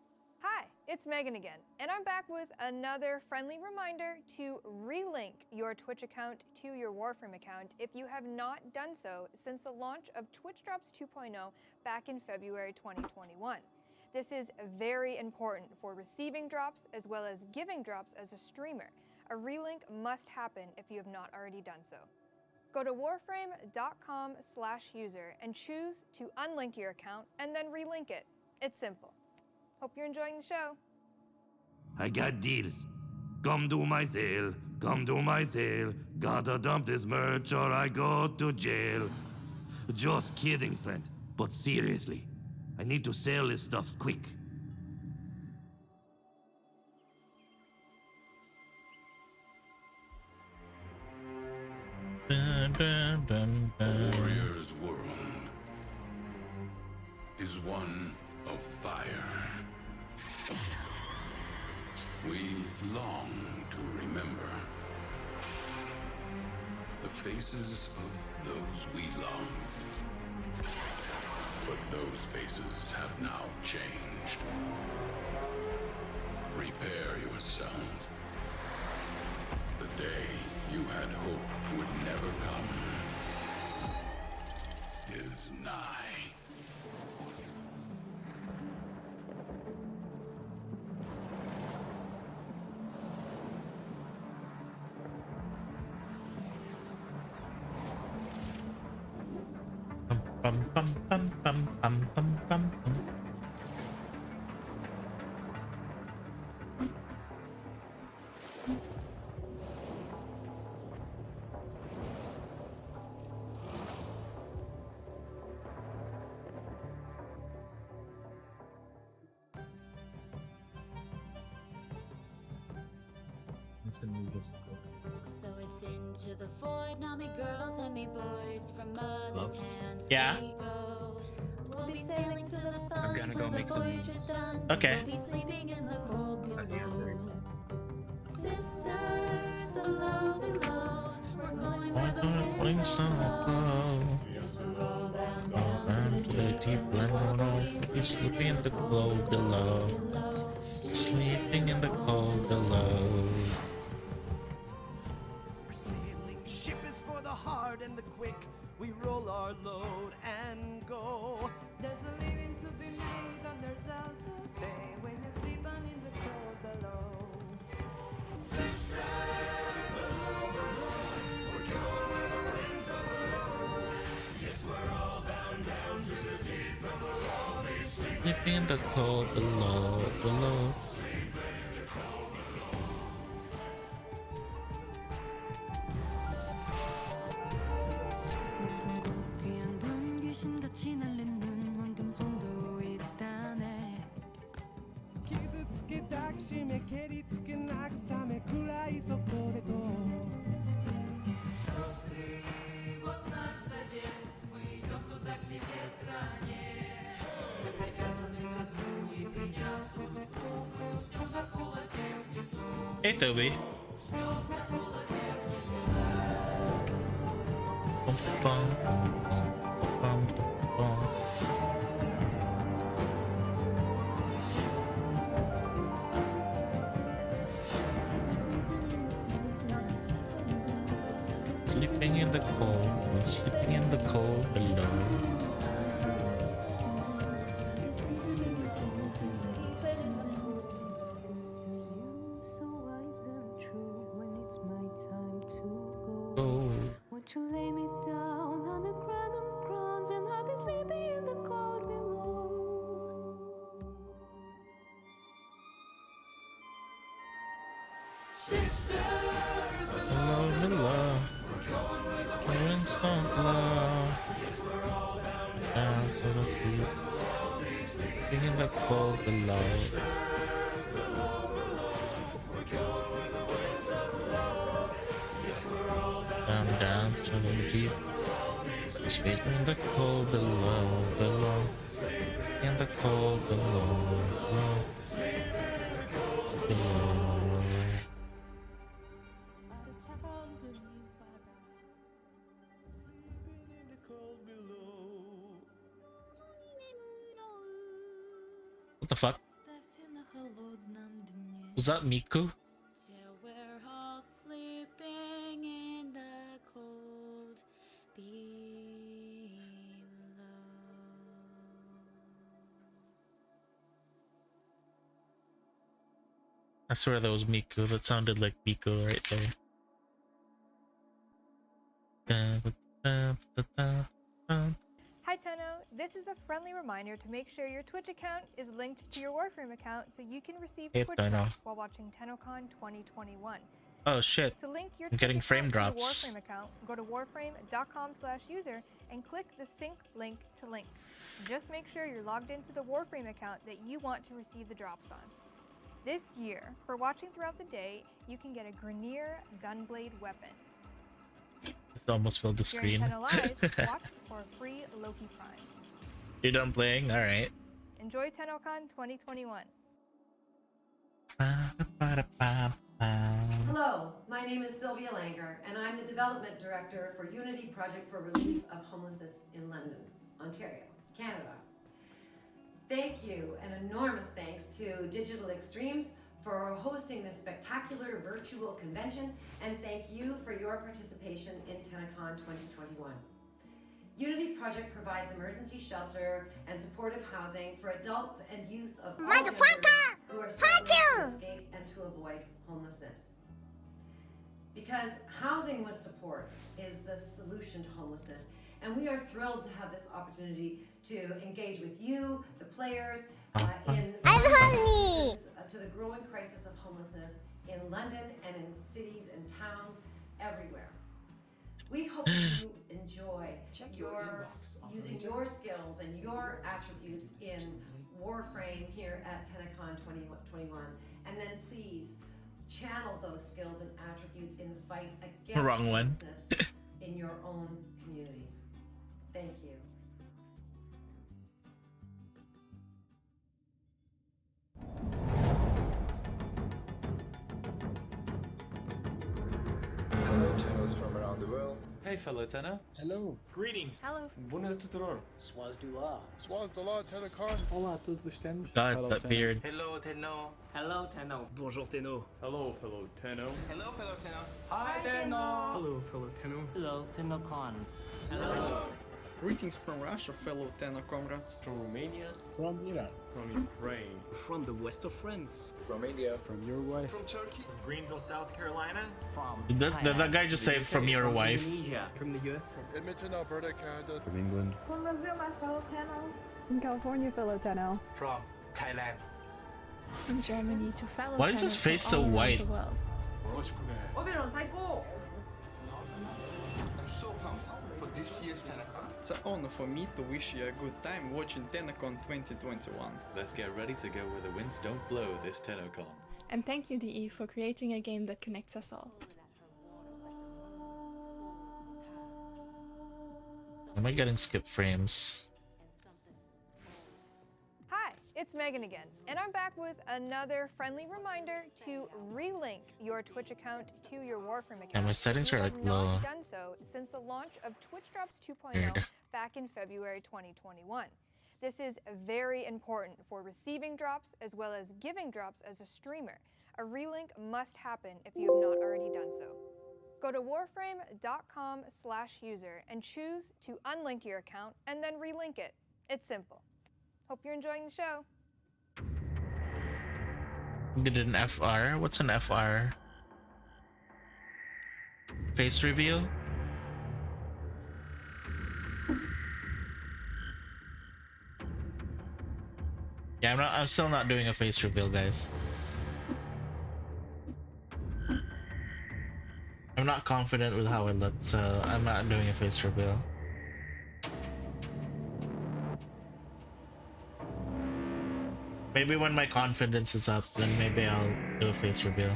Hi, it's Megan again, and I'm back with another friendly reminder to relink your Twitch account to your Warframe account if you have not done so since the launch of Twitch Drops 2.0 back in February 2021. This is very important for receiving drops as well as giving drops as a streamer. A relink must happen if you have not already done so. Go to warframe.com/user and choose to unlink your account and then relink it. It's simple. Hope you're enjoying the show. I got deals. Come to my sale, come to my sale. Gotta dump this merch or I go to jail. Just kidding, friend. But seriously, I need to sell this stuff quick. Warrior's world is one of fire. We long to remember the faces of those we love. But those faces have now changed. Prepare yourself. The day you had hoped would never come is nigh. Bum, bum, bum, bum, bum, bum, bum, bum. It's a new disco. So it's into the void, now me girls and me boys from mother's hands. Yeah. We go. We'll be sailing to the sun. I'm gonna go make some voyage is done. Okay. We'll be sleeping in the cold below. Sisters below, below. We're going where the winds blow. Yes, we're all bound down to the deep below. Be sleeping in the cold below. Sleeping in the cold below. Sailing ship is for the hard and the quick. We roll our load and go. There's a living to be made under Zelda Bay when you're sleeping in the cold below. Sisters below, below. We're going where the winds blow. Yes, we're all bound down to the deep and we'll all be Sleeping in the cold below, below. 귀신같이 날리는 황금손도 있다네. 기드츠게 닥심에 게리츠게 낙삼에 굴라이 속도되고. Вот наш совет, мы идем туда, где ветра нет. Мы привязаны к дну и приняв судьбу, мы уснем на холоде внизу. Hey, Toby. Уснем на холоде внизу. Bum, bum, bum, bum. Sleeping in the cold, sleeping in the cold below. Go. Won't you lay me down on the ground of crowns and I'll be sleeping in the cold below. Below, below. Winds don't blow. Down to the deep. Sleeping in the cold below. Down to the deep. Sleeping in the cold below, below. In the cold below, below. Below. What the fuck? Was that Miku? Till we're all sleeping in the cold below. I swear that was Miku. That sounded like Miku right there. Hi Tenno, this is a friendly reminder to make sure your Twitch account is linked to your Warframe account so you can receive Hey, Twitch Tenno. drops while watching Tennocon 2021. Oh shit. To link your I'm getting Twitch frame account to drops. your Warframe account, go to warframe.com/user and click the sync link to link. Just make sure you're logged into the Warframe account that you want to receive the drops on. This year, for watching throughout the day, you can get a Grineer Gunblade weapon. It almost filled the During screen. TennoLive, watch for a free Loki Prime. You're done playing? Alright. Enjoy Tennocon 2021. Hello, my name is Sylvia Langer, and I'm the Development Director for Unity Project for Relief of Homelessness in London, Ontario, Canada. Thank you, an enormous thanks to Digital Extremes for hosting this spectacular virtual convention, and thank you for your participation in Tennocon 2021. Unity Project provides emergency shelter and supportive housing for adults and youth of all genders who are struggling to escape and to avoid homelessness. Because housing with supports is the solution to homelessness, and we are thrilled to have this opportunity to engage with you, the players, in to the growing crisis of homelessness in London and in cities and towns everywhere. We hope you enjoy using your skills and your attributes in Warframe here at Tennocon 2021, and then please channel those skills and attributes in the fight against Wrong one. homelessness in your own communities. Thank you. Hello, Tennos from around the world. Hey, fellow Tenno. Hello. Greetings. Hello. Bună tuturor. Swazdula. Swazdula, Tennocon. Hola, todos os Tennos. God, Hello, that Tenno. beard. Hello, Tenno. Hello, Tenno. Bonjour, Tenno. Hello, fellow Tenno. Hello, fellow Tenno. Hi, Tenno. Hello, fellow Tenno. Hello, Tennocon. Hello. Greetings from Russia, fellow Tenno comrades. From Romania. From Iran. From Ukraine. From the west of France. From India. From Uruguay. From Turkey. From Greenville, South Carolina. From Did that guy just say from your wife? Indonesia. From the US. From Edmonton, Alberta, Canada. From England. From Brazil, my fellow Tennos. From California, fellow Tenno. From Thailand. From Germany to fellow Why is his Tennos face from so all around white? the world. I'm so pumped for this year's Tennocon. It's an honor for me to wish you a good time watching Tennocon 2021. Let's get ready to go where the winds don't blow this Tennocon. And thank you, DE, for creating a game that connects us all. Am I getting skip frames? Hi, it's Megan again, and I'm back with another friendly reminder to relink your Twitch account to your Warframe account. Yeah, my settings if you are have like not low. done so since the launch of Twitch Drops 2.0 Weird. back in February 2021. This is very important for receiving drops as well as giving drops as a streamer. A relink must happen if you have not already done so. Go to warframe.com/user and choose to unlink your account and then relink it. It's simple. Hope you're enjoying the show. Did an FR? What's an FR? Face reveal? Yeah, I'm still not doing a face reveal, guys. I'm not confident with how I look, so I'm not doing a face reveal. Maybe when my confidence is up, then maybe I'll do a face reveal.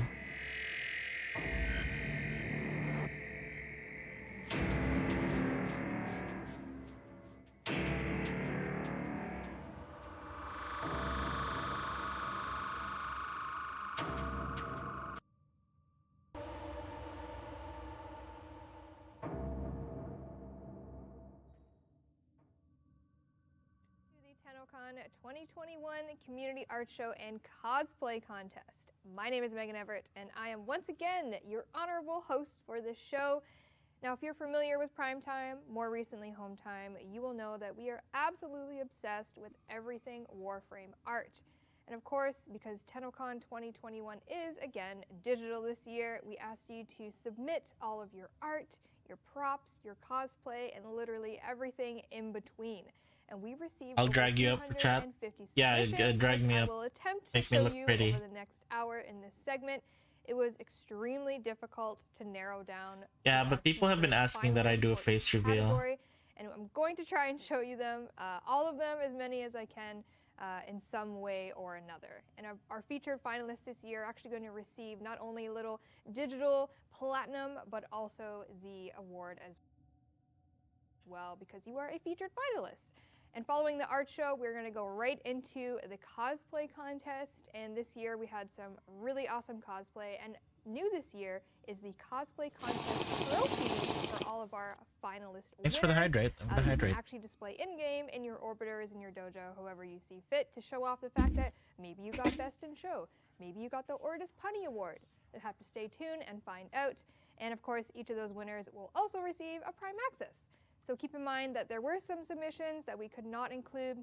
The Tennocon 2021 Community Art Show and Cosplay Contest. My name is Megan Everett, and I am once again your honorable host for this show. Now, if you're familiar with Primetime, more recently Home Time, you will know that we are absolutely obsessed with everything Warframe art. And of course, because Tennocon 2021 is, again, digital this year, we asked you to submit all of your art, your props, your cosplay, and literally everything in between. And we received I'll drag you up for chat. Yeah, drag me up. I will attempt to Make me show look you pretty. over the next hour in this segment. It was extremely difficult to narrow down. Yeah, but people have been asking that I do a face reveal. Category, and I'm going to try and show you them, all of them, as many as I can, in some way or another. And our featured finalists this year are actually going to receive not only a little digital platinum, but also the award as well, because you are a featured finalist. And following the art show, we're going to go right into the cosplay contest. And this year we had some really awesome cosplay. And new this year is the cosplay contest trophy for all of our finalist Thanks for the hydrate. I'm gonna you hydrate. can actually display in-game in your orbiters, in your dojo, however you see fit, to show off the fact that maybe you got best in show. Maybe you got the Ortis Punny Award. You'll have to stay tuned and find out. And of course, each of those winners will also receive a Prime Access. So keep in mind that there were some submissions that we could not include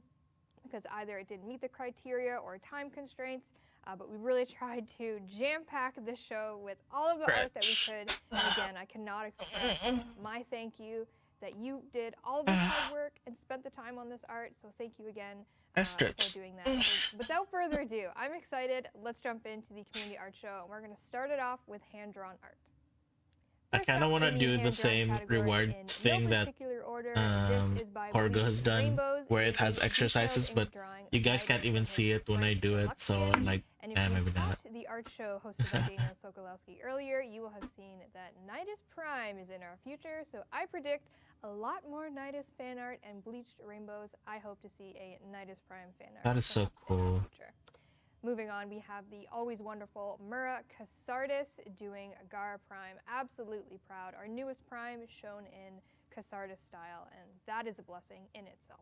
because either it didn't meet the criteria or time constraints, but we really tried to jam-pack this show with all of the art that we could. And again, I cannot express my thank you that you did all of this hard work and spent the time on this art, so thank you again for doing that. So without further ado, I'm excited. Let's jump into the community art show, and we're going to start it off with hand-drawn art. I kind of want to do the same reward thing that Corgo has done, where it has exercises, but you guys can't even see it when I do it, so I'm like, maybe not. The art show hosted by Daniel Sokolowski earlier, you will have seen that Nidus Prime is in our future, so I predict a lot more Nidus fan art and bleached rainbows. I hope to see a Nidus Prime fan art. That is so cool. Moving on, we have the always wonderful Mura Casardis doing Gara Prime. Absolutely proud. Our newest Prime shown in Casardis style, and that is a blessing in itself.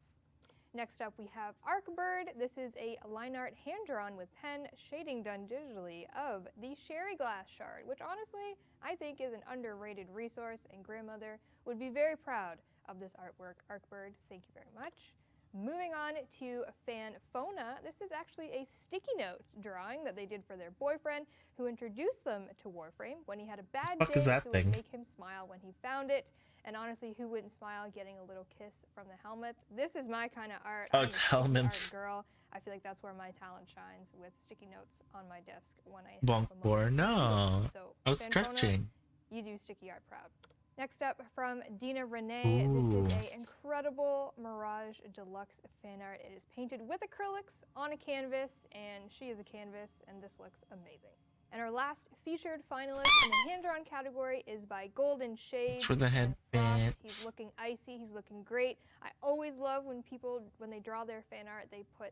Next up, we have Arkbird. This is a line art hand-drawn with pen, shading done digitally of the Sherry Glass Shard, which honestly, I think is an underrated resource, and Grandmother would be very proud of this artwork. Arkbird, thank you very much. Moving on to Fanfona, this is actually a sticky note drawing that they did for their boyfriend who introduced them to Warframe when he had a bad day, so it would make him smile when he found it. And honestly, who wouldn't smile getting a little kiss from the helmet? This is my kind of art. Oh, it's helmets. Girl. I feel like that's where my talent shines, with sticky notes on my desk when I Bonk for no. So, I was Fanfona, stretching. You do sticky art proud. Next up, from Dina Renee, this is an incredible Mirage Deluxe fan art. It is painted with acrylics on a canvas, and she is a canvas, and this looks amazing. And our last featured finalist in the hand-drawn category is by Golden Shade. For the headbands. He's looking icy. He's looking great. I always love when people, when they draw their fan art, they put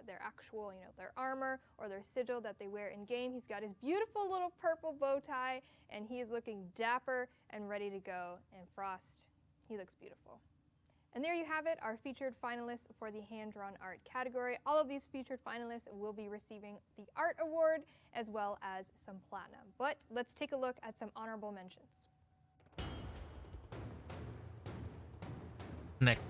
their actual, their armor or their sigil that they wear in game. He's got his beautiful little purple bow tie, and he is looking dapper and ready to go. And Frost, he looks beautiful. And there you have it, our featured finalists for the hand-drawn art category. All of these featured finalists will be receiving the art award as well as some platinum. But let's take a look at some honorable mentions. Next.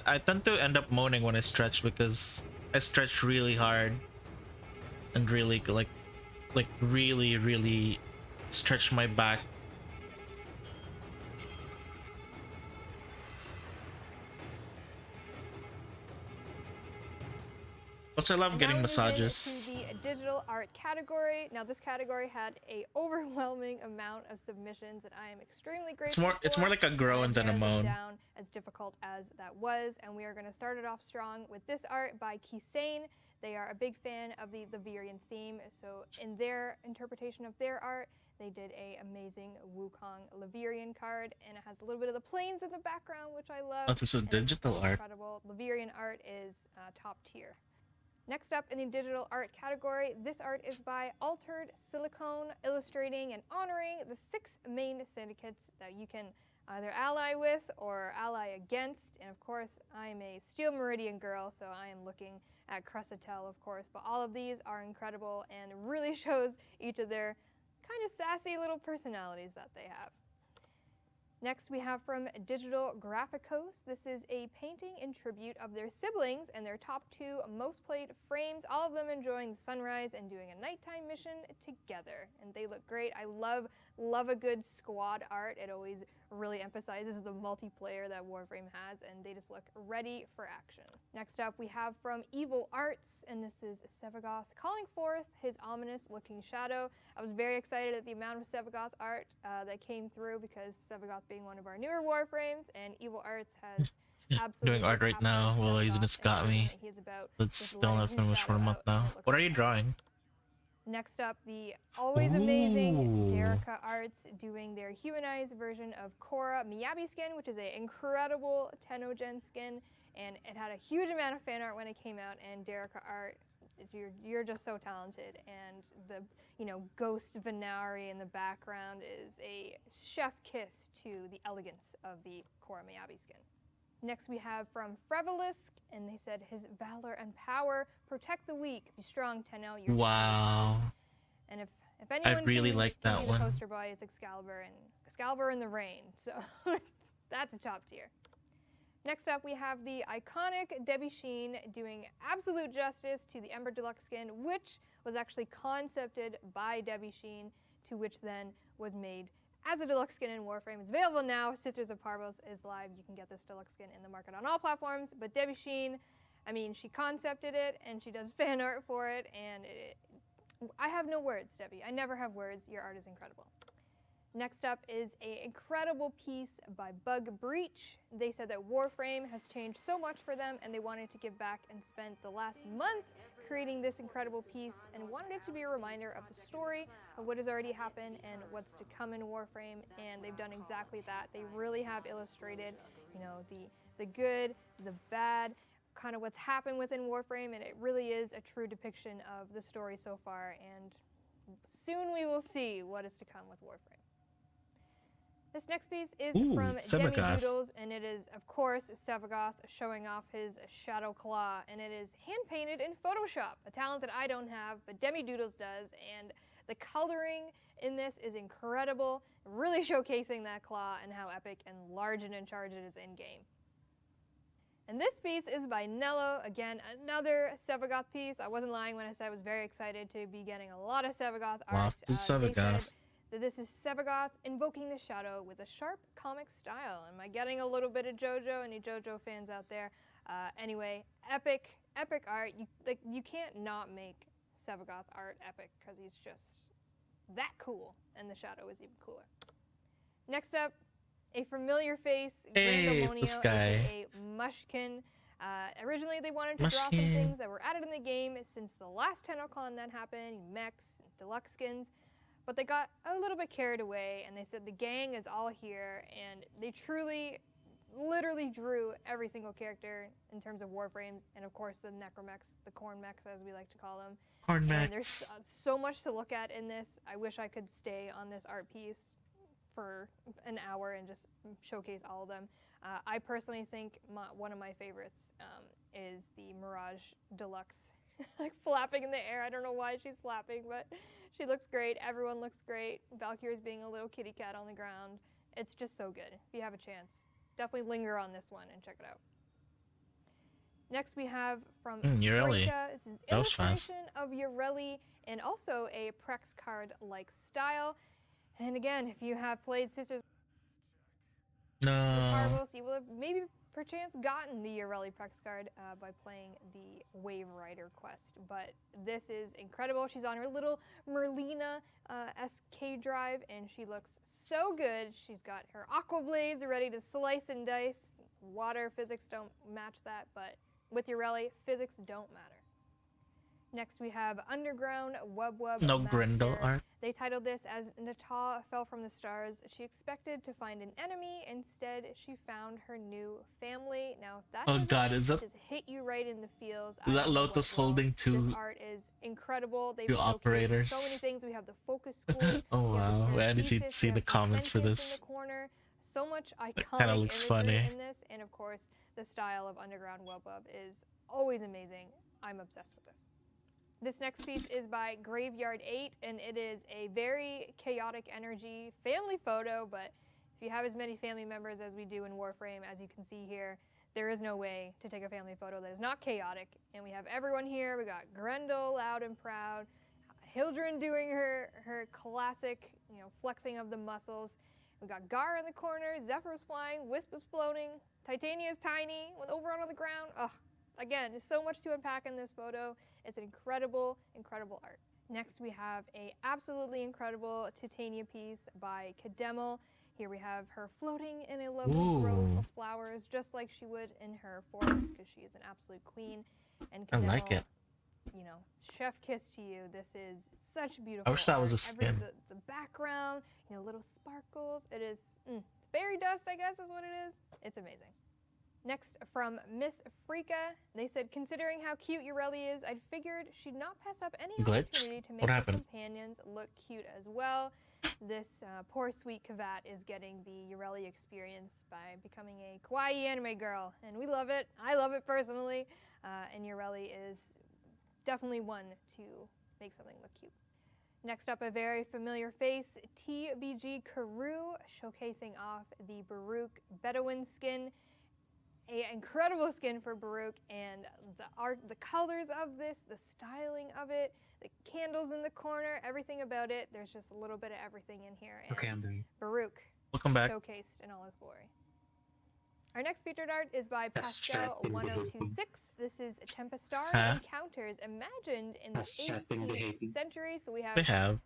I tend to end up moaning when I stretch because I stretch really hard and really like really stretch my back. Also, I love getting massages. To the digital art category. Now, this category had a overwhelming amount of submissions, and I am extremely grateful. It's more like a groan than a moan. Down as difficult as that was, and we are going to start it off strong with this art by Kisane. They are a big fan of the Lavirian theme, so in their interpretation of their art, they did a amazing Wukong Lavirian card, and it has a little bit of the plains in the background, which I love. Oh, this is digital art. Incredible. Lavirian art is top tier. Next up in the digital art category, this art is by Altered Silicone, illustrating and honoring the 6 main syndicates that you can either ally with or ally against. And of course, I'm a Steel Meridian girl, so I am looking at Cressatel, of course. But all of these are incredible and really shows each of their kind of sassy little personalities that they have. Next we have from Digital Graphicos. This is a painting in tribute of their siblings and their top 2 most played frames, all of them enjoying the sunrise and doing a nighttime mission together. And they look great. I love a good squad art. It always really emphasizes the multiplayer that Warframe has, and they just look ready for action. Next up we have from Evil Arts, and this is Sevagoth calling forth his ominous looking shadow. I was very excited at the amount of Sevagoth art that came through, because Sevagoth being one of our newer Warframes, and Evil Arts has absolutely doing art right now while Laziness got me. It's still not finished for a month now. What are you drawing? Next up, the always amazing Derica Arts doing their humanized version of Korra Miyabi skin, which is an incredible Tennocon skin, and it had a huge amount of fan art when it came out. And Derica Art, you're just so talented, and the ghost Venari in the background is a chef kiss to the elegance of the Korra Miyabi skin. Next we have from Frevelisk, and they said his valor and power, protect the weak, be strong, Tenno. Wow. And if anyone I really can like that be one. The poster boy is Excalibur in the Rain, so that's a top tier. Next up we have the iconic Debbie Sheen doing absolute justice to the Ember Deluxe skin, which was actually concepted by Debbie Sheen, to which then was made as a deluxe skin in Warframe. It's available now. Sisters of Parvos is live. You can get this deluxe skin in the market on all platforms. But Debbie Sheen, I mean, she concepted it and she does fan art for it. And I have no words, Debbie. I never have words. Your art is incredible. Next up is an incredible piece by Bug Breach. They said that Warframe has changed so much for them, and they wanted to give back and spent the last month creating this incredible piece, and wanted it to be a reminder of the story of what has already happened and what's to come in Warframe. And they've done exactly that. They really have illustrated, the good, the bad, kind of what's happened within Warframe, and it really is a true depiction of the story so far. And soon we will see what is to come with Warframe. This next piece is from Demi Doodles, and it is, of course, Sevagoth showing off his Shadow Claw, and it is hand-painted in Photoshop, a talent that I don't have, but Demi Doodles does, and the coloring in this is incredible, really showcasing that claw and how epic and large and in charge it is in-game. And this piece is by Nello, again, another Sevagoth piece. I wasn't lying when I said I was very excited to be getting a lot of Sevagoth art. Sevagoth. That this is Sevagoth invoking the shadow with a sharp comic style. Am I getting a little bit of JoJo? Any JoJo fans out there? Anyway, epic art. You can't not make Sevagoth art epic, because he's just that cool, and the shadow is even cooler. Next up, a familiar face, this guy. aka Mushkin. Originally they wanted to draw some things that were added in the game since the last Tennocon that happened, mechs, deluxe skins. But they got a little bit carried away, and they said the gang is all here, and they truly, literally drew every single character in terms of Warframes, and of course the Necromechs, the Corn Mechs as we like to call them. Corn Mechs. And there's so much to look at in this. I wish I could stay on this art piece for an hour and just showcase all of them. I personally think one of my favorites is the Mirage Deluxe. Like flapping in the air. I don't know why she's flapping, but she looks great. Everyone looks great. Valkyrie's being a little kitty cat on the ground. It's just so good. If you have a chance, definitely linger on this one and check it out. Next we have from Ureli. This is illustration of Ureli, and also a Prex card-like style. And again, if you have played Sisters of Parvos, you will have maybe perchance gotten the Ureli Prex card by playing the Wave Rider quest. But this is incredible. She's on her little Merlina SK drive, and she looks so good. She's got her aqua blades ready to slice and dice. Water physics don't match that, but with Ureli, physics don't matter. Next, we have Underground Wub No Master. Grendel art. They titled this as Nata fell from the stars. She expected to find an enemy. Instead, she found her new family. Now, if that Oh doesn't God, is that just hit you right in the feels, is I that don't know Lotus what will. holding This two art is incredible. They've two showcased operators? so many things. We have the focus schools. Oh we have wow, the I need to parenthesis, see we the have some comments for sentience this. in the corner. So much It iconic kind of looks imagery funny. in this, and of course, the style of Underground Wub is always amazing. I'm obsessed with this. This next piece is by Graveyard 8, and it is a very chaotic energy family photo, but if you have as many family members as we do in Warframe, as you can see here, there is no way to take a family photo that is not chaotic. And we have everyone here. We got Grendel, loud and proud, Hildren doing her classic, flexing of the muscles. We got Gar in the corner, Zephyr's flying, Wisp is floating, Titania's tiny, with Oberon on the ground. Ugh. Again, there's so much to unpack in this photo. It's an incredible, incredible art. Next, we have a absolutely incredible Titania piece by Kademel. Here we have her floating in a lovely grove of flowers, just like she would in her forest, because she is an absolute queen. And Kademel, I like it. chef kiss to you. This is such beautiful. I wish that art. was a skin. The background, little sparkles. It is fairy dust, I guess, is what it is. It's amazing. Next, from Miss Freaka, they said, considering how cute Ureli is, I'd figured she'd not pass up any opportunity to make her companions look cute as well. This poor sweet Kavat is getting the Ureli experience by becoming a kawaii anime girl, and we love it. I love it personally, and Ureli is definitely one to make something look cute. Next up, a very familiar face, TBG Karu, showcasing off the Baruch Bedouin skin. An incredible skin for Baruch, and the art, the colors of this, the styling of it, the candles in the corner, everything about it. There's just a little bit of everything in here. And Okay, I'm doing. Baruch, welcome back. showcased in all his glory. Our next featured art is by Pascal1026. This is Tempestar Encounters, imagined in the 18th century. So we have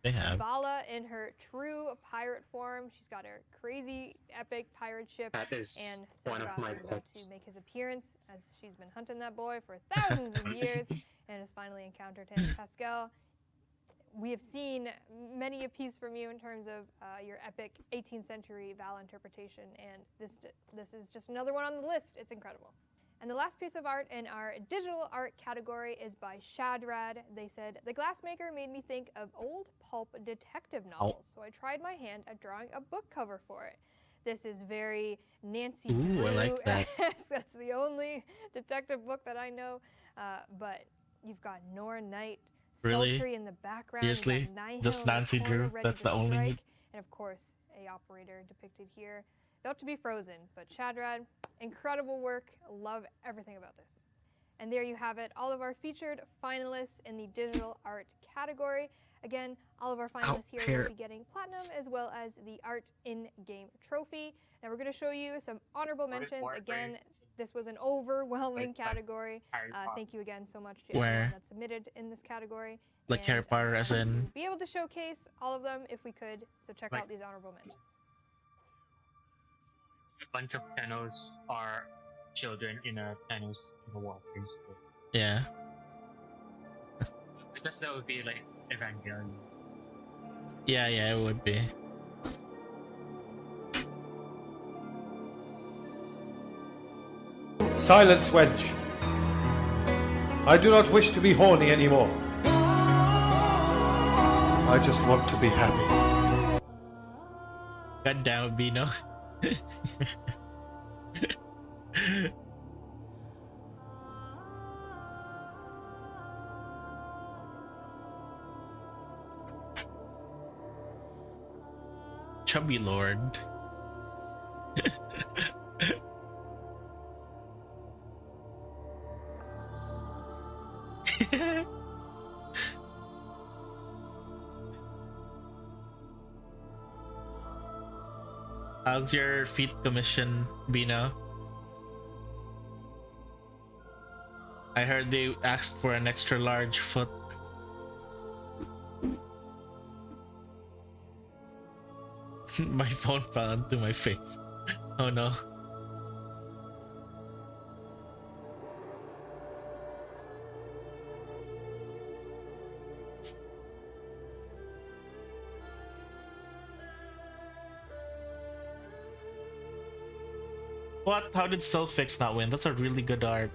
They have. Vala in her true pirate form. She's got her crazy epic pirate ship. That is and one of my is about pets. to make his appearance, as she's been hunting that boy for thousands of years and has finally encountered him. Pascal, we have seen many a piece from you in terms of your epic 18th century Vala interpretation, and this is just another one on the list. It's incredible. And the last piece of art in our digital art category is by Shadrad. They said, the glassmaker made me think of old pulp detective novels, so I tried my hand at drawing a book cover for it. This is very Nancy Drew. I like that. That's the only detective book that I know. But you've got Nora Knight, Really? Sultry in the background. Seriously? You've got Nihil Just in the Nancy corner, Drew? ready That's to the only- strike. And of course, a operator depicted here. About to be frozen, but Shadrad, incredible work. Love everything about this. And there you have it, all of our featured finalists in the digital art category. Again, all of our finalists here will be getting platinum, as well as the art in-game trophy. Now we're going to show you some honorable mentions. Again, this was an overwhelming category. Thank you again so much to everyone that submitted in this category. Like Harry Potter, as in. Be able to showcase all of them if we could. So check out these honorable mentions. A bunch of Tennos are children in a Tennos in a Warframe school. Yeah. Because that would be like Evangelion. Yeah, it would be. Silence, wench. I do not wish to be horny anymore. I just want to be happy. God damn it, Bino. Chubby Lord. How's your feet commission, Bino? I heard they asked for an extra large foot. My phone fell onto my face. Oh no. What? How did Selfix not win? That's a really good art.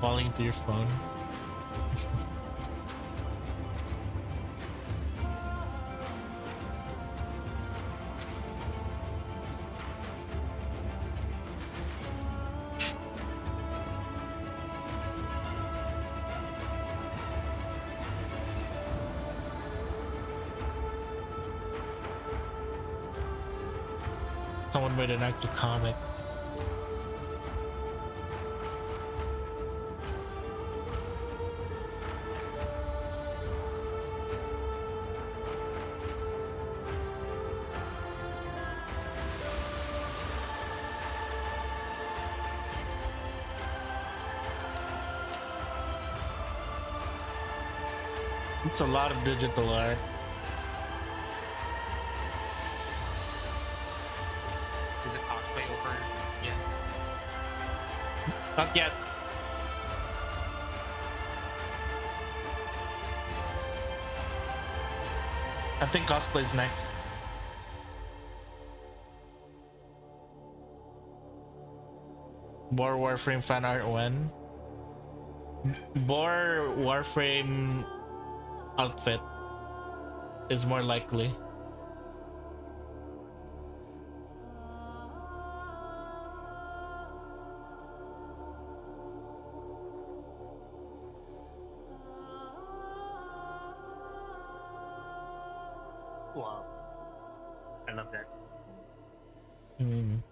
Falling into your phone. Someone made an actual comic. It's a lot of digital art. Is it Crossplay over yet? Not yet. I think cosplay's next. More Warframe fan art when? More Warframe outfit is more likely. Wow. I love that. Mm.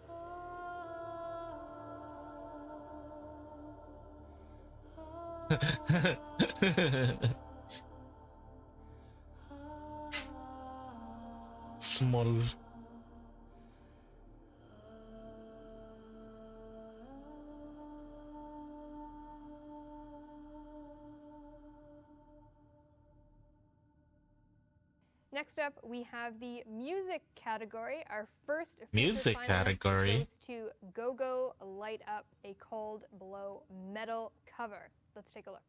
Small. Next up, we have the music category. Our first Music finalist category. goes to Go Go Light Up, a Cold Blow metal cover. Let's take a look.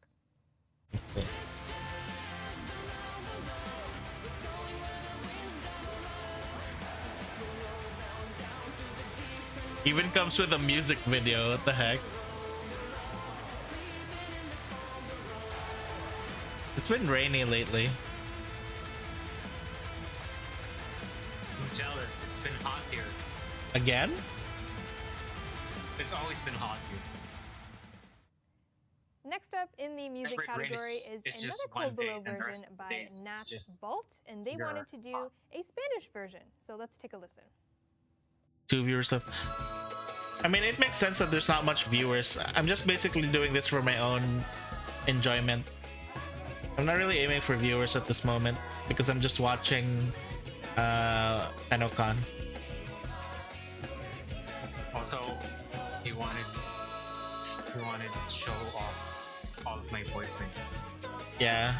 Even comes with a music video. What the heck? It's been rainy lately. I'm jealous. It's been hot here. Again? It's always been hot here. Next up in the music Favorite category race is is another just Cold one day, Below and the version rest of the by days it's Nat just Bolt, and they pure wanted to do a Spanish version. So let's take a listen. 2 viewers left. I mean, it makes sense that there's not much viewers. I'm just basically doing this for my own enjoyment. I'm not really aiming for viewers at this moment because I'm just watching Tennocon. Also, he wanted to show off all of my boyfriends. Yeah.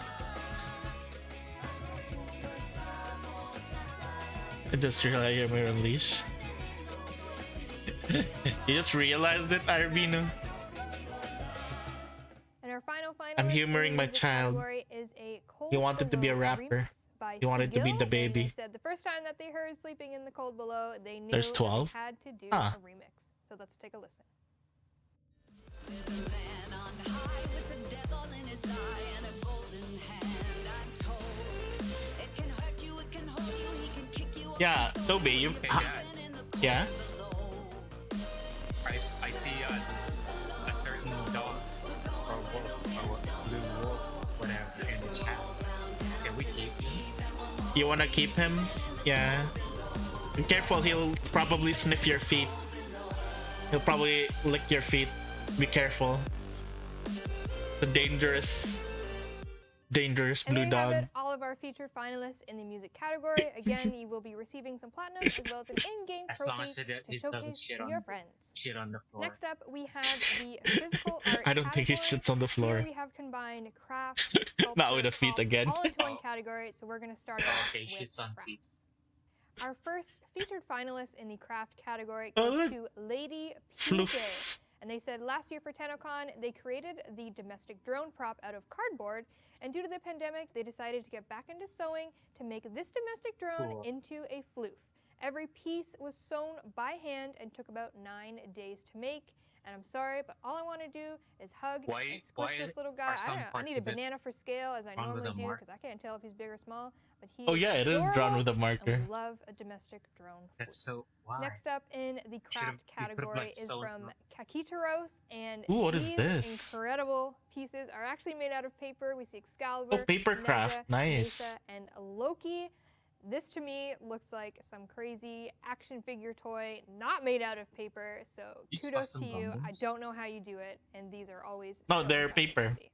I just realized you're my unleash. You just realized it, Arbino? And our final I'm humoring my child. is a Cold He wanted to be a Below rapper. remix by He wanted to be Sigil, the and baby. they said the first time that they heard Sleeping in the Cold Below, they knew There's that 12? they had to do Ah. a remix. So let's take a listen. It can hurt Yeah, Toby, you. Yeah. I see a certain dog or wolf or blue wolf, whatever, in the chat. Can we keep him? You wanna keep him? Yeah. Be careful, he'll probably sniff your feet. He'll probably lick your feet. Be careful. The dangerous blue and there dog. you have it, all of our featured finalists in the music category. Again, you will be receiving some platinum as well as an in-game As long trophy as it to doesn't showcase shit to on your friends. the floor. Next up, we have the physical art I don't think he category. shits on the floor. Here we have combined crafts, Not with the sculpture, feet props, again. all into one category. So we're going to start off Okay, with shits on crafts. feet. Our first featured finalist in the craft category Oh, goes look. to Lady Floof. PJ. And they said last year for Tennocon, they created the domestic drone prop out of cardboard. And due to the pandemic, they decided to get back into sewing to make this domestic drone Cool. into a floof. Every piece was sewn by hand and took about 9 days to make. And I'm sorry, but all I want to do is hug and squish this little guy. I need a banana for scale, as I normally do, because I can't tell if he's big or small. But he Oh yeah, it is drawn with a marker. and we love a domestic drone. That's so why? Next up in the craft category is from Kakitaros, and Ooh, what is these this? incredible pieces are actually made out of paper. We see Excalibur, Oh, paper craft. Nedra, Nice. Mesa, and Loki. This to me looks like some crazy action figure toy, not made out of paper. So These kudos to custom you. I bundles? don't know how you do it, and these are always No, so they're impressive to paper. see.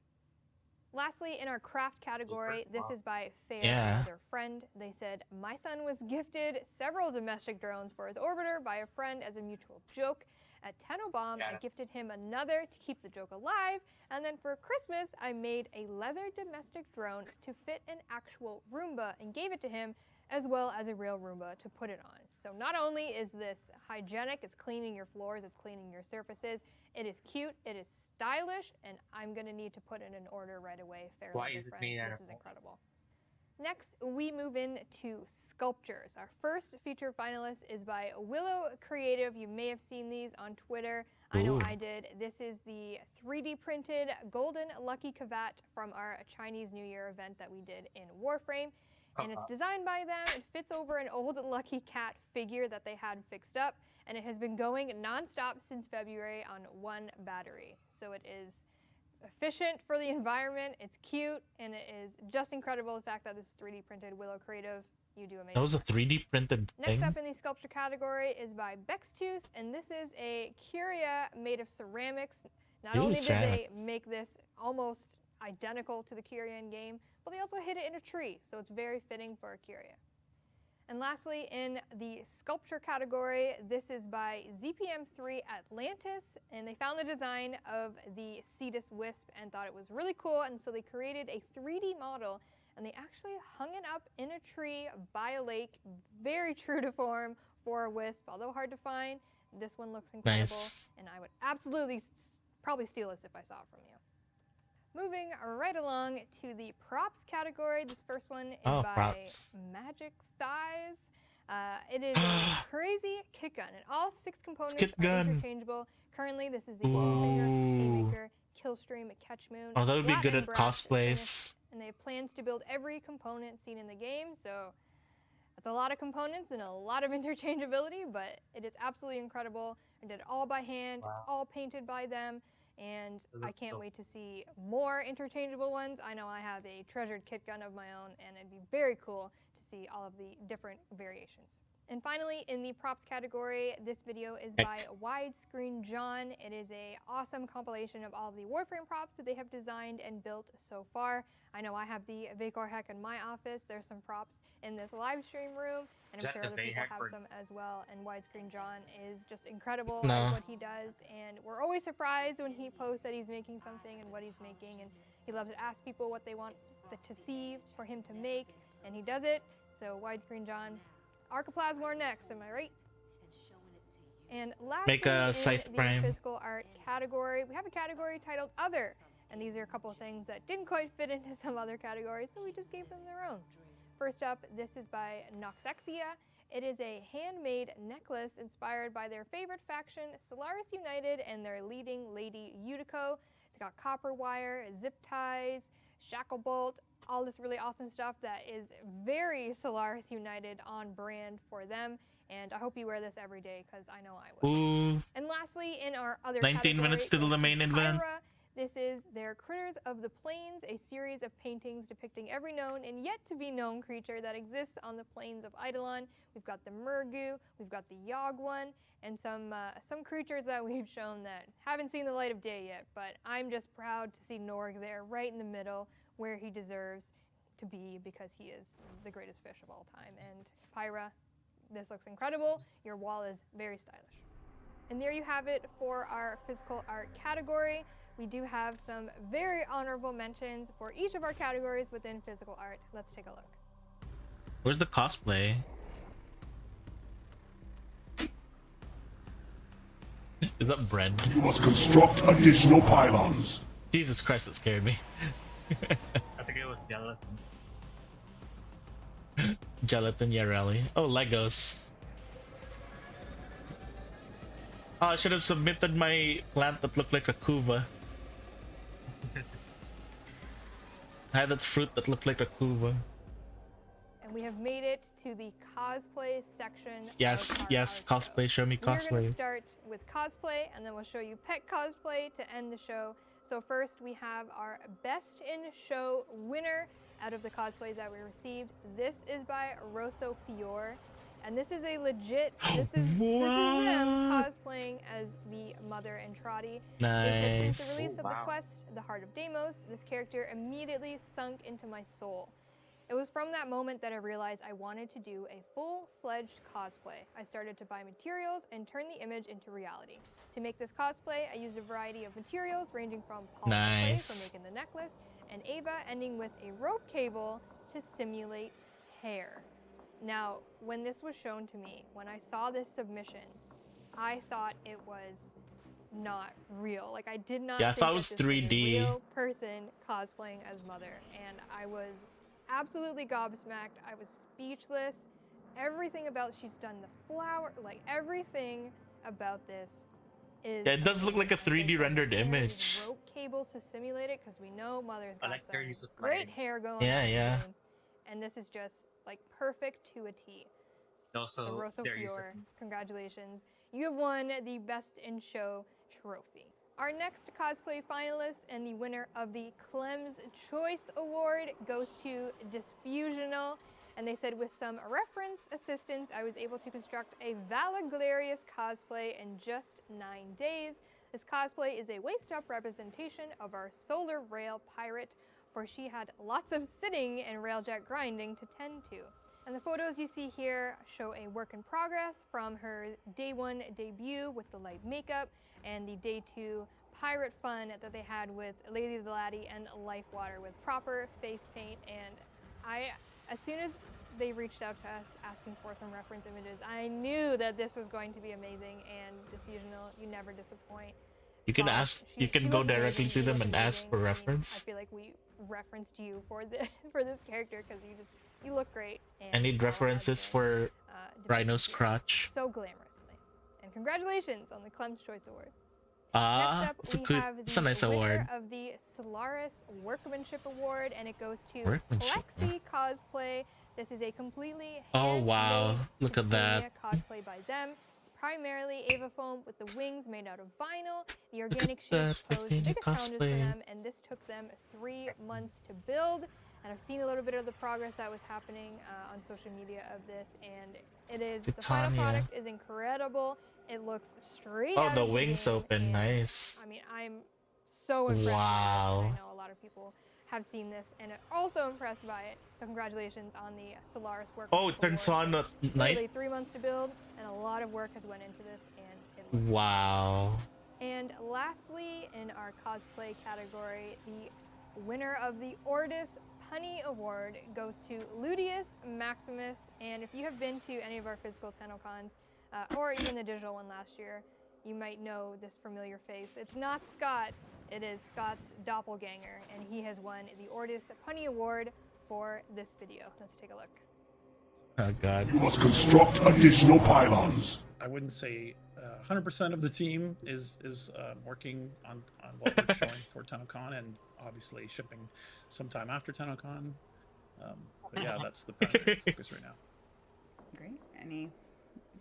Lastly, in our craft category, this is by Fair, Yeah. their friend. They said, my son was gifted several domestic drones for his orbiter by a friend as a mutual joke. At Tennobomb, I gifted him another to keep the joke alive. And then for Christmas, I made a leather domestic drone to fit an actual Roomba and gave it to him, as well as a real Roomba to put it on. So not only is this hygienic, it's cleaning your floors, it's cleaning your surfaces, it is cute, it is stylish, and I'm gonna need to put in an order right away. Fair Why Leather is it friend, made out this of is incredible. Next, we move into sculptures. Our first featured finalist is by Willow Creative. You may have seen these on Twitter. I know Ooh. I did. This is the 3D printed golden lucky Kavat from our Chinese New Year event that we did in Warframe. And it's designed by them. It fits over an old Lucky Cat figure that they had fixed up, and it has been going nonstop since February on one battery. So it is efficient for the environment, it's cute, and it is just incredible the fact that this is 3D printed. Willow Creative, you do amazing. That was a 3D printed thing. Next up in the sculpture category is by Bextooth, and this is a curia made of ceramics. Not Ooh, only did they ceramics. make this almost identical to the curia in game, but they also hid it in a tree, so it's very fitting for a curia. And lastly, in the sculpture category, this is by ZPM3 Atlantis, and they found the design of the Cetus Wisp and thought it was really cool, and so they created a 3D model, and they actually hung it up in a tree by a lake, very true to form for a wisp, although hard to find. This one looks incredible, Nice. and I would absolutely probably steal this if I saw it from you. Moving right along to the props category, this first one is by props. Magic Thighs. It is a crazy kit gun, and all 6 components Kit are gun. interchangeable. Currently, this is the Finger, Haymaker, Killstream, Catch Moon. Oh, that would be good Platinum at Brass is cosplays. finished, and they have plans to build every component seen in the game, so that's a lot of components and a lot of interchangeability, but it is absolutely incredible. I did it all by hand, it's all painted by them, and I can't wait to see more interchangeable ones. I know I have a treasured kit gun of my own, and it'd be very cool to see all of the different variations. And finally, in the props category, this video is by Widescreen John. It is an awesome compilation of all of the Warframe props that they have designed and built so far. I know I have the Vacor Heck in my office. There's some props in this live stream room, and I'm sure other people have some as well. And Widescreen John is just incredible at what he does, and we're always surprised when he posts that he's making something and what he's making, and he loves to ask people what they want to see for him to make, and he does it. So Widescreen John. Archiplasmor next, am I right? And lastly, Make a in Scythe the Prime. physical art category, we have a category titled Other, and these are a couple of things that didn't quite fit into some other categories, so we just gave them their own. First up, this is by Noxexia. It is a handmade necklace inspired by their favorite faction, Solaris United, and their leading lady, Utico. It's got copper wire, zip ties, shackle bolt, all this really awesome stuff that is very Solaris United on brand for them. And I hope you wear this every day because I know I will. Ooh. And lastly, in our other 19 minutes till the main event. Pyra. This is their Critters of the Plains, a series of paintings depicting every known and yet to be known creature that exists on the plains of Eidolon. We've got the Murgu, we've got the Yogg-one, and some creatures that we've shown that haven't seen the light of day yet. But I'm just proud to see Norg there, right in the middle, where he deserves to be because he is the greatest fish of all time. And Pyra, this looks incredible. Your wall is very stylish. And there you have it for our physical art category. We do have some very honorable mentions for each of our categories within physical art. Let's take a look. Where's the cosplay? Is that bread? You must construct additional pylons. Jesus Christ, that scared me. I think it was gelatin. Gelatin Yareli. Oh, Legos. Oh, I should have submitted my plant that looked like a kuva. I had that fruit that looked like a kuva. And we have made it to the cosplay section. Yes, yes, cosplay. Show me We're going cosplay. to start with cosplay, and then we'll show you pet cosplay to end the show. So first, we have our Best in Show winner out of the cosplays that we received. This is by Rosso Fior. And this is a legit, this is them cosplaying as the mother and Trotty. Nice. Since the release of the quest, The Heart of Deimos, this character immediately sunk into my soul. It was from that moment that I realized I wanted to do a full-fledged cosplay. I started to buy materials and turn the image into reality. To make this cosplay, I used a variety of materials ranging from polymer clay for making the necklace, and Ava ending with a rope cable to simulate hair. Now, when this was shown to me, when I saw this submission, I thought it was not real. Like, I did not Yeah, I think thought it that was this was 3D. a real person cosplaying as Mother, and I was absolutely gobsmacked. I was speechless. Everything about, she's done the flower, like everything about this is Yeah, it does look like a 3D rendered image. rope cables to simulate it because we know Mother's got like their use some of great lighting. hair going Yeah, on in the yeah. game, and this is just like perfect to a T. Also, So Rosso their use of Fior, congratulations. You have won the Best in Show trophy. Our next cosplay finalist and the winner of the Clem's Choice Award goes to Disfusional. And they said with some reference assistance, I was able to construct a Valaglarius cosplay in just 9 days. This cosplay is a waist-up representation of our solar rail pirate, for she had lots of sitting and railjet grinding to tend to. And the photos you see here show a work in progress from her day 1 debut with the light makeup and the day 2 pirate fun that they had with Lady the Laddie and Lifewater with proper face paint. And as soon as they reached out to us asking for some reference images, I knew that this was going to be amazing. And Disfusional, you never disappoint. You can ask. You can go directly to them and ask for I reference. feel like we referenced you for this character because you look great. I need references for Rhino's crotch. So glamorously. And congratulations on the Clem's Choice Award. Ah, Next up, we have it's a nice the winner award. of the Solaris Workmanship Award, and it goes to Workmanship, Plexi Cosplay. This is a completely Oh wow, handmade look at that. cosplay by them. It's primarily Ava foam with the wings made out of vinyl. The organic that shapes posed the Bikini biggest challenges for cosplay. them, and this took them 3 months to build. And I've seen a little bit of the progress that was happening on social media of this, and it is the final Titania. product is incredible. It looks straight Oh, out the of wings game, open, and, nice. I mean, I'm so impressed Wow. by it. I know a lot of people have seen this and are also impressed by it. So congratulations on the Solaris work. Oh, it turns on at Literally night. 3 months to build, and a lot of work has went into this, and it looks Wow. And lastly, in our cosplay category, the winner of the Ordis Punny Award goes to Ludius Maximus. And if you have been to any of our physical Tennocons, or even the digital one last year, you might know this familiar face. It's not Scott, it is Scott's doppelganger, and he has won the Ordis Punny Award for this video. Let's take a look. Oh god. You must construct additional pylons. I wouldn't say 100% of the team is working on what we're showing for Tennocon, and obviously shipping sometime after Tennocon. But yeah, that's the primary focus right now. Great.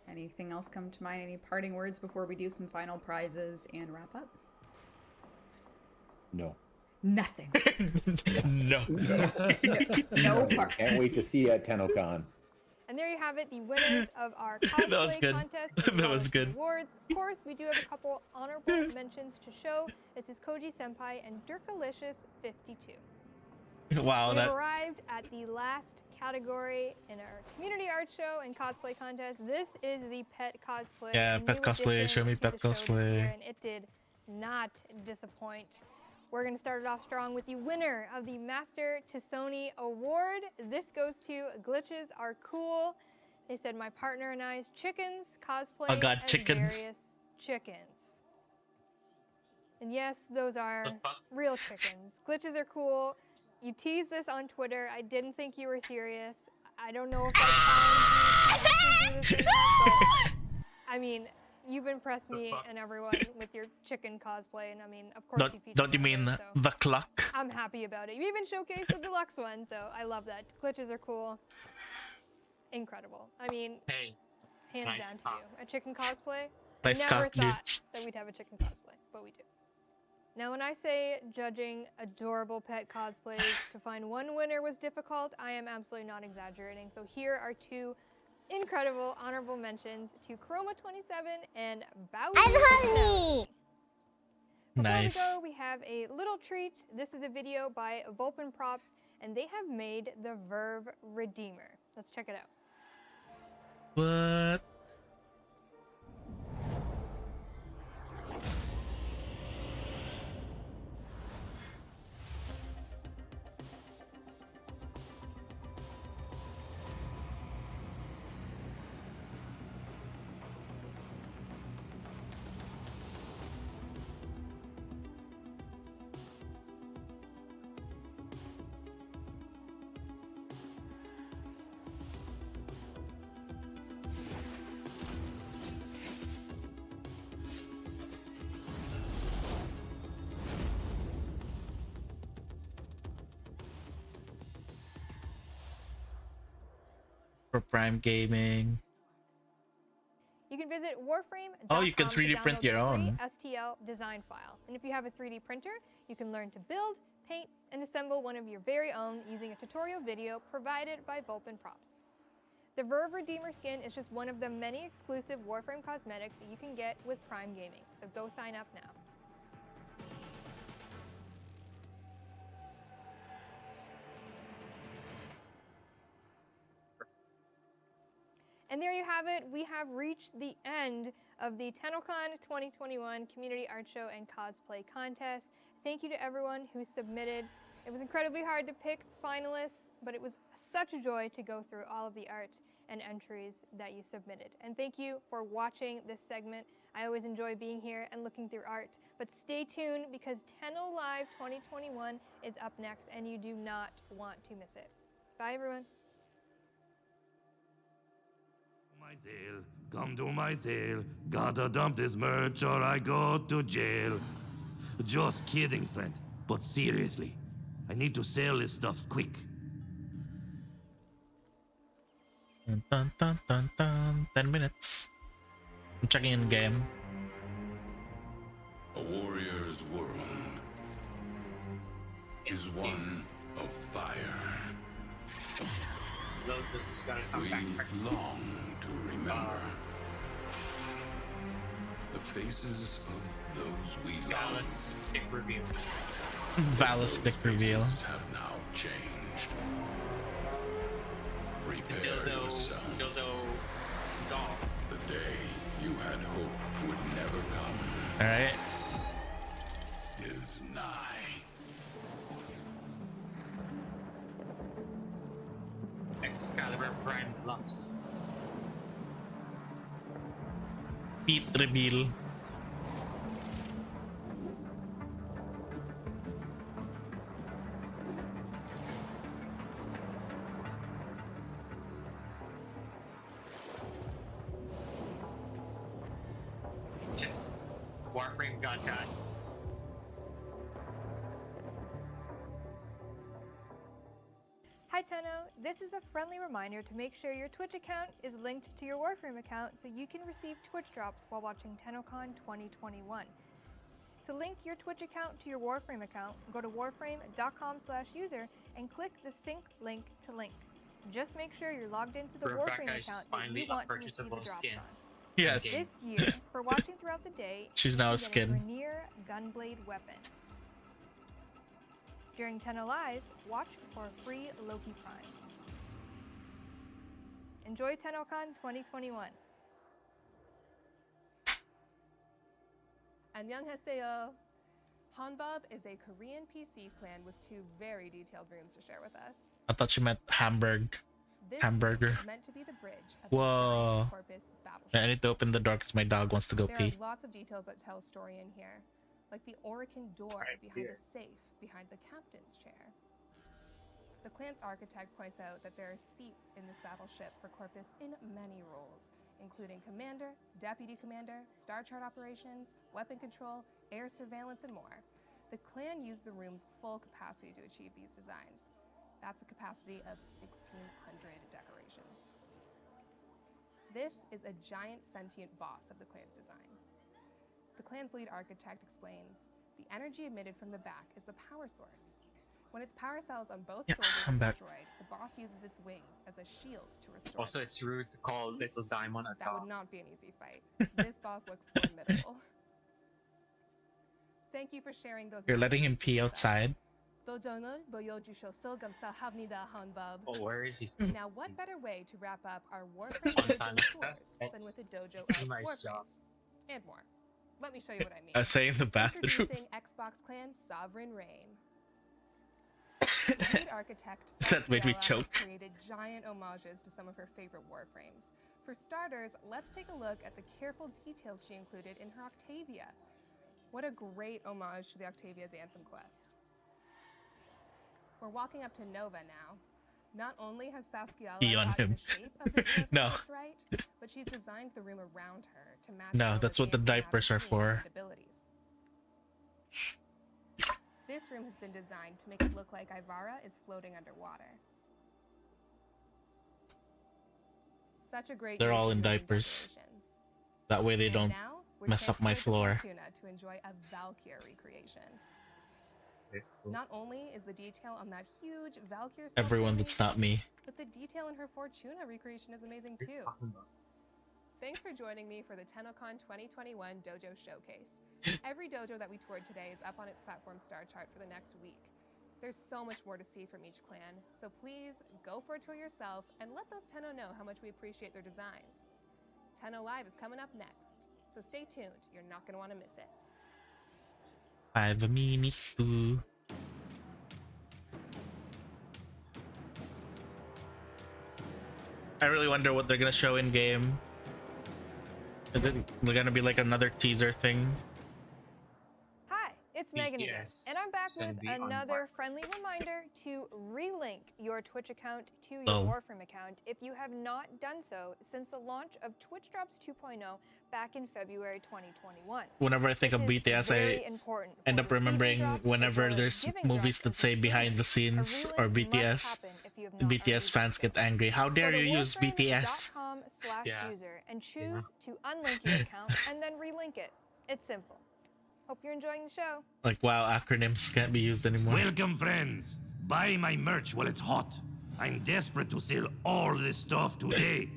Anything else come to mind? Any parting words before we do some final prizes and wrap up? No. Nothing. No. No part. Can't wait to see you at Tennocon. And there you have it, the winners of our cosplay That was good. contest. That was good. Awards. Of course, we do have a couple honorable mentions to show. This is Koji Senpai and Dirkalicious52. Wow, We that. have arrived at the last category in our community art show and cosplay contest. This is the pet cosplay. Yeah, a pet new cosplay. addition Show me to pet the show this year, cosplay. and it did not disappoint. We're going to start it off strong with the winner of the Master Tassoni Award. This goes to Glitches Are Cool. They said my partner and I's chickens cosplay Oh god, as chickens. various chickens. And yes, those are real chickens. Glitches are cool. You teased this on Twitter. I didn't think you were serious. I don't know if I timed you to actually do this or not, but I mean, you've impressed me and everyone with your chicken cosplay, and I mean, of course you featured Don't you mean so the clock? I'm happy about it. You even showcased the deluxe one, so I love that. Glitches are cool. Incredible. I mean, hands nice down to cock. you. A chicken cosplay? Nice I never cock, dude. thought that we'd have a chicken cosplay, but we do. Now, when I say judging adorable pet cosplays to find one winner was difficult, I am absolutely not exaggerating. So here are two incredible honorable mentions to Chroma27 and Bowser. Honey! Nice. Before we go, we have a little treat. This is a video by Vulpin Props, and they have made the Verve Redeemer. Let's check it out. What? For Prime Gaming. You can visit Warframe.com. Oh, you can 3D to print download your the own. free STL design file. And if you have a 3D printer, you can learn to build, paint, and assemble one of your very own using a tutorial video provided by Vulpin Props. The Verve Redeemer skin is just one of the many exclusive Warframe cosmetics that you can get with Prime Gaming. So go sign up now. And there you have it. We have reached the end of the Tennocon 2021 Community Art Show and Cosplay Contest. Thank you to everyone who submitted. It was incredibly hard to pick finalists, but it was such a joy to go through all of the art and entries that you submitted. And thank you for watching this segment. I always enjoy being here and looking through art. But stay tuned because TennoLive 2021 is up next and you do not want to miss it. Bye, everyone. My sale, come to my sale. Gotta dump this merch or I go to jail. Just kidding, friend. But seriously, I need to sell this stuff quick. Dun, dun, dun, dun, dun. 10 minutes. I'm checking in game. A warrior's world is one of fire. We long to remember the faces of those we love. Ballistic reveal. Have now changed. Prepare yourself. The day you had hoped would never come. All right. Is nigh. Excalibur Prime Lux. Pete reveal. Warframe got that. Hi Tenno, this is a friendly reminder to make sure your Twitch account is linked to your Warframe account so you can receive Twitch drops while watching Tennocon 2021. To link your Twitch account to your Warframe account, go to warframe.com/user and click the sync link to link. Just make sure you're logged into the Warframe account that you want to receive the drops skin. on. Yes. This year, for watching throughout the day, She's now a you get skin. Rainier Gunblade weapon. During TennoLive, watch for a free Loki Prime. Enjoy Tennocon 2021. Annyeonghaseyo. Hanbab is a Korean PC clan with 2 very detailed rooms to share with us. I thought you meant Hamburg. This Hamburger. room is meant to be the bridge of Whoa. the Corpus battleship. I need to open the door because my dog wants to go There pee. are lots of details that tell a story in here, like the Orican door behind a safe behind the captain's chair. The clan's architect points out that there are seats in this battleship for Corpus in many roles, including commander, deputy commander, star chart operations, weapon control, air surveillance, and more. The clan used the room's full capacity to achieve these designs. That's a capacity of 1,600 decorations. This is a giant sentient boss of the clan's design. The clan's lead architect explains, the energy emitted from the back is the power source. When its power cells on both shoulders are destroyed, the boss uses its wings as a shield to restore Also, them. it's rude to call Little Diamond a That dog. would not be an easy fight. This boss looks formidable. Thank you for sharing those. You're letting him pee outside? 도전을 보여주셔서 감사합니다, 한밥. Oh, where is he? Now, what better way to wrap up our Warframe tours than with a dojo It's a of nice job. Warframes? And more. Let me show you what I mean. I say in the bathroom. Introducing Xbox Clan Sovereign Reign. Lead architect That made me Saskiella choke. has created giant homages to some of her favorite Warframes. For starters, let's take a look at the careful details she included in her Octavia. What a great homage to the Octavia's Anthem quest. We're walking up to Nova now. Not only has Saskiella Pee on gotten him. the shape of this Warframe No. just right, but she's designed the room around her to match No, her that's what the game's diapers are team for. and abilities. This room has been designed to make it look like Ivara is floating underwater. Such a great They're use all of in room diapers. decorations. That way they And don't now, we're mess up my transferred to floor. Fortuna to enjoy a Valkyr recreation. Not only is the detail on that huge Valkyr sculpture Everyone that's not me. but the detail in her Fortuna recreation is amazing too. Thanks for joining me for the Tennocon 2021 Dojo Showcase. Every dojo that we toured today is up on its platform star chart for the next week. There's so much more to see from each clan, so please go for a tour yourself and let those Tenno know how much we appreciate their designs. TennoLive is coming up next, so stay tuned. You're not going to want to miss it. 5 minutes to... I really wonder what they're gonna show in game. Is it gonna be like another teaser thing? Hi, it's Megan again, BTS. and I'm back It's gonna with be on another friendly reminder to relink your Twitch account to your Oh. Warframe account if you have not done so since the launch of Twitch Drops 2.0 back in February 2021. Whenever I think of BTS, very I important end for up receiving remembering drops as whenever well as there's giving movies drops that say behind the scenes or BTS. BTS fans get angry. How dare Go to you use BTS? warframe.com/user and choose to unlink your account and then relink it. It's simple. Hope you're enjoying the show. Like, wow, acronyms can't be used anymore. Welcome, friends. Buy my merch while it's hot. I'm desperate to sell all this stuff today.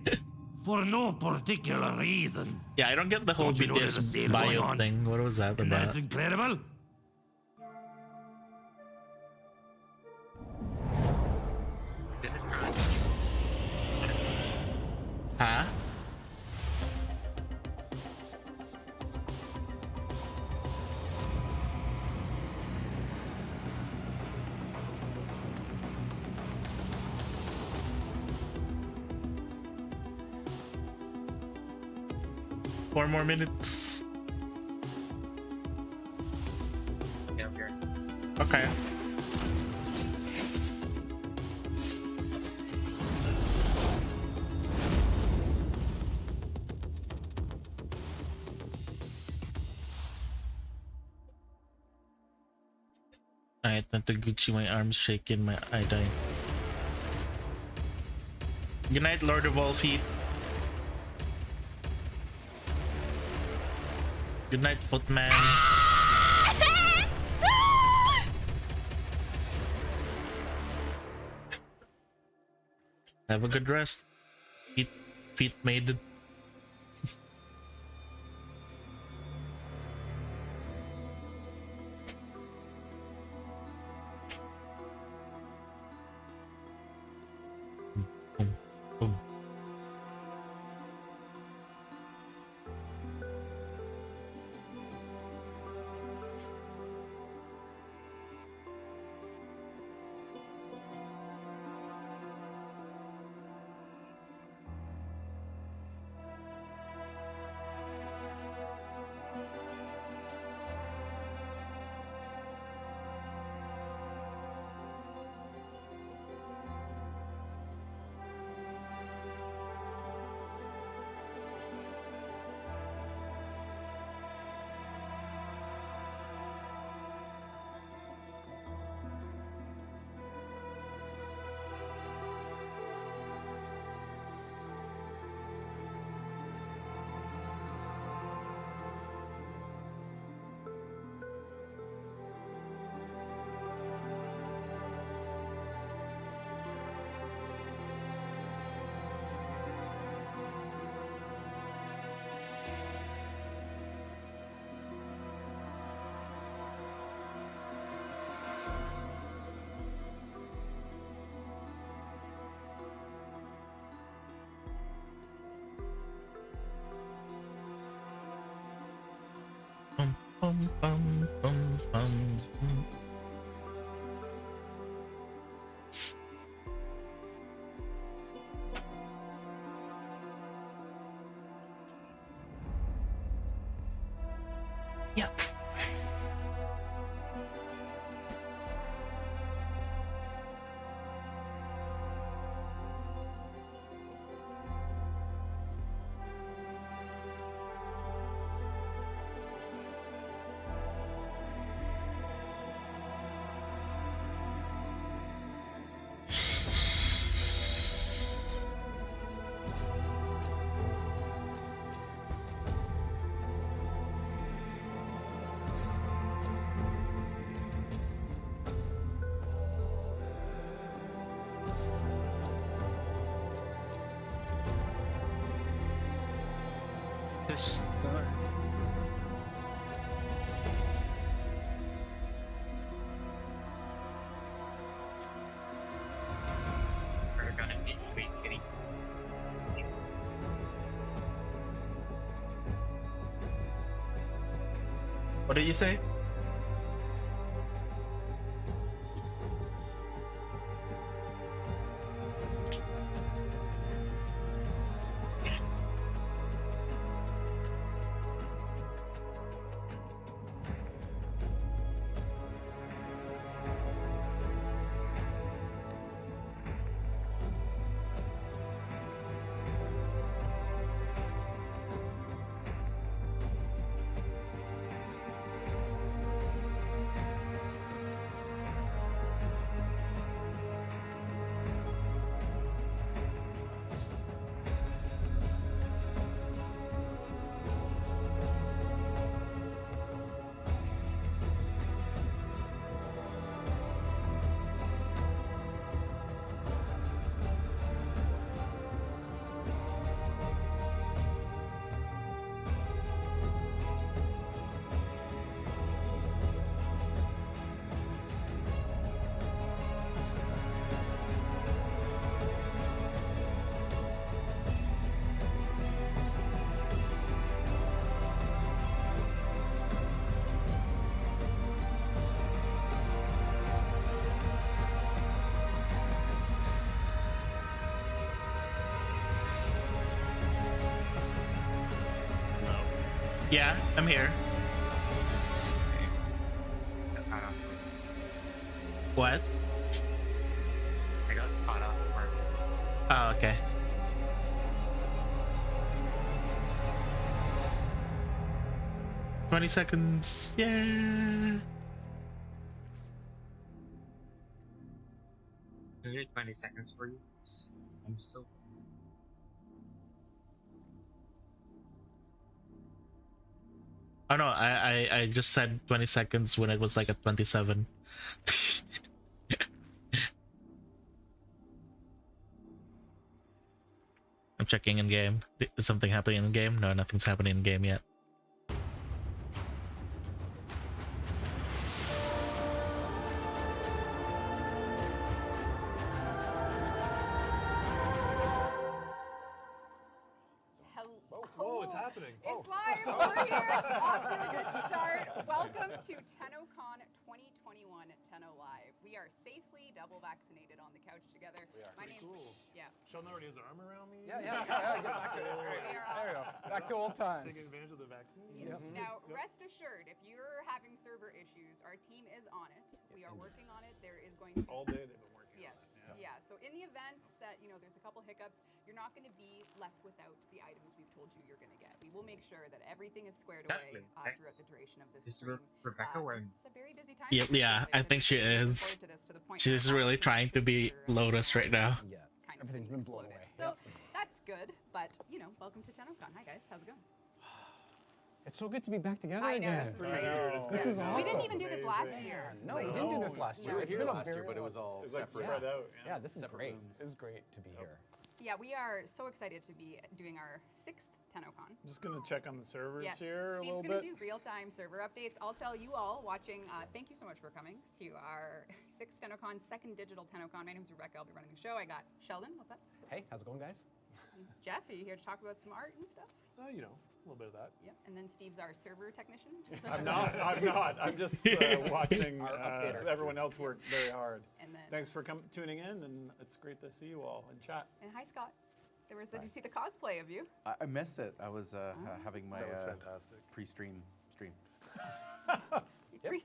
For no particular reason. Yeah, I don't get the whole Don't you know there's a sale BTS going bio on? thing. What was that And about? that's incredible. Huh? Four more minutes. Get up here. Okay. night went to Gucci, my arms shaking, my eye dying. Good night, Lord of all feet. Good night, Footman. Have a good rest, feet maiden. Bum, bum, bum, bum, bum. Yeah. Start. We're gonna be waiting. What did you say? Yeah, I'm here. What? I got caught up. Oh, okay. $20 seconds. Yeah. Maybe 20 seconds for you. I'm so. Oh no, I just said 20 seconds when it was like at 27. I'm checking in game. Is something happening in game? No, nothing's happening in game yet. Whoa, it's happening. It's live. We're here. Off to a good start. Welcome to Tennocon 2021 TennoLive. We are safely double vaccinated on the couch together. We are. My name's Cool. Yeah. Sheldon already has his arm around me. Yeah. Get back to it. There we go. Back to old times. Taking advantage of the vaccine. Yes. Now, rest assured, if you're having server issues, our team is on it. We are working on it. There is going to be all day they've been working. Yes. On it. Yeah. So in the event that there's a couple hiccups, you're not going to be left without the items we've told you you're going to get. We will make sure that everything is squared away throughout the duration of this stream. Rebecca wearing? It's a very busy time. Yeah, I think she is. She's really trying to be Lotus right now. Yeah. Everything's been blown away. So that's good, but welcome to Tennocon. Hi guys, how's it going? It's so good to be back together I know, again. this is great. This is awesome. We didn't even do this last year. No, we didn't do this last year. It's been last year, but it was all separate. Spread out. Yeah, this is great. This is great to be here. Yeah, we are so excited to be doing our 6th Tennocon. I'm just gonna check on the servers here a Steve's little gonna bit. do real-time server updates. I'll tell you all watching. Thank you so much for coming to our 6th Tennocon, 2nd digital Tennocon. My name is Rebecca. I'll be running the show. I got Sheldon. What's up? Hey, how's it going, guys? And Jeff, are you here to talk about some art and stuff? A little bit of that. Yep. And then Steve's our server technician. I'm not. I'm just watching everyone else work very hard. And then, thanks for tuning in, and it's great to see you all in chat. And hi, Scott. Did you see the cosplay of you? I missed it. I was having my That was fantastic. pre-stream stream.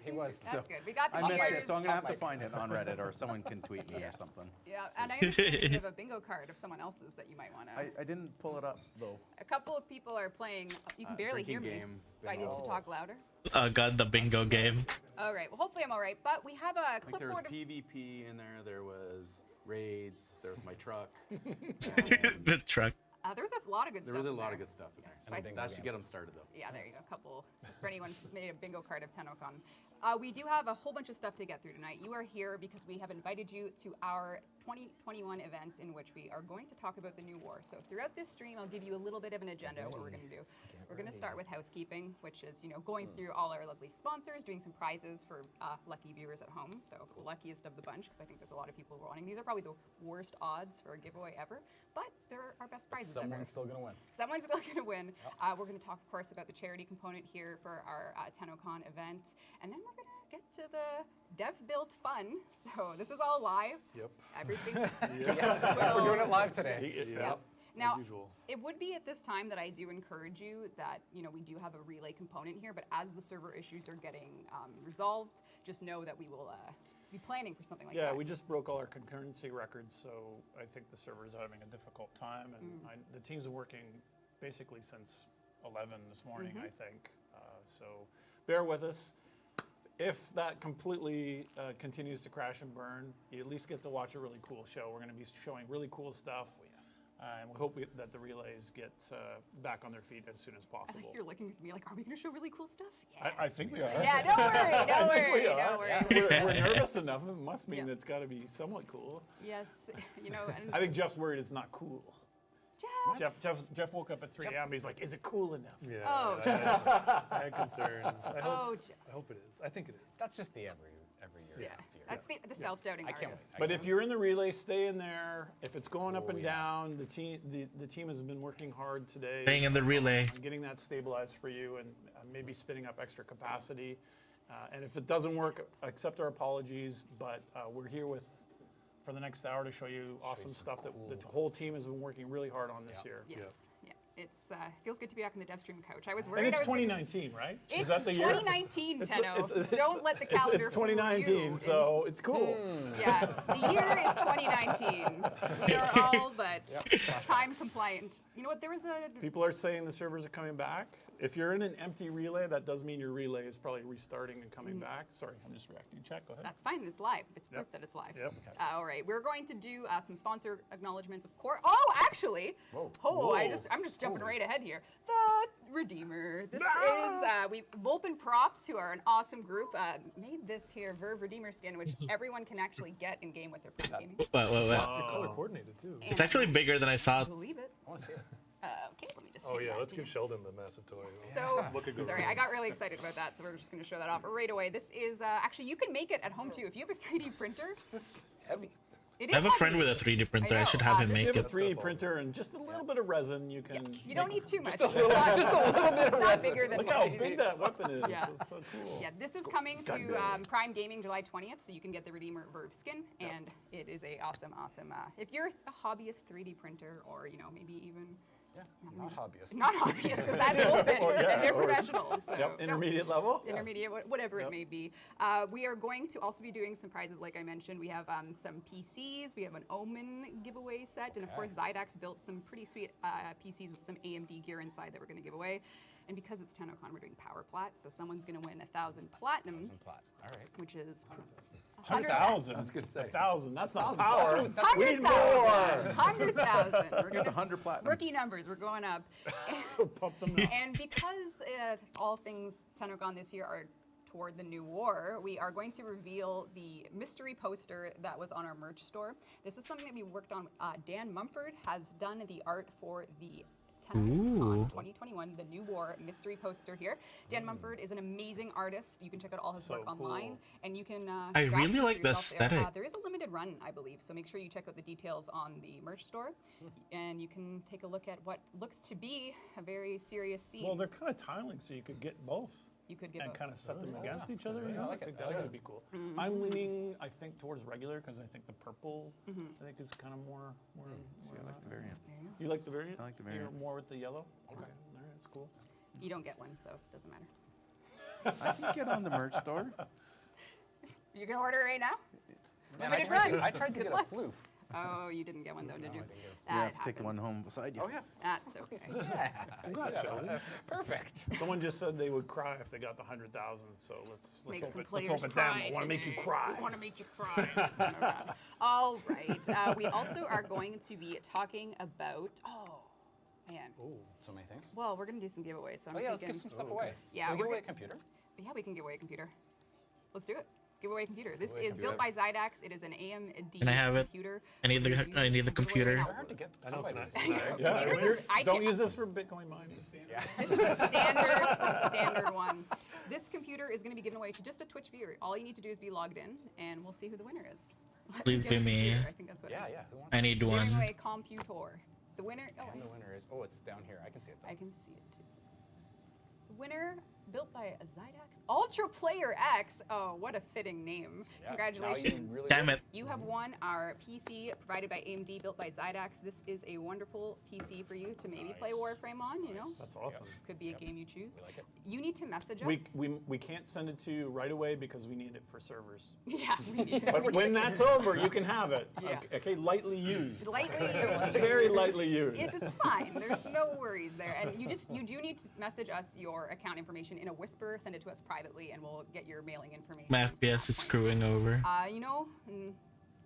He was. So That's good. We got the I missed ears. it, so I'm gonna have to find it on Reddit, or someone can tweet me or something. Yeah, and I understand that you have a bingo card of someone else's that you might want to. I didn't pull it up though. A couple of people are playing. You can barely hear me. Game, Do I need to talk louder? Oh god, the bingo game. All right. Well, hopefully I'm all right. But we have a I think there was clipboard of. PvP in there. There was raids. There was my truck. The truck. There was a lot of good stuff. There was a in lot there. of good stuff in there. So I that should get them started though. Yeah, there you go. A couple for anyone who made a bingo card of Tennocon. We do have a whole bunch of stuff to get through tonight. You are here because we have invited you to our 2021 event in which we are going to talk about the new war. So throughout this stream, I'll give you a little bit of an agenda of what we're going to do. We're going to start with housekeeping, which is going through all our lovely sponsors, doing some prizes for lucky viewers at home. So the luckiest of the bunch, because I think there's a lot of people wanting. These are probably the worst odds for a giveaway ever, but they're our best prizes ever. Someone's still gonna win. Someone's still going to win. We're going to talk, of course, about the charity component here for our Tennocon event. And then we're going to get to the dev build fun. So this is all live. Yep. Everything. We're doing it live today. Yep. Now, as usual. it would be at this time that I do encourage you that, we do have a relay component here, but as the server issues are getting resolved, just know that we will be planning for something like that. Yeah, we just broke all our concurrency records, so I think the server's having a difficult time, and the teams are working basically since 11 this morning, I think. So bear with us. If that completely continues to crash and burn, you at least get to watch a really cool show. We're going to be showing really cool stuff. And we hope that the relays get back on their feet as soon as I possible. think you're looking at me like, are we going to show really cool stuff? Yeah, I think we are. Yeah, don't worry, don't worry, don't worry. We're nervous enough. It must mean it's got to be somewhat cool. Yes, and I think Jeff's worried it's not cool. Jeff. Jeff woke up at 3 a.m. He's like, is it cool enough? Yeah. Oh, I had concerns. I hope it is. I think it is. That's just the every year. Yeah. That's the self-doubting artist. But if you're in the relay, stay in there. If it's going up and down, the team has been working hard today. Staying in the relay. On getting that stabilized for you, and maybe spinning up extra capacity. And if it doesn't work, accept our apologies. But we're here for the next hour to show you awesome stuff that the whole team has been working really hard on this year. Yes. Yeah. It's feels good to be back on the dev stream couch. I was And worried. it's 2019, right? It's Is that the year? 2019, Tenno. Don't let the calendar It's 2019, fool so it's cool. Yeah, the year is 2019. We are all but time compliant. You know what? There was a. People are saying the servers are coming back. If you're in an empty relay, that does mean your relay is probably restarting and coming back. Sorry, I'm just reacting. Check, go ahead. That's fine. It's live. It's proof that it's live. Yep. All right, we're going to do some sponsor acknowledgements, of course. Oh, actually, I'm just jumping right ahead here. The Redeemer. This is Volpin Props, who are an awesome group, made this here Verve Redeemer skin, which everyone can actually get in game with their pre-gaming. What? You're color coordinated too. It's actually bigger than I saw. Believe it. I want to see it. Okay, let me just. Oh hand yeah, that let's to give you. Sheldon the massive toy. So, Look at sorry, I got really excited about that, so we're just going to show that off right away. This is, actually, you can make it at home too. If you have a 3D printer. It's heavy. It I have a heavy. friend with a 3D printer. I should have him If make you have it. a 3D printer and just a little bit of resin, you can. You don't need too much. Just a little bit of Not resin. bigger than Look what how you big need. that weapon is. Yeah. It's so cool. Yeah, this is coming to Prime Gaming July 20th, so you can get the Redeemer Verve skin, and it is a awesome. If you're a hobbyist 3D printer, or maybe even. Not hobbyist. Not hobbyist, because that's open, and they're professionals. So. Yep, intermediate level. Intermediate, whatever it may be. We are going to also be doing some prizes, like I mentioned. We have some PCs, we have an Omen giveaway set, and of course Zydax built some pretty sweet PCs with some AMD gear inside that we're going to give away. And because it's Tennocon, we're doing Power Plat, so someone's going to win 1,000 Platinum, 1,000 plat. All right. which is 100,000. That's good to say. 1,000. That's not 1,000. power. That's We need 100,000. more. 100,000. It's 100 platinum. Rookie numbers, we're going up. Pump them up. And because all things Tennocon this year are toward the new war, we are going to reveal the mystery poster that was on our merch store. This is something that we worked on. Dan Mumford has done the art for the Tennocon 2021, the New War mystery poster here. Dan Mumford is an amazing artist. You can check out all his work online, and you can. I grab really this like for the yourself there. aesthetic. There is a limited run, I believe, so make sure you check out the details on the merch store, and you can take a look at what looks to be a very serious scene. Well, they're kind of tiling, so you could get both. You could get and both. kind of set them against each other. I like it. That would be cool. I'm leaning, I think, towards regular because I think the purple, I think, is kind of more. I like the variant. You like the variant? I like the variant. You're more with the yellow. Okay. All right, that's cool. You don't get one, so it doesn't matter. I can get on the merch store. You can order it right now? Man, Limited run. I tried to Good get luck. a floof. Oh, you didn't get one though, did you? You have to take the one home beside you. Oh, yeah. That's okay. Congrats, Sheldon. Perfect. Someone just said they would cry if they got the 100,000, so let's Make some hope players it cry. them. I want to make you cry. We want to make you cry. All right. We also are going to be talking about. Oh, man. Ooh, so many things. Well, we're going to do some giveaways. So I'm let's thinking, give some stuff away. Yeah, Can we give we're away a gonna- computer? Yeah, we can give away a computer. Let's do it. Give away a computer. This away a is computer. built by Zydax. It is an AMD Can I have it? computer. I need the computer. They're hard to get. I know. Come by Can these. Yeah, Computers are- don't use this for Bitcoin mining. This is the standard one. This computer is going to be given away to just a Twitch viewer. All you need to do is be logged in, and we'll see who the winner is. Let Please get be a me. computer. I think that's what it is. Yeah. Who wants I need Giving one. away computer. The winner. Oh, And the winner is. Oh, it's down here. I can see it. Though. I can see it too. The winner, built by a Zydax Ultra Player X. Oh, what a fitting name! Yeah, Congratulations. now you really Damn it. You have won our PC provided by AMD, built by Zydax. This is a wonderful PC for you to maybe play Warframe on, you know? That's awesome. Could be a game you choose. We like it. You need to message us. We can't send it to you right away because we need it for servers. Yeah, we need But when that's over, you can have it. Yeah. Okay, lightly used. Lightly used. Very lightly used. It's fine. There's no worries there. And you do need to message us your account information in a whisper. Send it to us privately, and we'll get your mailing information. My FPS is screwing over.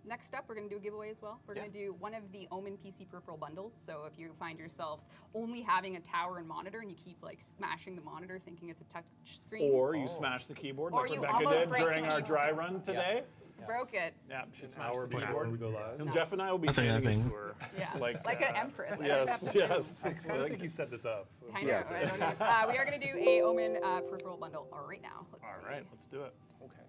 Next up, we're going to do a giveaway as well. We're going to do one of the Omen PC peripheral bundles. So if you find yourself only having a tower and monitor, and you keep like smashing the monitor thinking it's a touch screen, Or you smash the keyboard Or like you Rebecca almost did break during the our dry keyboard. run today. broke it. Yeah, she An smashed hour the before keyboard. we go live. And Jeff and I will be Nothing, handing it nothing. to her. Yeah, like an empress. Yes, yes. I kind of think you set this up. I know. Yes. I don't know. We are going to do a Omen peripheral bundle right now. Let's All see. right, let's do it. Okay.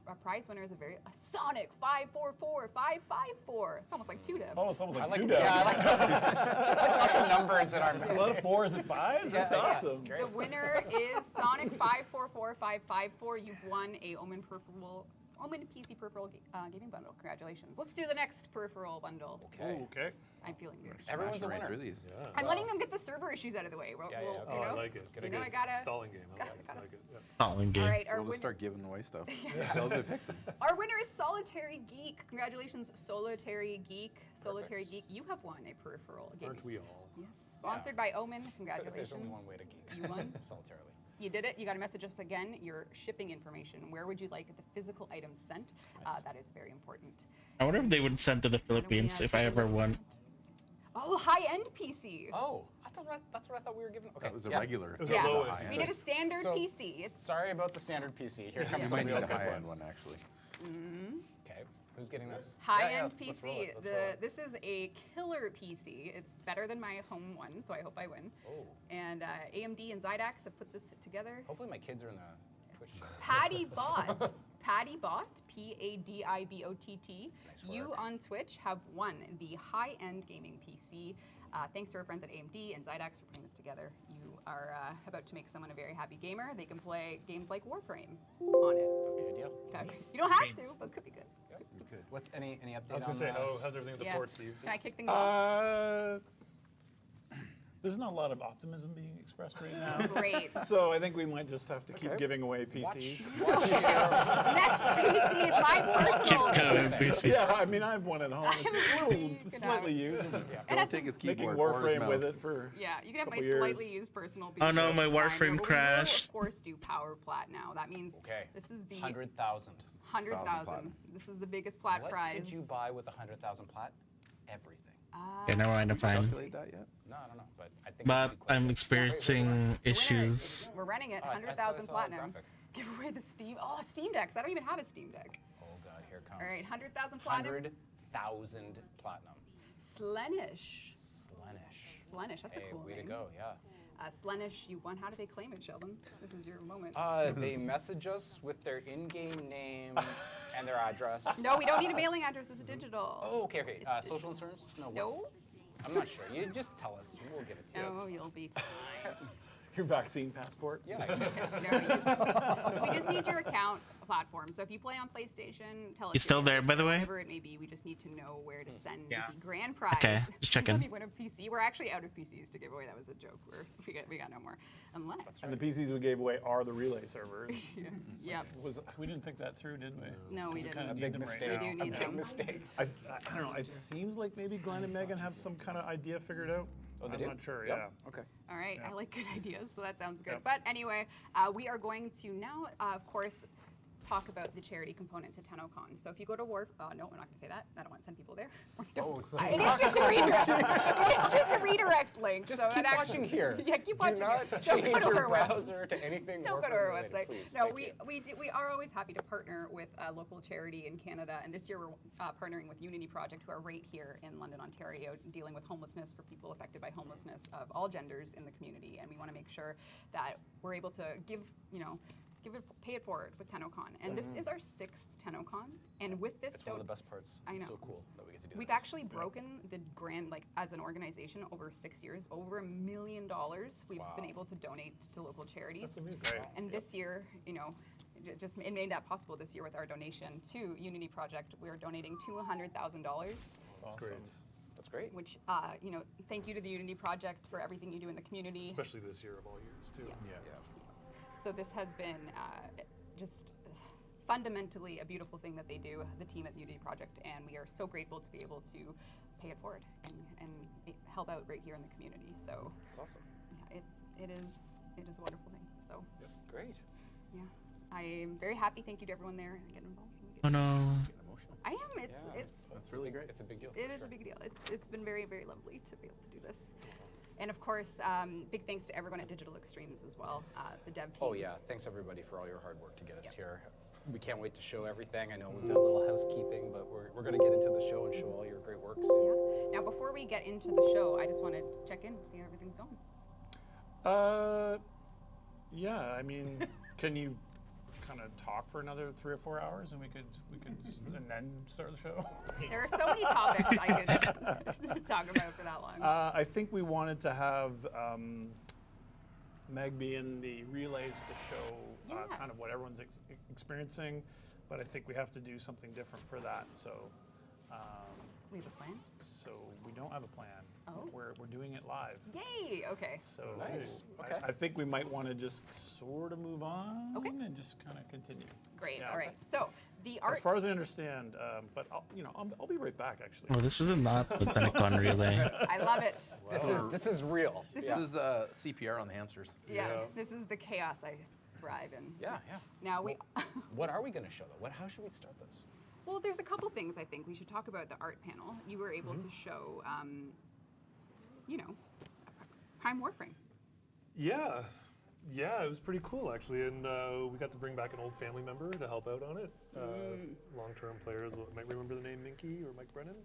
Our prize winner is a Sonic 544554. It's almost like 2 dev. Oh, it's almost like like two it. down. Yeah, I like it. Lots of numbers in our. A lot of 4s and 5s? That's awesome. The winner is Sonic 544554. You've won a Omen peripheral Omen PC peripheral gaming bundle. Congratulations. Let's do the next peripheral bundle. Okay. Okay. I'm feeling weird. Everyone's a right winner. through these. Yeah. I'm letting them get the server issues out of the way. Oh, You know? I like it. So now I gotta Stalling game. I gotta- like it. Yeah. Stalling game. All right, So our we'll winner. start giving away stuff. Until they fix them. Our winner is Solitary Geek. Congratulations, Solitary Geek. Solitary Geek, you have won a peripheral game. Aren't we all? Yes. Sponsored by Omen. Congratulations. There's only one way to geek. You won. Solitarily. You did it. You got to message us again your shipping information. Where would you like the physical items sent? That is very important. I wonder if they would send to the Philippines if I ever won. Oh, high-end PC. Oh, that's what I thought we were giving. Okay. That was a regular. It was Yeah. a low end. We did a standard So- PC. It's Sorry about the standard PC. Here comes You the might need real a good high-end one. one, actually. Okay. Who's getting this? high-end let's PC. roll it, let's roll it. This is a killer PC. It's better than my home one, so I hope I win. Oh. And AMD and Zydax have put this together. Hopefully my kids are in the Twitch chat. Patty Bot, Patty Bot, Padibott. Nice You work. on Twitch have won the high-end gaming PC. Thanks to our friends at AMD and Zydax for putting this together. You are about to make someone a very happy gamer. They can play games like Warframe on it. That'd be ideal. Okay. You don't have to, but could be good. What's any update I was on gonna say, this? how's everything with Yeah. the port, Steve? Can I kick things off? There's not a lot of optimism being expressed right now. Great. So I think we might just have to keep giving away PCs. Next PC is my personal. Keep going, PCs. Yeah, I mean, I have one at home. It's a little You can slightly have- used. Don't take his Making keyboard or his Warframe with mouse. it for Yeah, you can have my couple years. slightly used personal PC. Oh no, my It's fine. Warframe But we will, crashed. of course, do power plat now. That means Okay. this is the 100,000. 100,000. This is the biggest plat What prize. could you buy with 100,000 plat? Everything. Yeah, never mind, I'm fine. Calculate that yet? No, I don't know, but I think. But it'd be quite I'm good. experiencing issues. We're running it. Oh, I thought I 100,000 saw a platinum. graphic. Give away the Steam. Oh, Steam Decks. I don't even have a Steam Deck. Oh god, here it comes. All right, 100,000 platinum. 100,000 platinum. Slenish. Slenish. Slenish. That's Hey, a cool way name. to go, yeah. Slenish, you won. How do they claim it, Sheldon? This is your moment. They message us with their in-game name and their address. No, we don't need a mailing address. It's digital. Oh, okay. Social insurance? No. No. I'm not sure. You just tell us. We'll give it to you. Oh, you'll be fine. your vaccine passport. Yeah. We just need your account platform. So if you play on PlayStation, tell us. You still your there, address, by the way? Whatever it may be, we just need to know where to send Yeah. the grand prize. Okay, just checking. Does that mean win a PC? We're actually out of PCs to give away. That was a joke. We got no more, unless. And the PCs we gave away are the relay servers. Yeah. We didn't think that through, did we? No, we kinda didn't. need big them mistake. Right We now. do need Big them. mistake. I don't know. It seems like maybe Glenn and Megan have some kind of idea figured out. Oh, they I'm do? not sure. Yep. Yeah. Okay. All right, Yeah. I like good ideas, so that sounds good. Yep. But anyway, we are going to now, of course, talk about the charity component to Tennocon. So if you go to no, I'm not going to say that. I don't want to send people there. Oh, It is just a redirect. It's just a redirect link. Just so keep it actually- watching here. Yeah, keep watching. Do not here. Don't change go to your our website. browser to anything. Don't go to Warframe our related, website. please. No, Thank you. we are always happy to partner with a local charity in Canada, and this year we're partnering with Unity Project, who are right here in London, Ontario, dealing with homelessness for people affected by homelessness of all genders in the community, and we want to make sure that we're able to pay it forward with Tennocon. And this is our 6th Tennocon, and with this, It's one of the best parts. I It's know. so cool that we get to do We've this. actually broken the grand, as an organization, over 6 years, over $1 million we've been able to donate to local charities. That's amazing. And this year, it made that possible this year with our donation to Unity Project. We're donating $200,000. That's great. That's great. Which, thank you to the Unity Project for everything you do in the community. Especially this year of all years, too. Yeah. So this has been just fundamentally a beautiful thing that they do, the team at the Unity Project, and we are so grateful to be able to pay it forward and help out right here in the community. So it's awesome. Yeah, it is a wonderful thing. So great. Yeah, I am very happy. Thank you to everyone there. Get involved. Oh no. I am. It's That's really great. It's a big deal. It is a big deal. It's been very, very lovely to be able to do this. And of course, big thanks to everyone at Digital Extremes as well, the dev team. Oh yeah, thanks everybody for all your hard work to get us here. We can't wait to show everything. I know we've done a little housekeeping, but we're going to get into the show and show all your great work soon. Yeah. Now, before we get into the show, I just want to check in, see how everything's going. Yeah. I mean, can you kind of talk for another 3 or 4 hours, and we could and then start the show? There are so many topics I could talk about for that long. I think we wanted to have Meg be in the relays to show kind of what everyone's experiencing. but I think we have to do something different for that. So. We have a plan? So we don't have a plan. Oh. We're doing it live. Yay! Okay. So Nice. Okay. I think we might want to just sort of move on Okay. and just kind of continue. Great. Yeah. All right. So the art. As far as I understand, but I'll be right back actually. Oh, this is not the Tennocon relay. I love it. This is real. This is CPR on the hamsters. Yeah. This is the chaos I thrive in. Yeah. Now we. What are we going to show though? How should we start this? Well, there's a couple things I think we should talk about the art panel. You were able to show, Prime Warframe. Yeah, it was pretty cool actually, and we got to bring back an old family member to help out on it. Long-term players might remember the name Minky or Mike Brennan,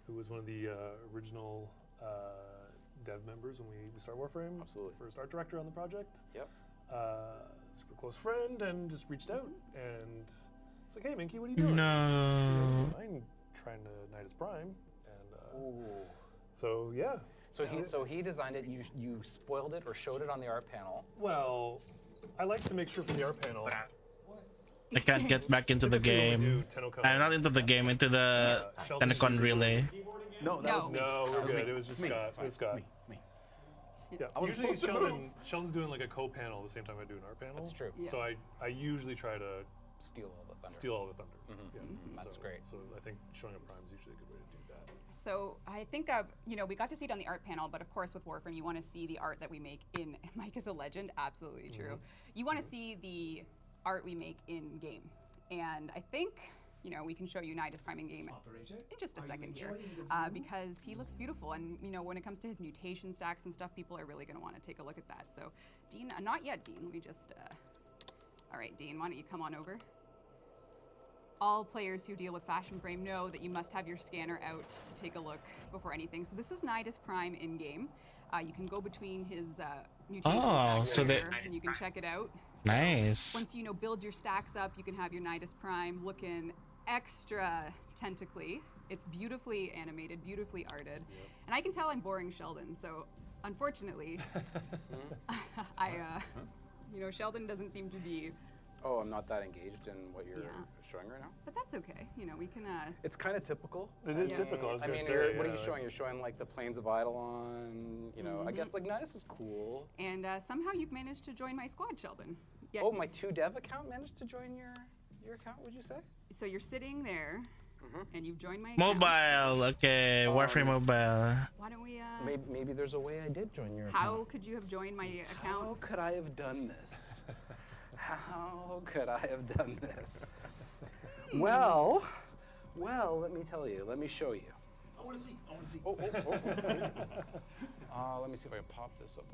who was one of the original dev members when we started Warframe. Absolutely. First art director on the project. Yep. Super close friend, and just reached out and it's like, hey Minky, what are you doing? No. I'm trying to knight his prime, and so yeah. So he designed it. You spoiled it or showed it on the art panel. Well, I like to make sure from the art panel. I can't get back into the game. I'm not into the game, into the Tennocon relay. No, we're good. It was just Scott. It was Scott. It's me. Yeah, usually Sheldon's doing like a co-panel at the same time I do an art panel. That's true. So I usually try to steal all the thunder. Yeah, That's great. So I think showing a prime is usually a good way to do that. So I think we got to see it on the art panel, but of course with Warframe, you want to see the art that we make in. Mike is a legend. Absolutely true. You want to see the art we make in game, and I think. We can show you Nidus Prime in game in just a second here, because he looks beautiful. And when it comes to his mutation stacks and stuff, people are really going to want to take a look at that. So, Dean, not yet, Dean. We just, all right, Dean, why don't you come on over? All players who deal with Fashion Frame know that you must have your scanner out to take a look before anything. So this is Nidus Prime in game. You can go between his mutation stacks here, and you can check it out. So Nice. once you build your stacks up, you can have your Nidus Prime looking extra tentacly. It's beautifully animated, beautifully arted, and I can tell I'm boring Sheldon. So unfortunately, Sheldon doesn't seem to be. Oh, I'm not that engaged in what you're showing right now. But that's okay. We can. It's kind of typical. It is typical. I was gonna say, what are you showing? You're showing like the Plains of Eidolon. I guess like Nidus is cool. And somehow you've managed to join my squad, Sheldon. Oh, my 2dev account managed to join your account. Would you say? So you're sitting there, and you've joined my account. Mobile, okay, Warframe mobile. Why don't we? Maybe there's a way I did join your account. How could you have joined my account? How could I have done this? How could I have done this? Well, let me tell you. Let me show you. I want to see. Let me see if I can pop this up.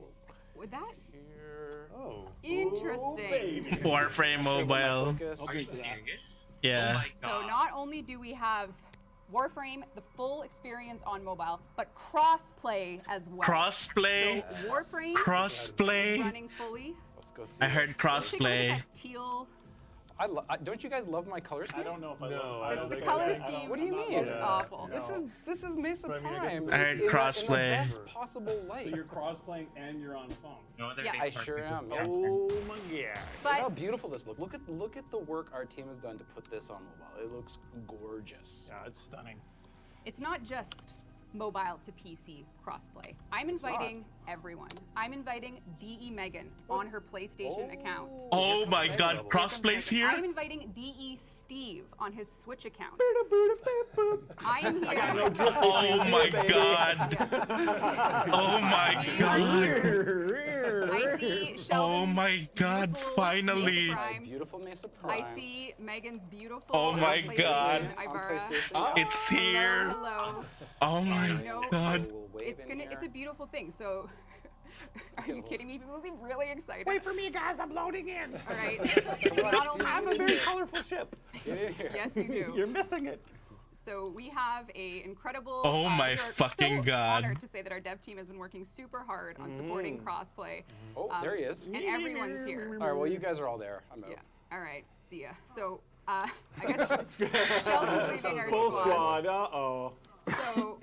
Would that? Here. Oh. Interesting. Warframe mobile. Are you serious? Yeah. Oh my So God. not only do we have Warframe, the full experience on mobile, but crossplay as well. Crossplay. So Warframe Crossplay. is running fully. Let's go see. I heard Take a look at crossplay. that teal. Don't you guys love my color scheme? I don't know if I No, love I it. don't The think color I- scheme What do you mean? is awful. This is Mesa But I mean, I guess Prime. it's I heard in the crossplay. best possible light. So you're cross-playing and you're on phone. No other Yeah. day I part sure because am. that's- Oh my god. But Look how beautiful this looks. Look at the work our team has done to put this on mobile. It looks gorgeous. Yeah, it's stunning. it's not just mobile to PC crossplay. I'm inviting everyone. I'm inviting DE Megan on her PlayStation account. Oh my god, crossplay's here? I'm inviting DE Steve on his Switch account. I am here. Oh my god. Oh my god. I see Sheldon's Oh my god, beautiful finally. Mesa Prime. Beautiful Mesa Prime. I see Megan's beautiful Oh my PlayStation god. Ibara. It's here. Hello. Oh my god. It's a beautiful thing. So are you kidding me? People seem really excited. Wait for me, guys. I'm loading in. All right. So not only I have a very colorful ship. yes, you do. You're missing it. So we have a incredible. Oh my we are fucking so god. Honored to say that our dev team has been working super hard on supporting crossplay. Oh, there he is. And everyone's here. All right, well, you guys are all there. I'm out. Yeah. All right. See ya. So I guess Sheldon's leaving our Full squad. squad. Uh-oh. So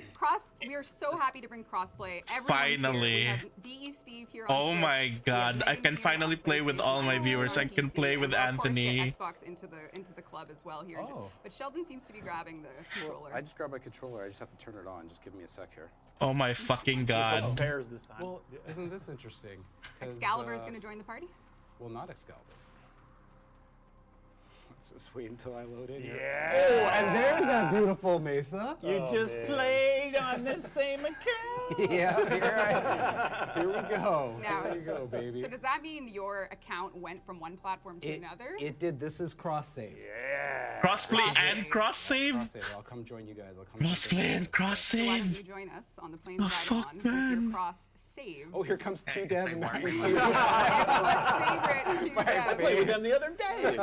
we are so happy to bring Crossplay. Everyone's Finally. here. We have DE Steve here on Oh Switch. my We have god, I Megan can here finally on play with all my PlayStation, viewers. I on can PC, play and with we'll, of course, Anthony. get Xbox into the club as well here. Oh. But Sheldon seems to be grabbing the controller. I just grabbed my controller. I just have to turn it on. Just give me a sec here. Oh my fucking god. Bears this time. Well, isn't this interesting? 'Cause, Excalibur is going to join the party. Well, not Excalibur. Let's just wait until I load in here. Yeah. Oh, and there's that beautiful Mesa. You just played on the same account. Yeah, here we go. Now, Here we go, baby. So does that mean your account went from one platform to another? It did. This is cross save. Yeah. Crossplay and cross save? Cross save. I'll come join you guys. Crossplay and cross So why don't save. you join us on the planes Oh, ride fuck, on with your man. cross save? Oh, here comes two dev and number two. Favorite two My dev. I played with them the other day.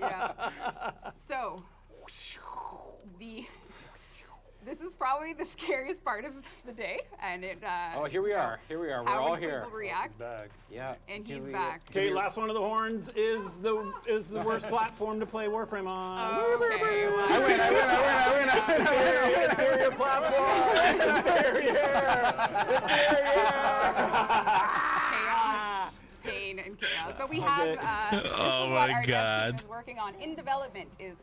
Yeah. So, this is probably the scariest part of the day, and it. Oh, here we are. Here we are. We're how all would here. people react? Yeah. And he's back. Okay, last one of the horns is the worst platform to play Warframe on. Okay. Well, I win. Inferior platform. Chaos, pain, and chaos. But we have. This Oh is what my our dev God. team is working on in development. Is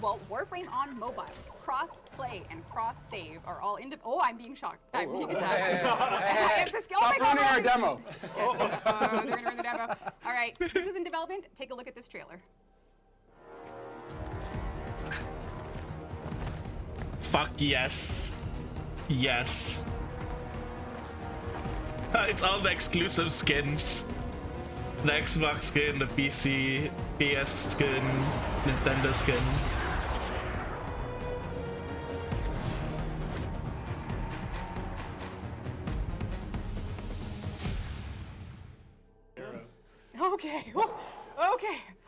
Warframe on mobile, cross-play, and cross-save are all in. Oh, I'm being shocked. I'm being attacked. Stop ruining our demo. They're gonna ruin the demo. All right, this is in development. Take a look at this trailer. Fuck yes. Yes. It's all the exclusive skins. The Xbox skin, the PC, PS skin, Nintendo skin. Okay.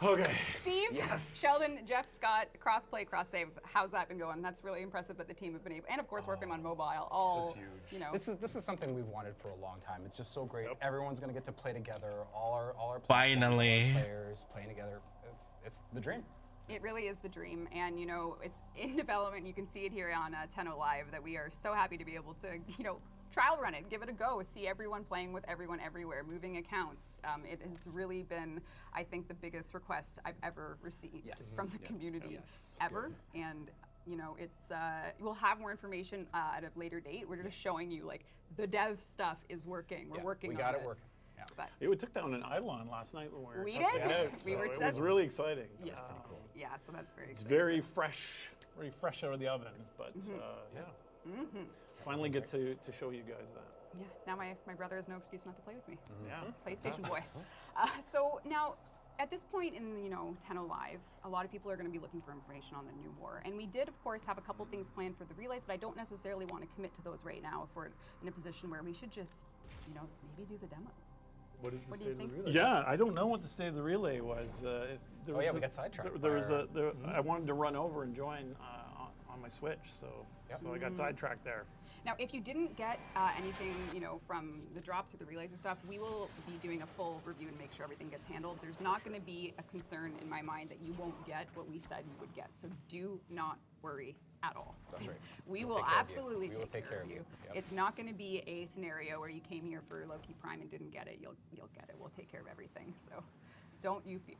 Okay. Steve, Sheldon, Jeff, Scott, cross-play, cross-save. How's that been going? That's really impressive that the team have been able, and of course, Warframe on mobile. All you know. This is something we've wanted for a long time. It's just so great. Everyone's gonna get to play together. All our Finally. players playing together. It's the dream. It really is the dream, and you know, it's in development. You can see it here on TennoLive that we are so happy to be able to, you know, trial run it, give it a go, see everyone playing with everyone everywhere, moving accounts. It has really been, I think, the biggest request I've ever received from the community ever. And you know, it's we'll have more information at a later date. We're just showing you like the dev stuff is working. We're working on it. We got it working. Yeah. But We took down an Eidolon last night when we testing did. it out, We so were it was really exciting. Yes. Yeah, so that's very It's exciting. very fresh out of the oven, but finally get to show you guys that. Yeah, now my brother has no excuse not to play with me. Yeah. PlayStation boy. So now, at this point in TennoLive, a lot of people are going to be looking for information on the new war, and we did, of course, have a couple things planned for the relays, but I don't necessarily want to commit to those right now if we're in a position where we should just, maybe do the demo. What is the What do state you of the think, relay? Yeah, we got sidetracked. We got sidetracked. I wanted to run over and join on my Switch, so I got sidetracked there. Now, if you didn't get anything, from the drops or the relays or stuff, we will be doing a full review and make sure everything gets handled. There's not going to be a concern in my mind that you won't get what we said you would get. So do not worry at all. That's right. We We'll will take care of you. absolutely We will take care of you. you. Yep. It's not going to be a scenario where you came here for low-key Prime and didn't get it. You'll get it. We'll take care of everything. So don't you fear.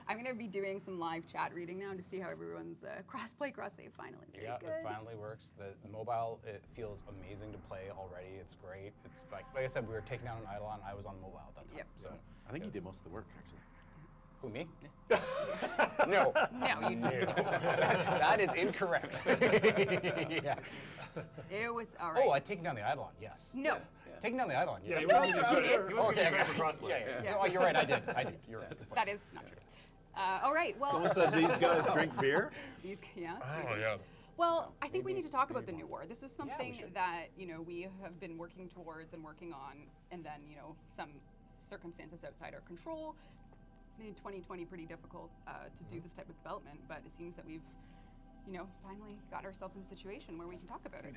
I'm going to be doing some live chat reading now to see how everyone's cross-play, cross-save finally. Very Yeah, good. it finally works. The mobile, it feels amazing to play already. It's great. It's like I said, we were taking down an Eidolon. I was on mobile at that time. Yep. So I think you did most of the work, actually. Who, me? No. No, you didn't. That is incorrect. Yeah. It was all right. Oh, I taken down the Eidolon. Yes. No. Taking down the Eidolon. Yeah, Yes. you wasn't Okay. for crossplay. Yeah. Oh, you're right. I did. You're right. That is not true. All right. Well. Someone said these guys drink beer. Yeah. Oh yeah. Well, I think we need to talk about the new war. This is something should. that we have been working towards and working on, and then some circumstances outside our control made 2020 pretty difficult to do this type of development. But it seems that we've finally got ourselves in a situation where we can talk about it.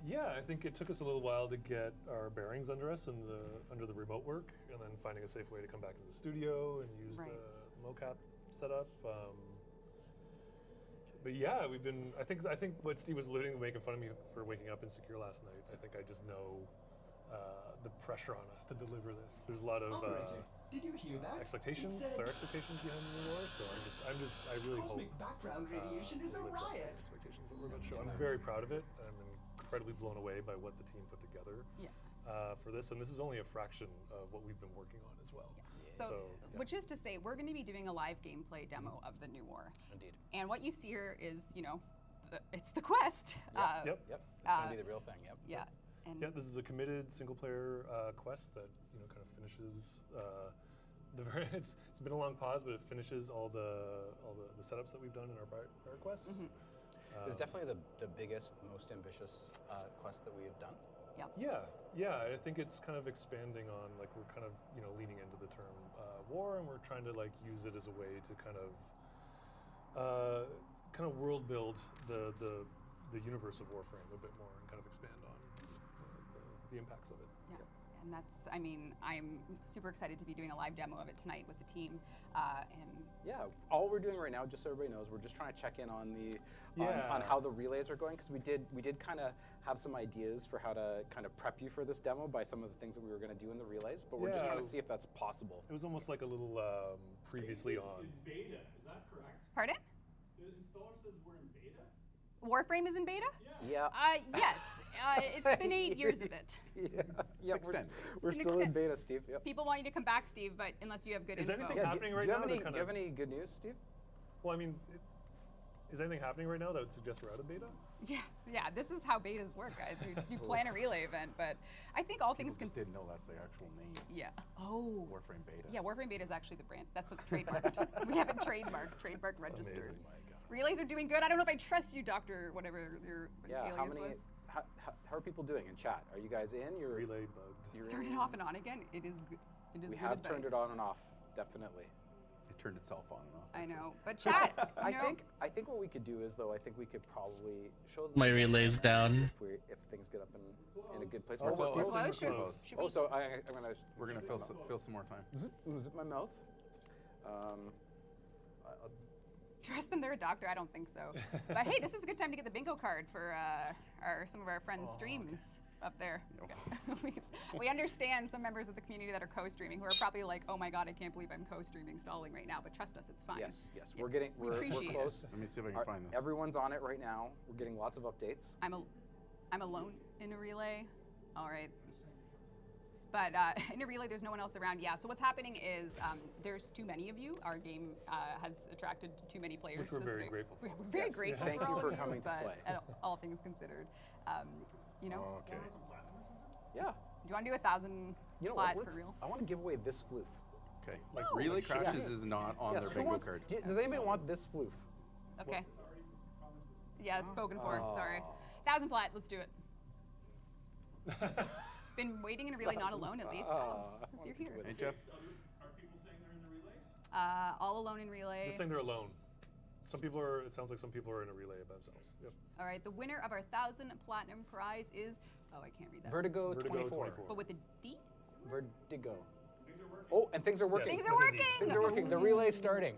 Yeah, I think it took us a little while to get our bearings under us and under the remote work, and then finding a safe way to come back into the studio and use the mocap setup. But yeah, we've been. I think what Steve was alluding to, making fun of me for waking up insecure last night. I think I just know the pressure on us to deliver this. There's a lot of Did you hear that? expectations, player expectations behind the new war. So I really hope background radiation is a lives up to riot. expectations what we're going to show. I'm very proud of it. I'm incredibly blown away by what the team put together. For this, and this is only a fraction of what we've been working on as well. Which is to say, we're going to be doing a live gameplay demo of the new war. Indeed. And what you see here is, it's the quest. Yep. It's going to be the real thing. Yep. Yeah. And this is a committed single-player quest that kind of finishes. It's been a long pause, but it finishes all the setups that we've done in our prior quests. It's definitely the biggest, most ambitious quest that we have done. Yeah. I think it's kind of expanding on we're kind of leaning into the term war, and we're trying to use it as a way to kind of world build the universe of Warframe a bit more and kind of expand on the impacts of it. And that's, I'm super excited to be doing a live demo of it tonight with the team. All we're doing right now, just so everybody knows, we're just trying to check in on on how the relays are going, because we did kind of have some ideas for how to kind of prep you for this demo by some of the things that we were going to do in the relays, but we're just trying to see if that's possible. It was almost like a little previously on. In beta, is that correct? Pardon? The installer says we're in beta? Warframe is in beta? Yeah. Yes. It's been 8 years of it. Yeah, we're still in beta, Steve. Yep. People want you to come back, Steve, but unless you have good info. Is anything happening right now? Do you have any good news, Steve? Well, is anything happening right now that would suggest we're out of beta? Yeah. This is how betas work, guys. You plan a relay event, but I think all things just didn't know that's the actual name. Yeah. Oh. Warframe beta. Yeah, Warframe beta is actually the brand. That's what's trademarked. We have it trademark registered. Relays are doing good. I don't know if I trust you, Doctor, whatever your alias was. How are people doing in chat? Are you guys in? Your relay bugged. Turn it off and on again. It is good. It is we good have advice. turned it on and off, definitely. It turned itself on and off. I know, but chat. I think what we could do is I think we could probably show them My relay's down. if things get up in a good place. We're close. We're close. So we're gonna fill some more time. Zip my mouth. Trust them, they're a doctor. I don't think so. But hey, this is a good time to get the bingo card for some of our friends' streams up there. We understand some members of the community that are co-streaming who are probably like, "Oh my God, I can't believe I'm co-streaming stalling right now." But trust us, it's fine. Yes. Yeah. We're appreciate close. it. Let me see if I can find this. Everyone's on it right now. We're getting lots of updates. I'm alone in a relay. All right. But in a relay, there's no one else around. Yeah, so what's happening is there's too many of you. Our game has attracted too many players. Which we're very grateful for. We're very grateful Thank for you all for of coming to play. All things considered, Okay. Yeah. Do you want to do 1,000 flat for real? I want to give away this floof. Okay. Relay crashes is not on their bingo card. Does anybody want this floof? Okay. Yeah, it's spoken for. Sorry. 1,000 flat. Let's do it. Been waiting in a relay, not alone at least. Because you're here. Hey, Jeff. Are people saying they're in the relays? All alone in relay. Just saying they're alone. Some people are. It sounds like some people are in a relay by themselves. Yep. All right. The winner of our 1,000 platinum prize is. Oh, I can't read that. Vertigo 24. But with a D. Vertigo. Oh, and things are working. Things are working. Things are working. The relay's starting.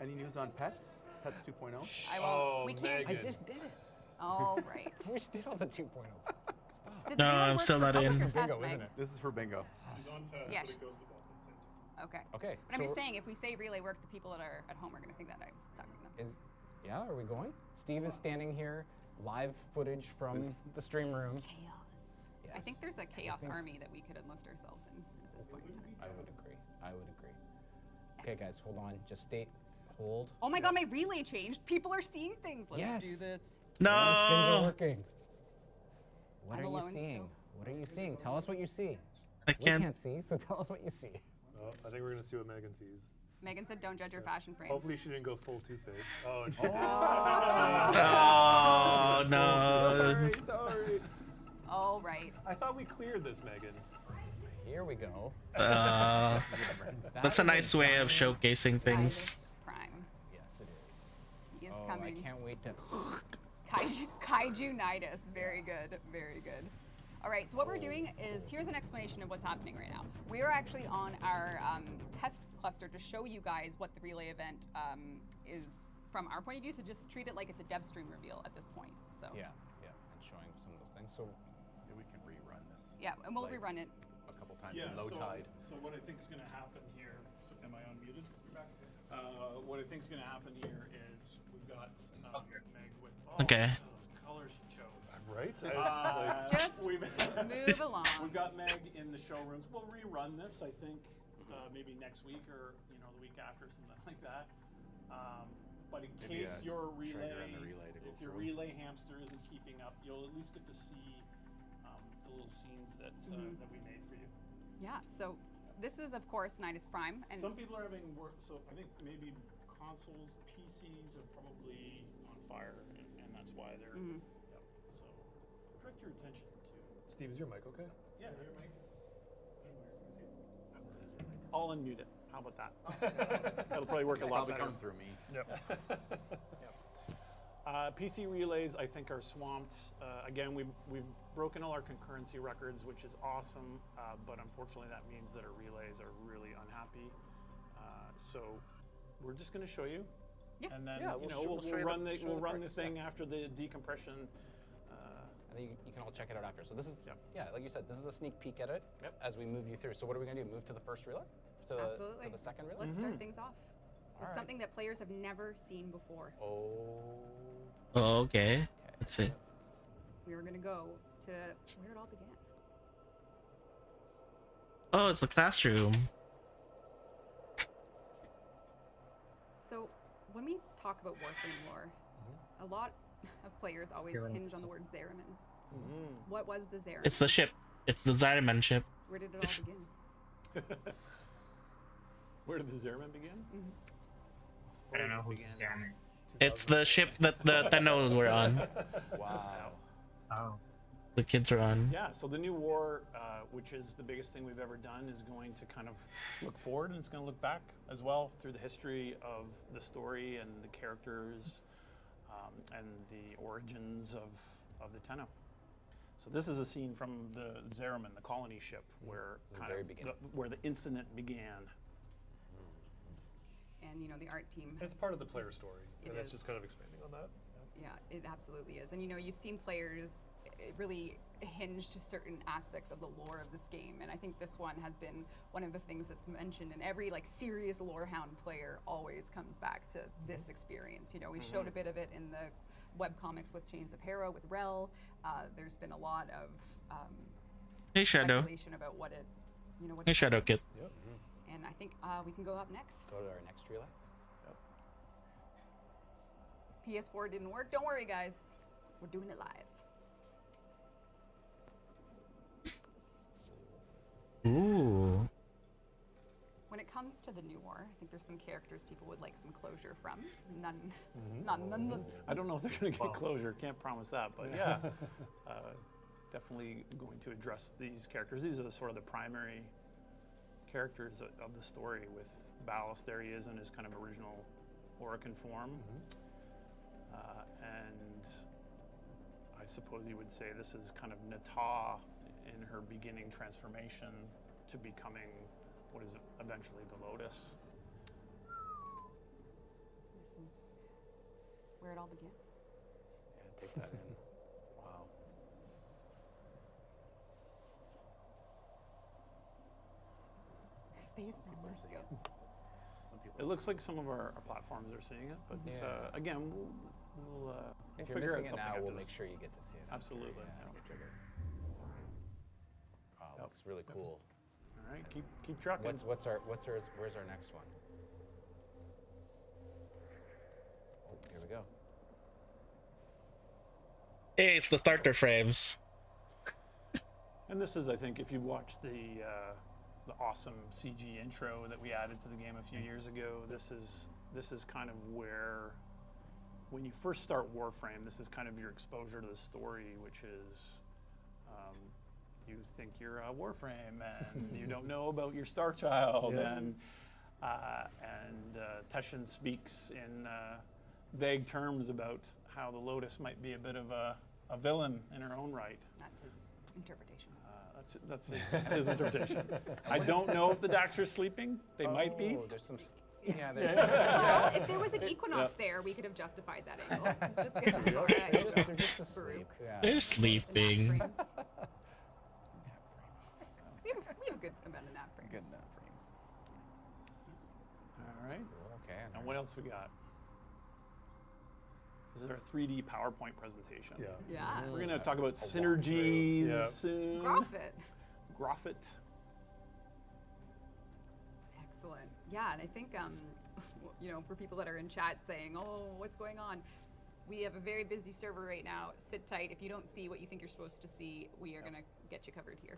Any news on pets? Pets 2.0? I won't. We can't. I just did it. All right. We just did all the 2.0 pets. Stop. No, I'm still not in. Bingo, isn't it? This is for bingo. She's on test, Yeah. but it goes to both at the same time. Okay. Okay. But I'm just saying, if we say relay work, the people that are at home are going to think that I was talking to them. Are we going? Steve is standing here, live footage from the stream room. Chaos. Yes. I think there's a chaos army that we could enlist ourselves in at this point in time. I would agree. Okay, guys, hold on. Just hold. Oh my God, my relay changed. People are seeing things. Let's do this. No. Yes, things are working. What I'm are you alone seeing? still. What are you seeing? Tell us what you see. I We can't see, so tell us what you see. I think we're gonna see what Megan sees. Megan said, "Don't judge your fashion frame." Hopefully she didn't go full toothpaste. Oh, and she Oh no. Sorry. All right. I thought we cleared this, Megan. Here we go. That's a nice way of showcasing things. Prime. Yes, it is. He is Oh, coming. I can't wait to. Kaiju-nitis. Very good. Very good. All right, so what we're doing is, here's an explanation of what's happening right now. We are actually on our test cluster to show you guys what the relay event is from our point of view. So just treat it like it's a dev stream reveal at this point. So Yeah, and showing some of those things. So Yeah, we can rerun this. yeah, and we'll like, rerun it. a couple times Yeah, in low so, tide. So what I think is going to happen here, so am I unmuted? What I think is going to happen here is we've got Meg with Okay. those colors she chose. Right? Just move along. We've got Meg in the showrooms. We'll rerun this, I think, maybe next week or the week after, something like that. But in Maybe case a your trigger relay, on the relay to go if your through. relay hamster isn't keeping up, you'll at least get to see the little scenes that that we made for you. Yeah. So this is of course Nidus Prime, and Some people are having work, so I think maybe consoles, PCs are probably on fire, and that's why they're. Yep. So direct your attention to. Steve, is your mic okay? Yeah, your mic is. I'll unmute it. How about that? That'll probably work a lot Probably better. come through me. Yep. PC relays, I think, are swamped. Again, we've broken all our concurrency records, which is awesome, but unfortunately that means that our relays are really unhappy. So we're just going to show you, and then we'll run the thing after the decompression. And then you can all check it out after. So this is, like you said, this is a sneak peek at it as we move you through. So what are we going to do? Move to the first relay? absolutely To the second relay? Let's start things off with Alright. something that players have never seen before. Oh, okay. Let's see. We are going to go to where it all began. Oh, it's the classroom. So when we talk about Warframe lore, a lot of players always hinge on the word Zariman. What was the Zariman? It's the ship. It's the Zyraman ship. Where did it all begin? Where did the Zerman begin? I don't know who's Zariman. It's the ship that the Tennos were on. Wow. Oh. The kids are on. Yeah, so the new war, which is the biggest thing we've ever done, is going to kind of look forward, and it's going to look back as well through the history of the story and the characters and the origins of the Tenno. So this is a scene from the Zariman, the colony ship, where where the incident began. And the art team. It's part of the player story, and that's is. just kind of expanding on that. Yeah, it absolutely is. And you've seen players really hinge to certain aspects of the lore of this game, and I think this one has been one of the things that's mentioned, and every serious lorehound player always comes back to this experience. We showed a bit of it in the webcomics with Chains of Hera with Rel. There's been a lot of Hey, Shadow. speculation about what it what Hey, Shadow Kid. Yep. and I think we can go up next. Go to our next relay. PS4 didn't work. Don't worry, guys. We're doing it live. Ooh. When it comes to the new war, I think there's some characters people would like some closure from. None. I don't know if they're going to get closure. Can't promise that, but yeah, definitely going to address these characters. These are sort of the primary characters of the story. With Ballast, there he is in his kind of original Orican form, and I suppose you would say this is kind of Nata in her beginning transformation to becoming what is eventually the Lotus. This is where it all began. Yeah, take that in. Wow. Space members go. It looks like some of our platforms are seeing it, but again, we'll If you're figure missing out it something now, after we'll this. make sure you get to see it. Absolutely. Yeah, don't get triggered. Wow, looks really cool. All right, keep trucking. Where's our next one? Oh, here we go. Hey, it's the starter frames. And this is, I think, if you watch the awesome CG intro that we added to the game a few years ago, this is kind of where, when you first start Warframe, this is kind of your exposure to the story, which is you think you're a Warframe and you don't know about your Star Child, and Teshin speaks in vague terms about how the Lotus might be a bit of a villain in her own right. That's his interpretation. That's his interpretation. I don't know if the Daxter's sleeping. They might be. There's some Yeah, Well, if there was an Equinox there, we could have justified that angle. Just kidding. They're just asleep. Yeah. They're sleeping. We have a good amount of nap frames. Good nap frame. All right. Okay. And what else we got? This is our 3D PowerPoint presentation. Yeah. We're going to talk about synergies soon. Graphic. Graphic. Excellent. Yeah, and I think, for people that are in chat saying, oh, what's going on? We have a very busy server right now. Sit tight. If you don't see what you think you're supposed to see, we are going to get you covered here.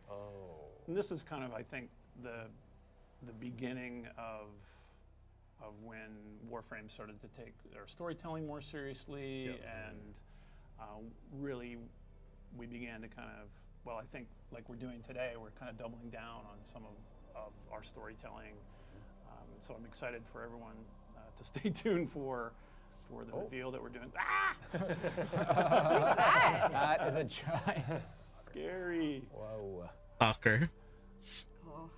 And this is kind of, I think, the beginning of when Warframe started to take their storytelling more seriously, and really we began to kind of, well, I think like we're doing today, we're kind of doubling down on some of our storytelling. So I'm excited for everyone to stay tuned for the reveal that we're doing. Ah! Who's that? That is a giant. Scary. Whoa. Stalker. Oh,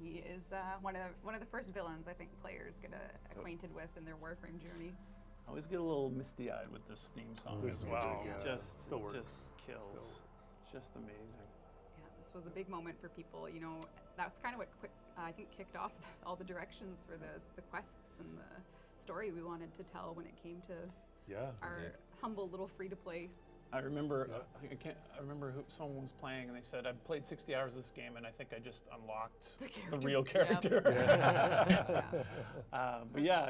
he is one of the first villains I think players get acquainted with in their Warframe journey. I always get a little misty-eyed with this theme song as well. Just kills. Just amazing. Yeah, this was a big moment for people. That's kind of what I think kicked off all the directions for the quests and the story we wanted to tell when it came to our humble little free-to-play. I remember, I remember who someone was playing, and they said, "I've played 60 hours of this game, and I think I just unlocked the real character." But yeah,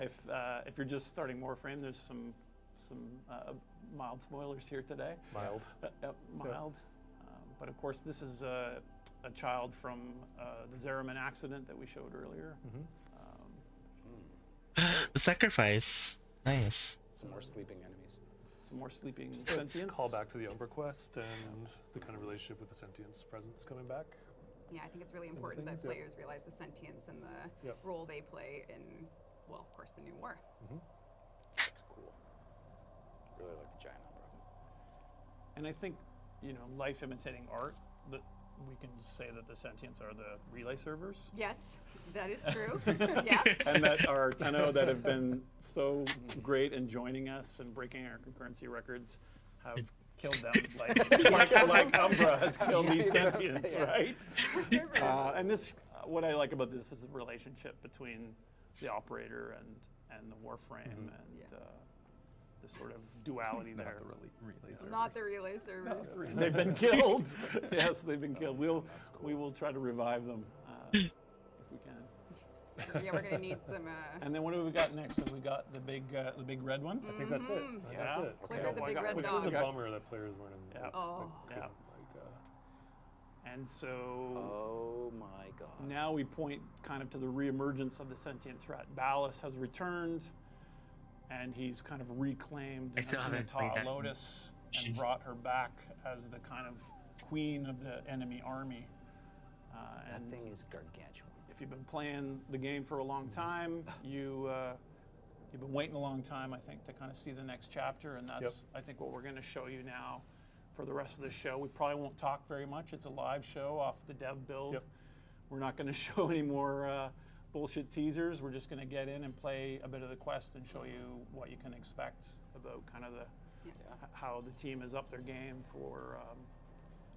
if you're just starting Warframe, there's some mild spoilers here today. Mild. Mild. But of course, this is a child from the Zeraman accident that we showed earlier. The sacrifice. Nice. Some more sleeping enemies. Some more sleeping Just sentience. Call back to the Umbra quest and the kind of relationship with the sentience presence coming back. Yeah, I think it's really important that players realize the sentience and the role they play in, well, of course, the new war. That's cool. Really like the giant Umbra. And I think, life imitating art, that we can say that the sentients are the relay servers. Yes, that is true. Yeah. And that our Tenno that have been so great in joining us and breaking our concurrency records have killed them like Umbra has killed these sentients, right? And this, what I like about this is the relationship between the operator and the Warframe and the sort of duality there. Not the relay servers. They've been killed. Yes, they've been killed. We will try to revive them if we can. Yeah, we're gonna need some. And then what do we got next? Have we got the big red one? I think that's it. Yeah. That's it. Clifford the big red Which dog. is a bummer that players weren't in. Yeah. Oh. Yeah. And so. Oh my God. Now we point kind of to the reemergence of the sentient threat. Ballas has returned, and he's kind of reclaimed Lotus and brought her back as the kind of queen of the enemy army. That thing is gargantuan. If you've been playing the game for a long time, you've been waiting a long time, I think, to kind of see the next chapter, and that's I think what we're going to show you now for the rest of the show. We probably won't talk very much. It's a live show off the dev build. We're not going to show any more bullshit teasers. We're just going to get in and play a bit of the quest and show you what you can expect about kind of how the team has upped their game for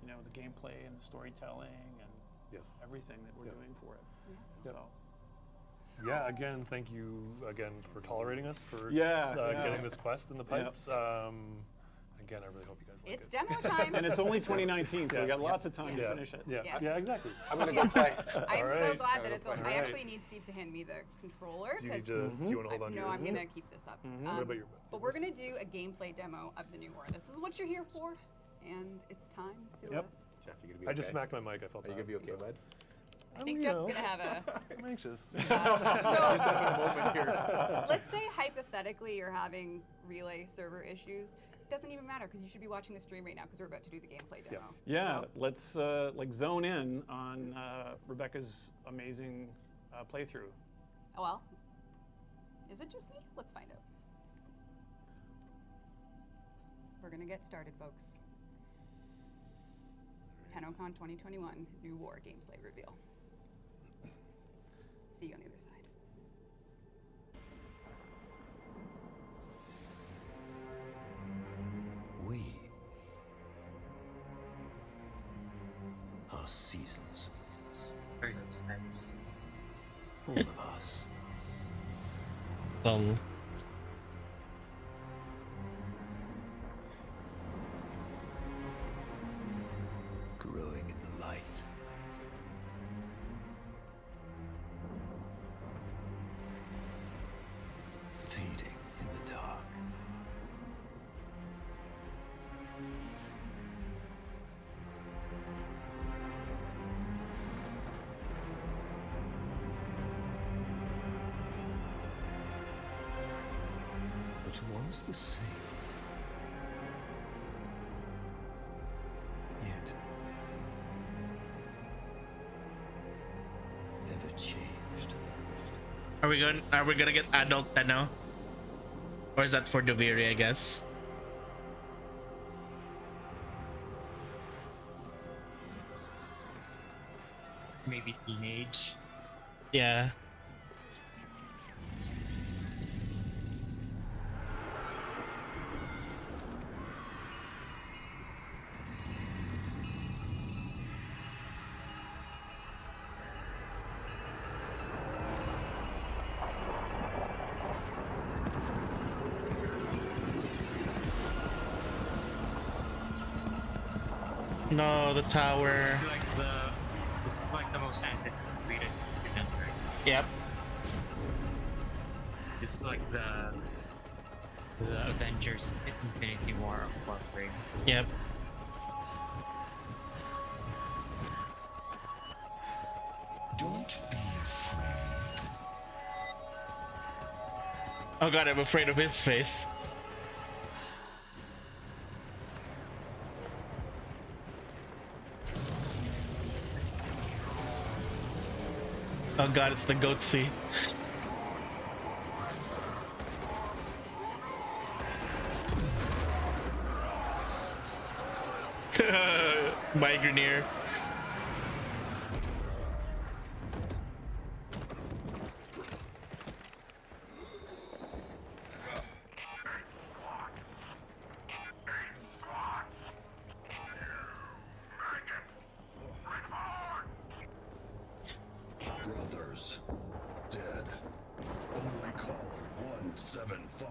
the gameplay and the storytelling and everything that we're doing for it. So. Yeah, again, thank you again for tolerating us for getting this quest in the pipes. Again, I really hope you guys like It's demo time. And it's only 2019, so we got lots of time to finish it. Yeah, exactly. I'm going to go play. I am so glad that it's on. I actually need Steve to hand me the controller. Do you want to hold on to No, I'm going to keep this up. What about your but we're going to do a gameplay demo of the new war. This is what you're here for, and it's time to... Jeff, you gonna be okay? I just smacked my mic. I felt Are you going to be okay, bud? I think Jeff's going to have a... I'm anxious. Let's say hypothetically you're having relay server issues. It doesn't even matter because you should be watching the stream right now because we're about to do the gameplay demo. Yeah, let's zone in on Rebecca's amazing playthrough. Oh, well, is it just me? Let's find out. We're going to get started, folks. Tennocon 2021 New War gameplay reveal. See you on the other side. seasons. Very nice. All of us. Growing in the light. Fading in the dark. But once the same. Yet never changed. Are we gonna get adult Tenno? Or is that for Duviri, I guess? Maybe teenage. Yeah. No, the tower. This is like the most anticipated event, right? Yep. This is like the Avengers Infinity War of Warframe. Yep. Don't be afraid. Oh god, I'm afraid of his face. Oh god, it's the goat seat. My Grenier. Brothers, dead. Only call 175.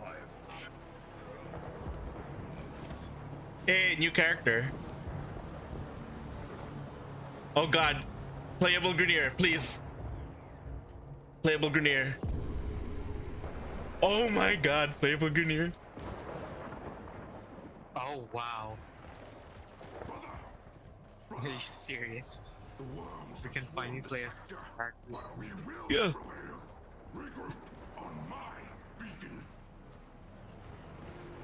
Hey, new character. Oh god. Playable Grenier, please. Playable Grenier. Oh my god, playable Grenier. Oh wow. Are you serious? We can finally play as characters. Yeah.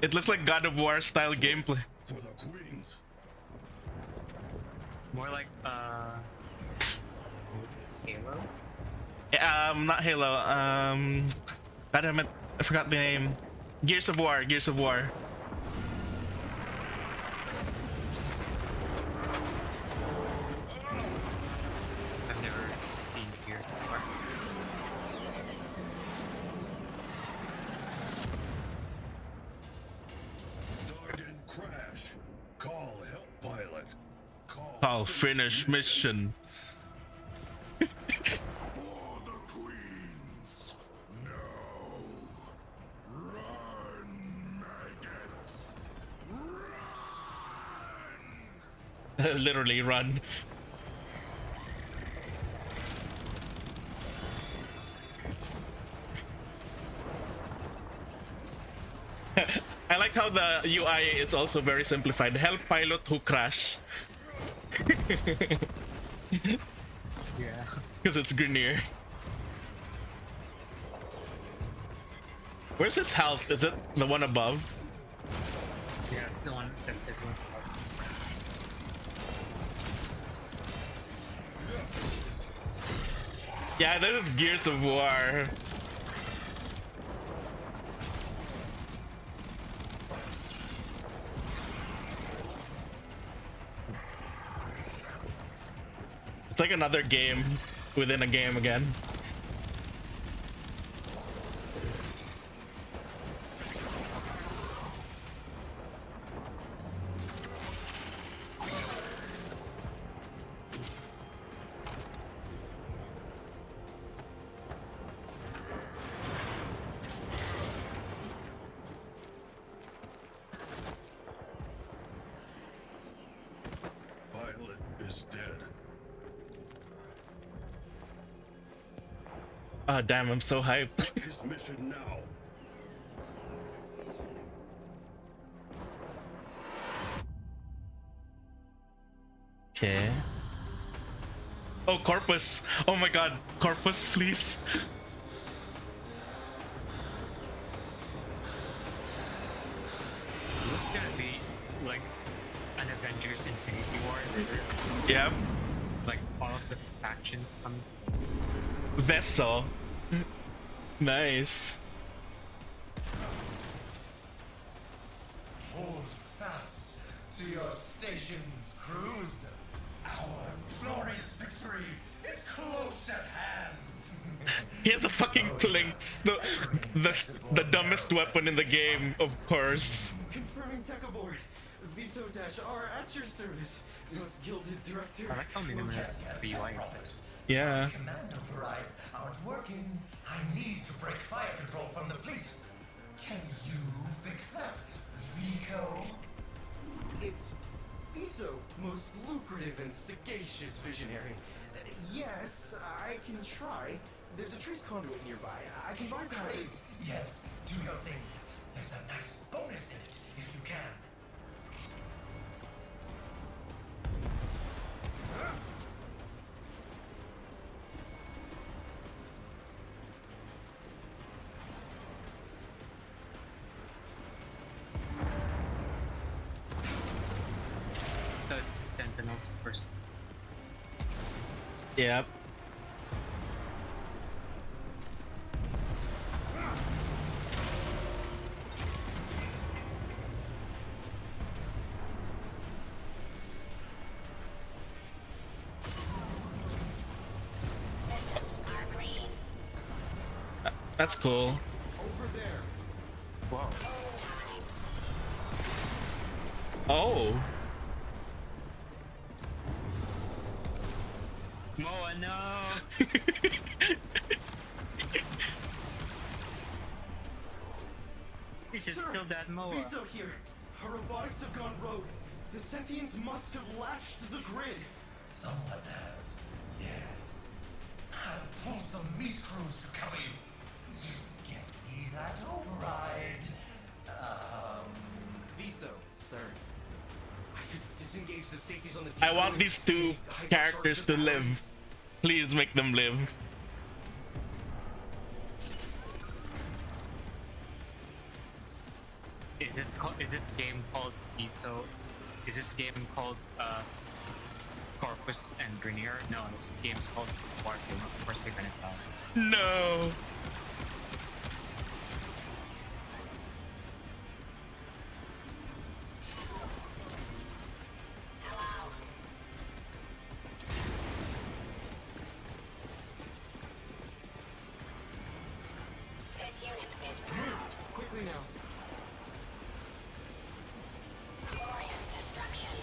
It looks like God of War style gameplay. For the queens. More like what was it, Halo? Not Halo. God damn it, I forgot the name. Gears of War. Gears of War. I've never seen Gears of War. Died in crash. Call help pilot. I'll finish mission. For the queens. No. Run, maggots. Literally run. I like how the UI is also very simplified. Help pilot who crash. Yeah. Because it's Grenier. Where's his health? Is it the one above? Yeah, it's the one that says 1000. Yeah, this is Gears of War. It's like another game within a game again. Oh damn, I'm so hyped. His mission now. Okay. Oh, Corpus. Oh my god. Corpus, please. It's gonna be like an Avengers Infinity War. Yep. Like all of the factions come. Vessel. Nice. Hold fast to your stations, crews. Our glorious victory is close at hand. He has a fucking plinks. The dumbest weapon in the game, of course. Confirming tech aboard. Viso-R at your service. Most gilded director. I like how minimalist the UI is. Yeah. Command overrides aren't working. I need to break fire control from the fleet. Can you fix that, Vico? It's Viso, most lucrative and sagacious visionary. Yes, I can try. There's a trace conduit nearby. I can bypass it. Yes, do your thing. There's a nice bonus in it, if you can. So it's the Sentinels first. Yep. That's cool. Over there. Whoa. Oh. Moa, no! We just Sir, killed that Moa. Viso here. Our robotics have gone rogue. The sentients must have latched the grid. Someone has. Yes. I'll pull some meat crews to cover you. Just get me that override. Viso, sir. I could disengage the safeties on the I want these two characters to live. Please make them live. Is it game called ESO? Is this game called Corpus and Grenier? No, this game's called Warframe. Of course they're gonna tell. No. This unit is Move quickly now. glorious destruction.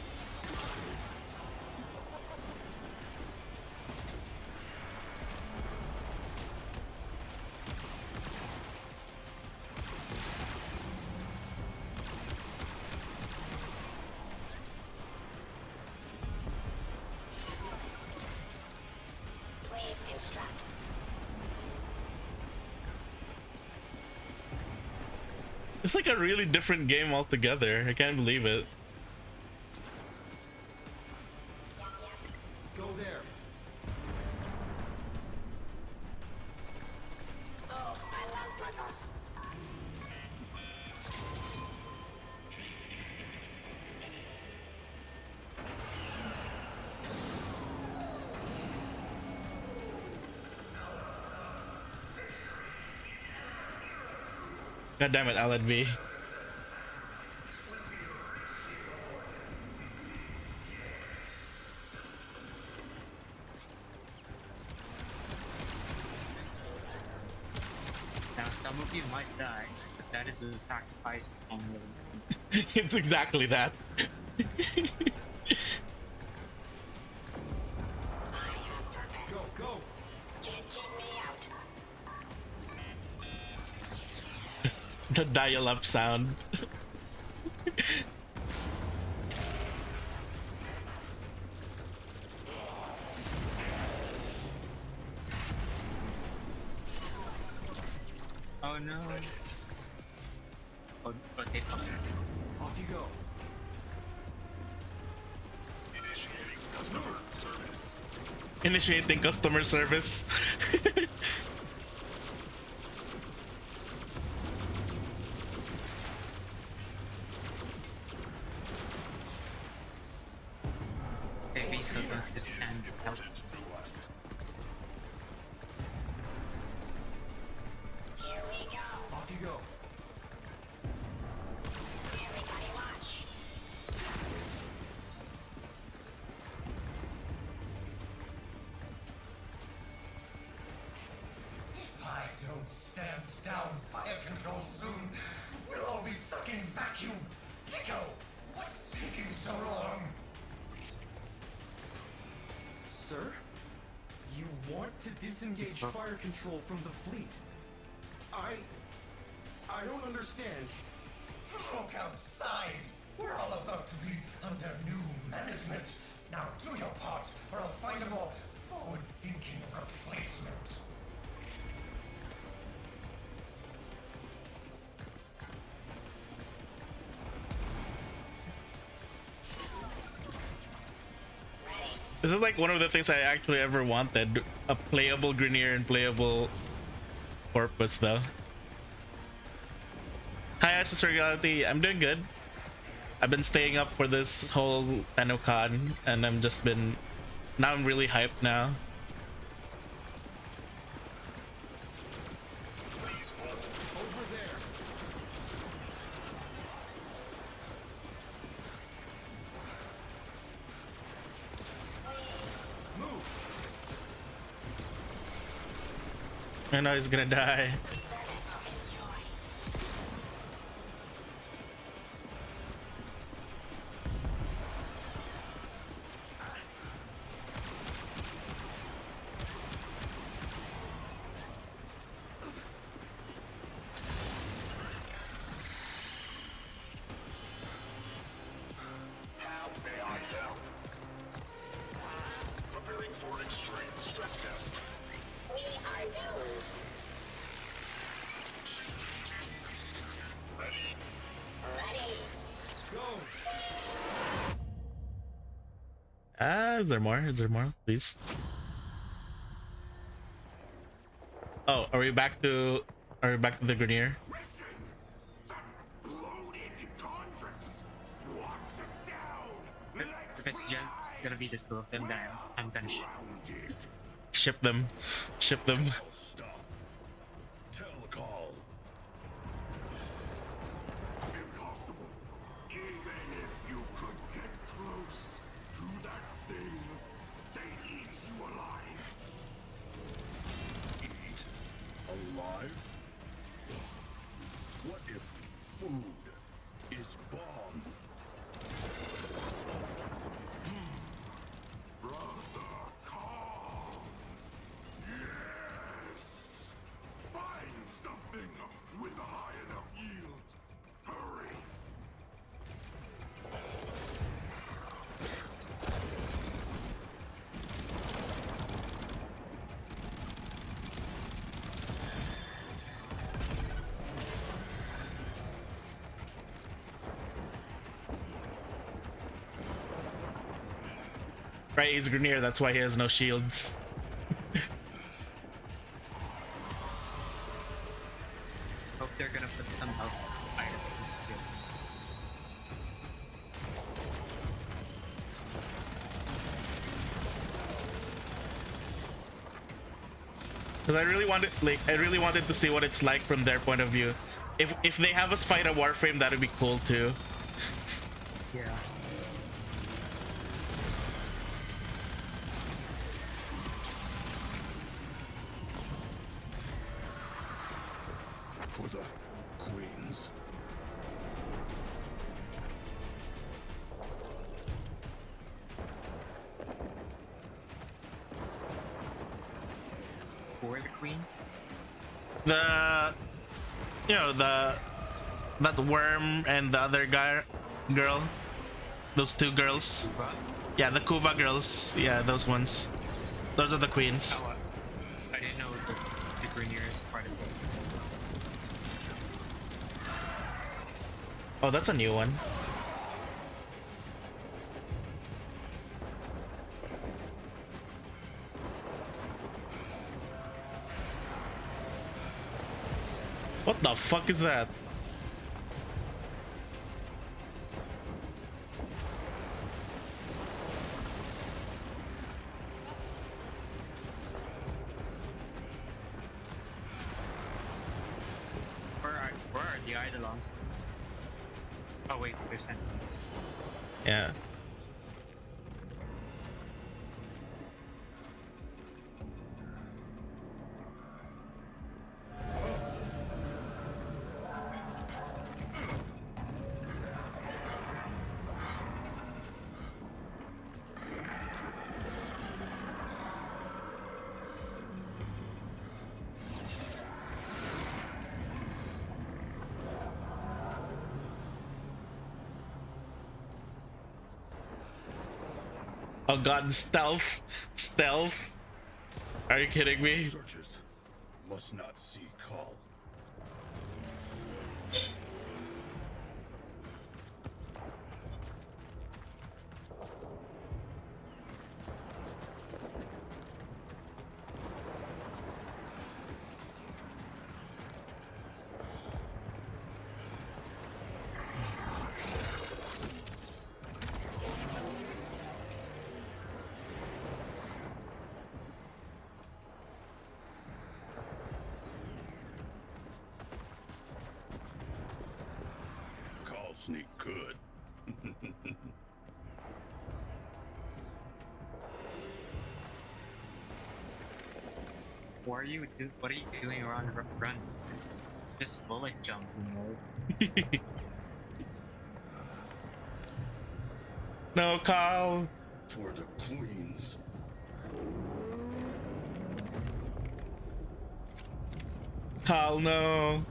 Please instruct. It's like a really different game altogether. I can't believe it. Go there. Oh, I love puzzles. God damn it, Alan V. Now some of you might die, but that is a sacrifice on It's exactly that. Go, go. Can't keep me out. The dial-up sound. no. Oh, okay, okay. Off you go. Initiating customer service. Okay, so don't just stand out. Off you go. If I don't stand down fire control soon, we'll all be sucking vacuum. Tico, what's taking so long? Sir? You want to disengage fire control from the fleet? I don't understand. Look outside. We're all about to be under new management. Now do your part, or I'll find a more forward-thinking replacement. This is like one of the things I actually ever wanted. A playable Grineer and playable Corpus though. Hi Access Reality, I'm doing good. I've been staying up for this whole Tennocon and now I'm really hyped now. Over there. Move. I know he's gonna die. Preparing for an extreme stress test. We are doomed. Ready? Ready. Go. Is there more? Is there more? Please. Oh, are we back to the Grineer? If it's just gonna be the two of them, then I'm gonna ship. Ship them. Ship them. Stop. Telecall. Impossible. Even if you could get close to that thing, they'd eat you alive. Eat? Alive? What if food is bomb? Brother, calm. Yes. Find something with a high enough yield. Hurry. Right, he's Grineer, that's why he has no shields. Hope they're gonna put some health items here. Because I really wanted to see what it's like from their point of view. If they have us fight a Warframe, that'd be cool too. Yeah. For the queens. For the queens? That worm and the other girl, those two girls. Kuva? Yeah, the Kuva girls. Yeah, those ones. Those are the queens. Oh, I didn't know the Grineer is part of it. Oh, that's a new one. What the fuck is that? Where are the Eidolons? Oh wait, there's enemies. Yeah. Oh god, stealth. Are you kidding me? Searchers must not see call. Call sneak good. What are you doing around run? Just bullet jump mode. No, Carl. For the queens. Carl, no.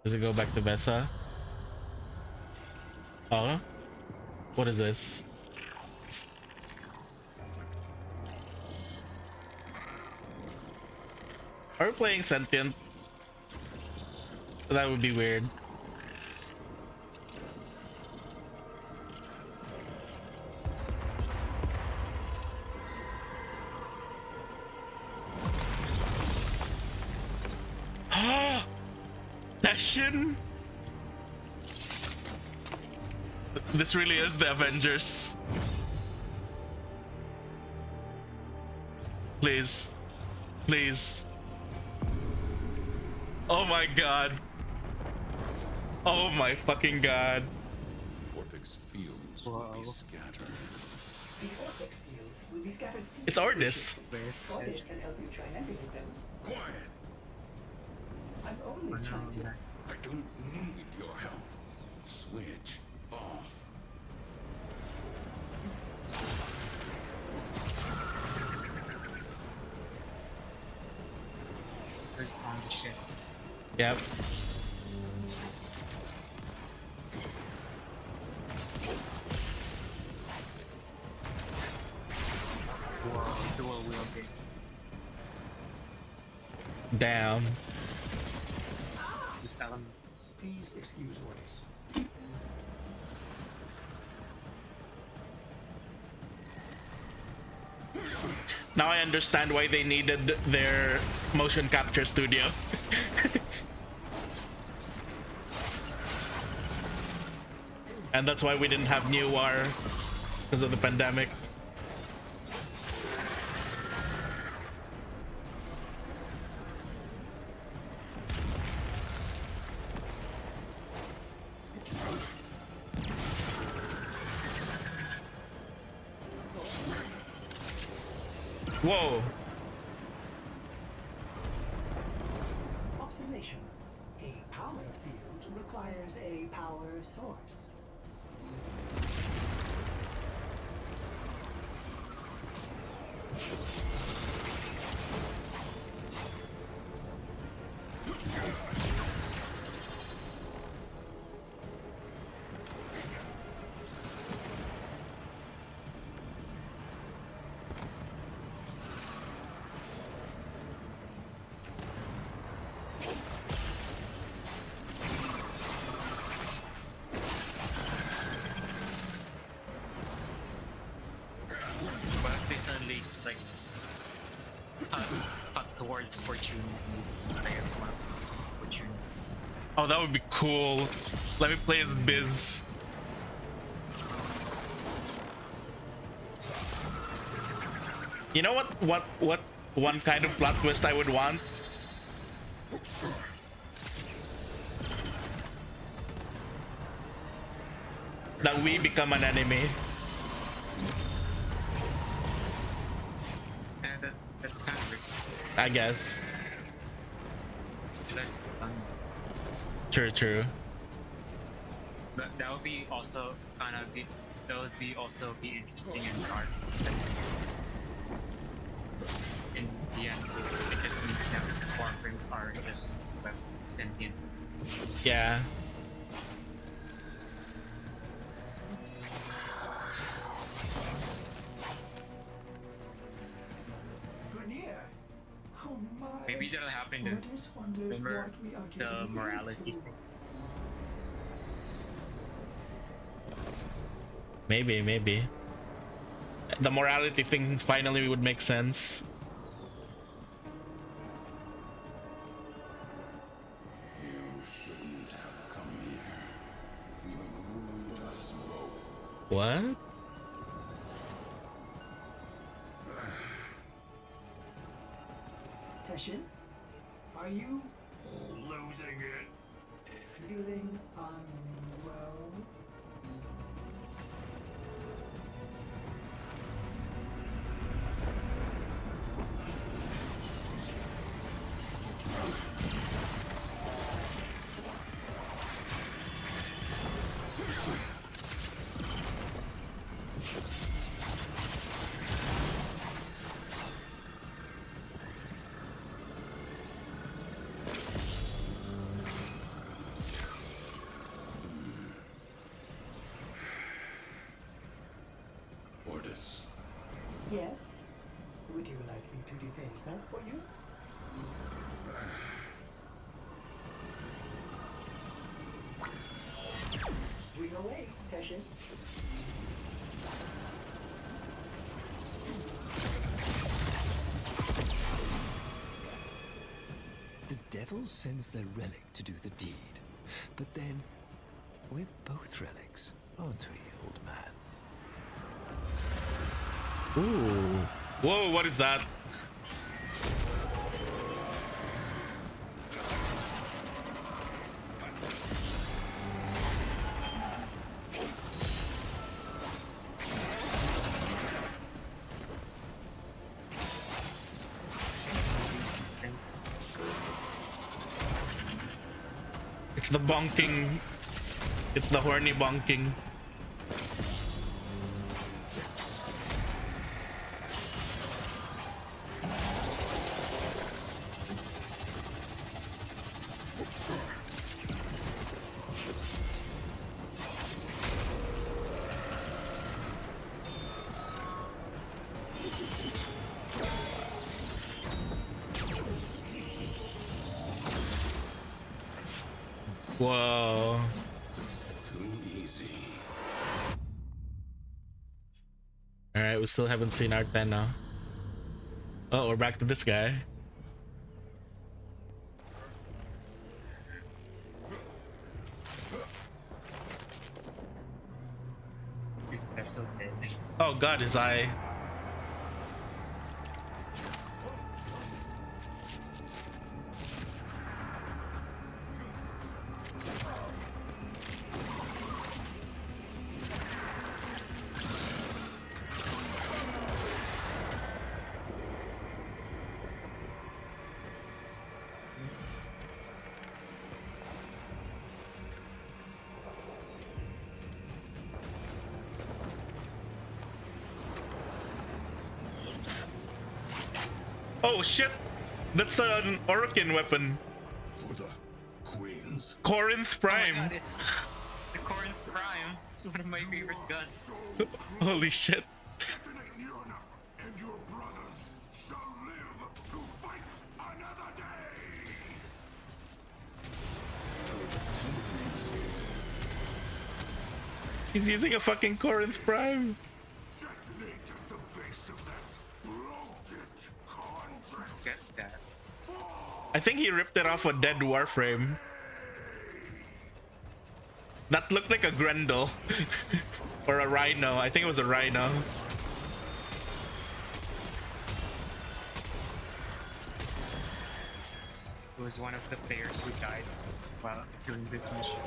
Does it go back to Bessa? Oh? What is this? Are we playing Sentient? That would be weird. Session? This really is the Avengers. Please. Please. Oh my god. Oh my fucking god. Orphix fields will be scattered. The Orphix fields will be scattered. It's Ordis. Ordis can help you triangulate them. Quiet. I'm only trying to. I don't need your help. Switch off. Where's on the ship? Yep. Dual wielding. Damn. Just elements. Please excuse Ordis. Now I understand why they needed their motion capture studio. And that's why we didn't have New War because of the pandemic. Whoa. information. A power field requires a power source. But if they suddenly like cut towards fortune, I guess one fortune. Oh, that would be cool. Let me play as Biz. You know what one kind of plot twist I would want? That we become an enemy. And that's kind of risky. I guess. Unless it's done. True. But that would be also kind of be interesting in art because in the end it just means that the Warframes are just sentient. Yeah. Grenier. Oh my. Maybe that'll happen to Otis wonders remember what we are the getting morality into. thing. Maybe. The morality thing finally would make sense. You shouldn't have come here. You have ruined us both. What? Teshin, are you Losing it. feeling unwell? Ordis. Yes. Would you like me to deface that for you? Bring away, Teshin. The devil sends their relic to do the deed. But then, we're both relics, aren't we, old man? Ooh. Whoa, what is that? It's the bonking. It's the horny bonking. Whoa. Too easy. Alright, we still haven't seen Art then now. Oh, we're back to this guy. That's so dead. Oh god, his eye. Oh shit! That's an Orokin weapon. For the Queens. Corinth Prime. Oh my god, it's the Corinth Prime. It's one of my favorite guns. Holy shit. And your brothers shall live to fight another day. He's using a fucking Corinth Prime. Detonate at the base of that bloated contract. Get that. I think he ripped it off a dead Warframe. That looked like a Grendel. Or a Rhino. I think it was a Rhino. It was one of the players who died while doing this mission.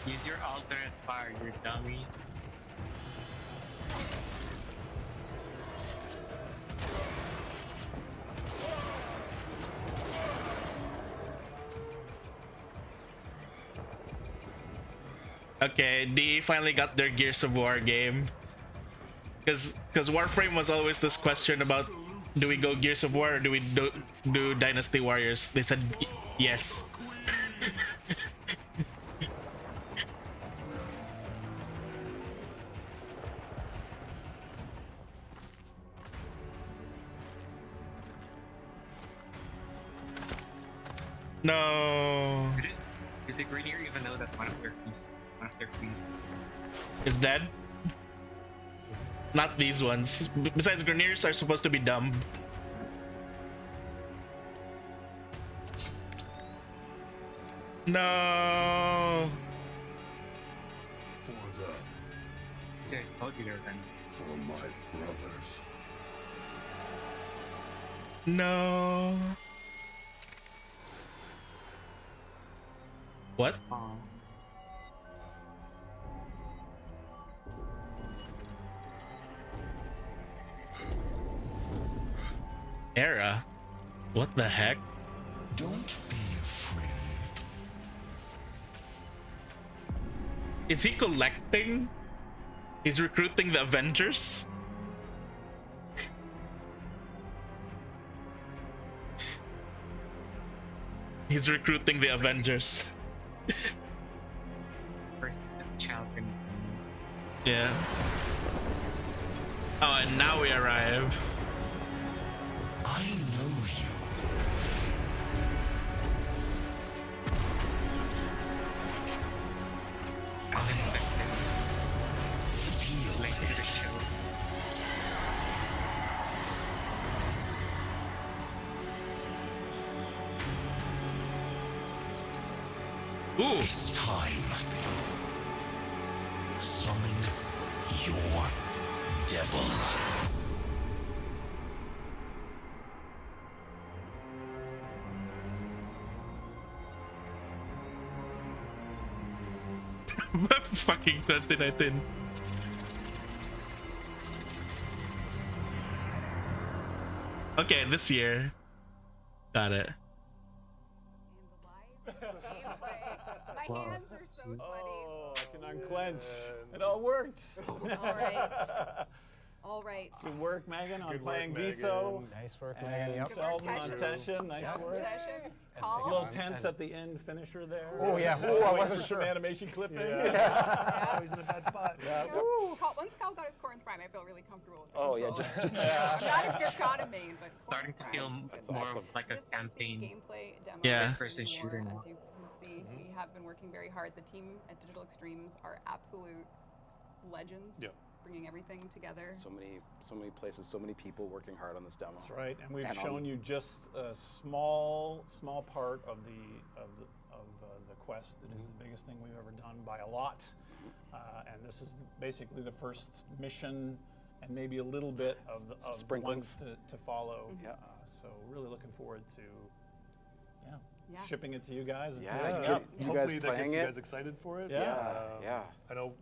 Use your alternate fire, you dummy. Okay, they finally got their Gears of War game. Because Warframe was always this question about, do we go Gears of War or do we do Dynasty Warriors? They said yes. No. Did the Greeneer even know that one of their queens is dead? Not these ones. Besides, Greniers are supposed to be dumb. No. For the. I told you they were gonna. For my brothers. No. What? Era? What the heck? Don't be afraid. Is he collecting? He's recruiting the Avengers? He's recruiting the Avengers. First champion. Yeah. Oh, and now we arrive. I know you. Unexpected. Late to the show. Ooh. It's time. Summon your devil. Fucking 2019. Okay, this year. Got it. My hands are so sweaty. Oh, I can unclench. It all worked. All right. All right. Good work, Megan, on Good playing work, Viso. Nice work, And Megan. Yep. Sheldon on Teshin. Nice work. Teshin, A Colin. little tense at the end finisher there. Oh, yeah. Oh, I wasn't Some sure. animation clipping. Yeah. He's in a bad spot. Yeah. Once Cal got his Corinth Prime, I feel really comfortable with the Oh, yeah, controller. just Not if you're caught in main, but Starting to feel more of like a this campaign. is the gameplay demo. Yeah. Person shooter now. As you can see, we have been working very hard. The team at Digital Extremes are absolute legends. Yep. Bringing everything together. so many places, so many people working hard on this demo. That's right, and we've And shown you just a small part of the quest. It is the biggest thing we've ever done by a lot, and this is basically the first mission, and maybe a little bit of the Sprinklings. ones to follow. Yeah. So really looking forward to, Yeah. shipping it to you guys. And Yeah, finishing you up. guys Hopefully that gets playing you it? guys excited for it. Yeah. I know.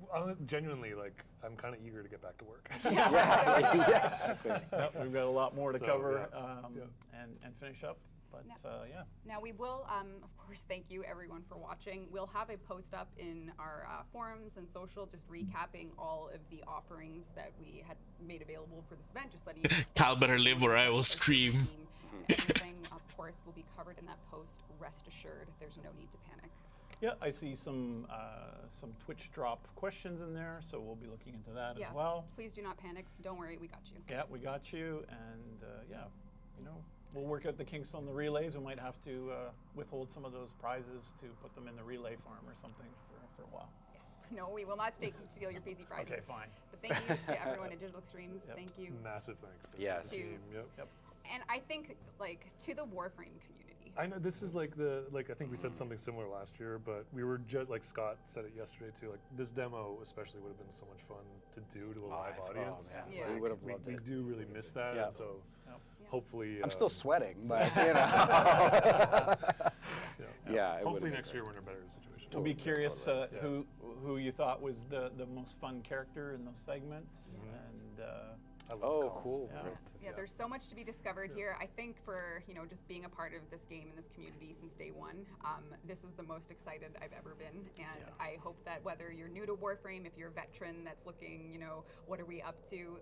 Genuinely, like, I'm kind of eager to get back to work. Yeah, exactly. Yep, we've got a lot more to So, cover yeah. and finish up. But No. yeah. Now we will, of course, thank you everyone for watching. We'll have a post up in our forums and social, just recapping all of the offerings that we had made available for this event. Just letting you know. Cal better live or I will scream. Everything, of course, will be covered in that post. Rest assured, there's no need to panic. Yeah, I see some Twitch drop questions in there, so we'll be looking into that Yeah, as well. please do not panic. Don't worry, we got you. Yeah, we got you, and yeah, you know, we'll work out the kinks on the relays. We might have to withhold some of those prizes to put them in the relay farm or something for a while. No, we will not steal your PC prizes. Okay, fine. But thank you to everyone at Digital Extremes. Yep. Thank you. Massive thanks. Yes. Yep. And I think, like, to the Warframe community. I know this is like I think we said something similar last year, but we were just like Scott said it yesterday too. Like this demo especially would have been so much fun to do to a live audience. Man. Yeah. We would have loved We it. do really miss that. Yeah. And so hopefully I'm still sweating, but you know. Yeah, it hopefully would've next been year we're in a better situation. We'll be curious Totally. who you thought was the most fun character in those segments, and cool. Yeah. Great. Yeah, there's so much to be discovered here. I think for, you know, just being a part of this game and this community since day one, this is the most excited I've ever been. And I hope that whether you're new to Warframe, if you're a veteran that's looking, you know, what are we up to,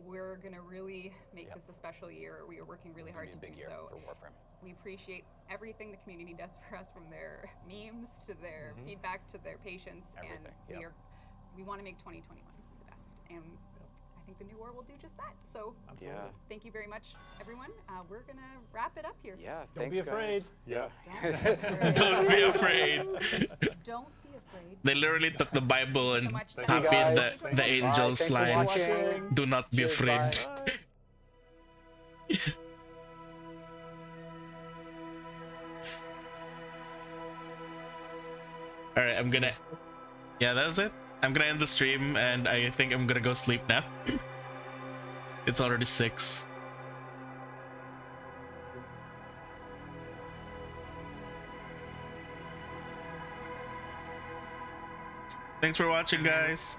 we're going to really make this a special year. We are working really hard to do so. For Warframe. We appreciate everything the community does for us, from their memes to their feedback to their patience. Everything, And we want to make 2021 the best. And I think the new war will do just that. So thank you very much, everyone. We're going to wrap it up here. Yeah, don't be afraid. Yeah. Don't be afraid. Don't be afraid. They literally took the Bible and Thank copied guys. the angels' Thanks for lines. watching. Do not be Cheers, afraid. bye. Alright, I'm gonna... Yeah, that's it. I'm gonna end the stream, and I think I'm gonna go sleep now. It's already 6. Thanks for watching, guys.